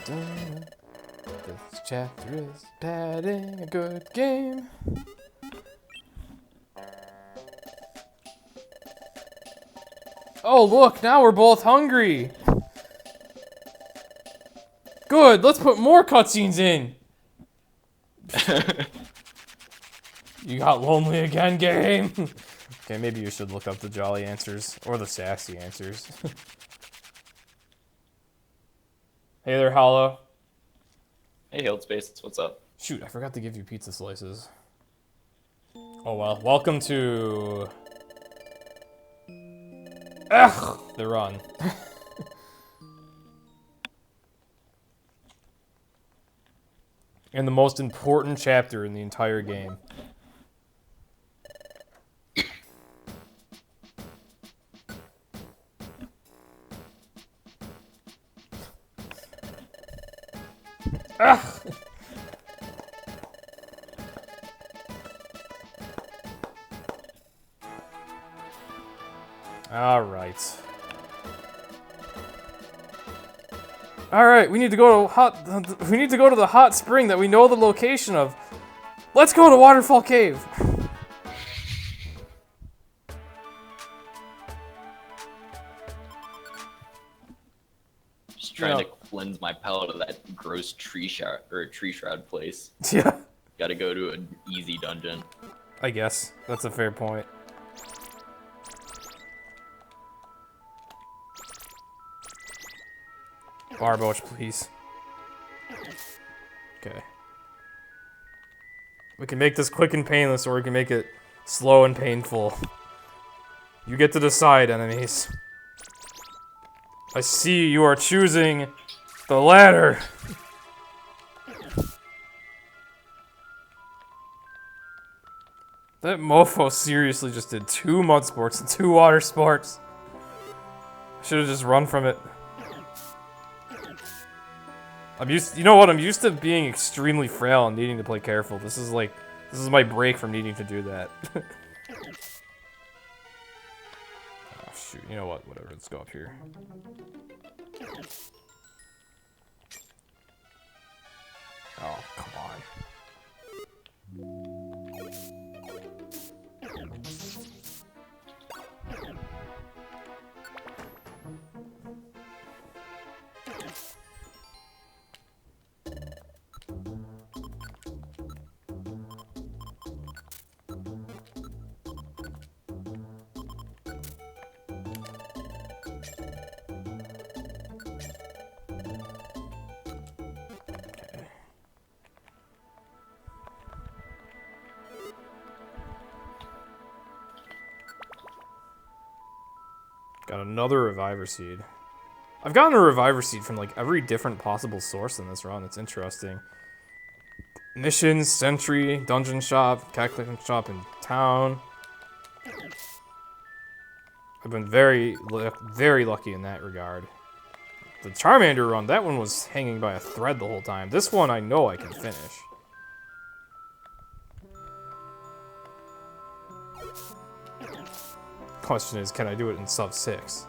This chapter is padding a good game. Oh look, now we're both hungry. Good, let's put more cutscenes in. You got lonely again, game? Okay, maybe you should look up the jolly answers, or the sassy answers. Hey there, Hollow. Hey, Held Space, what's up? Shoot, I forgot to give you pizza slices. Oh well, welcome to... Ugh! The run. And the most important chapter in the entire game. Ugh. All right. All right, we need to go to the hot spring that we know the location of. Let's go to Waterfall Cave. Just trying to cleanse my palate of that gross tree shroud place. Yeah. Gotta go to an easy dungeon. I guess that's a fair point. Barboach, please. Okay. We can make this quick and painless, or we can make it slow and painful. You get to decide, enemies. I see you are choosing The ladder! That mofo seriously just did 2 mud sports and 2 water sports. I should have just run from it. You know what? I'm used to being extremely frail and needing to play careful. This is my break from needing to do that. Oh shoot, you know what? Whatever, let's go up here. Oh, come on. Got another Reviver Seed. I've gotten a Reviver Seed from like every different possible source in this run. It's interesting. Missions, Sentry, Dungeon Shop, Cataclysm Shop in town. I've been very lucky in that regard. The Charmander run, that one was hanging by a thread the whole time. This one I know I can finish. Question is, can I do it in sub 6?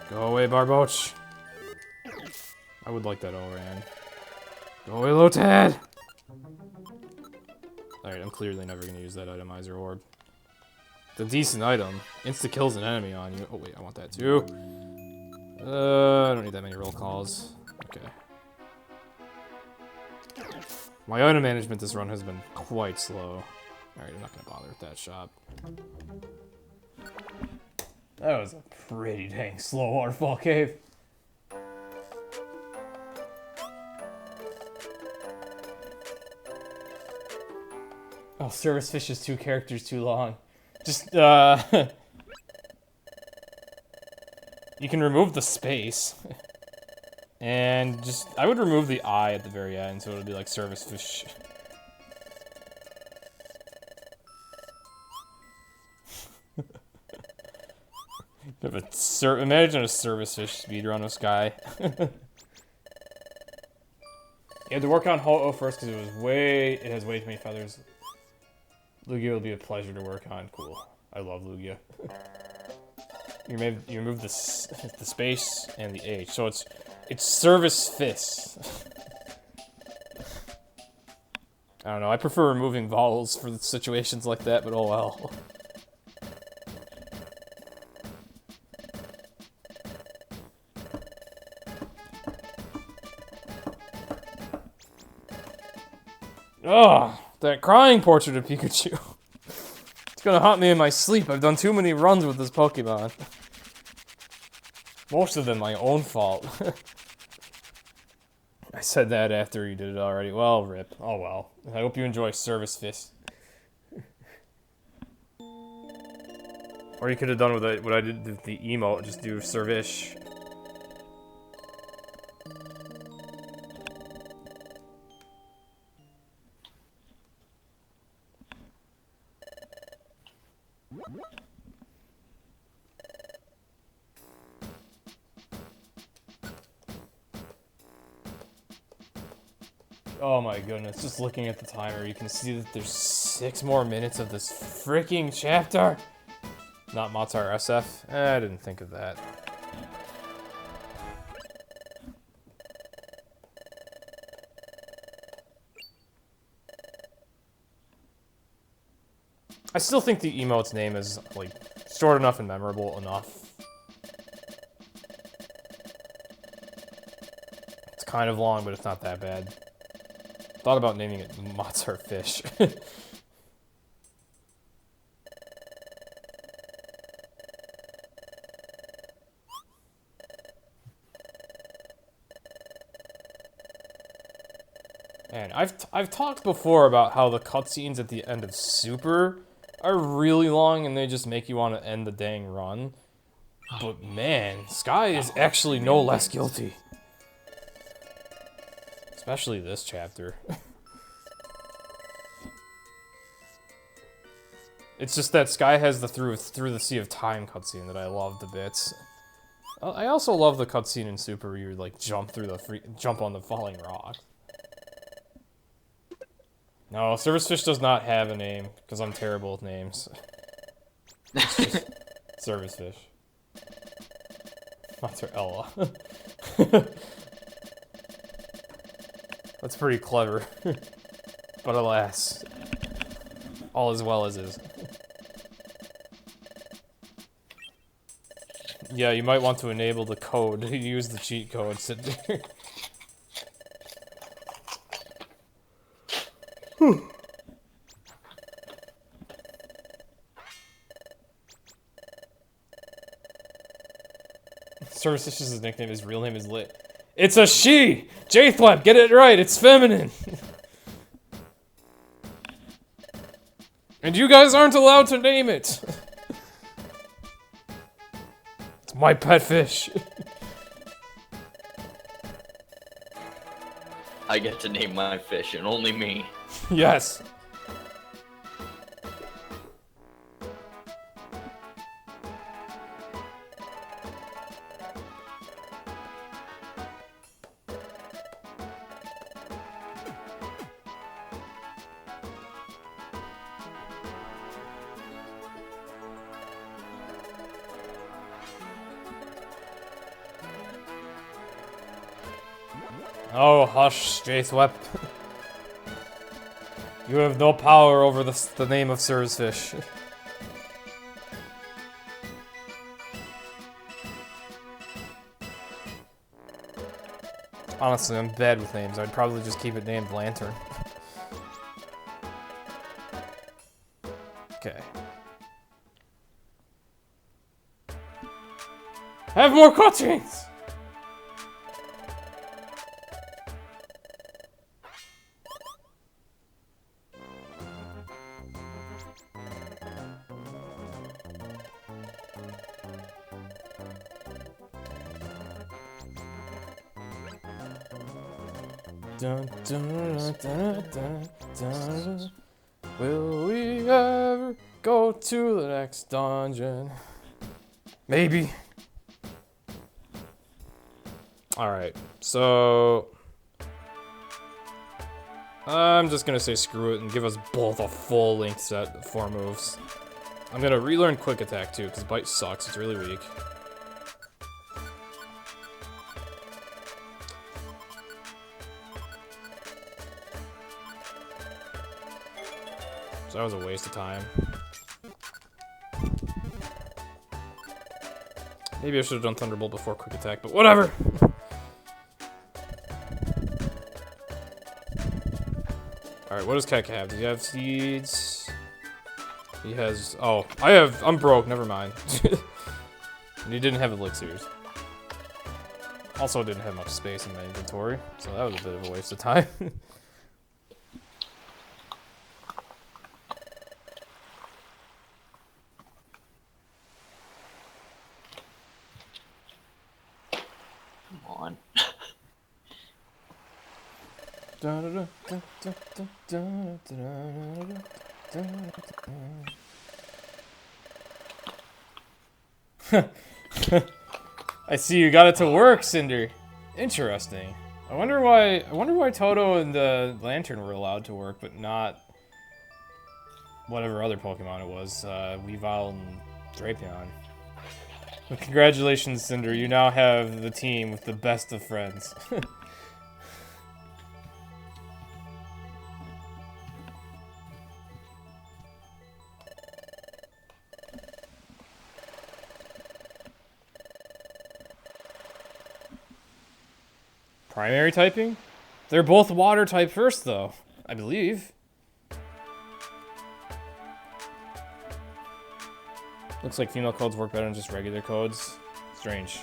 Go away, Barboach. I would like that Oran. Go away, Lotad! Alright, I'm clearly never going to use that Itemizer Orb. It's a decent item. Insta-kills an enemy on you. Oh wait, I want that too. I don't need that many roll calls. Okay. My item management this run has been quite slow. Alright, I'm not going to bother with that shop. That was a pretty dang slow waterfall cave. Oh, Service Fish is 2 characters too long. Just, you can remove the space. And just, I would remove the I at the very end, so it would be like Service Fish. Imagine a Service Fish speedrun of Sky. You had to work on Ho-Oh first because it has way too many feathers. Lugia will be a pleasure to work on. Cool. I love Lugia. You remove the space and the H, so it's Service Fist. I don't know, I prefer removing vowels for situations like that, but oh well. Ugh, that crying portrait of Pikachu. It's gonna haunt me in my sleep. I've done too many runs with this Pokemon. Most of them my own fault. I said that after you did it already. Well, rip. Oh well. I hope you enjoy Service Fist. Or you could have done with what I did with the emote, just do Servish. Oh my goodness, just looking at the timer, you can see that there's 6 more minutes of this freaking chapter! Not Matar SF? I didn't think of that. I still think the emote's name is, like, short enough and memorable enough. It's kind of long, but it's not that bad. Thought about naming it Matar Fish. And I've talked before about how the cutscenes at the end of Super are really long and they just make you want to end the dang run. But man, Sky is actually no less guilty. Especially this chapter. It's just that Sky has the through the Sea of Time cutscene that I loved a bit. I also love the cutscene in Super where you like jump on the falling rock. No, Service Fish does not have a name because I'm terrible with names. It's just Service Fish. Mozzarella. That's pretty clever. But alas, all as well as is. Yeah, you might want to enable the code. Use the cheat code. Sit there. Service Fish's nickname, his real name is Lit. It's a she! TailWhip, get it right, it's feminine! And you guys aren't allowed to name it! It's my pet fish. I get to name my fish, and only me. Yes. Oh, hush, TailWhip. You have no power over the name of Service Fish. Honestly, I'm bad with names. I'd probably just keep it named Lantern. Okay. Have more cutscenes! Dun, dun, dun, dun, dun. Will we ever go to the next dungeon? Maybe. Alright, so I'm just gonna say screw it and give us both a full length set of 4 moves. I'm gonna relearn Quick Attack too, because Bite sucks, it's really weak. So that was a waste of time. Maybe I should have done Thunderbolt before Quick Attack, but whatever! Alright, what does Kek have? Does he have seeds? He has... Oh, I'm broke, never mind. And he didn't have elixirs. Also didn't have much space in my inventory, so that was a bit of a waste of time. I see you got it to work, Cinder. Interesting. I wonder why Toto and the Lantern were allowed to work, but not whatever other Pokemon it was, Weavile and Drapion. But congratulations, Cinder. You now have the team with the best of friends. Primary typing? They're both water type first, though, I believe. Looks like female codes work better than just regular codes. Strange.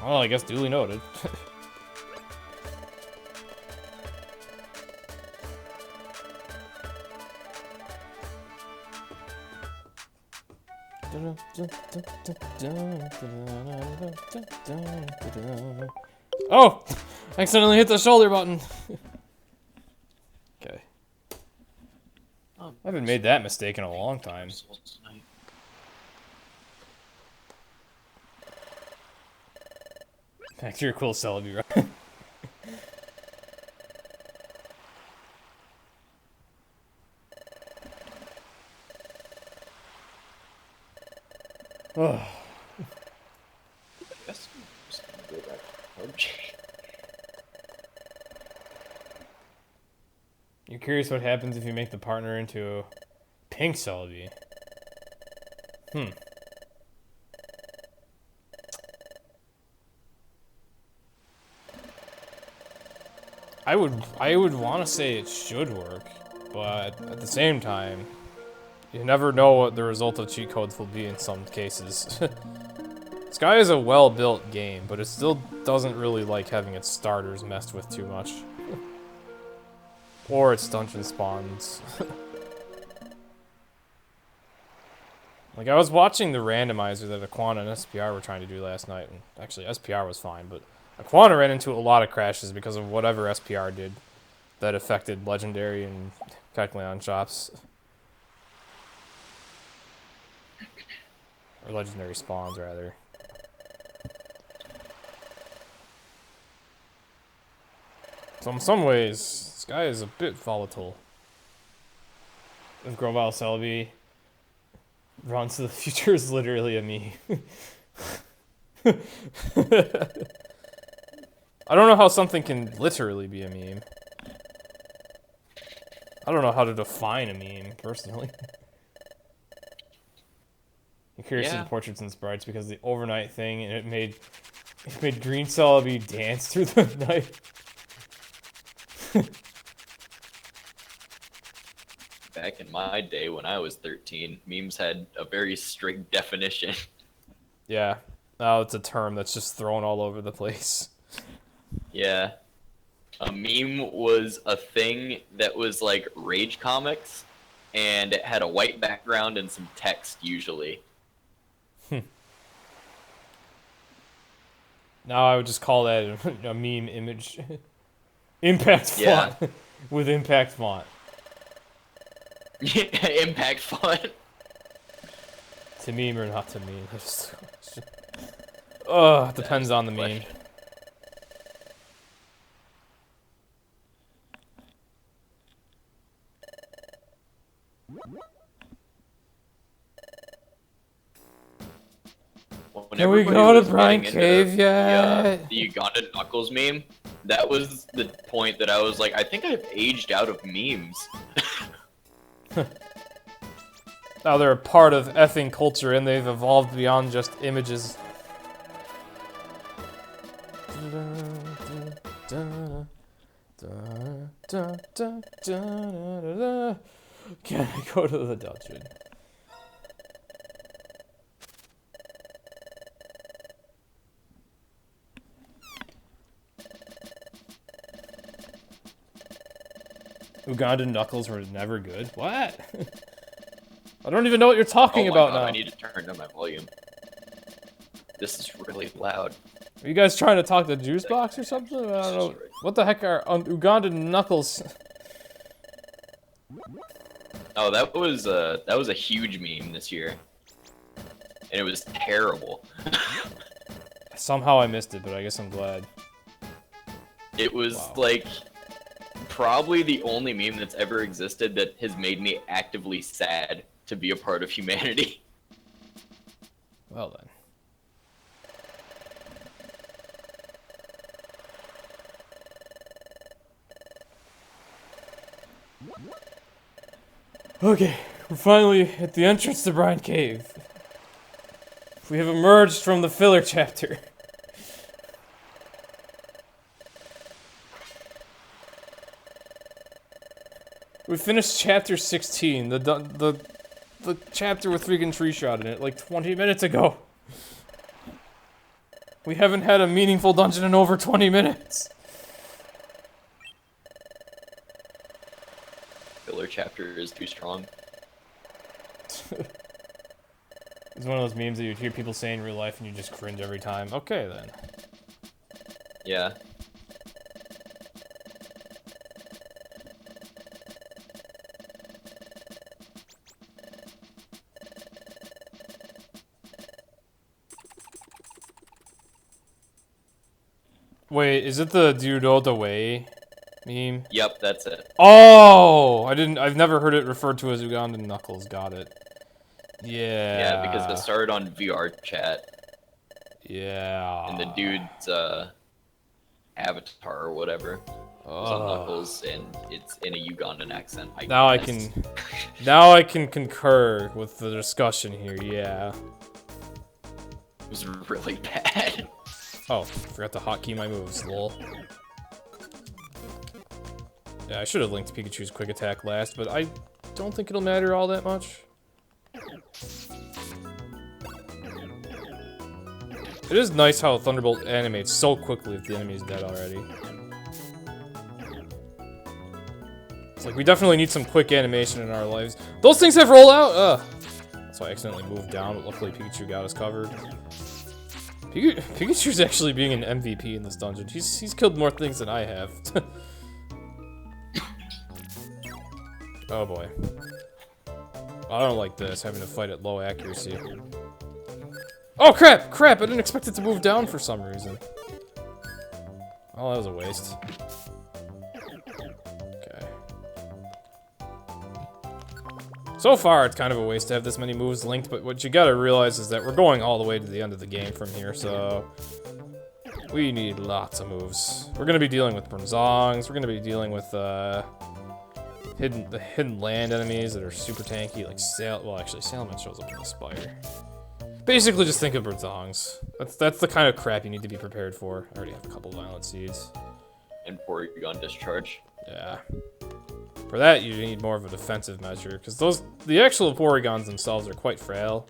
Well, I guess duly noted. Oh! Accidentally hit the shoulder button. Okay. I haven't made that mistake in a long time. Back to your cool Celebi, right? Oh. I guess I'm just gonna go back to PUBG. You're curious what happens if you make the partner into a pink Celebi. I would want to say it should work, but at the same time, you never know what the result of cheat codes will be in some cases. Sky is a well-built game, but it still doesn't really like having its starters messed with too much. Or its dungeon spawns. Like, I was watching the randomizer that Aquana and SPR were trying to do last night, and actually SPR was fine, but Aquana ran into a lot of crashes because of whatever SPR did that affected Legendary and Kekleon shops. Or Legendary spawns, rather. So in some ways, Sky is a bit volatile. If Grovyle Celebi runs to the future is literally a meme. I don't know how something can literally be a meme. I don't know how to define a meme, personally. I'm curious to the portraits and sprites because of the overnight thing, and it made Green Celebi dance through the night. Back in my day when I was 13, memes had a very strict definition. Yeah. Now it's a term that's just thrown all over the place. Yeah. A meme was a thing that was like Rage Comics, and it had a white background and some text usually. Now I would just call that a meme image. Impact font. With impact font. Impact font. To meme or not to meme? It depends on the meme. Can we go to Brine Cave yet? The Uganda Knuckles meme, that was the point that I was like, I think I've aged out of memes. Now they're a part of effing culture and they've evolved beyond just images. Can I go to the dungeon? Ugandan Knuckles were never good? What? I don't even know what you're talking about now. I need to turn down my volume. This is really loud. Are you guys trying to talk to Juice Box or something? I don't know. What the heck are Ugandan Knuckles? Oh, that was a huge meme this year, and it was terrible. Somehow I missed it, but I guess I'm glad. It was like probably the only meme that's ever existed that has made me actively sad to be a part of humanity. Well then. Okay, we're finally at the entrance to Brine Cave. We have emerged from the filler chapter. We finished chapter 16, the chapter with freaking Tree Shot in it, like 20 minutes ago. We haven't had a meaningful dungeon in over 20 minutes. Filler chapter is too strong. It's one of those memes that you hear people say in real life and you just cringe every time. Okay, then. Yeah. Wait, is it the "Do you know the way" meme? Yep, that's it. Oh, I've never heard it referred to as Ugandan Knuckles. Got it. Yeah. Yeah, because it started on VR chat. Yeah. And the dude's avatar or whatever was on Knuckles, and it's in a Ugandan accent. Now I can concur with the discussion here. Yeah. It was really bad. Oh, forgot to hotkey my moves. Lol. Yeah, I should have linked Pikachu's quick attack last, but I don't think it'll matter all that much. It is nice how Thunderbolt animates so quickly if the enemy is dead already. It's like we definitely need some quick animation in our lives. Those things have rollout! Ugh. So I accidentally moved down, but luckily Pikachu got us covered. Pikachu's actually being an MVP in this dungeon. He's killed more things than I have. Oh boy. I don't like this, having to fight at low accuracy. Oh crap! Crap! I didn't expect it to move down for some reason. Oh, that was a waste. Okay. So far, it's kind of a waste to have this many moves linked, but what you gotta realize is that we're going all the way to the end of the game from here, so... we need lots of moves. We're gonna be dealing with Bronzongs, we're gonna be dealing with, the hidden land enemies that are super tanky, like well, actually, Sailman shows up in the Spire. Basically, just think of Bronzongs. That's the kind of crap you need to be prepared for. I already have a couple Violent Seeds. And Porygon Discharge. Yeah. For that, you need more of a defensive measure, because the actual Porygons themselves are quite frail.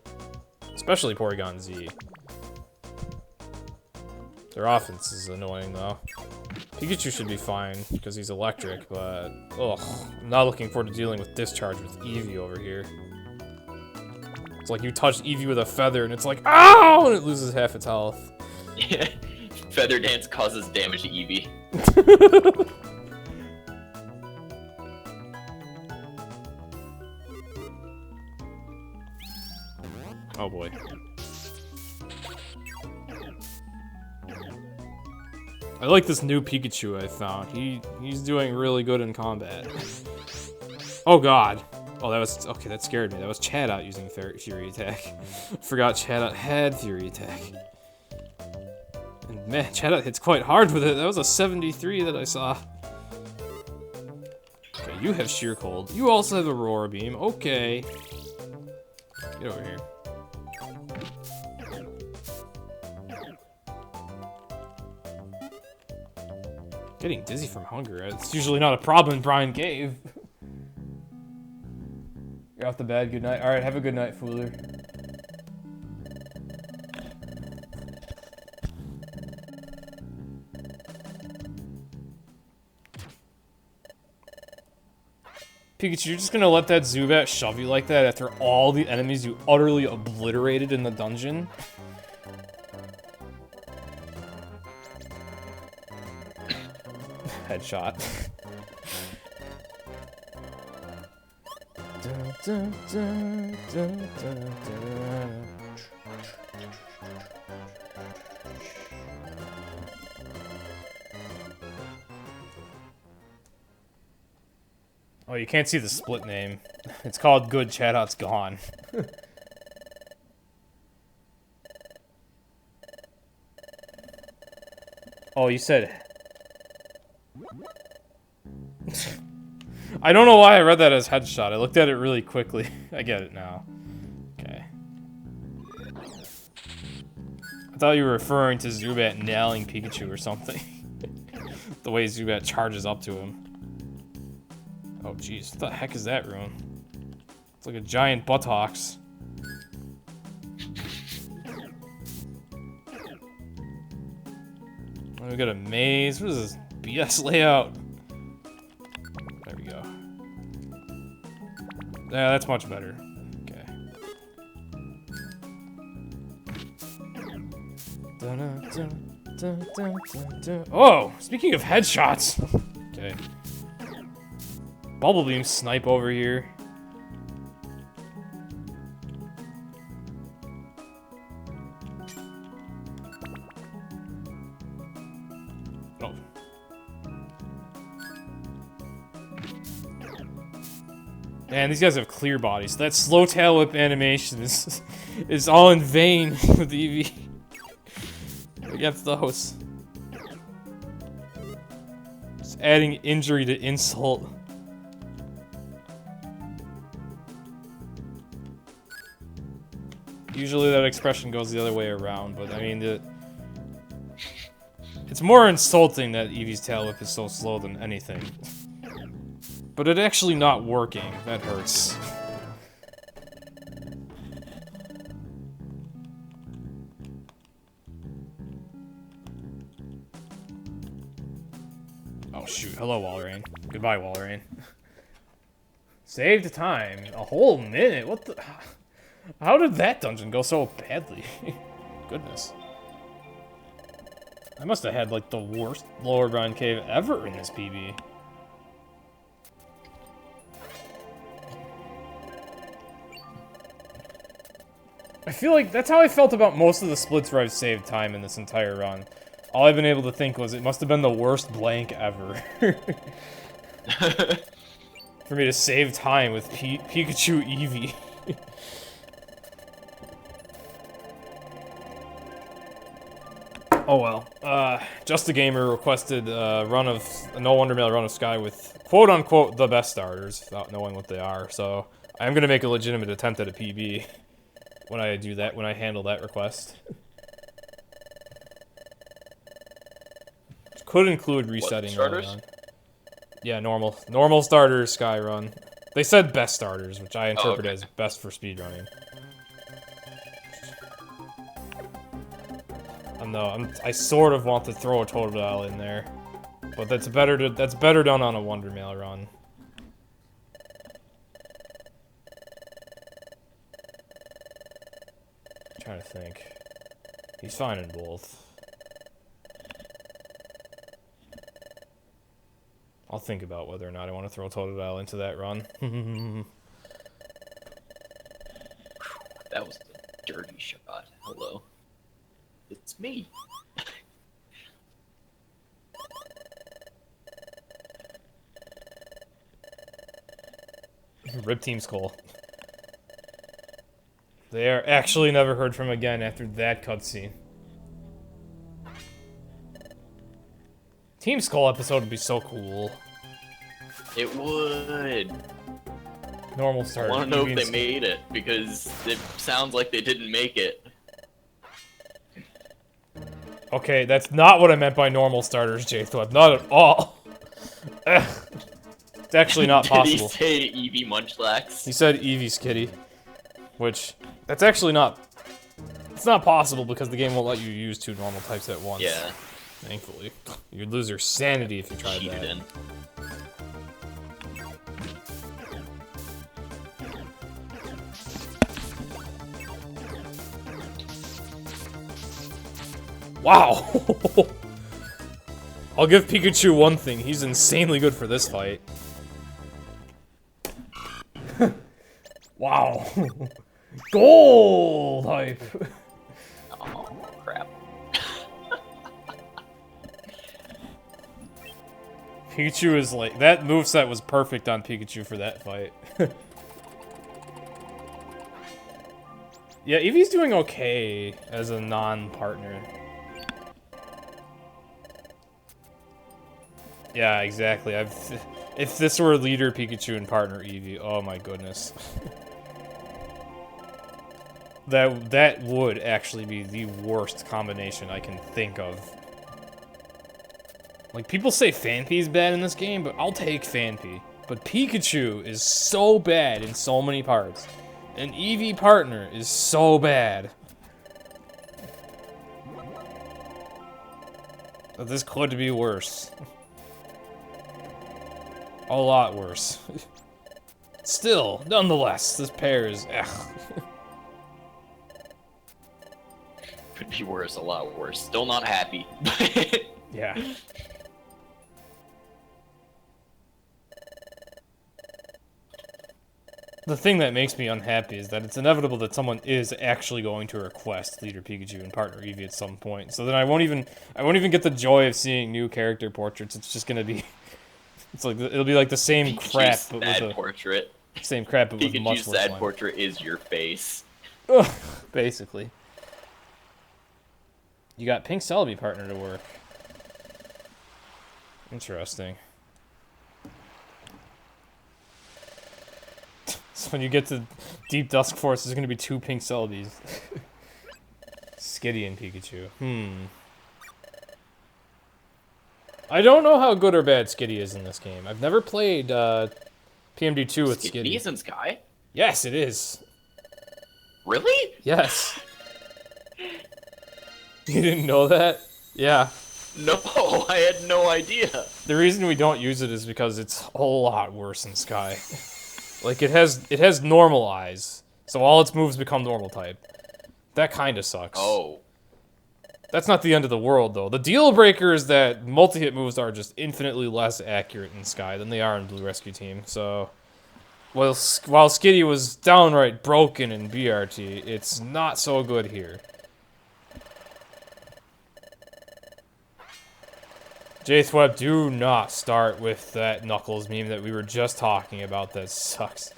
Especially Porygon Z. Their offense is annoying, though. Pikachu should be fine, because he's electric, but... ugh, I'm not looking forward to dealing with Discharge with Eevee over here. It's like you touch Eevee with a feather, and it's like, ow! And it loses half its health. Yeah. Feather Dance causes damage to Eevee. Oh boy. I like this new Pikachu I found. He's doing really good in combat. Oh god. Oh, that was... okay, that scared me. That was Chatot using Fury Attack. Forgot Chatot had Fury Attack. And man, Chatot hits quite hard with it. That was a 73 that I saw. Okay, you have Sheer Cold. You also have Aurora Beam. Okay. Get over here. Getting dizzy from hunger. It's usually not a problem in Brian Cave. You're off the bed. Good night. Alright, have a good night, Fooler. Pikachu, you're just gonna let that Zubat shove you like that after all the enemies you utterly obliterated in the dungeon? Headshot. Oh, you can't see the split name. It's called Good Chatot's Gone. Oh, you said... I don't know why I read that as headshot. I looked at it really quickly. I get it now. Okay. I thought you were referring to Zubat nailing Pikachu or something. The way Zubat charges up to him. Oh jeez, what the heck is that rune? It's like a giant buttocks. Oh, we got a maze. What is this BS layout? There we go. Yeah, that's much better. Okay. Oh, speaking of headshots. Okay. Bubble beam snipe over here. Oh. Man, these guys have clear bodies. So that slow tail whip animation is all in vain with Eevee against those. Just adding injury to insult. Usually that expression goes the other way around, but I mean, it's more insulting that Eevee's tail whip is so slow than anything. But it actually not working, that hurts. Oh shoot, hello Walrein. Goodbye Walrein. Saved time, a whole minute, what the... How did that dungeon go so badly? Goodness. I must have had like the worst lower ground cave ever in this PB. I feel like that's how I felt about most of the splits where I've saved time in this entire run. All I've been able to think was it must have been the worst blank ever. For me to save time with Pikachu Eevee. Oh well. Just a Gamer requested a run of a No Wonder Mail run of Sky with quote unquote the best starters, without knowing what they are. So I'm gonna make a legitimate attempt at a PB when I do that, when I handle that request. Could include resetting starters? Yeah, normal starters Sky run. They said best starters, which I interpret as best for speedrunning. No, I sort of want to throw a Totodile in there, but that's better done on a Wonder Mail run. I'm trying to think. He's fine in both. I'll think about whether or not I want to throw Totodile into that run. That was a dirty shot. Hello. It's me. Rip Team Skull. They are actually never heard from again after that cutscene. Team Skull episode would be so cool. It would. Normal start. I want to know if they made it, because it sounds like they didn't make it. Okay, that's not what I meant by normal starters, Jthweb. Not at all. It's actually not possible. Did he say Eevee Munchlax? He said Eevee's kitty. Which, that's actually not... It's not possible because the game won't let you use two normal types at once. Yeah. Thankfully. You'd lose your sanity if you tried Cheated that. in. Wow! I'll give Pikachu one thing. He's insanely good for this fight. Wow. Gold hype! Oh, crap. Pikachu is like... That moveset was perfect on Pikachu for that fight. Yeah, Eevee's doing okay as a non-partner. Yeah, exactly. If this were leader Pikachu and partner Eevee, oh my goodness. That would actually be the worst combination I can think of. Like, people say Phanpy's bad in this game, but I'll take Phanpy. But Pikachu is so bad in so many parts. And Eevee partner is so bad. But this could be worse. A lot worse. Still, nonetheless, this pair is... Ugh. could be worse, a lot worse. Still not happy. Yeah. The thing that makes me unhappy is that it's inevitable that someone is actually going to request Leader Pikachu and Partner Eevee at some point. So then I won't even get the joy of seeing new character portraits. It's just gonna be, it's like it'll be like the same crap, but with a portrait. Same crap, but with much Pikachu's worse sad line. portrait is your face. Ugh, basically. You got Pink Celebi Partner to work. Interesting. So when you get to Deep Dusk Forest, there's gonna be 2 Pink Celebis. Skitty and Pikachu. I don't know how good or bad Skitty is in this game. I've never played PMD 2 with Skitty. Skitty is in Sky? Yes, it is. Really? Yes. You didn't know that? Yeah. No, I had no idea. The reason we don't use it is because it's a whole lot worse in Sky. Like, it has normal eyes, so all its moves become normal type. That kinda sucks. Oh. That's not the end of the world, though. The deal breaker is that multi-hit moves are just infinitely less accurate in Sky than they are in Blue Rescue Team, so... while Skitty was downright broken in BRT, it's not so good here. TailWhip, do not start with that Knuckles meme that we were just talking about. That sucks.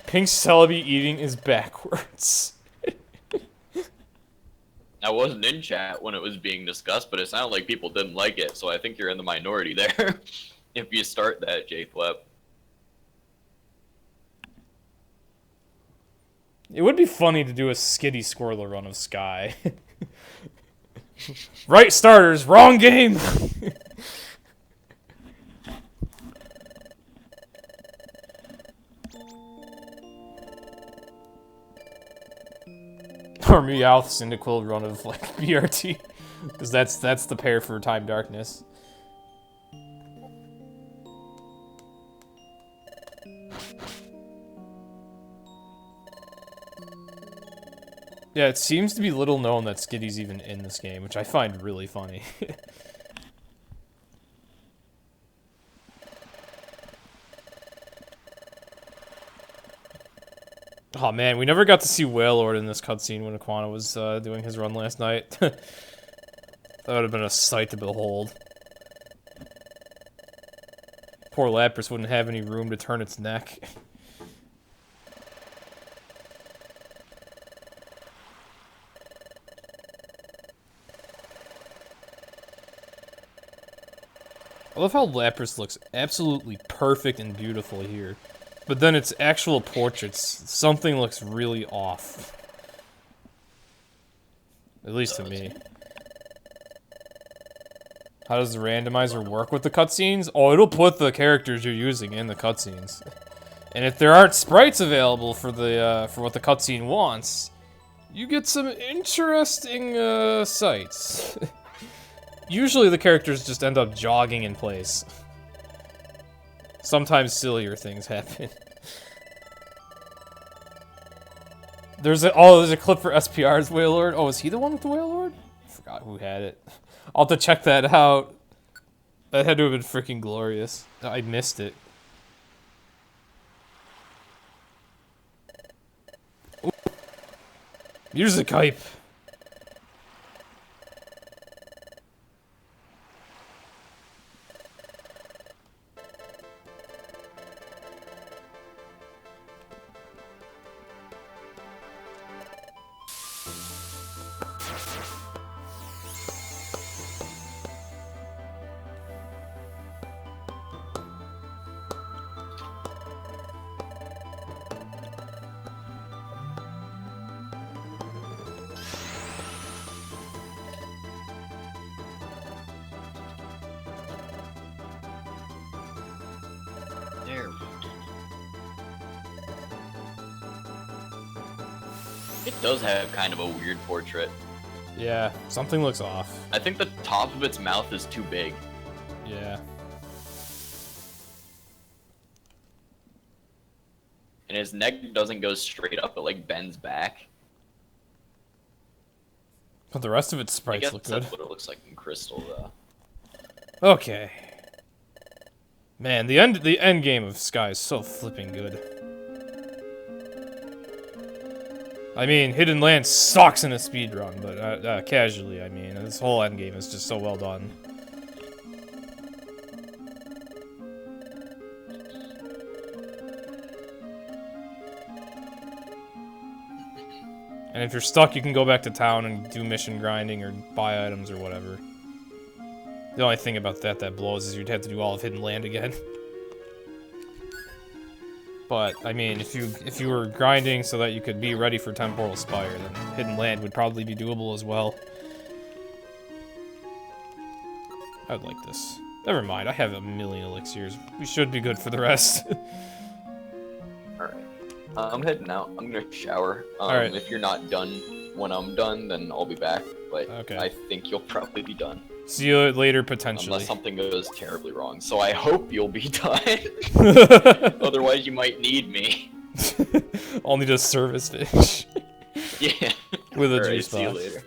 Pink Celebi eating is backwards. I wasn't in chat when it was being discussed, but it sounded like people didn't like it, so I think you're in the minority there. If you start that, TailWhip. It would be funny to do a Skitty Squirrel run of Sky. Right starters, wrong game! Or Meowth Cyndaquil run of, like, BRT. Because that's the pair for Time Darkness. Yeah, it seems to be little known that Skitty's even in this game, which I find really funny. Oh man, we never got to see Wailord in this cutscene when Aquana was doing his run last night. That would have been a sight to behold. Poor Lapras wouldn't have any room to turn its neck. I love how Lapras looks absolutely perfect and beautiful here. But then its actual portraits, something looks really off. At least to me. How does the randomizer work with the cutscenes? Oh, it'll put the characters you're using in the cutscenes. And if there aren't sprites available for the for what the cutscene wants, you get some interesting sights. Usually the characters just end up jogging in place. Sometimes sillier things happen. There's a clip for SPR's Wailord. Oh, is he the one with the Wailord? I forgot who had it. I'll have to check that out. That had to have been freaking glorious. I missed it. Ooh. Use the Kype. It does have kind of a weird portrait. Yeah, something looks off. I think the top of its mouth is too big. Yeah. And his neck doesn't go straight up, it like bends back. But the rest of its I sprites guess look good. that's what it looks like in Crystal, though. Okay. Man, the end game of Sky is so flipping good. I mean, Hidden Land sucks in a speedrun, but casually, I mean, this whole end game is just so well done. And if you're stuck, you can go back to town and do mission grinding or buy items or whatever. The only thing about that blows is you'd have to do all of Hidden Land again. But, I mean, if you were grinding so that you could be ready for Temporal Spire, then Hidden Land would probably be doable as well. I'd like this. Never mind, I have a million elixirs. We should be good for the rest. Alright. I'm heading out. I'm gonna shower. Alright. If you're not done when I'm done, then I'll be back. But Okay. I think you'll probably be done. See you later, potentially. Unless something goes terribly wrong. So I hope you'll be done. Otherwise, you might need me. I'll need a service fish. Yeah. With a All right, juice see you box. later.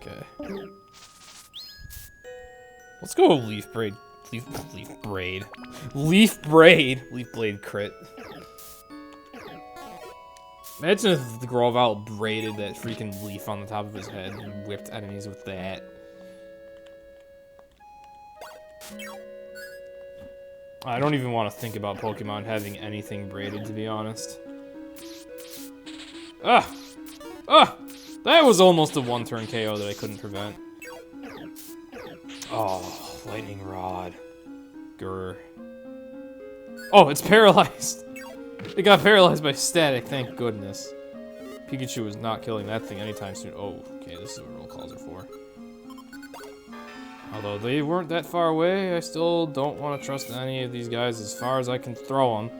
Okay. Let's go leaf braid. Leaf braid. Leaf braid. Leaf blade crit. Imagine if the Groval braided that freaking leaf on the top of his head and whipped enemies with that. I don't even want to think about Pokemon having anything braided, to be honest. Ah! Ah! That was almost a one-turn KO that I couldn't prevent. Oh, lightning rod. Grr. Oh, it's paralyzed! It got paralyzed by static, thank goodness. Pikachu is not killing that thing anytime soon. Oh, okay, this is what roll calls are for. Although they weren't that far away, I still don't want to trust any of these guys as far as I can throw them.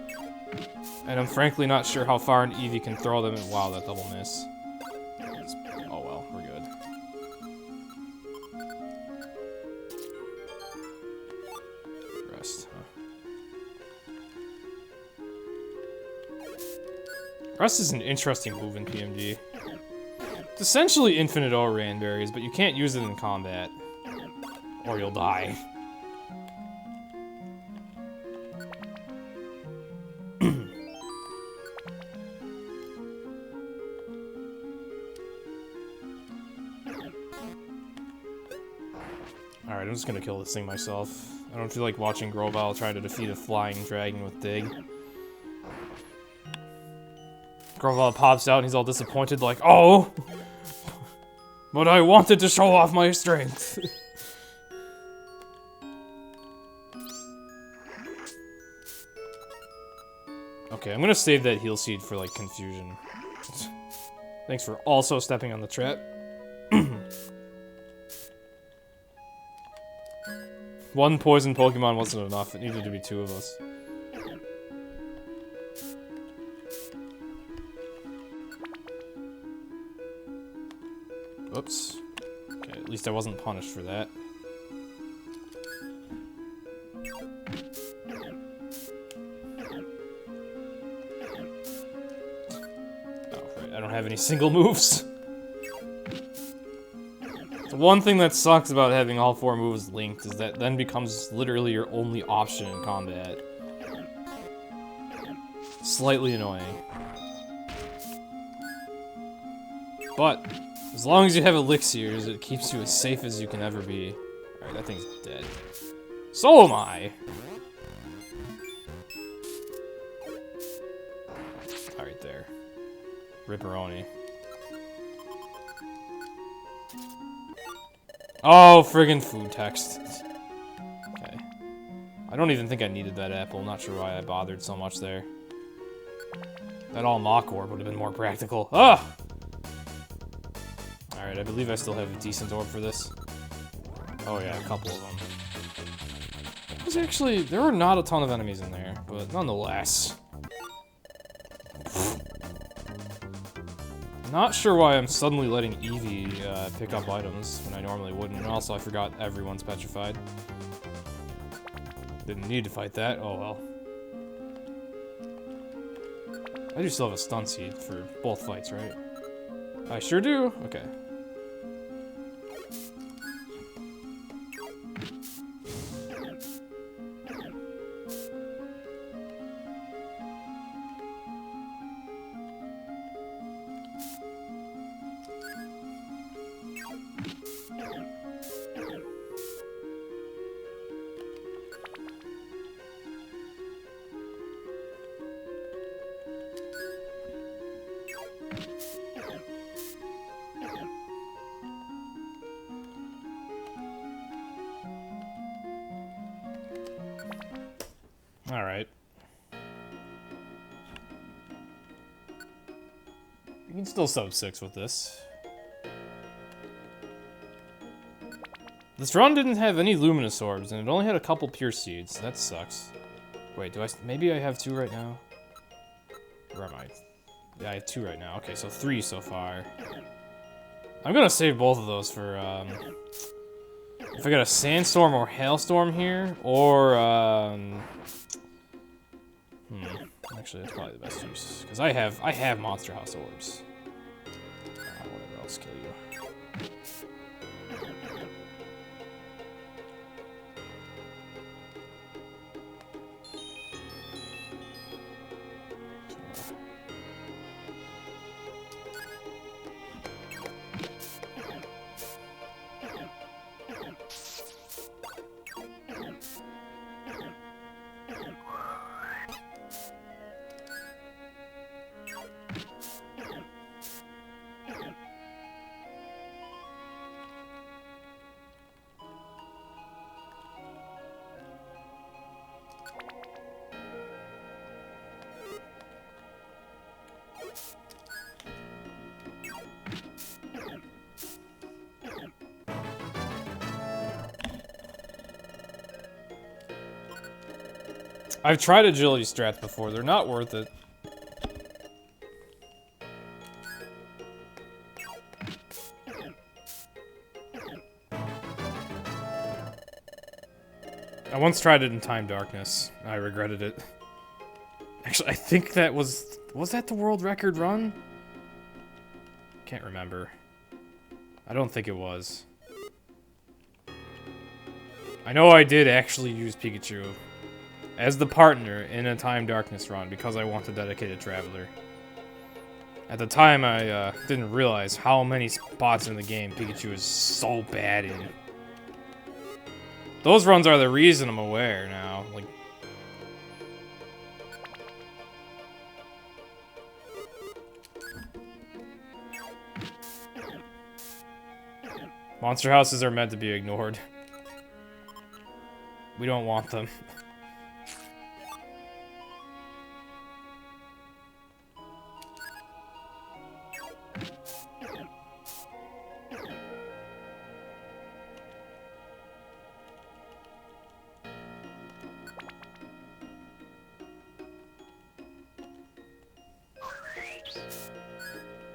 And I'm frankly not sure how far an Eevee can throw them, and wow, that double miss. Oh well, we're good. Rest, huh? Rest is an interesting move in PMD. It's essentially infinite Oran berries, but you can't use it in combat. Or you'll die. Alright, I'm just gonna kill this thing myself. I don't feel like watching Groval try to defeat a flying dragon with Dig. Groval pops out and he's all disappointed like, oh! But I wanted to show off my strength! Okay, I'm gonna save that heal seed for, like, confusion. Thanks for also stepping on the trap. One poison Pokemon wasn't enough, it needed to be two of us. Oops. Okay, at least I wasn't punished for that. I don't have any single moves. The one thing that sucks about having all four moves linked is that then becomes literally your only option in combat. Slightly annoying. But, as long as you have elixirs, it keeps you as safe as you can ever be. Alright, that thing's dead. So am I! Alright, there. Ripperoni. Oh, friggin' food text. Okay. I don't even think I needed that apple. I'm not sure why I bothered so much there. That all Mach Orb would have been more practical. Ah! Alright, I believe I still have a decent orb for this. Oh yeah, a couple of them. There were not a ton of enemies in there, but nonetheless. Not sure why I'm suddenly letting Eevee pick up items when I normally wouldn't. And also, I forgot everyone's petrified. Didn't need to fight that. Oh well. I do still have a stun seed for both fights, right? I sure do. Okay. can still sub 6 with this. This run didn't have any luminous orbs, and it only had a couple pure seeds. That sucks. Wait, maybe I have 2 right now? Where am I? Yeah, I have 2 right now. Okay, so 3 so far. I'm gonna save both of those for, if I got a sandstorm or hailstorm here, or, actually, that's probably the best use. Because I have Monster House orbs. Whatever, I'll kill you. I've tried agility strats before. They're not worth it. I once tried it in Time Darkness. I regretted it. Actually, I think that was that the world record run? Can't remember. I don't think it was. I know I did actually use Pikachu as the partner in a Time Darkness run because I want a dedicated traveler. At the time, I didn't realize how many spots in the game Pikachu is so bad in. Those runs are the reason I'm aware now. Like, monster houses are meant to be ignored. We don't want them.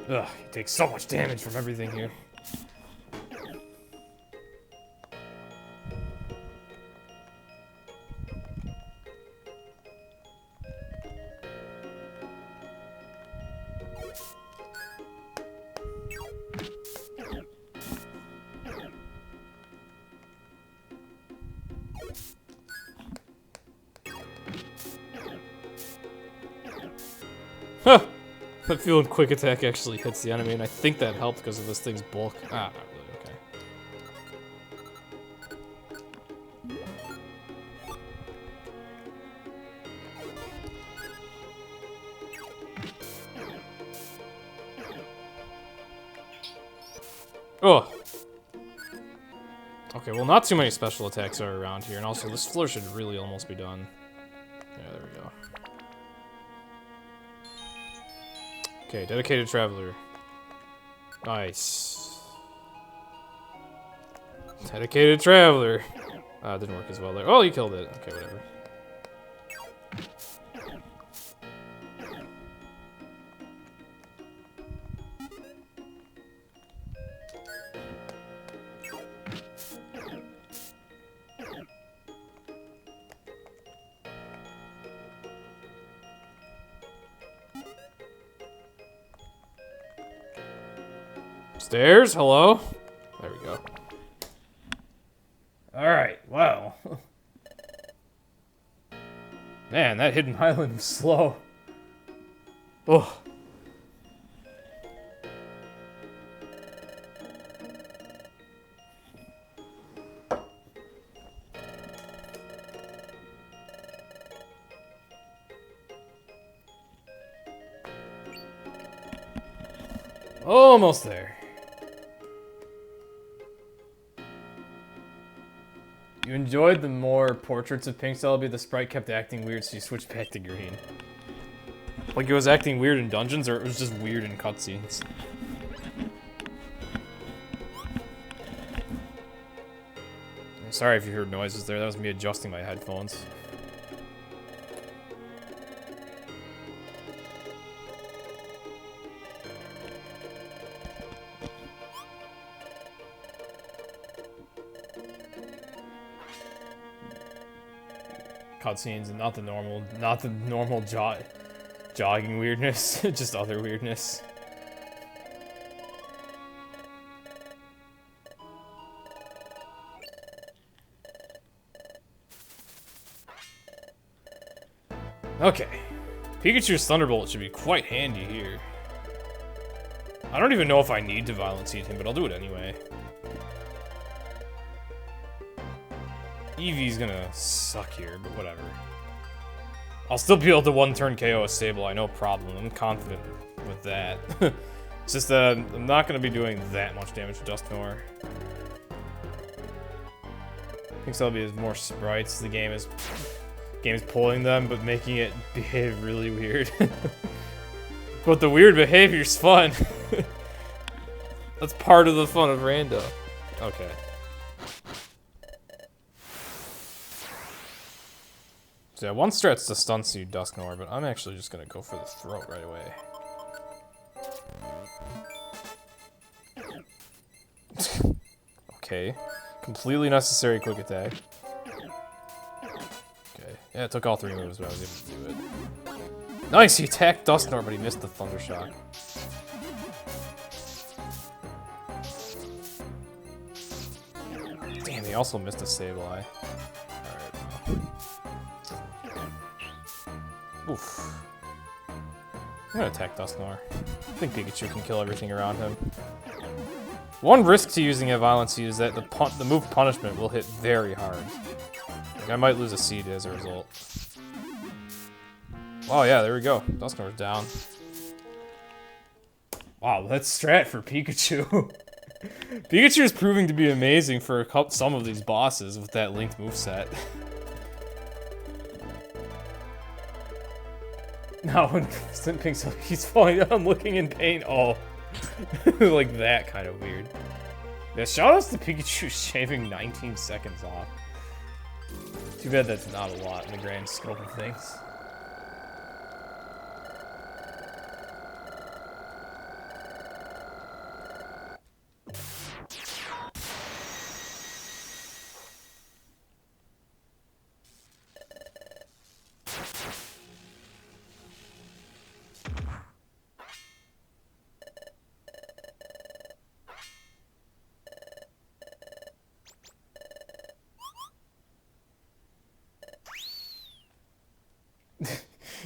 Ugh, he takes so much damage from everything here. Huh! That feeling quick attack actually hits the enemy, and I think that helped because of this thing's bulk. Ah, not really, okay. Oh! Okay, well not too many special attacks are around here, and also this floor should really almost be done. Yeah, there we go. Okay, dedicated traveler. Nice. Dedicated traveler. Didn't work as well there. Oh, you killed it. Okay, whatever. Stairs? Hello? There we go. Alright, wow. Man, that hidden island was slow. Oh. Almost there. You enjoyed the more portraits of Pink Celebi, the sprite kept acting weird, so you switched back to green. Like it was acting weird in dungeons, or it was just weird in cutscenes. I'm sorry if you heard noises there, that was me adjusting my headphones. Cutscenes and not the normal jogging weirdness, just other weirdness. Okay, Pikachu's Thunderbolt should be quite handy here. I don't even know if I need to Violent Seed him, but I'll do it anyway. Eevee's gonna suck here, but whatever. I'll still be able to one-turn KO a Sableye, no problem. I'm confident with that. It's just that I'm not gonna be doing that much damage to Dusknoir. I think so. Be as more sprites. The game is pulling them, but making it behave really weird. But the weird behavior's fun. That's part of the fun of rando. Okay. So yeah, one strat's to stun seed Dusknoir, but I'm actually just gonna go for the throat right away. Okay. Completely necessary quick attack. Okay. Yeah, it took all 3 moves, but I was able to do it. Nice! He attacked Dusknoir, but he missed the Thunder Shock. Damn, he also missed a Sableye. Alright. Oof. I'm gonna attack Dusknoir. I think Pikachu can kill everything around him. One risk to using a Violent Seed is that the move Punishment will hit very hard. Like, I might lose a seed as a result. Oh yeah, there we go. Dusknoir's down. Wow, that's strat for Pikachu. Pikachu is proving to be amazing for some of these bosses with that linked moveset. Now when Pink's he's falling down looking in pain. Oh. Like that kind of weird. Yeah, shoutouts to Pikachu shaving 19 seconds off. Too bad that's not a lot in the grand scope of things.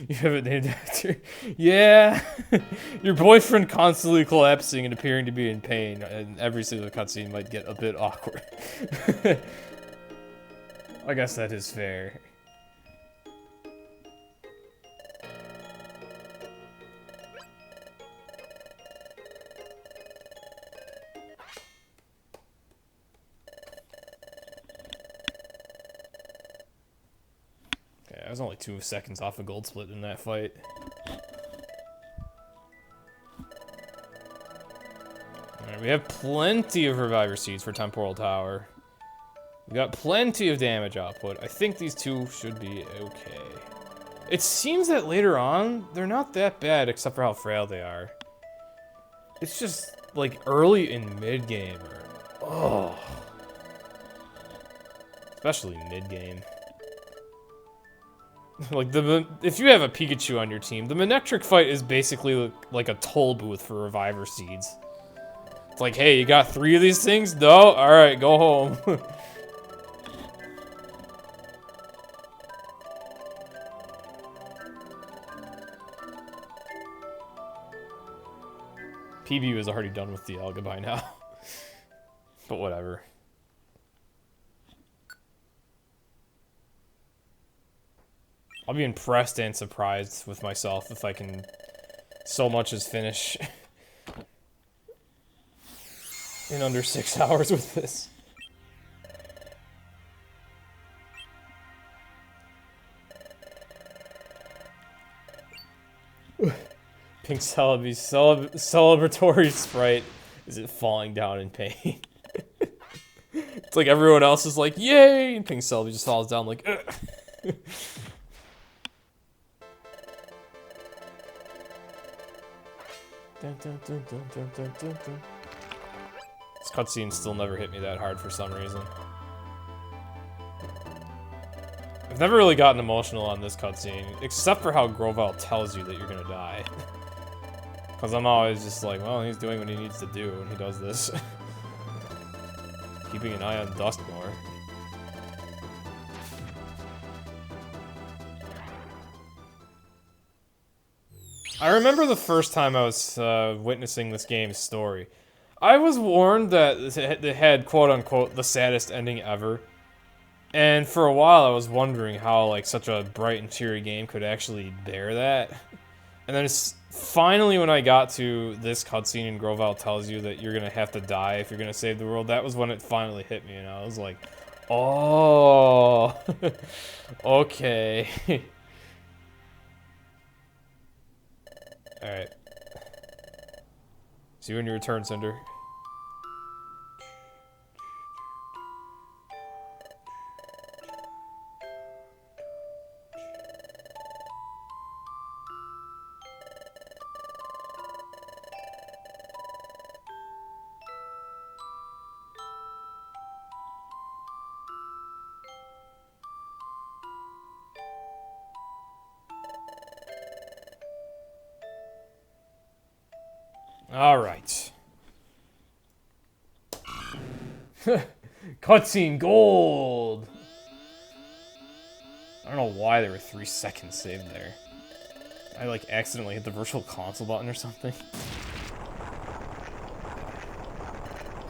You have it named after. Yeah. Your boyfriend constantly collapsing and appearing to be in pain, and every single cutscene might get a bit awkward. I guess that is fair. I was only 2 seconds off a gold split in that fight. Alright, we have plenty of Reviver Seeds for Temporal Tower. We got plenty of damage output. I think these 2 should be okay. It seems that later on, they're not that bad except for how frail they are. It's just, like, early in mid-game. Oh. Especially mid-game. Like, if you have a Pikachu on your team, the Manectric fight is basically like a toll booth for Reviver Seeds. It's like, hey, you got 3 of these things? No? Alright, go home. PB was already done with the Dialga by now. But whatever. I'll be impressed and surprised with myself if I can so much as finish in under 6 hours with this. Pink Celebi's celebratory sprite is it falling down in pain. It's like everyone else is like, yay! And Pink Celebi just falls down like, ugh. Dun, dun, dun, dun, dun, dun, dun, dun. This cutscene still never hit me that hard for some reason. I've never really gotten emotional on this cutscene, except for how Grovel tells you that you're gonna die. Because I'm always just like, well, he's doing what he needs to do when he does this. Keeping an eye on Duskmore. I remember the first time I was witnessing this game's story. I was warned that it had, quote-unquote, the saddest ending ever. And for a while I was wondering how, like, such a bright and cheery game could actually bear that. And then it's finally when I got to this cutscene and Grovel tells you that you're gonna have to die if you're gonna save the world, that was when it finally hit me, and I was like, oh, okay. Alright. See you when you return, Cinder. Alright. Cutscene gold! I don't know why there were 3 seconds saved there. I like accidentally hit the virtual console button or something.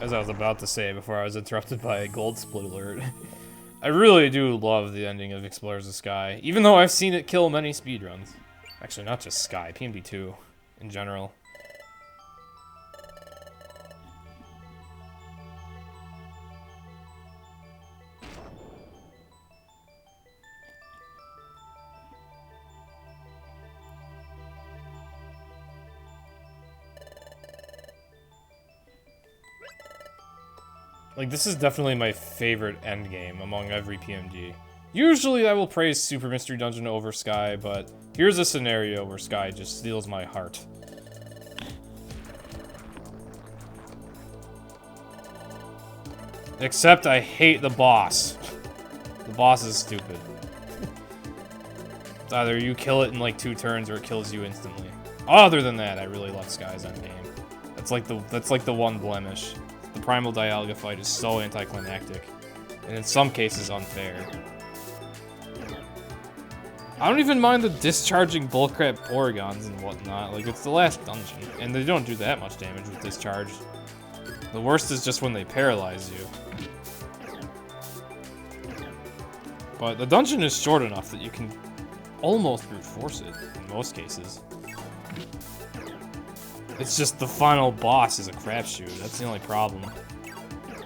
As I was about to say before I was interrupted by a gold split alert. I really do love the ending of Explorers of Sky, even though I've seen it kill many speedruns. Actually, not just Sky, PMD 2 in general. Like, this is definitely my favorite endgame among every PMD. Usually I will praise Super Mystery Dungeon over Sky, but here's a scenario where Sky just steals my heart. Except I hate the boss. The boss is stupid. It's either you kill it in like 2 turns or it kills you instantly. Other than that, I really love Sky's endgame. That's like the one blemish. The Primal Dialga fight is so anticlimactic, and in some cases unfair. I don't even mind the discharging bullcrap Porygons and whatnot, like it's the last dungeon, and they don't do that much damage with discharge. The worst is just when they paralyze you. But the dungeon is short enough that you can almost brute force it, in most cases. It's just the final boss is a crapshoot. That's the only problem.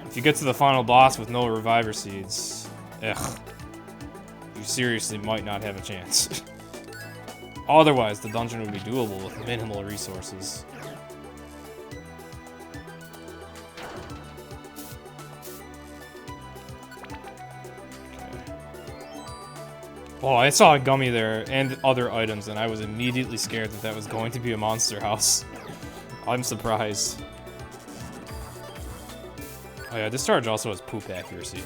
If you get to the final boss with no reviver seeds, ugh, you seriously might not have a chance. Otherwise, the dungeon would be doable with minimal resources. Oh, I saw a gummy there and other items, and I was immediately scared that that was going to be a monster house. I'm surprised. Oh yeah, discharge also has poop accuracy.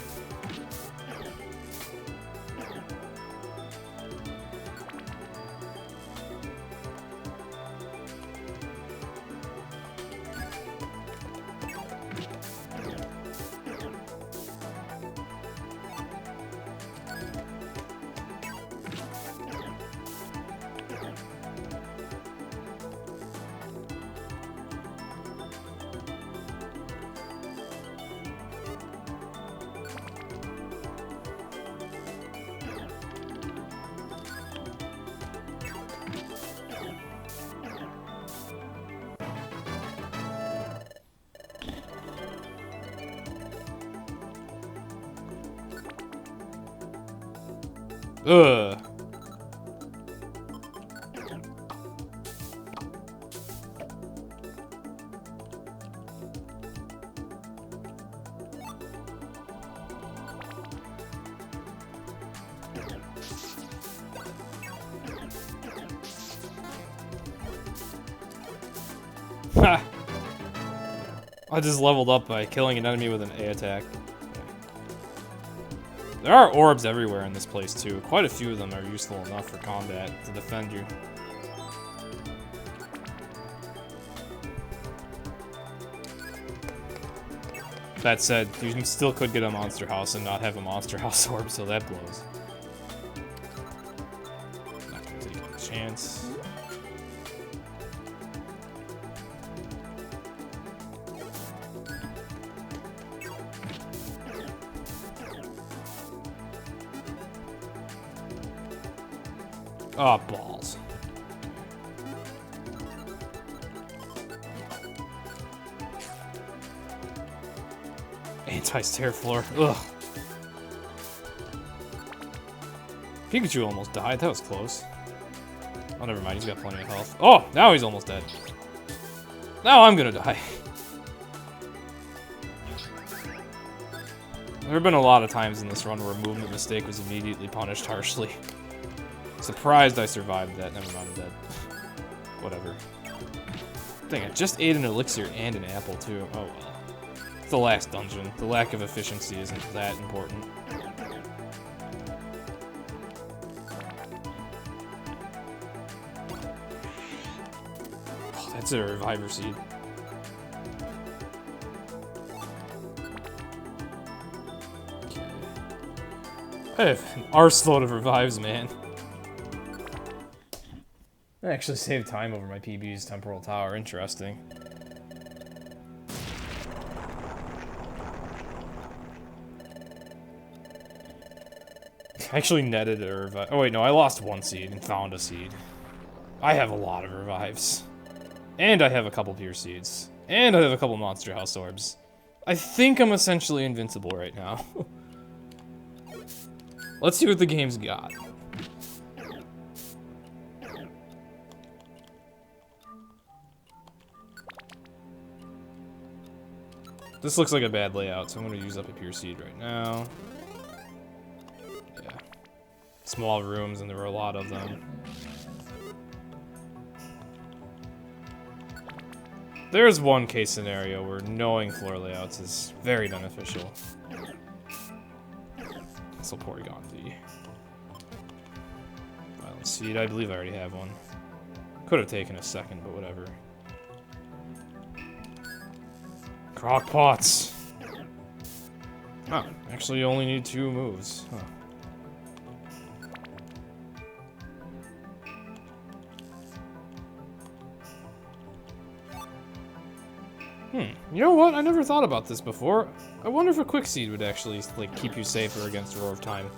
Ugh. Ha! I just leveled up by killing an enemy with an A attack. There are orbs everywhere in this place too. Quite a few of them are useful enough for combat to defend you. That said, you still could get a monster house and not have a monster house orb, so that blows. Not gonna take a chance. Oh, balls. Anti-stair floor. Ugh. Pikachu almost died. That was close. Oh, never mind. He's got plenty of health. Oh, now he's almost dead. Now I'm gonna die. There have been a lot of times in this run where a movement mistake was immediately punished harshly. Surprised I survived that. Never mind, I'm dead. Whatever. Dang, I just ate an elixir and an apple, too. Oh well. It's the last dungeon. The lack of efficiency isn't that important. Oh, that's a reviver seed. I have an arseload of revives, man. I actually saved time over my PB's temporal tower. Interesting. I actually netted a revive. Oh wait, no, I lost one seed and found a seed. I have a lot of revives. And I have a couple pure seeds. And I have a couple monster house orbs. I think I'm essentially invincible right now. Let's see what the game's got. This looks like a bad layout, so I'm going to use up a pure seed right now. Yeah. Small rooms, and there were a lot of them. There's one case scenario where knowing floor layouts is very beneficial. So Porygon V. Violent Seed, I believe I already have one. Could have taken a second, but whatever. Crockpots! Oh, actually you only need 2 moves. Huh. You know what? I never thought about this before. I wonder if a Quick Seed would actually, like, keep you safer against Roar of Time.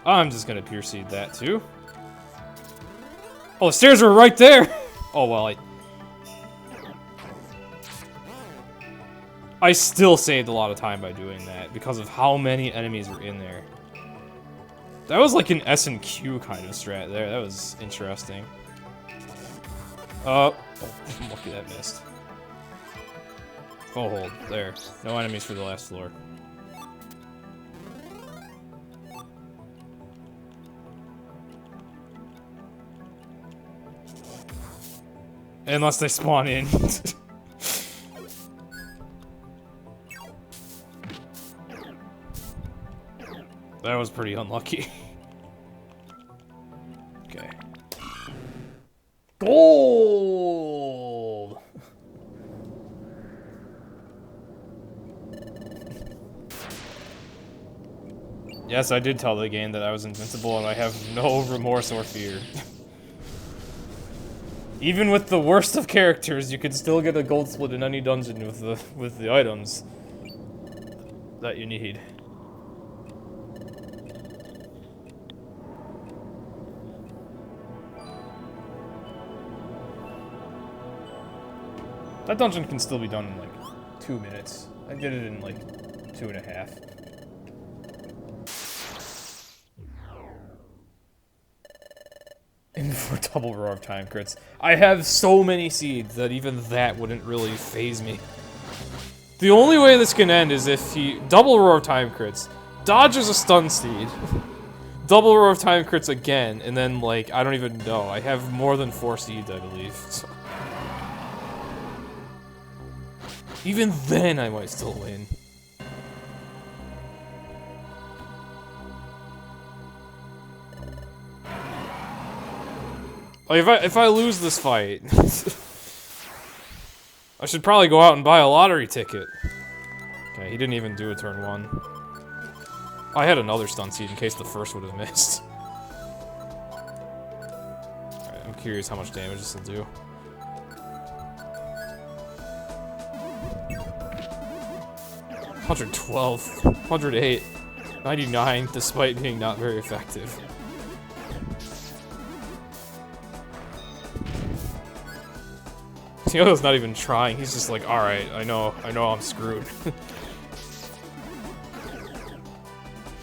I'm just gonna Pure Seed that, too. Oh, the stairs were right there! Oh, well, I still saved a lot of time by doing that, because of how many enemies were in there. That was like an S and Q kind of strat there. That was interesting. Oh, I'm lucky that missed. Full hold. There. No enemies for the last floor. Unless they spawn in. That was pretty unlucky. Okay. Gold! Yes, I did tell the game that I was invincible and I have no remorse or fear. Even with the worst of characters, you could still get a gold split in any dungeon with the items that you need. That dungeon can still be done in like 2 minutes. I did it in like 2.5. And before double Roar of Time crits. I have so many seeds that even that wouldn't really phase me. The only way this can end is if he double roar of time crits, dodges a stun seed, double roar of time crits again, and then like I don't even know. I have more than 4 seeds, I believe. So. Even then, I might still win. Like if I lose this fight, I should probably go out and buy a lottery ticket. Okay, he didn't even do a turn 1. I had another stun seed in case the first would have missed. Alright, I'm curious how much damage this will do. $112, 108, 99, despite being not very effective. Tio's not even trying. He's just like, all right, I know I'm screwed.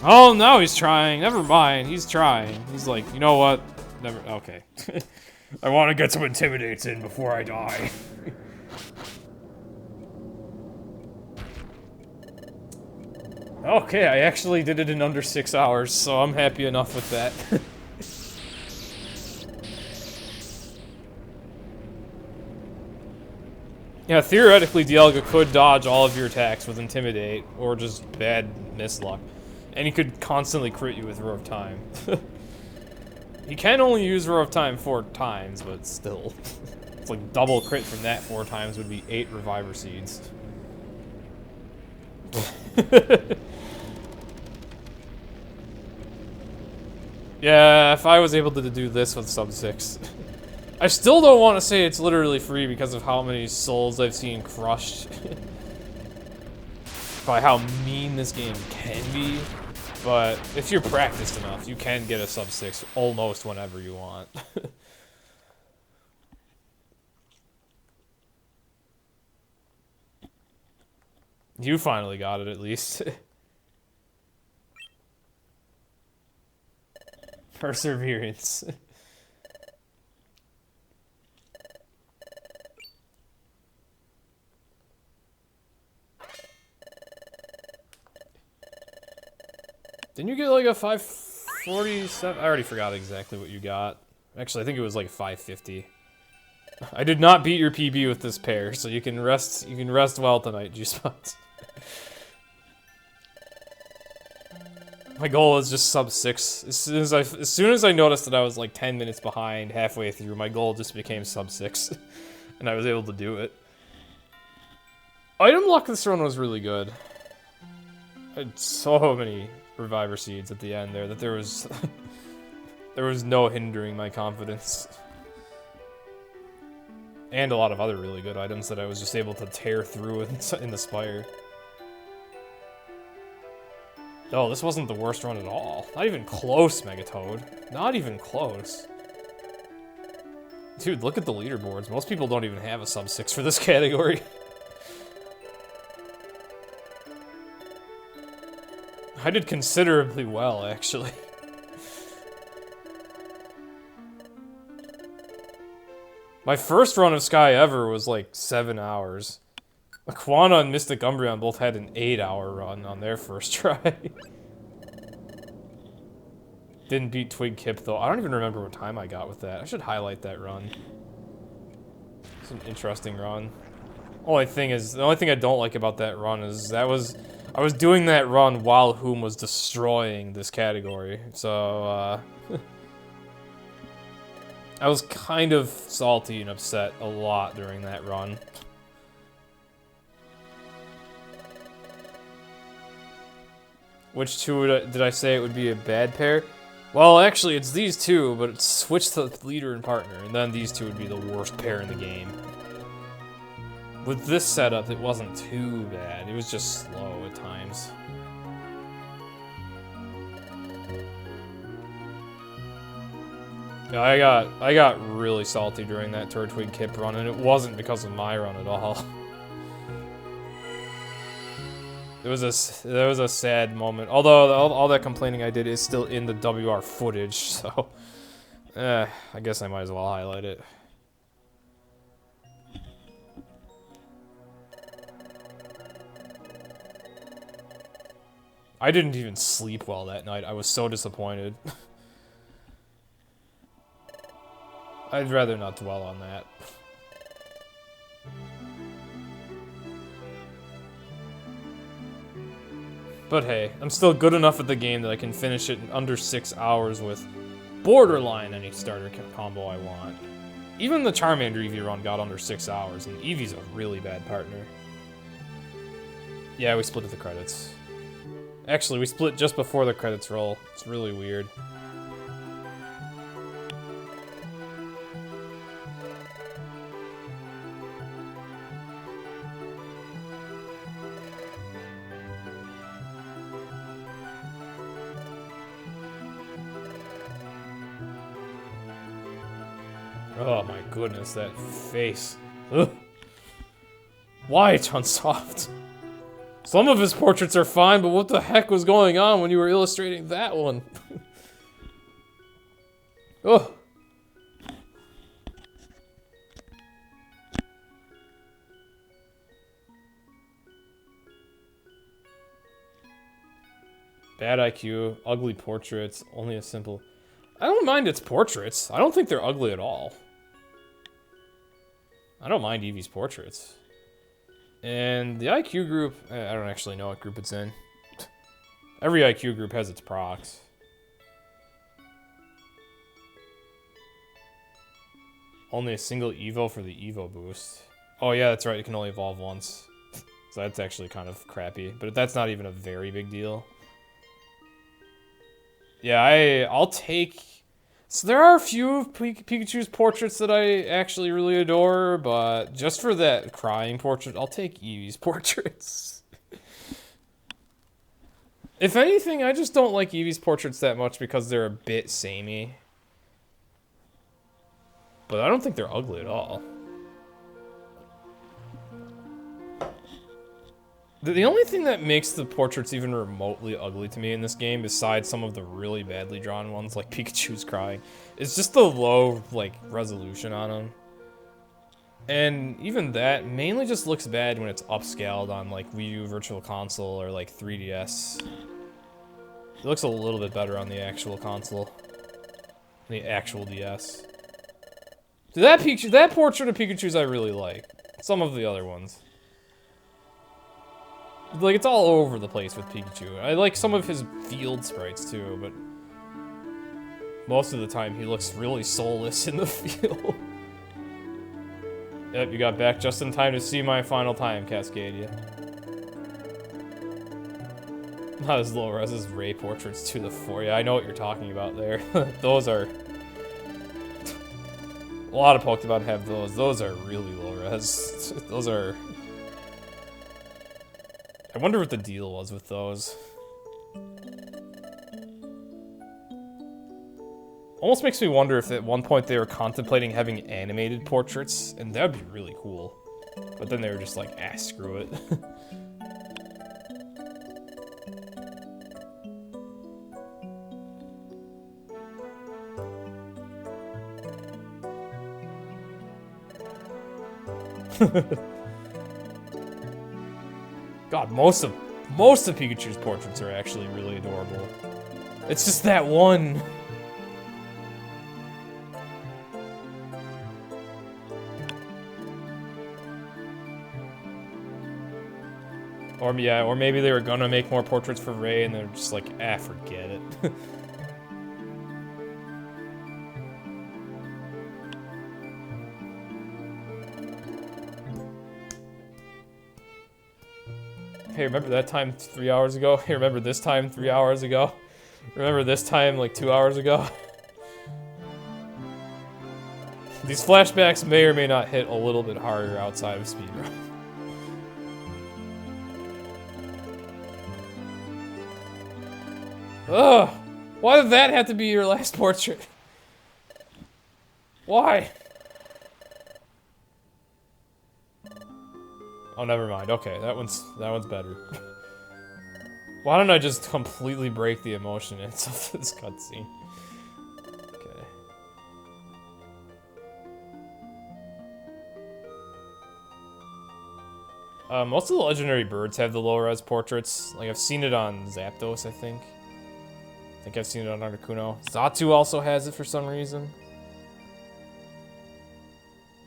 Oh, no, he's trying. Never mind. He's trying. He's like, you know what? Never. Okay. I want to get some intimidates in before I die. Okay, I actually did it in under 6 hours, so I'm happy enough with that. Yeah, theoretically, Dialga could dodge all of your attacks with Intimidate, or just bad misluck. And he could constantly crit you with Roar of Time. He can only use Roar of Time 4 times, but still. It's like double crit from that 4 times would be 8 Reviver Seeds. Yeah, if I was able to do this with sub 6. I still don't want to say it's literally free because of how many souls I've seen crushed. By how mean this game can be. But if you're practiced enough, you can get a sub 6 almost whenever you want. You finally got it, at least. Perseverance. Didn't you get like a 547? I already forgot exactly what you got. Actually, I think it was like 550. I did not beat your PB with this pair, so you can rest well tonight, G-Spots. My goal is just sub 6. As soon as I noticed that I was like 10 minutes behind halfway through, my goal just became sub 6. And I was able to do it. Item luck this run was really good. I had so many Reviver Seeds at the end there that there was there was no hindering my confidence. And a lot of other really good items that I was just able to tear through in the Spire. Oh, this wasn't the worst run at all. Not even close, Megatoad. Not even close. Dude, look at the leaderboards. Most people don't even have a sub 6 for this category. I did considerably well, actually. My first run of Sky ever was like 7 hours. Aquana and Mystic Umbreon both had an 8-hour run on their first try. Didn't beat Twig Kip though. I don't even remember what time I got with that. I should highlight that run. It's an interesting run. The only thing I don't like about that run is I was doing that run while Whom was destroying this category. So I was kind of salty and upset a lot during that run. Which two did I say it would be a bad pair? Well, actually, it's these two, but it's switched to leader and partner, and then these two would be the worst pair in the game. With this setup, it wasn't too bad. It was just slow at times. Yeah, I got really salty during that Turtwig Kip run, and it wasn't because of my run at all. There was a sad moment. Although all that complaining I did is still in the WR footage, so I guess I might as well highlight it. I didn't even sleep well that night. I was so disappointed. I'd rather not dwell on that. But hey, I'm still good enough at the game that I can finish it in under 6 hours with borderline any starter combo I want. Even the Charmander Eevee run got under 6 hours, and Eevee's a really bad partner. Yeah, we split at the credits. Actually, we split just before the credits roll. It's really weird. Oh my goodness, that face. Ugh. Why, Chunsoft? Some of his portraits are fine, but what the heck was going on when you were illustrating that one? Ugh. Bad IQ, ugly portraits, only a simple... I don't mind its portraits. I don't think they're ugly at all. I don't mind Eevee's portraits. And the IQ group, I don't actually know what group it's in. Every IQ group has its procs. Only a single Evo for the Evo boost. Oh yeah, that's right, it can only evolve once. So that's actually kind of crappy, but that's not even a very big deal. Yeah, I'll take... So there are a few of Pikachu's portraits that I actually really adore, but just for that crying portrait, I'll take Eevee's portraits. If anything, I just don't like Eevee's portraits that much because they're a bit samey. But I don't think they're ugly at all. The only thing that makes the portraits even remotely ugly to me in this game, besides some of the really badly drawn ones, like Pikachu's crying, is just the low, like, resolution on them. And even that mainly just looks bad when it's upscaled on, like, Wii U Virtual Console or, like, 3DS. It looks a little bit better on the actual console. The actual DS. So that portrait of Pikachu's I really like. Some of the other ones. Like, it's all over the place with Pikachu. I like some of his field sprites, too, but... most of the time, he looks really soulless in the field. Yep, you got back just in time to see my final time, Cascadia. Not as low res as Ray portraits to the 4. Yeah, I know what you're talking about there. Those are... a lot of Pokemon have those. Those are really low res. Those are... I wonder what the deal was with those. Almost makes me wonder if at one point they were contemplating having animated portraits, and that would be really cool. But then they were just like, ah, screw it. God, most of Pikachu's portraits are actually really adorable. It's just that one. Or yeah, or maybe they were gonna make more portraits for Ray and they're just like, ah, forget it. Hey, remember that time 3 hours ago? Hey, remember this time 3 hours ago? Remember this time like 2 hours ago? These flashbacks may or may not hit a little bit harder outside of speedrun. Ugh! Why did that have to be your last portrait? Why? Oh, never mind. Okay, that one's better. Why don't I just completely break the emotion in of this cutscene? Okay. Most of the legendary birds have the low-res portraits. Like, I've seen it on Zapdos, I think. I think I've seen it on Articuno. Xatu also has it for some reason.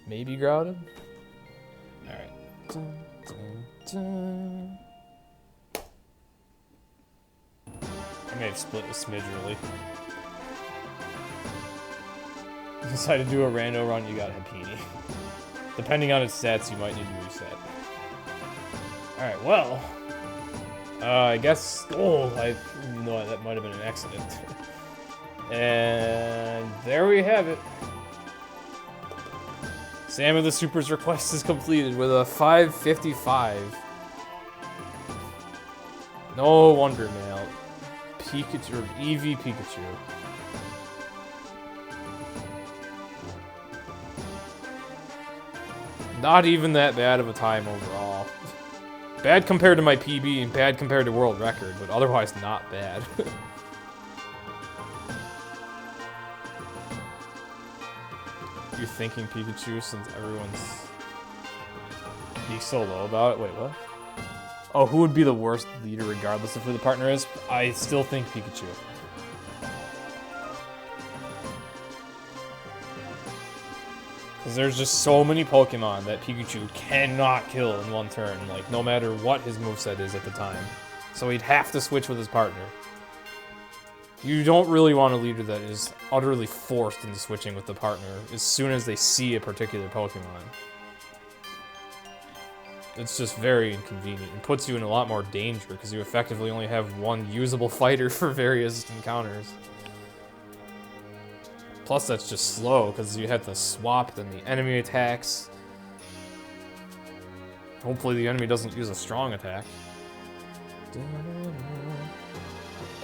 Maybe Groudon? Alright. Dun, dun, dun. I may have split a smidge early. You decide to do a rando run, you gotta have Peony. Depending on its stats, you might need to reset. Alright, well. I guess. Oh, no, that might have been an accident. And there we have it. Sam of the Super's request is completed with a 555. No wonder, man. Pikachu, or Eevee Pikachu. Not even that bad of a time overall. Bad compared to my PB and bad compared to world record, but otherwise not bad. You're thinking Pikachu since everyone's being so low about it? Wait, what? Oh, who would be the worst leader regardless of who the partner is? I still think Pikachu. Because there's just so many Pokemon that Pikachu cannot kill in one turn, like, no matter what his moveset is at the time. So he'd have to switch with his partner. You don't really want a leader that is utterly forced into switching with the partner as soon as they see a particular Pokemon. It's just very inconvenient and puts you in a lot more danger because you effectively only have one usable fighter for various encounters. Plus that's just slow because you have to swap, then the enemy attacks. Hopefully the enemy doesn't use a strong attack.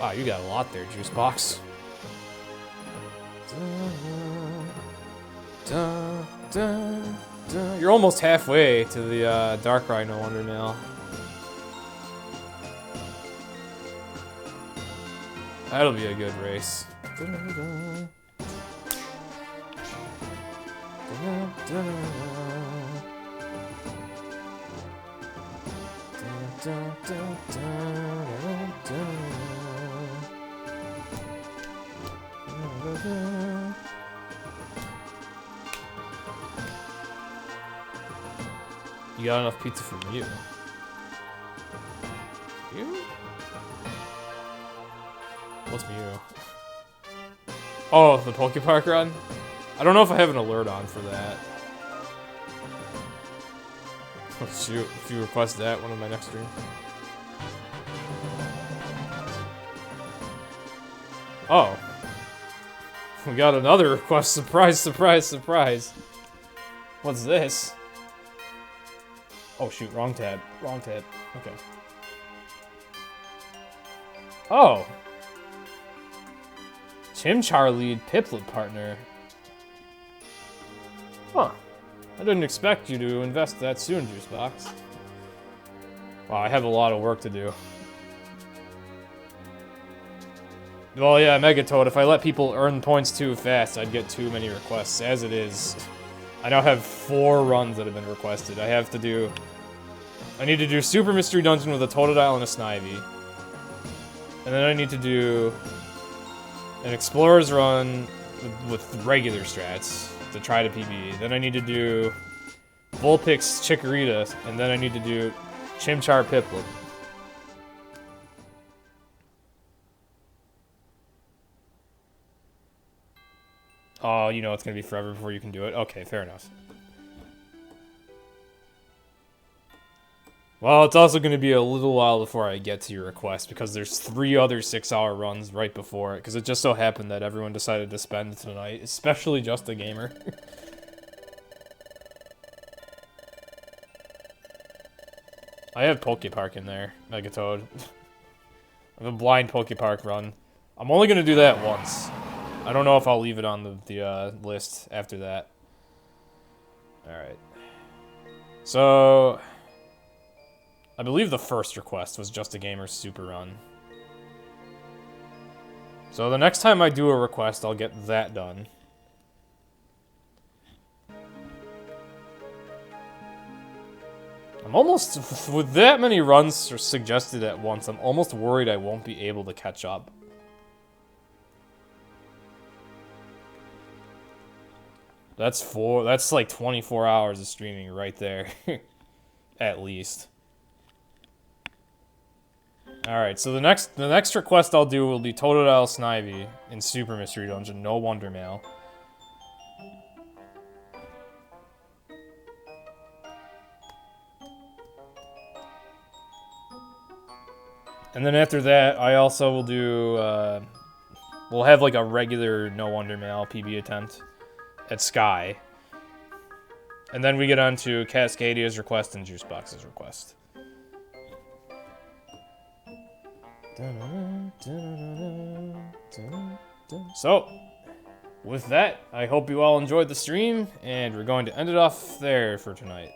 Wow, you got a lot there, Juice Box. You're almost halfway to the Darkrai No Wonder now. That'll be a good race. You got enough pizza for Mew. Mew? What's Mew? Oh, the Pokepark run? I don't know if I have an alert on for that. Oh shoot, if you request that, one of my next stream. Oh. We got another request. Surprise, surprise, surprise. What's this? Oh shoot, wrong tab. Wrong tab. Okay. Oh. Chimchar lead Piplup partner. Huh. I didn't expect you to invest that soon, Juicebox. Wow, I have a lot of work to do. Well, yeah, Megatoad, if I let people earn points too fast, I'd get too many requests. As it is, I now have 4 runs that have been requested. I need to do Super Mystery Dungeon with a Totodile and a Snivy. And then I need to do an Explorer's Run with regular strats to try to PB. Then I need to do Vulpix Chikorita, and then I need to do Chimchar Piplup. Oh, you know it's gonna be forever before you can do it? Okay, fair enough. Well, it's also gonna be a little while before I get to your request, because there's 3 other 6-hour runs right before it, because it just so happened that everyone decided to spend tonight, especially Just a Gamer. I have Pokepark in there, Megatoad. I have a blind Pokepark run. I'm only gonna do that once. I don't know if I'll leave it on the list after that. Alright. So, I believe the first request was Just a Gamer's Super Run. So the next time I do a request, I'll get that done. I'm almost, with that many runs suggested at once, I'm almost worried I won't be able to catch up. That's like 24 hours of streaming right there. At least. Alright, so the next request I'll do will be Totodile Snivy in Super Mystery Dungeon, no Wonder Mail. And then after that, I also will do, we'll have like a regular No Wonder Mail PB attempt at Sky. And then we get on to Cascadia's request and Juicebox's request. So, with that, I hope you all enjoyed the stream, and we're going to end it off there for tonight.